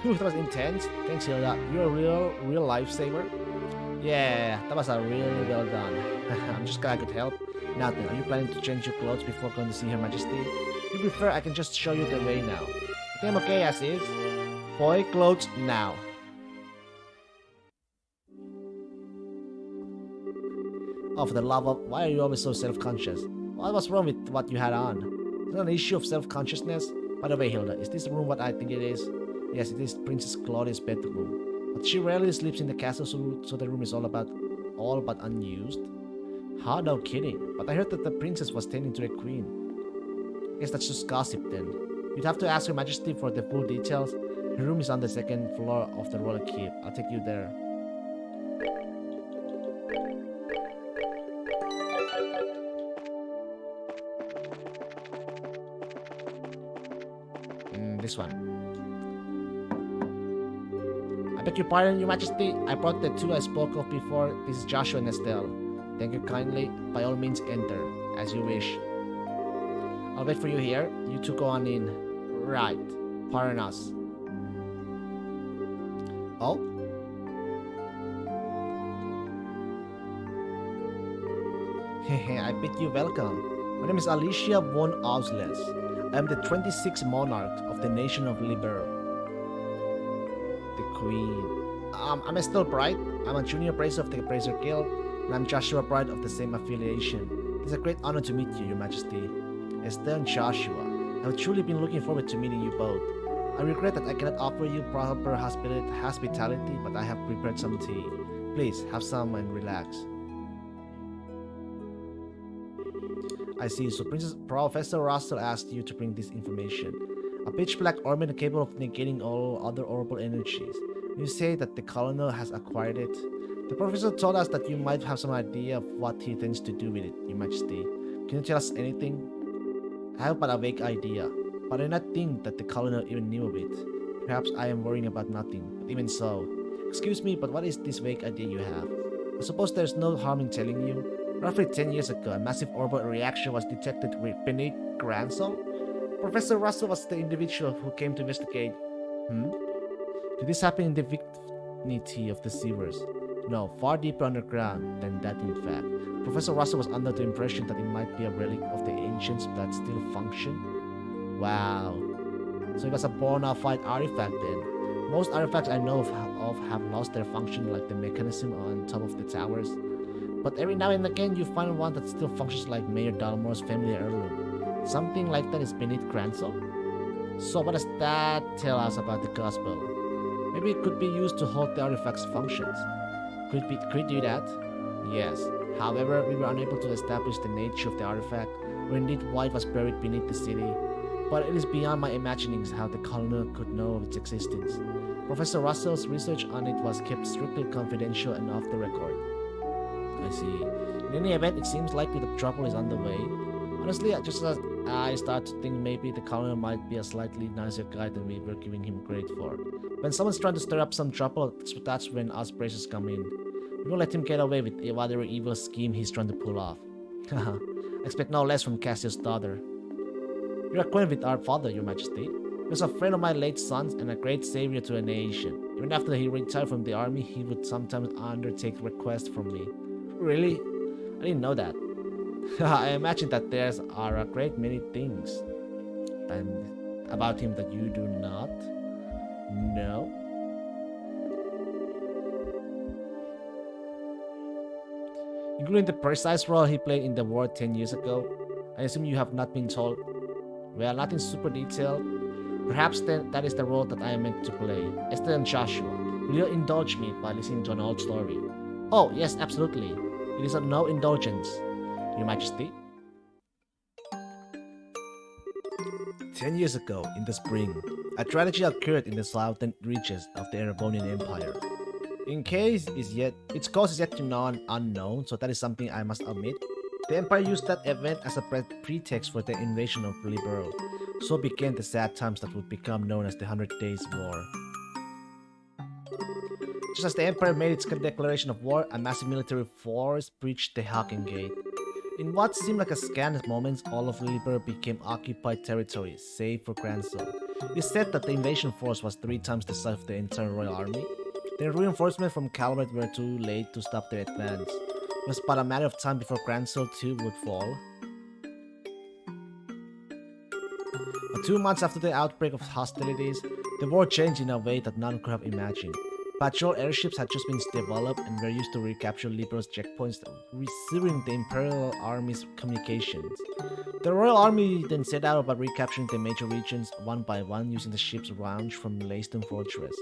Whew, that was intense. Thanks, Hilda. You're a real lifesaver. Yeah, that was really well done. I'm just glad I could help. Now then, are you planning to change your clothes before going to see Her Majesty? If you prefer, I can just show you the way now. I think I'm okay as is. Boy, clothes now. Oh, for the love of... Why are you always so self-conscious? What was wrong with what you had on? Is it an issue of self-consciousness? By the way, Hilda, is this room what I think it is? Yes, it is Princess Claudia's bedroom. But she rarely sleeps in the castle, so the room is all but unused. Huh? No kidding. But I heard that the princess was tending to the queen. Guess that's just gossip then. You'd have to ask Her Majesty for the full details. Her room is on the second floor of the royal keep. I'll take you there. This one. I beg your pardon, Your Majesty. I brought the two I spoke of before. This is Joshua and Estelle. Thank you kindly. By all means, enter, as you wish. I'll wait for you here. You two go on in. Right. Pardon us. Oh? Hehe, I bid you welcome. My name is Alicia von Ausles. I am the 26th monarch of the nation of Liber. The Queen. I'm Estelle Bright. I'm a junior bracer of the Bracer Guild, and I'm Joshua Bright of the same affiliation. It's a great honor to meet you, Your Majesty. Estelle and Joshua, I've truly been looking forward to meeting you both. I regret that I cannot offer you proper hospitality, but I have prepared some tea. Please, have some and relax. I see, so Professor Russell asked you to bring this information. A pitch-black ornament capable of negating all other orbital energies. You say that the colonel has acquired it. The professor told us that you might have some idea of what he intends to do with it, Your Majesty. Can you tell us anything? I have but a vague idea, but I do not think that the colonel even knew of it. Perhaps I am worrying about nothing, but even so. Excuse me, but what is this vague idea you have? I suppose there's no harm in telling you. Roughly 10 years ago, a massive orbital reaction was detected beneath Gransol. Professor Russell was the individual who came to investigate. Did this happen in the vicinity of the sewers? No, far deeper underground than that in fact. Professor Russell was under the impression that it might be a relic of the ancients that still function. Wow. So it was a bona fide artifact then. Most artifacts I know of have lost their function, like the mechanism on top of the towers. But every now and again you find one that still functions like Mayor Dalmore's family heirloom. Something like that is beneath Cransel? So what does that tell us about the gospel? Maybe it could be used to hold the artifact's functions. Could it do that? Yes. However, we were unable to establish the nature of the artifact, or indeed why it was buried beneath the city. But it is beyond my imaginings how the colonel could know of its existence. Professor Russell's research on it was kept strictly confidential and off the record. I see. In any event, it seems likely that trouble is on the way. Honestly, just as I start to think maybe the colonel might be a slightly nicer guy than we were giving him credit for. When someone's trying to stir up some trouble, that's when us bracers come in. We won't let him get away with whatever evil scheme he's trying to pull off. Haha, expect no less from Cassius' daughter. You're acquainted with our father, Your Majesty. He was a friend of my late son's and a great savior to a nation. Even after he retired from the army, he would sometimes undertake requests from me. Really? I didn't know that. I imagine that there are a great many things and about him that you do not know. Including the precise role he played in the war 10 years ago. I assume you have not been told. Well, nothing super detailed. Perhaps then that is the role that I am meant to play. Esther and Joshua, will you indulge me by listening to an old story? Oh, yes, absolutely. It is of no indulgence, Your Majesty. 10 years ago, in the spring, a tragedy occurred in the southern reaches of the Erebonian Empire. Its cause is yet to know unknown, so that is something I must admit. The Empire used that event as a pretext for the invasion of Liberl. So began the sad times that would become known as the 100 Days War. Just as the Empire made its declaration of war, a massive military force breached the Hawking Gate. In what seemed like a scan of moments, all of Liberl became occupied territory, save for Cransel. It is said that the invasion force was 3 times the size of the entire Royal Army. The reinforcements from Calvert were too late to stop their advance. It was but a matter of time before Cransel too would fall. But 2 months after the outbreak of hostilities, the war changed in a way that none could have imagined. Patrol airships had just been developed and were used to recapture Liberal's checkpoints, receiving the Imperial Army's communications. The Royal Army then set out about recapturing the major regions one by one using the ships launched from Leyston Fortress.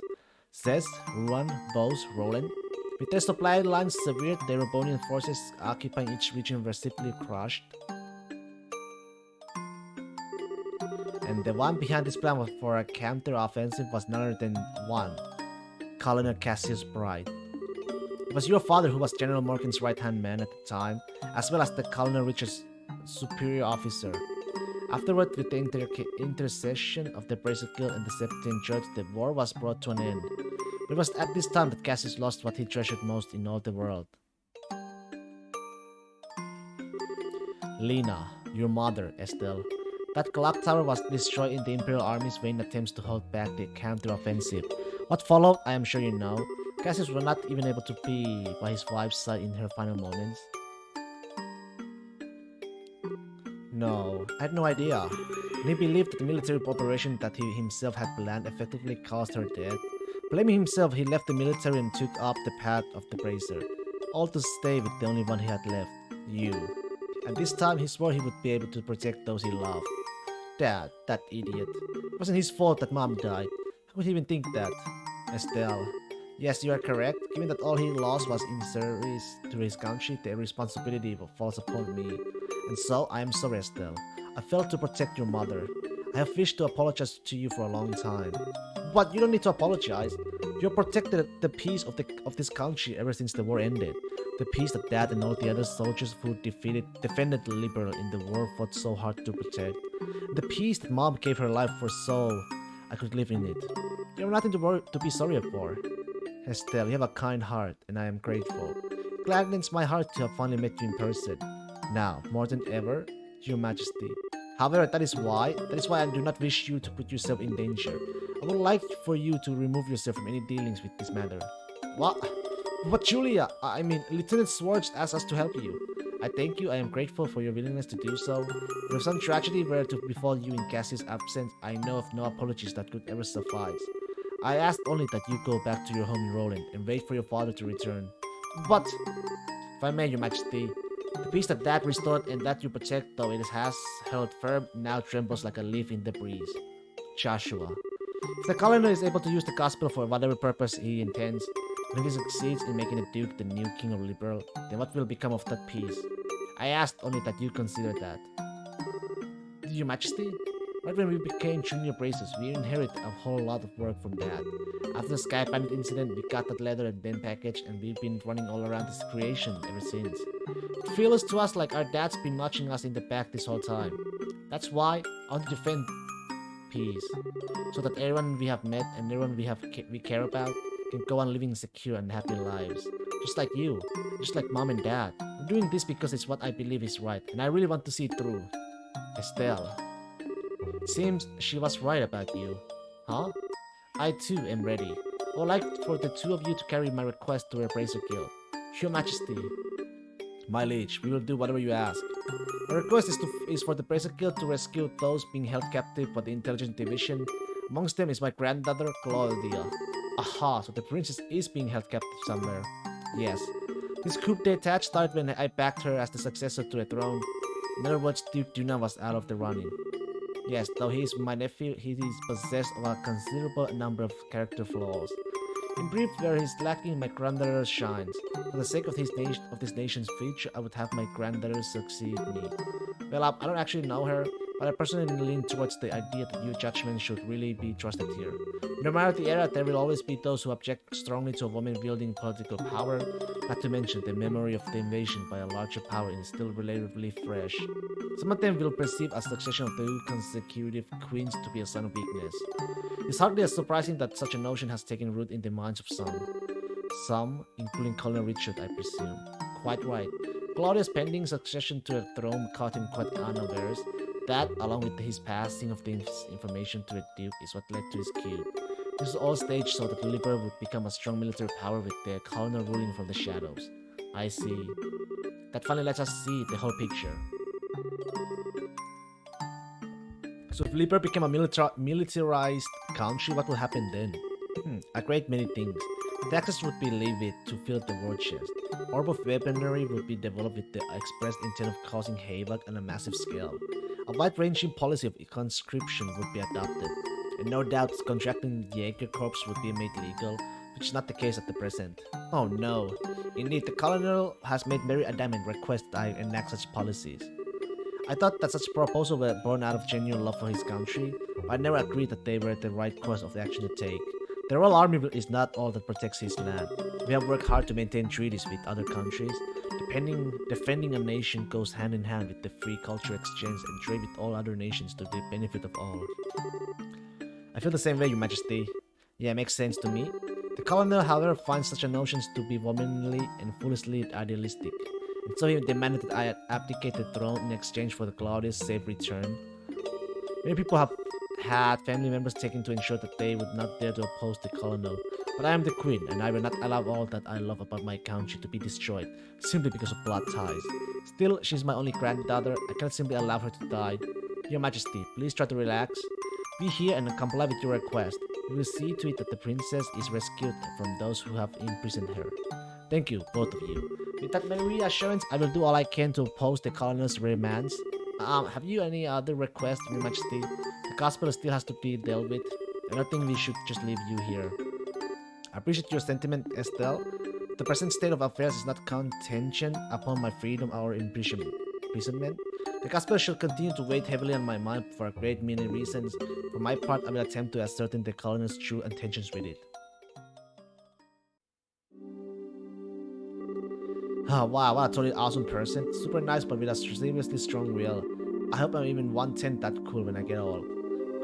Cest, Ruan, Bose, Roland. With their supply lines severed, the Erebonian forces occupying each region were simply crushed. And the one behind this plan for a counter-offensive was none other than one, Colonel Cassius Bright. It was your father who was General Morgan's right-hand man at the time, as well as the Colonel Richard's superior officer. Afterward, with the intercession of the Bracer Guild and the Septine Church, the war was brought to an end. It was at this time that Cassius lost what he treasured most in all the world. Lena, your mother, Estelle. That clock tower was destroyed in the Imperial Army's vain attempts to hold back the counter-offensive. What followed, I am sure you know. Cassius was not even able to be by his wife's side in her final moments. No, I had no idea. And he believed that the military operation that he himself had planned effectively caused her death. Blaming himself, he left the military and took up the path of the Bracer, all to stay with the only one he had left, you. And this time he swore he would be able to protect those he loved. Dad, that idiot. It wasn't his fault that Mom died. How could he even think that? Estelle. Yes, you are correct. Given that all he lost was in service to his country, the responsibility falls upon me. And so, I am sorry, Estelle. I failed to protect your mother. I have wished to apologize to you for a long time. But you don't need to apologize. You have protected the peace of this country ever since the war ended. The peace that Dad and all the other soldiers who defended Liberl in the war fought so hard to protect. The peace that Mom gave her life for so I could live in it. You have nothing to be sorry for. Estelle, you have a kind heart, and I am grateful. It gladdens my heart to have finally met you in person. Now, more than ever, Your Majesty. However, that is why I do not wish you to put yourself in danger. I would like for you to remove yourself from any dealings with this matter. What? But Julia, I mean, Lieutenant Swartz asked us to help you. I thank you. I am grateful for your willingness to do so. But if some tragedy were to befall you in Cassie's absence, I know of no apologies that could ever suffice. I asked only that you go back to your home in Roland and wait for your father to return. But, if I may, Your Majesty, the peace that Dad restored and that you protect, though it has held firm, now trembles like a leaf in the breeze. Joshua. If the colonel is able to use the gospel for whatever purpose he intends, and if he succeeds in making the Duke the new king of Liberal, then what will become of that peace? I asked only that you consider that. Your Majesty? Right when we became junior bracers, we inherited a whole lot of work from Dad. After the Sky Planet incident, we got that letter and then package, and we've been running all around this creation ever since. It feels to us like our dad's been notching us in the back this whole time. That's why I want to defend peace, so that everyone we have met and everyone we care about can go on living secure and happy lives. Just like you, just like Mom and Dad. I'm doing this because it's what I believe is right, and I really want to see it through. Estelle. It seems she was right about you. Huh? I too am ready. I would like for the two of you to carry my request to a Bracer Guild. Your Majesty. My liege, we will do whatever you ask. My request is for the Bracer Guild to rescue those being held captive by the Intelligence Division. Amongst them is my granddaughter, Claudia. Aha, so the princess is being held captive somewhere. Yes. This coup d'etat started when I backed her as the successor to the throne. In other words, Duke Duna was out of the running. Yes, though he is my nephew, he is possessed of a considerable number of character flaws. In brief, where he's lacking, my granddaughter shines. For the sake of this nation's future, I would have my granddaughter succeed me. Well, I don't actually know her, but I personally lean towards the idea that your judgment should really be trusted here. No matter the era, there will always be those who object strongly to a woman wielding political power, not to mention the memory of the invasion by a larger power is still relatively fresh. Some of them will perceive a succession of 2 consecutive queens to be a sign of weakness. It's hardly as surprising that such a notion has taken root in the minds of some. Some, including Colonel Richard, I presume. Quite right. Claudia's pending succession to the throne caught him quite unawares. That, along with his passing of the information to the Duke, is what led to his coup. This was all staged so that Liberal would become a strong military power with the colonel ruling from the shadows. I see. That finally lets us see the whole picture. So if Liberal became a militarized country, what will happen then? A great many things. Taxes would be levied to fill the war chest. Orb of weaponry would be developed with the expressed intent of causing havoc on a massive scale. A wide-ranging policy of conscription would be adopted, and no doubt contracting Jaeger Corps would be made legal, which is not the case at the present. Oh no. Indeed, the colonel has made very adamant request that I enact such policies. I thought that such proposals were born out of genuine love for his country, but I never agreed that they were the right course of action to take. The Royal Army is not all that protects his land. We have worked hard to maintain treaties with other countries. Defending a nation goes hand in hand with the free culture exchange and trade with all other nations to the benefit of all. I feel the same way, Your Majesty. Yeah, it makes sense to me. The colonel, however, finds such notions to be womanly and foolishly idealistic, and so he demanded that I abdicate the throne in exchange for the Claudia's safe return. Many people have had family members taken to ensure that they would not dare to oppose the colonel, but I am the queen, and I will not allow all that I love about my country to be destroyed, simply because of blood ties. Still, she is my only granddaughter. I cannot simply allow her to die. Your Majesty, please try to relax. Be here and comply with your request. We will see to it that the princess is rescued from those who have imprisoned her. Thank you, both of you. With that reassurance, I will do all I can to oppose the colonel's remands. Have you any other requests, Your Majesty? The gospel still has to be dealt with. I don't think we should just leave you here. I appreciate your sentiment, Estelle. The present state of affairs is not contingent upon my freedom or imprisonment. The gospel shall continue to weigh heavily on my mind for a great many reasons. For my part, I will attempt to ascertain the colonel's true intentions with it. Oh, wow, what a totally awesome person. Super nice, but with a seriously strong will. I hope I'm even 1/10 that cool when I get old.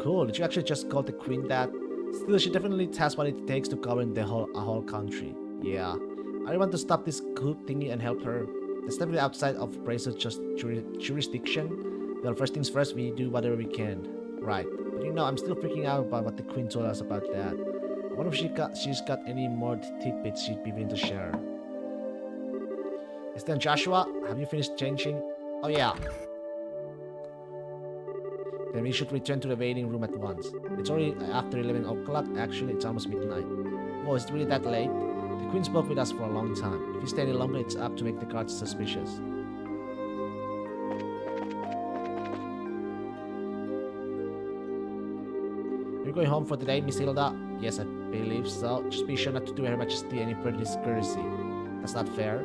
Cool, did you actually just call the queen that? Still, she definitely has what it takes to govern a whole country. Yeah. I want to stop this coup thingy and help her. That's definitely outside of Bracer's jurisdiction. Well, first things first, we do whatever we can. Right. But I'm still freaking out about what the queen told us about that. I wonder if she's got any more tidbits she'd be willing to share. Is then Joshua, have you finished changing? Oh yeah. Then we should return to the waiting room at once. It's already after 11 o'clock. Actually, it's almost midnight. Oh, is it really that late? The Queen spoke with us for a long time. If you stay any longer, it's up to make the guards suspicious. You're going home for today, Miss Hilda? Yes, I believe so. Just be sure not to do Her Majesty any further discourtesy. That's not fair.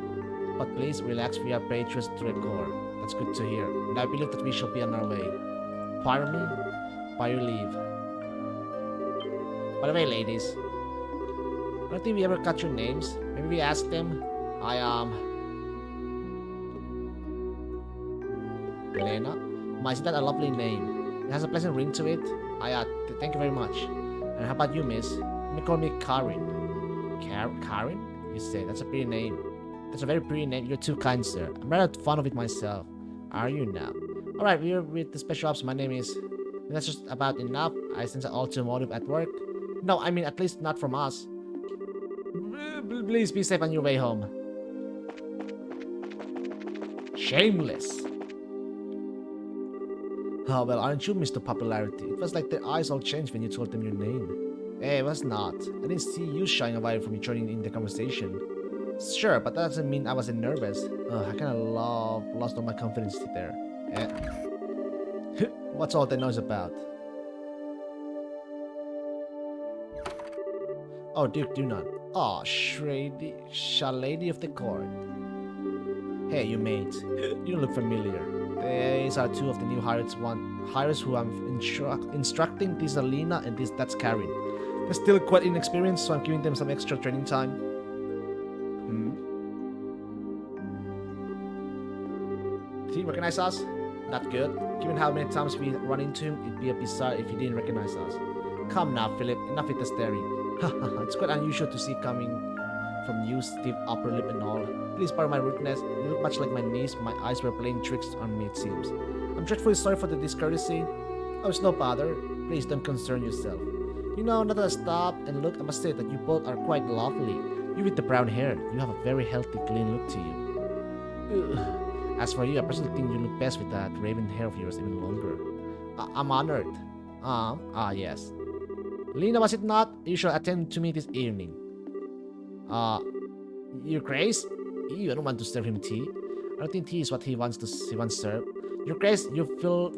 But please relax, we are patriots to the core. That's good to hear. And I believe that we shall be on our way. Pardon me? By your leave. By the way, ladies, I don't think we ever got your names. Maybe we asked them. I am Elena. Isn't that a lovely name? It has a pleasant ring to it. Thank you very much. And how about you, miss? You may call me Karin. Karin? You say, that's a pretty name. That's a very pretty name. You're too kind, sir. I'm rather fond of it myself. Are you now? Alright, we're with the Special Ops. My name is... That's just about enough. I sense an ulterior motive at work. No, I mean, at least not from us. Please be safe on your way home. Shameless. Oh, well, aren't you Mr. Popularity? It was like their eyes all changed when you told them your name. Eh, it was not. I didn't see you shying away from joining in the conversation. Sure, but that doesn't mean I wasn't nervous. I kinda lost all my confidence there. Eh. What's all that noise about? Oh, Duke Dunan. Oh, Lady of the Court. Hey, you mate. You look familiar. These are two of the new hires who I'm instructing. This is Alina and that's Karin. They're still quite inexperienced, so I'm giving them some extra training time. Did he recognize us? Not good. Given how many times we run into him, it'd be a bizarre if he didn't recognize us. Come now, Philip. Enough with the staring. It's quite unusual to see coming from you, stiff upper lip and all. Please pardon my rudeness. You look much like my niece. My eyes were playing tricks on me, it seems. I'm dreadfully sorry for the discourtesy. Oh, it's no bother. Please don't concern yourself. You know, now that I stop and look, I must say that you both are quite lovely. You with the brown hair, you have a very healthy, clean look to you. Ugh. As for you, I personally think you look best with that raven hair of yours even longer. I'm honored. Yes. Lena, was it not? You shall attend to me this evening. Your Grace? Ew, I don't want to serve him tea. I don't think tea is what he wants served. Your Grace, your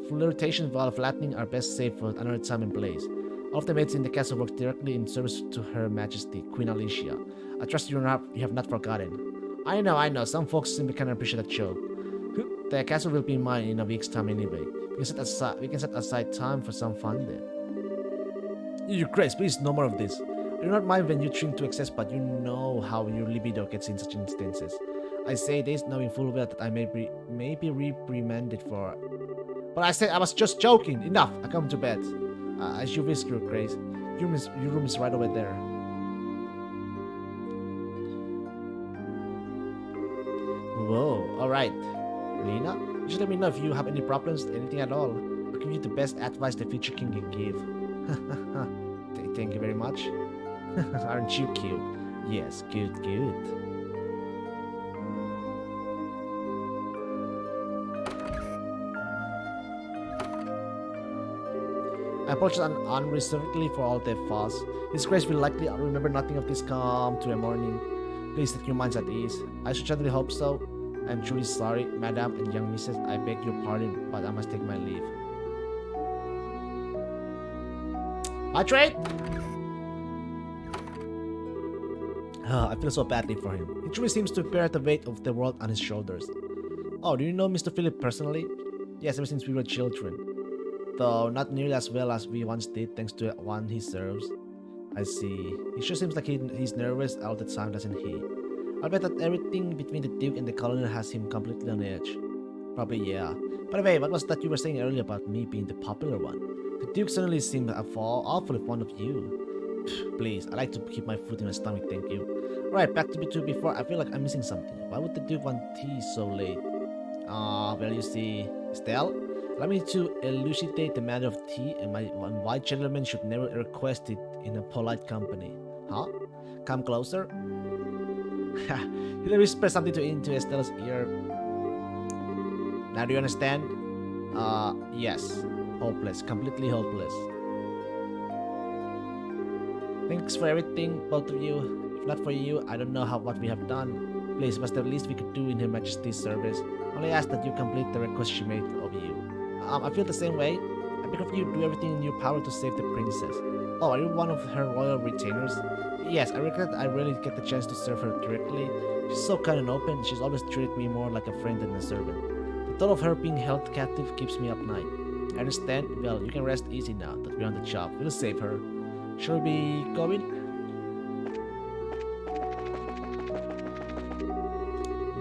flirtation while flattening are best saved for another time and place. All of the maids in the castle work directly in service to Her Majesty, Queen Alicia. I trust you have not forgotten. I know. Some folks simply cannot appreciate that joke. The castle will be mine in a week's time anyway. We can set aside time for some fun then. Your Grace, please, no more of this. I do not mind when you drink to excess, but you know how your libido gets in such instances. I say this knowing full well that I may be reprimanded for. But I said I was just joking. Enough. I come to bed. As you wish, Your Grace. Your room is right over there. Whoa. All right. Lena, you should let me know if you have any problems, anything at all. I'll give you the best advice the future king can give. Thank you very much. Aren't you cute? Yes, good. I apologize unreservedly for all the fuss. His Grace will likely remember nothing of this come to a morning. Please set your minds at ease. I sincerely hope so. I am truly sorry, Madam and young Missus. I beg your pardon, but I must take my leave. I trade. I feel so badly for him. He truly seems to bear the weight of the world on his shoulders. Oh, do you know Mr. Philip personally? Yes, ever since we were children. Though not nearly as well as we once did, thanks to one he serves. I see. He sure seems like he's nervous all the time, doesn't he? I bet that everything between the Duke and the Colonel has him completely on edge. Probably, yeah. By the way, what was that you were saying earlier about me being the popular one? The Duke certainly seemed awfully fond of you. Please, I like to keep my food in my stomach, thank you. Alright, back to before. I feel like I'm missing something. Why would the Duke want tea so late? Well, you see, Estelle? Allow me to elucidate the matter of tea, and my white gentleman should never request it in a polite company. Huh? Come closer. He whispered something into Estella's ear. Now do you understand? Yes. Hopeless. Completely hopeless. Thanks for everything, both of you. If not for you, I don't know what we have done. Please, what's the least we could do in Her Majesty's service? Only ask that you complete the request she made of you. I feel the same way. I beg of you, do everything in your power to save the princess. Oh, are you one of her royal retainers? Yes, I regret I rarely get the chance to serve her directly. She's so kind and open, she's always treated me more like a friend than a servant. The thought of her being held captive keeps me up night. I understand? Well, you can rest easy now that we're on the job. We'll save her. Shall we be going?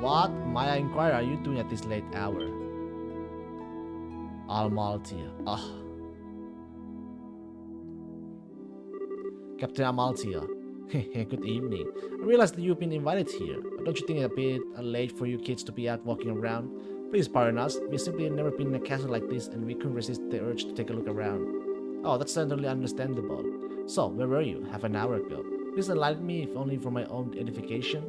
What, Maya inquire, are you doing at this late hour? Amalthea. Captain Amalthea. Good evening. I realize that you've been invited here, but don't you think it's a bit late for you kids to be out walking around? Please pardon us. We've simply never been in a castle like this, and we couldn't resist the urge to take a look around. Oh, that's certainly understandable. So, where were you? Half an hour ago. Please enlighten me, if only for my own edification.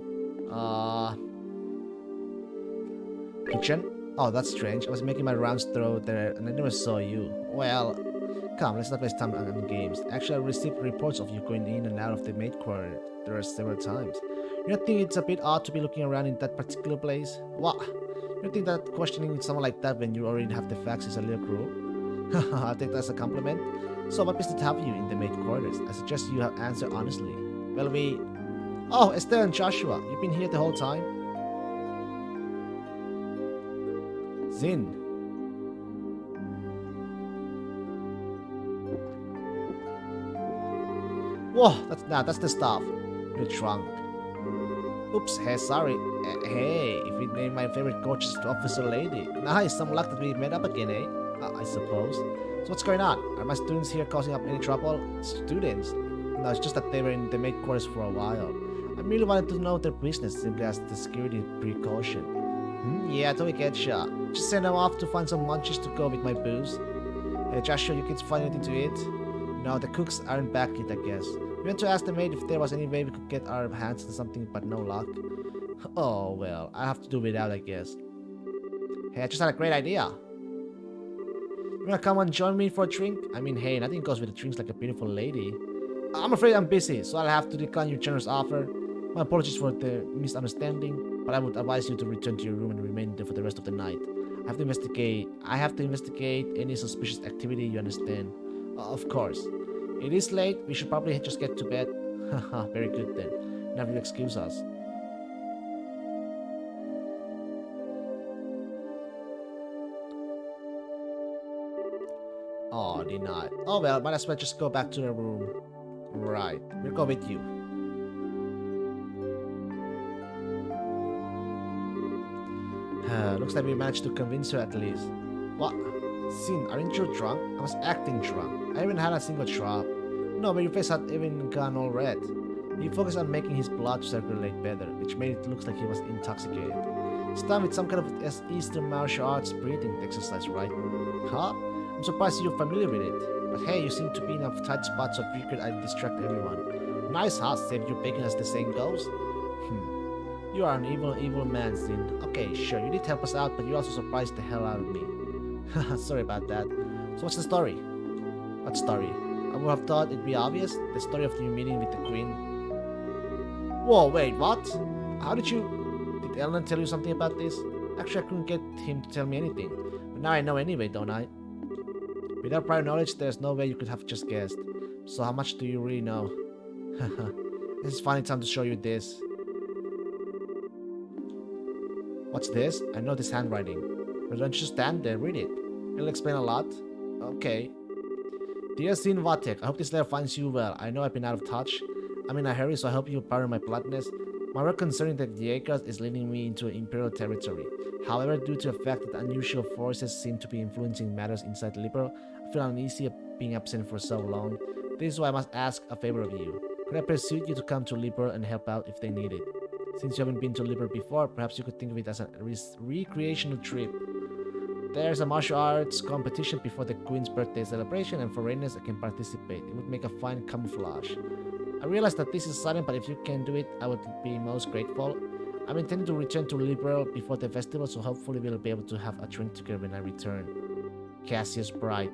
Kitchen? Oh, that's strange. I was making my rounds through there and I never saw you. Well, come, let's not waste time on games. Actually, I received reports of you going in and out of the maid quarter there several times. You don't think it's a bit odd to be looking around in that particular place? What? You don't think that questioning someone like that when you already have the facts is a little cruel? I'll take that as a compliment. So, what business have you in the maid quarters? I suggest you have answered honestly. Well, Oh, Esther and Joshua, you've been here the whole time? Zin. Whoa, that's the stuff. You're drunk. Oops, hey, sorry. Hey, if you name my favorite gorgeous officer lady. Nice, some luck that we met up again, eh? I suppose. So what's going on? Are my students here causing up any trouble? Students? No, it's just that they were in the maid quarters for a while. I merely wanted to know their business simply as the security precaution. Yeah, totally get ya. Just send them off to find some munchies to go with my booze. Hey, Joshua, you kids find anything to eat? No, the cooks aren't back yet, I guess. We went to ask the maid if there was any way we could get our hands on something, but no luck. Oh, well, I have to do without, I guess. Hey, I just had a great idea. You wanna come and join me for a drink? I mean, hey, nothing goes with the drinks like a beautiful lady. I'm afraid I'm busy, so I'll have to decline your generous offer. My apologies for the misunderstanding, but I would advise you to return to your room and remain there for the rest of the night. I have to investigate any suspicious activity, you understand? Of course. It is late, we should probably just get to bed. Haha, very good then. Now you excuse us. Oh, denied. Oh well, might as well just go back to the room. Right, we'll go with you. Looks like we managed to convince her at least. What? Sin, aren't you drunk? I was acting drunk. I haven't had a single drop. No, but your face had even gone all red. He focused on making his blood circulate better, which made it look like he was intoxicated. It's done with some kind of Eastern martial arts breathing exercise, right? Huh? I'm surprised you're familiar with it. But hey, you seem to be in a tight spot, so figured I'd distract everyone. Nice, huh? Save your bacon, as the saying goes. You are an evil man, Zin. Okay, sure, you did help us out, but you also surprised the hell out of me. Haha, sorry about that. So what's the story? What story? I would have thought it'd be obvious. The story of your meeting with the queen. Whoa, wait, what? How did you... Did Ellen tell you something about this? Actually, I couldn't get him to tell me anything. But now I know anyway, don't I? Without prior knowledge, there's no way you could have just guessed. So how much do you really know? Haha, this is finally time to show you this. What's this? I know this handwriting. But don't you stand there, read it. It'll explain a lot. Okay. Dear Zin Vatek, I hope this letter finds you well. I know I've been out of touch. I'm in a hurry, so I hope you pardon my bluntness. My work concerning the Diekas is leading me into Imperial territory. However, due to the fact that unusual forces seem to be influencing matters inside Liberal, I feel uneasy of being absent for so long. This is why I must ask a favor of you. Could I persuade you to come to Liberal and help out if they need it? Since you haven't been to Liberal before, perhaps you could think of it as a recreational trip. There's a martial arts competition before the Queen's birthday celebration, and foreigners can participate. It would make a fine camouflage. I realize that this is sudden, but if you can do it, I would be most grateful. I'm intending to return to Liberal before the festival, so hopefully we'll be able to have a drink together when I return. Cassius Bright.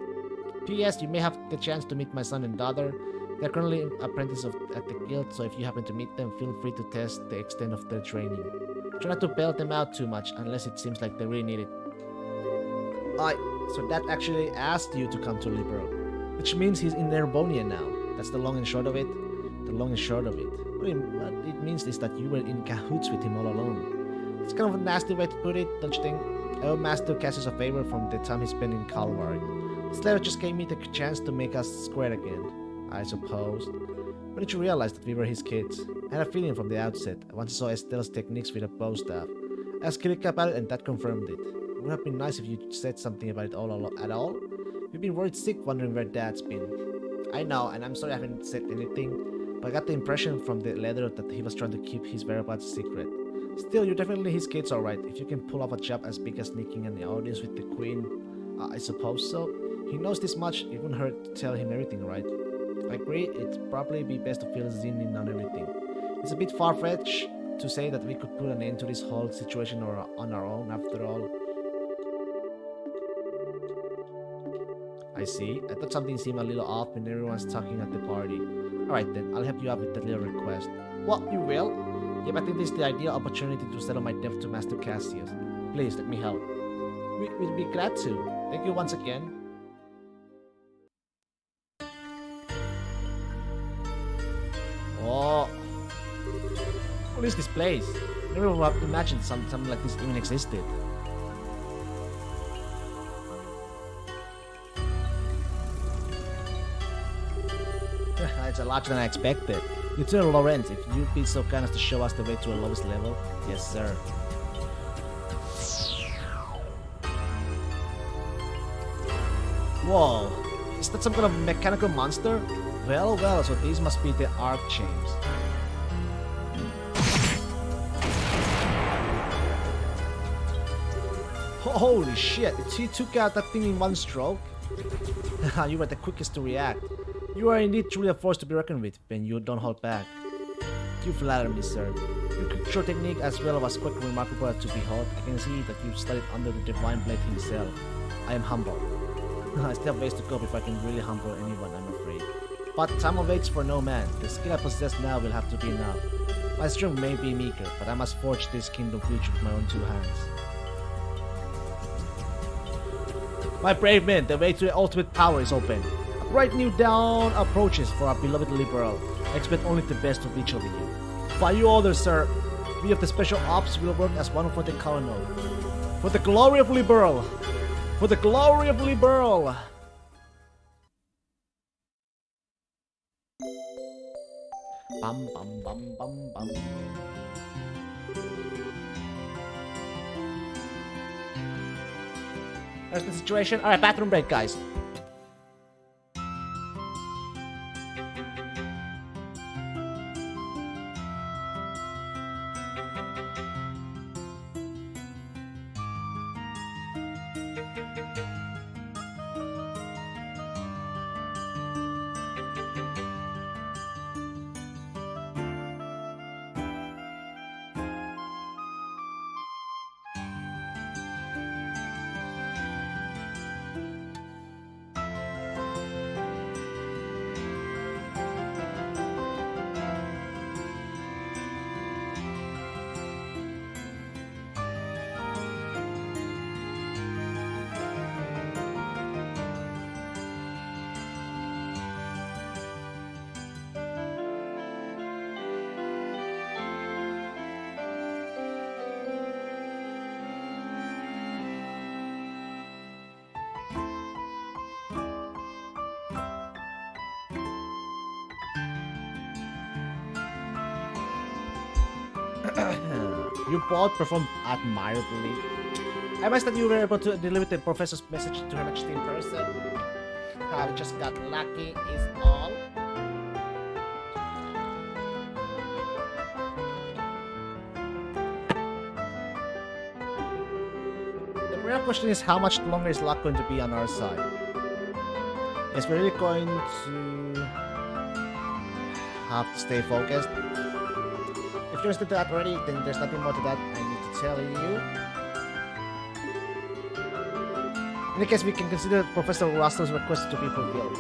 P.S. You may have the chance to meet my son and daughter. They're currently apprentices at the guild, so if you happen to meet them, feel free to test the extent of their training. Try not to bail them out too much, unless it seems like they really need it. So that actually asked you to come to Liberal, which means he's in Nerbonia now. That's the long and short of it. The long and short of it. What it means is that you were in cahoots with him all along. It's kind of a nasty way to put it, don't you think? I owe Master Cassius a favor from the time he spent in Calvary. This letter just gave me the chance to make us square again, I suppose. When did you realize that we were his kids? I had a feeling from the outset. Once I saw Estelle's techniques with a bow staff. I asked Kirika about it and that confirmed it. It would have been nice if you said something about it at all. We've been worried sick wondering where Dad's been. I know, and I'm sorry I haven't said anything, but I got the impression from the letter that he was trying to keep his whereabouts secret. Still, you're definitely his kids alright. If you can pull off a job as big as sneaking in the audience with the Queen, I suppose so. He knows this much, it wouldn't hurt to tell him everything, right? I agree, it'd probably be best to fill Zin in on everything. It's a bit far-fetched to say that we could put an end to this whole situation on our own, after all. I see. I thought something seemed a little off when everyone's talking at the party. Alright then, I'll help you out with that little request. What, you will? Yep, I think this is the ideal opportunity to settle my debt to Master Cassius. Please, let me help. We'd be glad to. Thank you once again. Oh. What is this place? I never would have imagined something like this even existed. It's a lot larger than I expected. Lieutenant Lawrence, if you'd be so kind as to show us the way to a lowest level. Yes, sir. Whoa. Is that some kind of mechanical monster? Well, so these must be the Archchains. Holy shit, he took out that thing in one stroke? You were the quickest to react. You are indeed truly a force to be reckoned with, when you don't hold back. You flatter me, sir. Your technique as well was quite remarkable to behold. I can see that you studied under the Divine Blade himself. I am humble. I still have ways to go before I can really humble anyone, I'm afraid. But time awaits for no man. The skill I possess now will have to be enough. My strength may be meager, but I must forge this kingdom future with my own two hands. My brave men, the way to the ultimate power is open. A bright new dawn approaches for our beloved Liberal. I expect only the best of each of you. By your orders, sir, we of the Special Ops will work as one for the Colonel. For the glory of Liberal! For the glory of Liberal! Bum bum bum bum bum. There's the situation. Alright, bathroom break, guys. You both performed admirably. I must that you were able to deliver the professor's message to her next in person. I just got lucky is all. The real question is how much longer is luck going to be on our side? Is we're really going to have to stay focused? If you're still that already, then there's nothing more to that I need to tell you. In any case, we can consider Professor Russell's request to be fulfilled.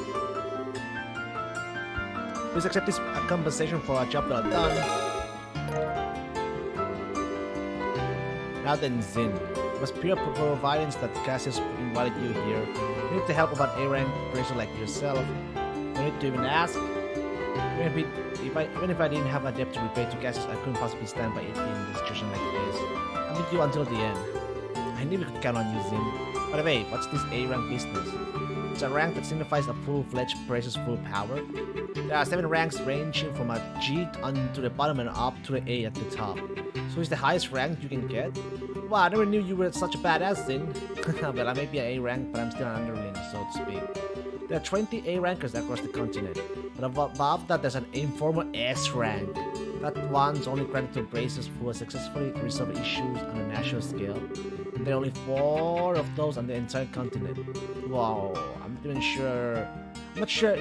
Please accept this compensation for a job well done. Now then, Zin. It was pure providence that Cassius invited you here. You need the help of an A-rank person like yourself. No need to even ask. Even if I didn't have a debt to repay to Cassius, I couldn't possibly stand by it in a situation like this. I'm with you until the end. I knew we could count on you, Zin. By the way, what's this A-rank business? It's a rank that signifies a full-fledged Bracer's full power. There are 7 ranks ranging from a G to the bottom and up to the A at the top. So is the highest rank you can get? Wow, I never knew you were such a badass, Zin. Well, I may be an A rank, but I'm still an underling, so to speak. There are 20 A rankers across the continent, but above that there's an informal S rank. That one's only granted to bracers who have successfully resolved issues on a national scale. And there are only 4 of those on the entire continent. Wow, I'm not even sure. I'm not sure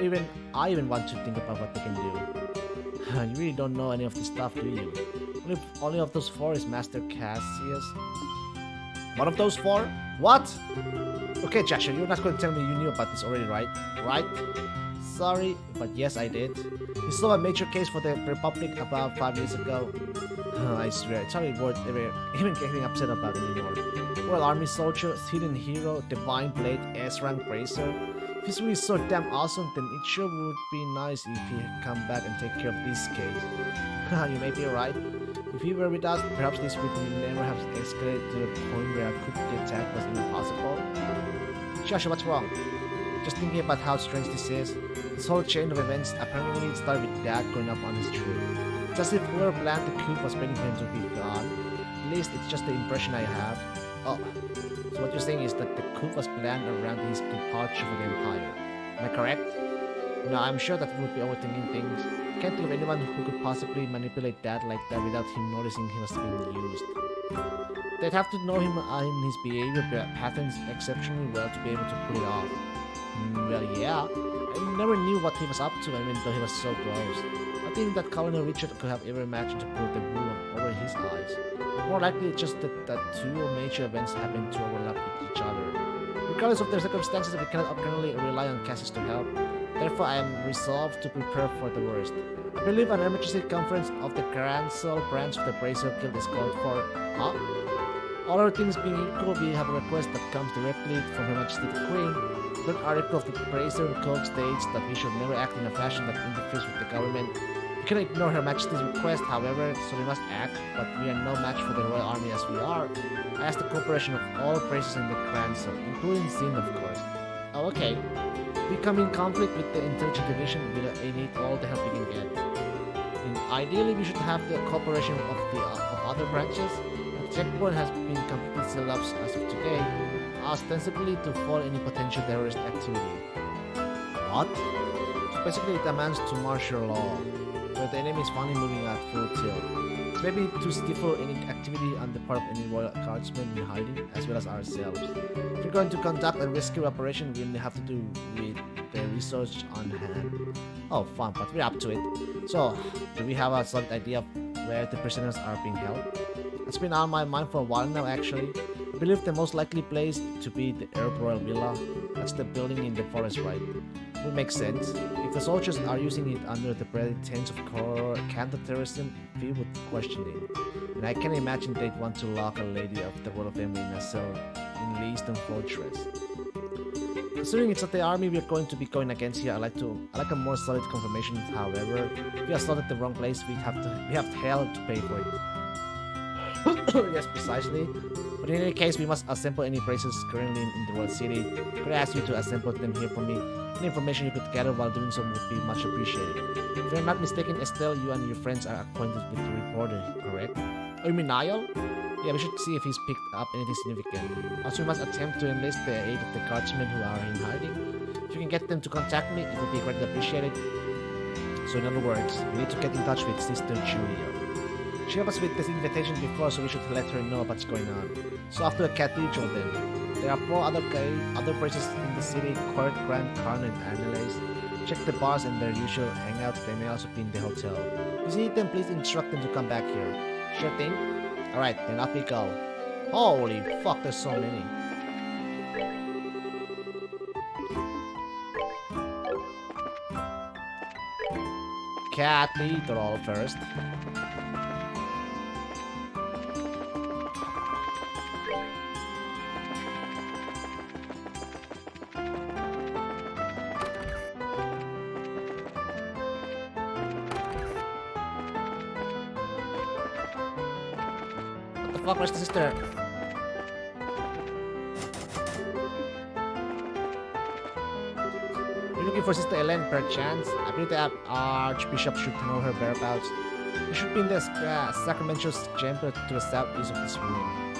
I even want to think about what they can do. You really don't know any of this stuff, do you? Only of those 4 is Master Cassius. One of those 4? What? Okay, Joshua, you're not going to tell me you knew about this already, right? Right? Sorry, but yes, I did. You saw a major case for the Republic about 5 years ago. I swear, it's hardly worth even getting upset about anymore. Royal Army soldier, hidden hero, divine blade, S-rank bracer. If he's really so damn awesome, then it sure would be nice if he come back and take care of this case. You may be right. If he were with us, perhaps this would never have escalated to the point where a coup d'etat was even possible. Joshua, what's wrong? Just thinking about how strange this is. This whole chain of events apparently started with Dad going up on his trip. Just if whoever planned the coup was waiting for him to be gone. At least it's just the impression I have. Oh, so what you're saying is that the coup was planned around his departure for the Empire. Am I correct? No, I'm sure that we would be overthinking things. Can't think of anyone who could possibly manipulate Dad like that without him noticing he was being used. They'd have to know him in his behavior patterns exceptionally well to be able to pull it off. Well, yeah. I never knew what he was up to, even though he was so close. Not even that Colonel Richard could have ever imagined to pull the wool over his eyes. More likely, it's just that 2 major events happened to overlap with each other. Regardless of their circumstances, we cannot currently rely on Cassius to help. Therefore, I am resolved to prepare for the worst. I believe an emergency conference of the Grand Soul branch of the Bracer Guild is called for. Huh? All other things being equal, we have a request that comes directly from Her Majesty the Queen. The article of the Bracer Code states that we should never act in a fashion that interferes with the government. We cannot ignore Her Majesty's request, however, so we must act, but we are no match for the Royal Army as we are. I ask the cooperation of all Bracers in the Grand Soul, including Zin, of course. Oh, okay. We come in conflict with the Intelligence Division, we need all the help we can get. Ideally, we should have the cooperation of other branches. The checkpoint has been completely sealed up as of today, ostensibly to foil any potential terrorist activity. What? So basically, it amounts to martial law, where the enemy is finally moving at full tilt. It's maybe to stifle any activity on the part of any royal guardsmen in hiding, as well as ourselves. If we're going to conduct a rescue operation, we only have to do with the research on hand. Oh, fun, but we're up to it. So, do we have a solid idea of where the prisoners are being held? It's been on my mind for a while now, actually. I believe the most likely place to be the Herb Royal Villa. That's the building in the forest, right? Would make sense. If the soldiers are using it under the pretense of counter-terrorism, we would question it. And I can imagine they'd want to lock a lady of the royal family in a cell in Leaston Fortress. Considering it's not the army we're going to be going against here, I like a more solid confirmation. However, if we are slotted the wrong place, we have hell to pay for it. Yes, precisely. But in any case, we must assemble any bracers currently in the Royal City. Could I ask you to assemble them here for me? Any information you could gather while doing so would be much appreciated. If I'm not mistaken, Estelle, you and your friends are acquainted with the reporter, correct? Oh, you mean Niall? Yeah, we should see if he's picked up anything significant. Also, we must attempt to enlist the aid of the guardsmen who are in hiding. If you can get them to contact me, it would be greatly appreciated. So in other words, we need to get in touch with Sister Julia. She helped us with this invitation before, so we should let her know what's going on. So after the cathedral then. There are four other places in the city: Court, Grand Carn, and Annalise. Check the bars and their usual hangouts. They may also be in the hotel. If you see them, please instruct them to come back here. Sure thing. Alright, then off we go. Holy fuck, there's so many. Cat, lead the roll first. What the fuck, where's the sister? You're looking for Sister Ellen, perchance? I believe the Archbishop should know her whereabouts. You should be in the Sacramento chamber to the southeast of this room.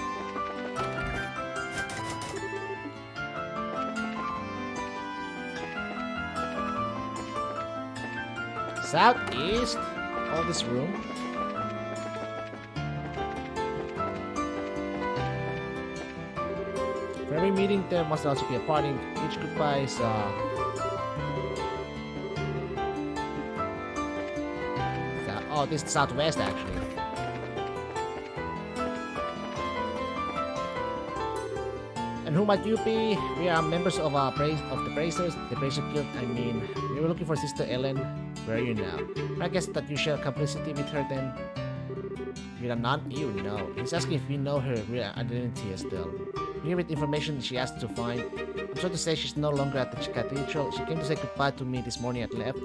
Southeast of this room? For every meeting, there must also be a party. Each goodbye is oh, this is southwest actually. And who might you be? We are members of the Bracers, the Bracer Guild. I mean, we were looking for Sister Ellen. Where are you now? I guess that you share complicity with her then. With a non you know. He's asking if we know her real identity as well. Here with information she asked to find. I'm sorry to say she's no longer at the cathedral. She came to say goodbye to me this morning at left.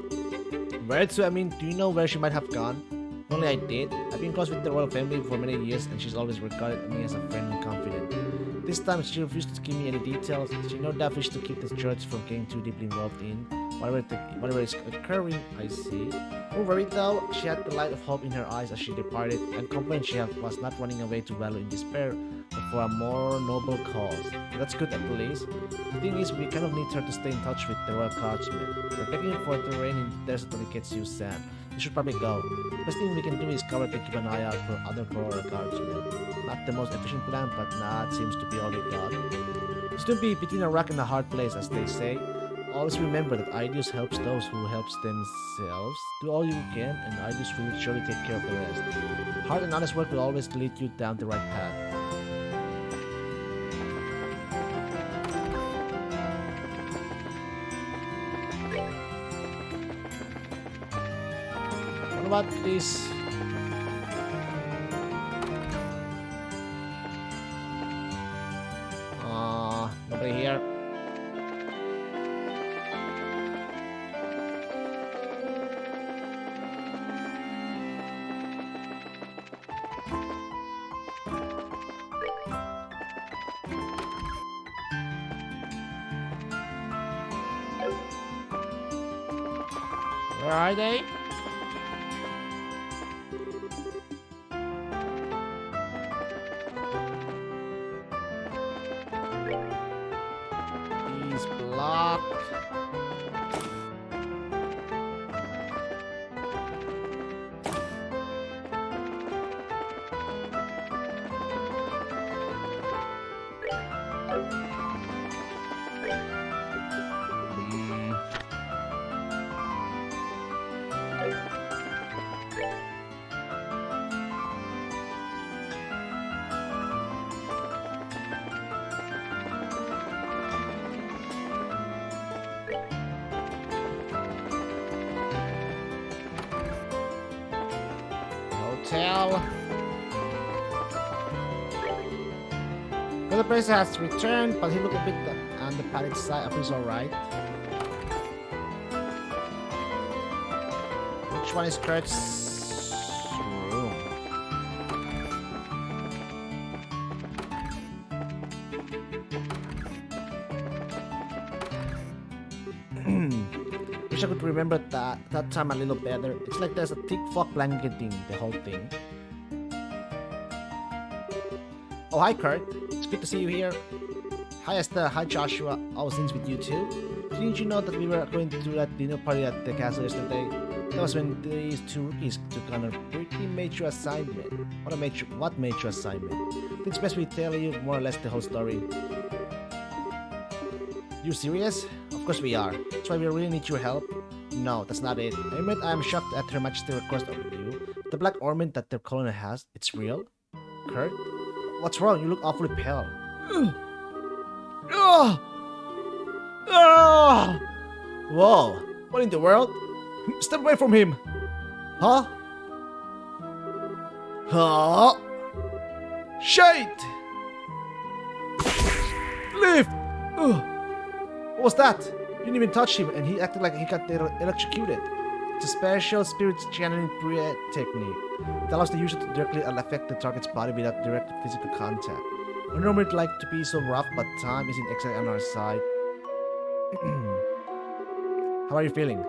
Where to? I mean, do you know where she might have gone? Only I did. I've been close with the royal family for many years and she's always regarded me as a friend and confidant. This time she refused to give me any details. She no doubt wished to keep the church from getting too deeply involved in whatever is occurring. I see. Don't worry though, she had the light of hope in her eyes as she departed, and confident she was not running away to valor in despair, but for a more noble cause. That's good at least. The thing is, we kind of need her to stay in touch with the royal guardsmen. We're begging for the rain in the desert until it gets you sand. You should probably go. The best thing we can do is cover to keep an eye out for other royal guardsmen. Not the most efficient plan, but nah, it seems to be all we got. Still be between a rock and a hard place, as they say. Always remember that Idios helps those who helps themselves. Do all you can, and Idios will surely take care of the rest. Hard and honest work will always lead you down the right path. What about this? Nobody here. Where are they? He's blocked. Hotel. The Bracer has returned, but he looked a bit on the panic side. He's alright. Which one is Kurt's room? Wish I could remember that time a little better. It's like there's a thick fog blanketing the whole thing. Oh, hi Kurt. It's good to see you here. Hi Esther, hi Joshua. Oh, since with you too? Didn't you know that we were going to do that dinner party at the castle yesterday? That was when these two rookies took on a pretty major assignment. What major assignment? It's best we tell you more or less the whole story. You serious? Of course we are. That's why we really need your help. No, that's not it. I admit I am shocked at Her Majesty's request of you. The black ornament that their colony has, it's real? Kurt? What's wrong? You look awfully pale. Ugh. Ah! Whoa! What in the world? Step away from him! Huh? Huh? Shit! Leave! Ugh. What was that? You didn't even touch him and he acted like he got electrocuted. It's a special spirit channeling technique. It allows the user to directly affect the target's body without direct physical contact. I normally like to be so rough, but time isn't exactly on our side. How are you feeling?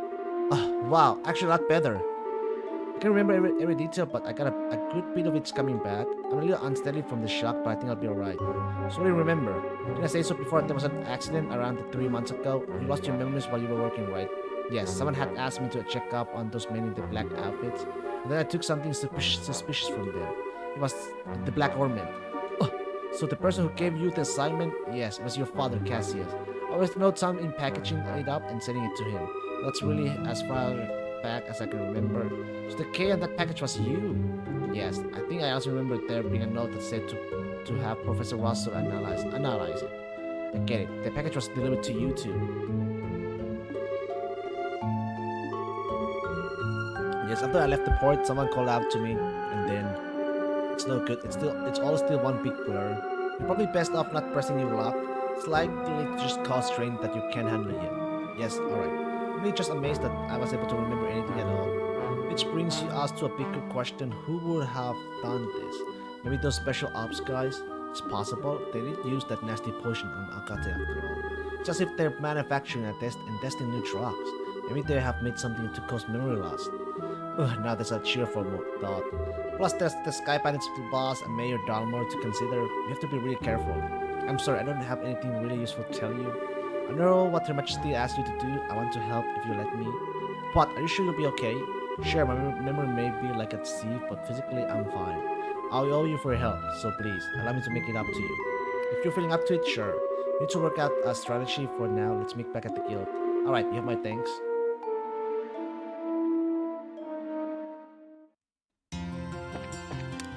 Oh, wow, actually a lot better. I can't remember every detail, but I got a good bit of it's coming back. I'm a little unsteady from the shock, but I think I'll be alright. So what do you remember? Did I say so before? There was an accident around 3 months ago. You lost your memories while you were working, right? Yes, someone had asked me to check up on those men in the black outfits. And then I took something suspicious from them. It was the black ornament. Oh, so the person who gave you the assignment? Yes, it was your father, Cassius. I always note some in packaging it up and sending it to him. That's really as far back as I can remember. So the K on that package was you. Yes, I think I also remember there being a note that said to have Professor Russell analyze it. I get it. The package was delivered to you too. Yes, after I left the port, someone called out to me, and then it's no good. It's all still one big blur. You're probably best off not pressing your luck. It's likely to just cause strain that you can't handle yet. Yes, alright. I'm really just amazed that I was able to remember anything at all. Which brings us to a bigger question: who would have done this? Maybe those special ops guys? It's possible. They did use that nasty potion on Akate after all. It's as if they're manufacturing and testing new drugs. Maybe they have made something to cause memory loss. Ugh, now there's a cheerful thought. Plus there's the Sky Planet's boss and Mayor Dalmor to consider. You have to be really careful. I'm sorry, I don't have anything really useful to tell you. I know what Her Majesty asked you to do. I want to help if you let me. But are you sure you'll be okay? Sure, my memory may be like a sieve, but physically I'm fine. I owe you for your help, so please, allow me to make it up to you. If you're feeling up to it, sure. We need to work out a strategy for now. Let's meet back at the guild. Alright, you have my thanks.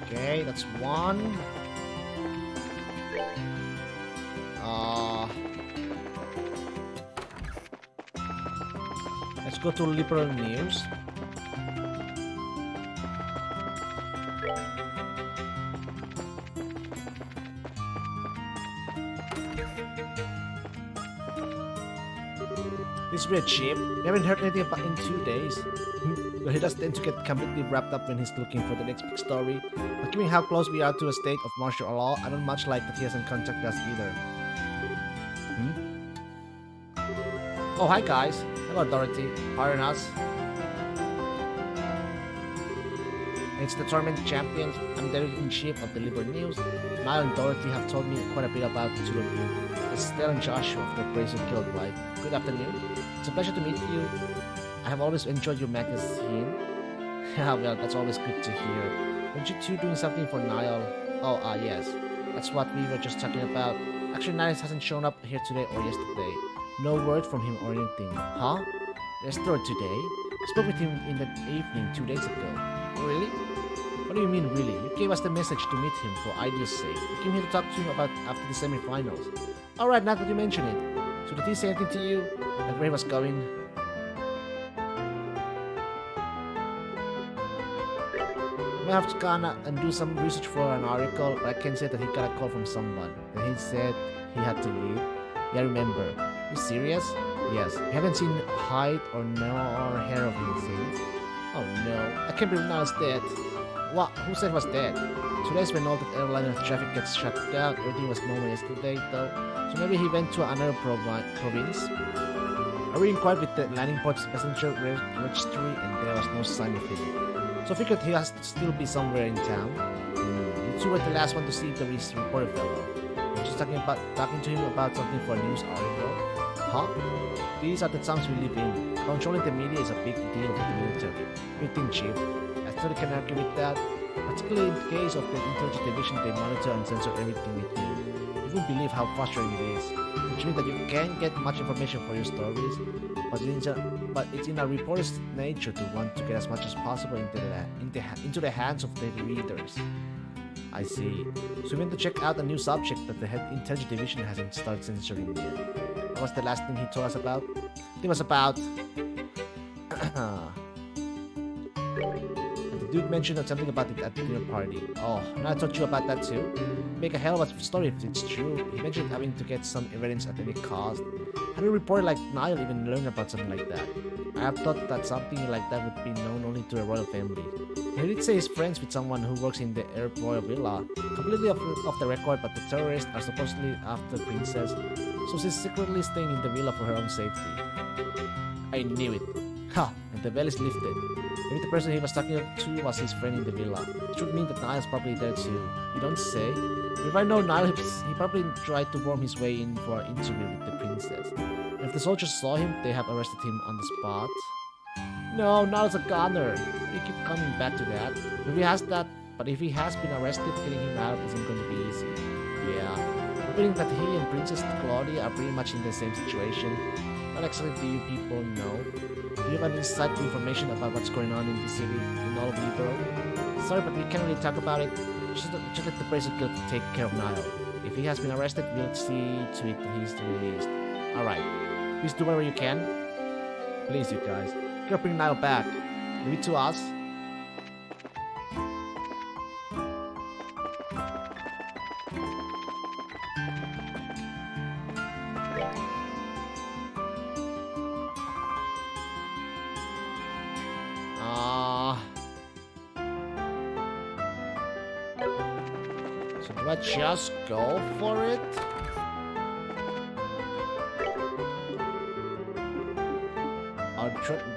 Okay, that's one. Let's go to Liberal News. This will be a chip. We haven't heard anything about in 2 days. But he does tend to get completely wrapped up when he's looking for the next big story. But given how close we are to a state of martial law, I don't much like that he hasn't contacted us either. Oh, hi guys. Hello, Dorothy. Pardon us. It's the Tournament Champions. I'm the editor-in-chief of the Liberal News. Niall and Dorothy have told me quite a bit about the two of you. It's Stella and Joshua of the Bracer Guild, right? Good afternoon. It's a pleasure to meet you. I have always enjoyed your magazine. Yeah, well, that's always good to hear. Weren't you two doing something for Niall? Oh, yes. That's what we were just talking about. Actually, Niall hasn't shown up here today or yesterday. No word from him or anything. Huh? Yesterday or today? I spoke with him in the evening 2 days ago. Really? What do you mean, really? You gave us the message to meet him for ideas' sake. We came here to talk to him about after the semi-finals. Alright, now that you mention it. So did he say anything to you? Like where he was going? I have to go and do some research for an article, but I can say that he got a call from someone. And he said he had to leave. Yeah, remember. You serious? Yes. You haven't seen hide or hair of him since? Oh no. I can't believe now he's dead. What? Who said he was dead? Today's when all the airline traffic gets shut down. Everything was normal yesterday though. So maybe he went to another province. I inquired with the landing port's passenger registry and there was no sign of him. So I figured he has to still be somewhere in town. You two were the last one to see the reporter fellow. We're just talking to him about something for a news article. Huh? These are the times we live in. Controlling the media is a big deal for the military. What do you think, Chief? I totally can argue with that. Particularly in the case of the intelligence division, they monitor and censor everything we do. You won't believe how frustrating it is. You which means that you can't get much information for your stories, but it's in a reporter's nature to want to get as much as possible into the hands of the readers. I see. So we went to check out a new subject that the head intelligence division hasn't started censoring yet. What was the last thing he told us about? It was about... The dude mentioned something about it at the dinner party. Oh, now I told you about that too? Make a hell of a story if it's true. He mentioned having to get some evidence at any cost. How do a reporter like Niall even learn about something like that? I have thought that something like that would be known only to a royal family. He did say he's friends with someone who works in the Air Royal Villa. Completely off the record, but the terrorists are supposedly after the princess, so she's secretly staying in the villa for her own safety. I knew it. Ha! And the veil is lifted. Maybe the person he was talking to was his friend in the villa. It would mean that Niall's probably there too. You don't say? If I know Niall, he probably tried to worm his way in for an interview with the princess. And if the soldiers saw him, they have arrested him on the spot. No, Niall's a goner. We keep coming back to that. But if he has been arrested, getting him out isn't going to be easy. Yeah. I'm feeling that he and Princess Claudia are pretty much in the same situation. What exactly do you people know? Do you have any insightful information about what's going on in the city, in all of Libero? Sorry, but we can't really talk about it. Just let the Bracer Guild take care of Niall. If he has been arrested, we'll see to it that he's released. Alright. Please do whatever you can. Please, you guys. Gotta bring Niall back. Leave it to us. So do I just go for it?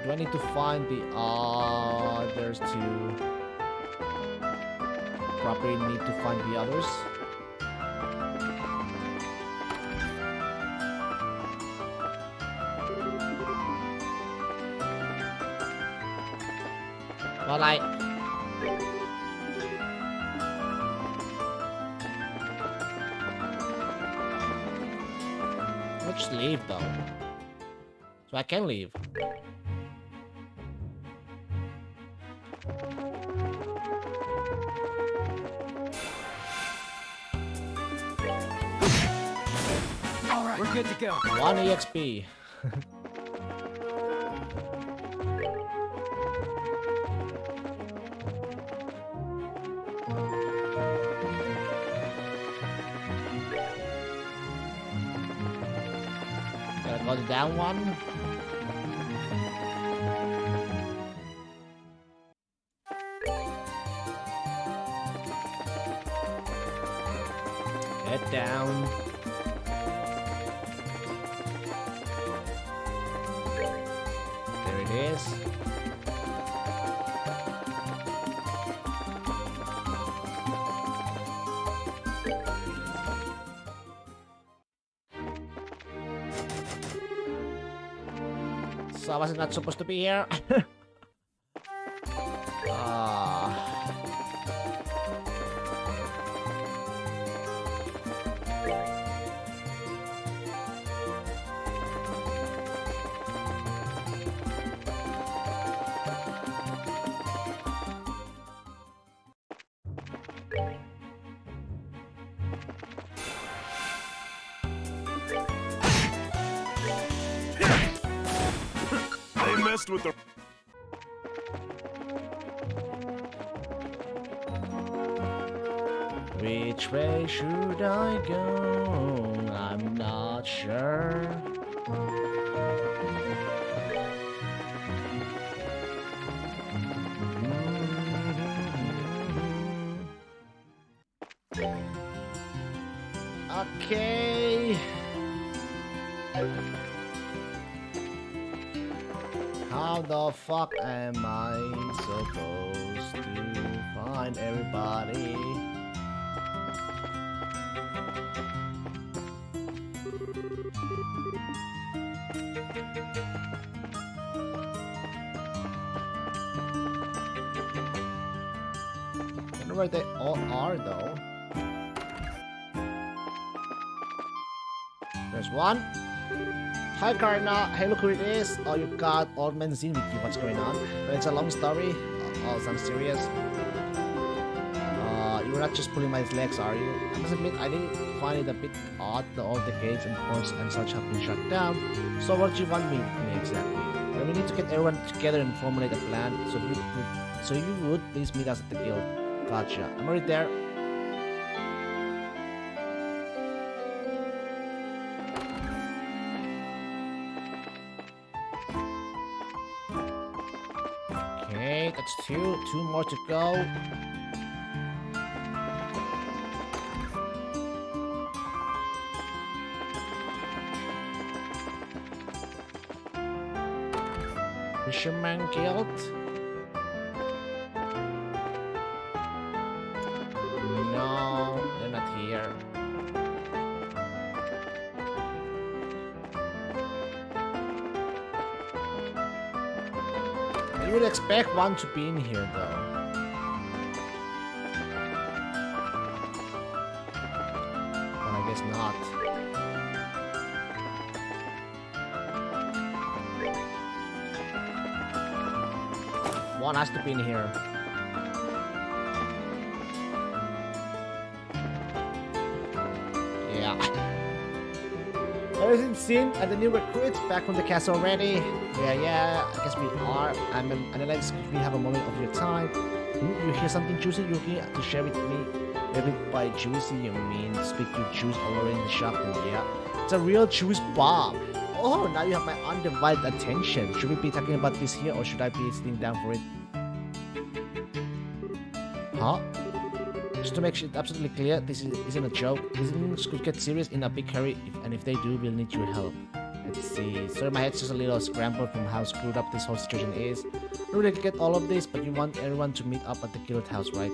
Do I need to find the others too? Probably need to find the others. Well, let's just leave though. So I can leave. Alright, we're good to go. 1 EXP. Gotta go down one. Get down. There it is. So I was not supposed to be here. They messed with the... Which way should I go? I'm not sure. Okay. How the fuck am I supposed to find everybody? I wonder where they all are though. There's one. Hi Karna, hey look who it is. Oh, you got Old Man Zin with you, what's going on? But it's a long story. Oh, sounds serious. You're not just pulling my legs, are you? I must admit, I did find it a bit odd that all the gates and ports and such have been shut down. So what do you want me exactly? Well, we need to get everyone together and formulate a plan. So you would please meet us at the guild. Gotcha. I'm already there. Okay, that's two. Two more to go. Fisherman Guild? No, they're not here. You would expect one to be in here though. But I guess not. One has to be in here. Yeah. Everything's seen and the new recruits back from the castle already. Yeah, I guess we are. I'm analyzing if we have a moment of your time. You hear something juicy you're here to share with me? Maybe by juicy you mean speak to juice all over in the shop, and yeah. It's a real juice bomb. Oh, now you have my undivided attention. Should we be talking about this here or should I be sitting down for it? Huh? Just to make it absolutely clear, this isn't a joke. These things could get serious in a big hurry, and if they do, we'll need your help. Let's see. Sorry, my head's just a little scrambled from how screwed up this whole situation is. I don't really get all of this, but you want everyone to meet up at the guild house, right?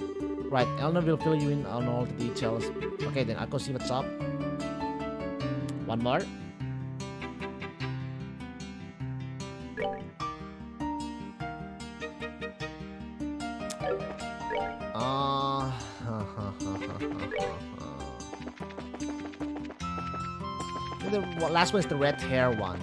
Right, Elna will fill you in on all the details. Okay, then I'll go see what's up. One more. The last one is the red hair one.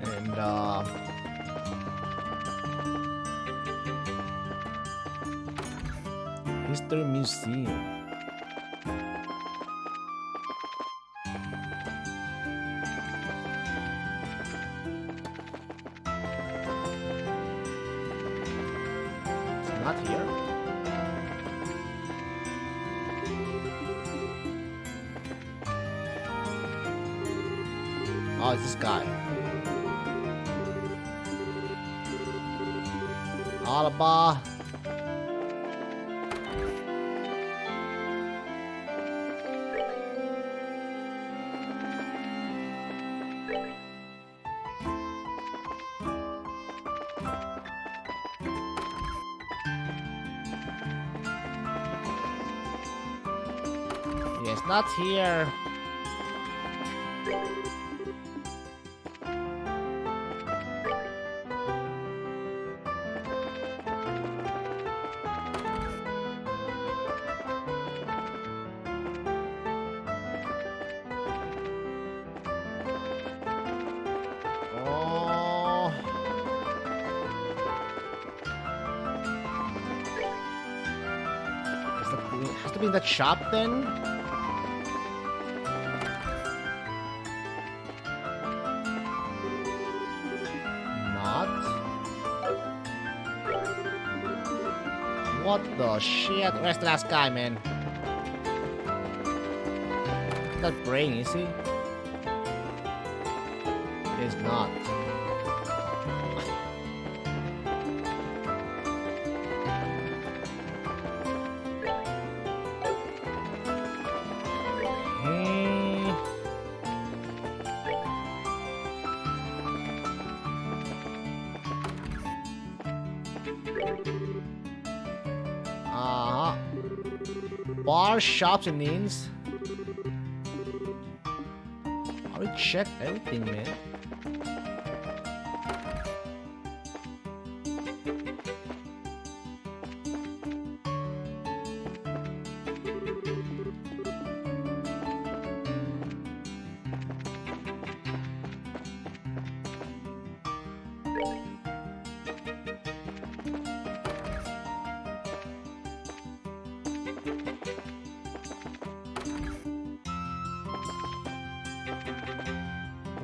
And History Museum. Not here. Oh, it's this guy. Alaba. Yes, not here. Oh. Has to be in that shop then? What the shit? Where's the last guy, man? That brain, is he? It is not. Bars, shops, and inns. I will check everything, man.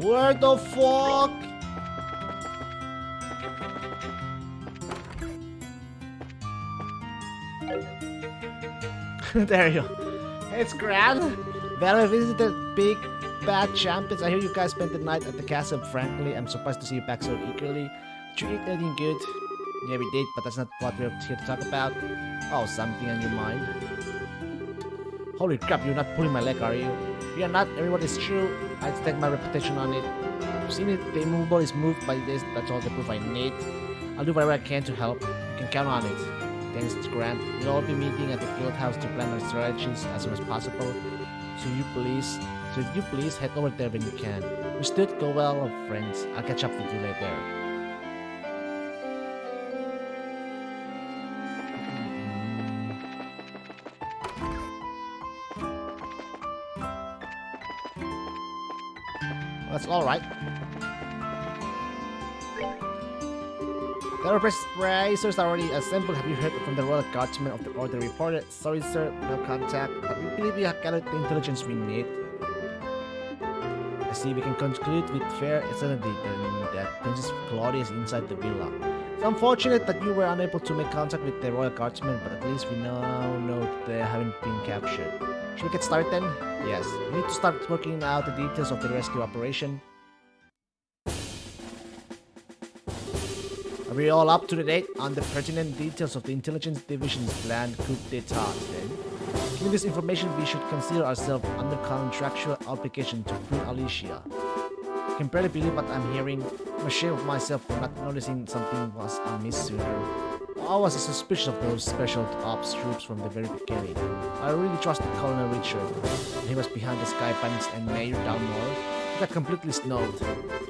Where the fuck? There you go. Hey, it's Gran. Well, I visited Big Bad Champions. I hear you guys spent the night at the castle. Frankly, I'm surprised to see you back so eagerly. Did you eat anything good? Yeah, we did, but that's not what we're here to talk about. Oh, something on your mind? Holy crap, you're not pulling my leg, are you? You're not. Everyone is true. I'd stake my reputation on it. You've seen it. The immovable is moved by this. That's all the proof I need. I'll do whatever I can to help. You can count on it. Thanks, Grant. We'll all be meeting at the guild house to plan our strategies as soon as possible. So you please head over there when you can. We stood go well, friends. I'll catch up with you later. That's alright. The appraisers are already assembled. Have you heard from the Royal Guardsmen of the Order reported? Sorry sir, no contact, but we believe we have gathered the intelligence we need. I see we can conclude with fair certainty that Princess Claudia is inside the villa. It's unfortunate that you were unable to make contact with the Royal Guardsmen, but at least we now know that they haven't been captured. Should we get started then? Yes, we need to start working out the details of the rescue operation. Are we all up to date on the pertinent details of the Intelligence Division's planned coup d'etat then? Given this information, we should consider ourselves under contractual obligation to Queen Alicia. I can barely believe what I'm hearing. I'm ashamed of myself for not noticing something was amiss sooner. I was suspicious of those special ops troops from the very beginning. I really trusted Colonel Richard. He was behind the Sky Bandits and Mayor Dalmore. He got completely snowed.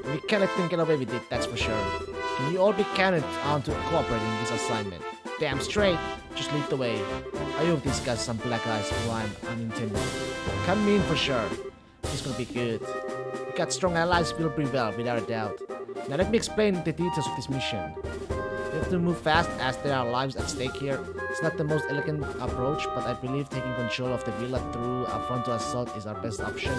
We can't let them get away with it, that's for sure. Can you all be counted on to cooperate in this assignment? Damn straight, just lead the way. I hope these guys some black eyes who I'm unintended. Come in for sure. It's gonna be good. We got strong allies will prevail without a doubt. Now let me explain the details of this mission. We have to move fast as there are lives at stake here. It's not the most elegant approach, but I believe taking control of the villa through a frontal assault is our best option.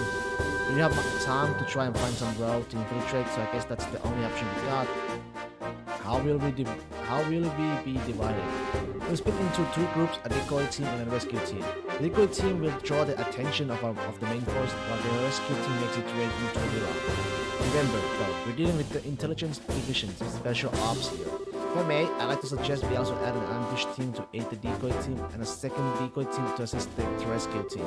We have time to try and find some road to infiltrate, so I guess that's the only option we got. How will we be divided? We'll split into two groups, a decoy team and a rescue team. The decoy team will draw the attention of the main force, while the rescue team makes its way into the villa. Remember, though, we're dealing with the Intelligence Division's special ops here. If I may, I'd like to suggest we also add an ambush team to aid the decoy team and a second decoy team to assist the rescue team.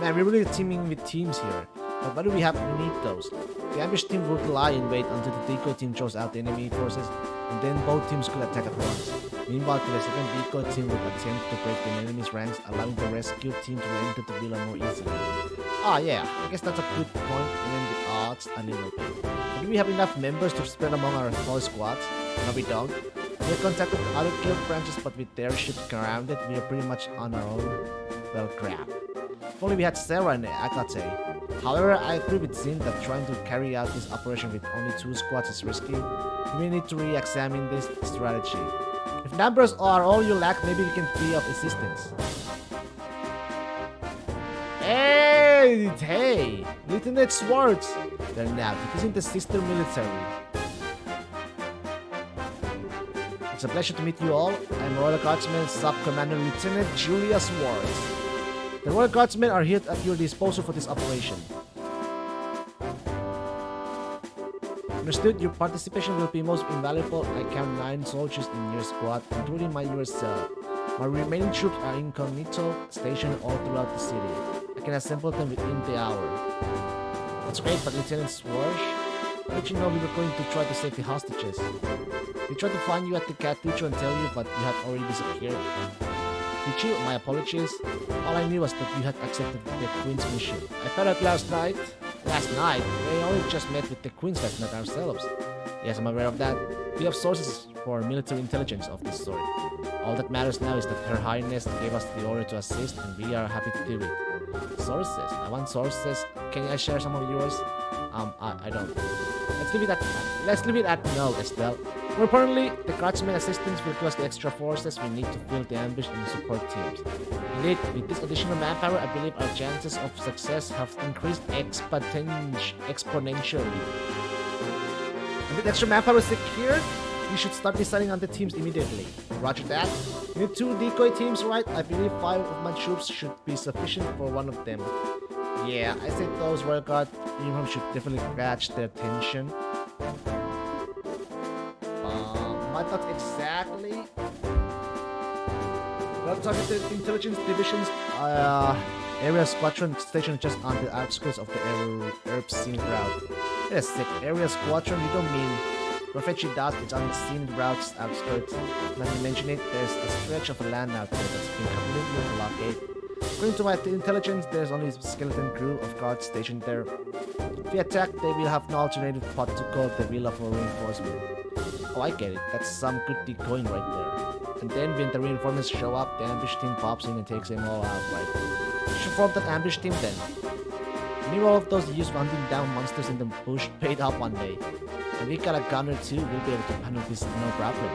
Man, we're really teaming with teams here. But what do we have? We need those. The ambush team would lie in wait until the decoy team draws out the enemy forces, and then both teams could attack at once. Meanwhile, the second decoy team would attempt to break the enemy's ranks, allowing the rescue team to enter the villa more easily. Ah yeah, I guess that's a good point, even the odds a little bit. But do we have enough members to spread among our four squads? No, we don't. We have contacted other guild branches, but with their ships grounded, we are pretty much on our own. Well, crap. If only we had Sarah and Akate. However, I agree with Zin that trying to carry out this operation with only two squads is risky. We need to re-examine this strategy. If numbers are all you lack, maybe we can be of assistance. Hey! Lieutenant Swartz! They're not. It isn't the sister military. It's a pleasure to meet you all. I'm Royal Guardsman Sub-Commander Lieutenant Julia Swartz. The Royal Guardsmen are here at your disposal for this operation. Understood, your participation will be most invaluable. I count 9 soldiers in your squad, including yourself. My remaining troops are incognito, stationed all throughout the city. I can assemble them within the hour. That's great, but Lieutenant Swartz, how did you know we were going to try to save the hostages? We tried to find you at the cathedral and tell you, but you had already disappeared. Did you? My apologies. All I knew was that you had accepted the Queen's mission. I found out last night. Last night? We only just met with the Queen's last night ourselves. Yes, I'm aware of that. We have sources for military intelligence of this sort. All that matters now is that Her Highness gave us the order to assist, and we are happy to do it. Sources? I want sources. Can I share some of yours? I don't. Let's leave it at no, Estelle. More importantly, the guardsman assistants will give us the extra forces we need to fill the ambush and the support teams. Indeed, with this additional manpower, I believe our chances of success have increased exponentially. And with extra manpower secured, we should start deciding on the teams immediately. Roger that. We need 2 decoy teams, right? I believe 5 of my troops should be sufficient for one of them. Yeah, I think those Royal Guard uniforms should definitely catch their attention. Not exactly. We're talking to intelligence divisions. Area squadron stationed just on the outskirts of the Erp scenic route. Yes, sick. Area squadron, you don't mean Perfection Dot, it's on the scenic route's outskirts. Let me mention it, there's a stretch of land out there that's been completely blockaded. According to my intelligence, there's only a skeleton crew of guards stationed there. If we attack, they will have no alternative but to call the villa for reinforcement. Oh, I get it. That's some good decoying right there. And then when the reinforcements show up, the ambush team pops in and takes them all out, right? We should form that ambush team then. Maybe all of those used for hunting down monsters in the bush paid off one day. And we got a gunner too, we'll be able to handle this no problem.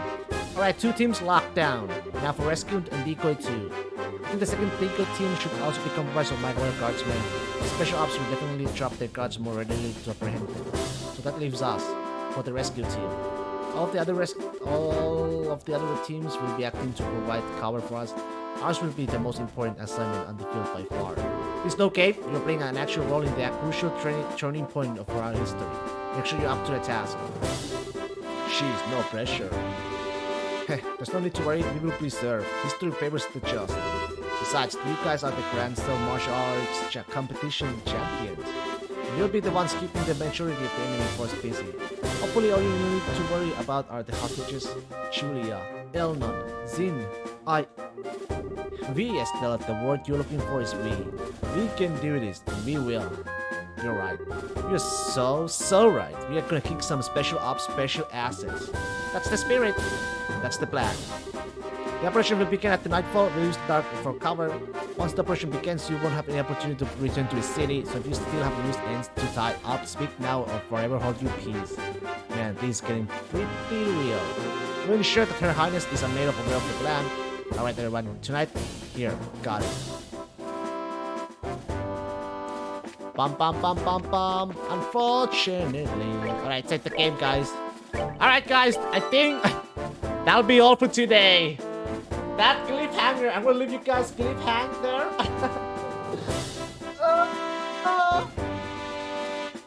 Alright, 2 teams locked down. Now for rescue and decoy 2. I think the second decoy team should also be comprised of my royal guardsmen. The special ops will definitely drop their guards more readily to apprehend them. So that leaves us for the rescue team. All of the other teams will be acting to provide cover for us. Ours will be the most important assignment on the field by far. Please note, Gabe, you're playing an actual role in the crucial turning point of our history. Make sure you're up to the task. Jeez, no pressure. There's no need to worry, we will preserve. History favors the just. Besides, you guys are the Grand Stone Martial Arts competition champions. You'll be the ones keeping the majority of the enemy force busy. Hopefully all you need to worry about are the hostages, Julia, Elnon, Zin, we, Estella, the word you're looking for is we. We can do this, and we will. You're right. You're so right. We are gonna kick some special ops, special assets. That's the spirit. That's the plan. The operation will begin at the nightfall. We'll use the dark for cover. Once the operation begins, you won't have any opportunity to return to the city, so if you still have loose ends to tie up, speak now or forever hold your peace. Man, this is getting pretty real. We'll ensure that Her Highness is made of aware of the plan. Alright everyone, tonight, here, got it. Bum. Unfortunately. Alright, set the game, guys. Alright, guys, I think that'll be all for today. That cliffhanger, I'm gonna leave you guys cliffhanger there.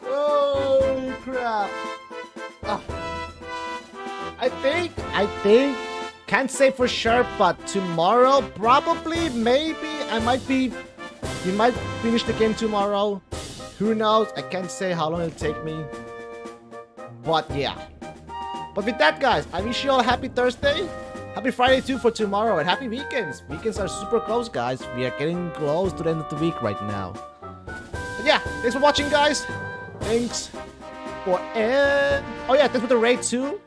Holy crap. I think, can't say for sure, but tomorrow, probably, maybe, we might finish the game tomorrow. Who knows? I can't say how long it'll take me. But yeah. But with that, guys, I wish you all a happy Thursday. Happy Friday too for tomorrow, and happy weekends. Weekends are super close, guys. We are getting close to the end of the week right now. But yeah, thanks for watching, guys. Thanks for oh yeah, thanks for the raid too.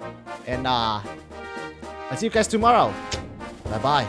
And I'll see you guys tomorrow. Bye bye.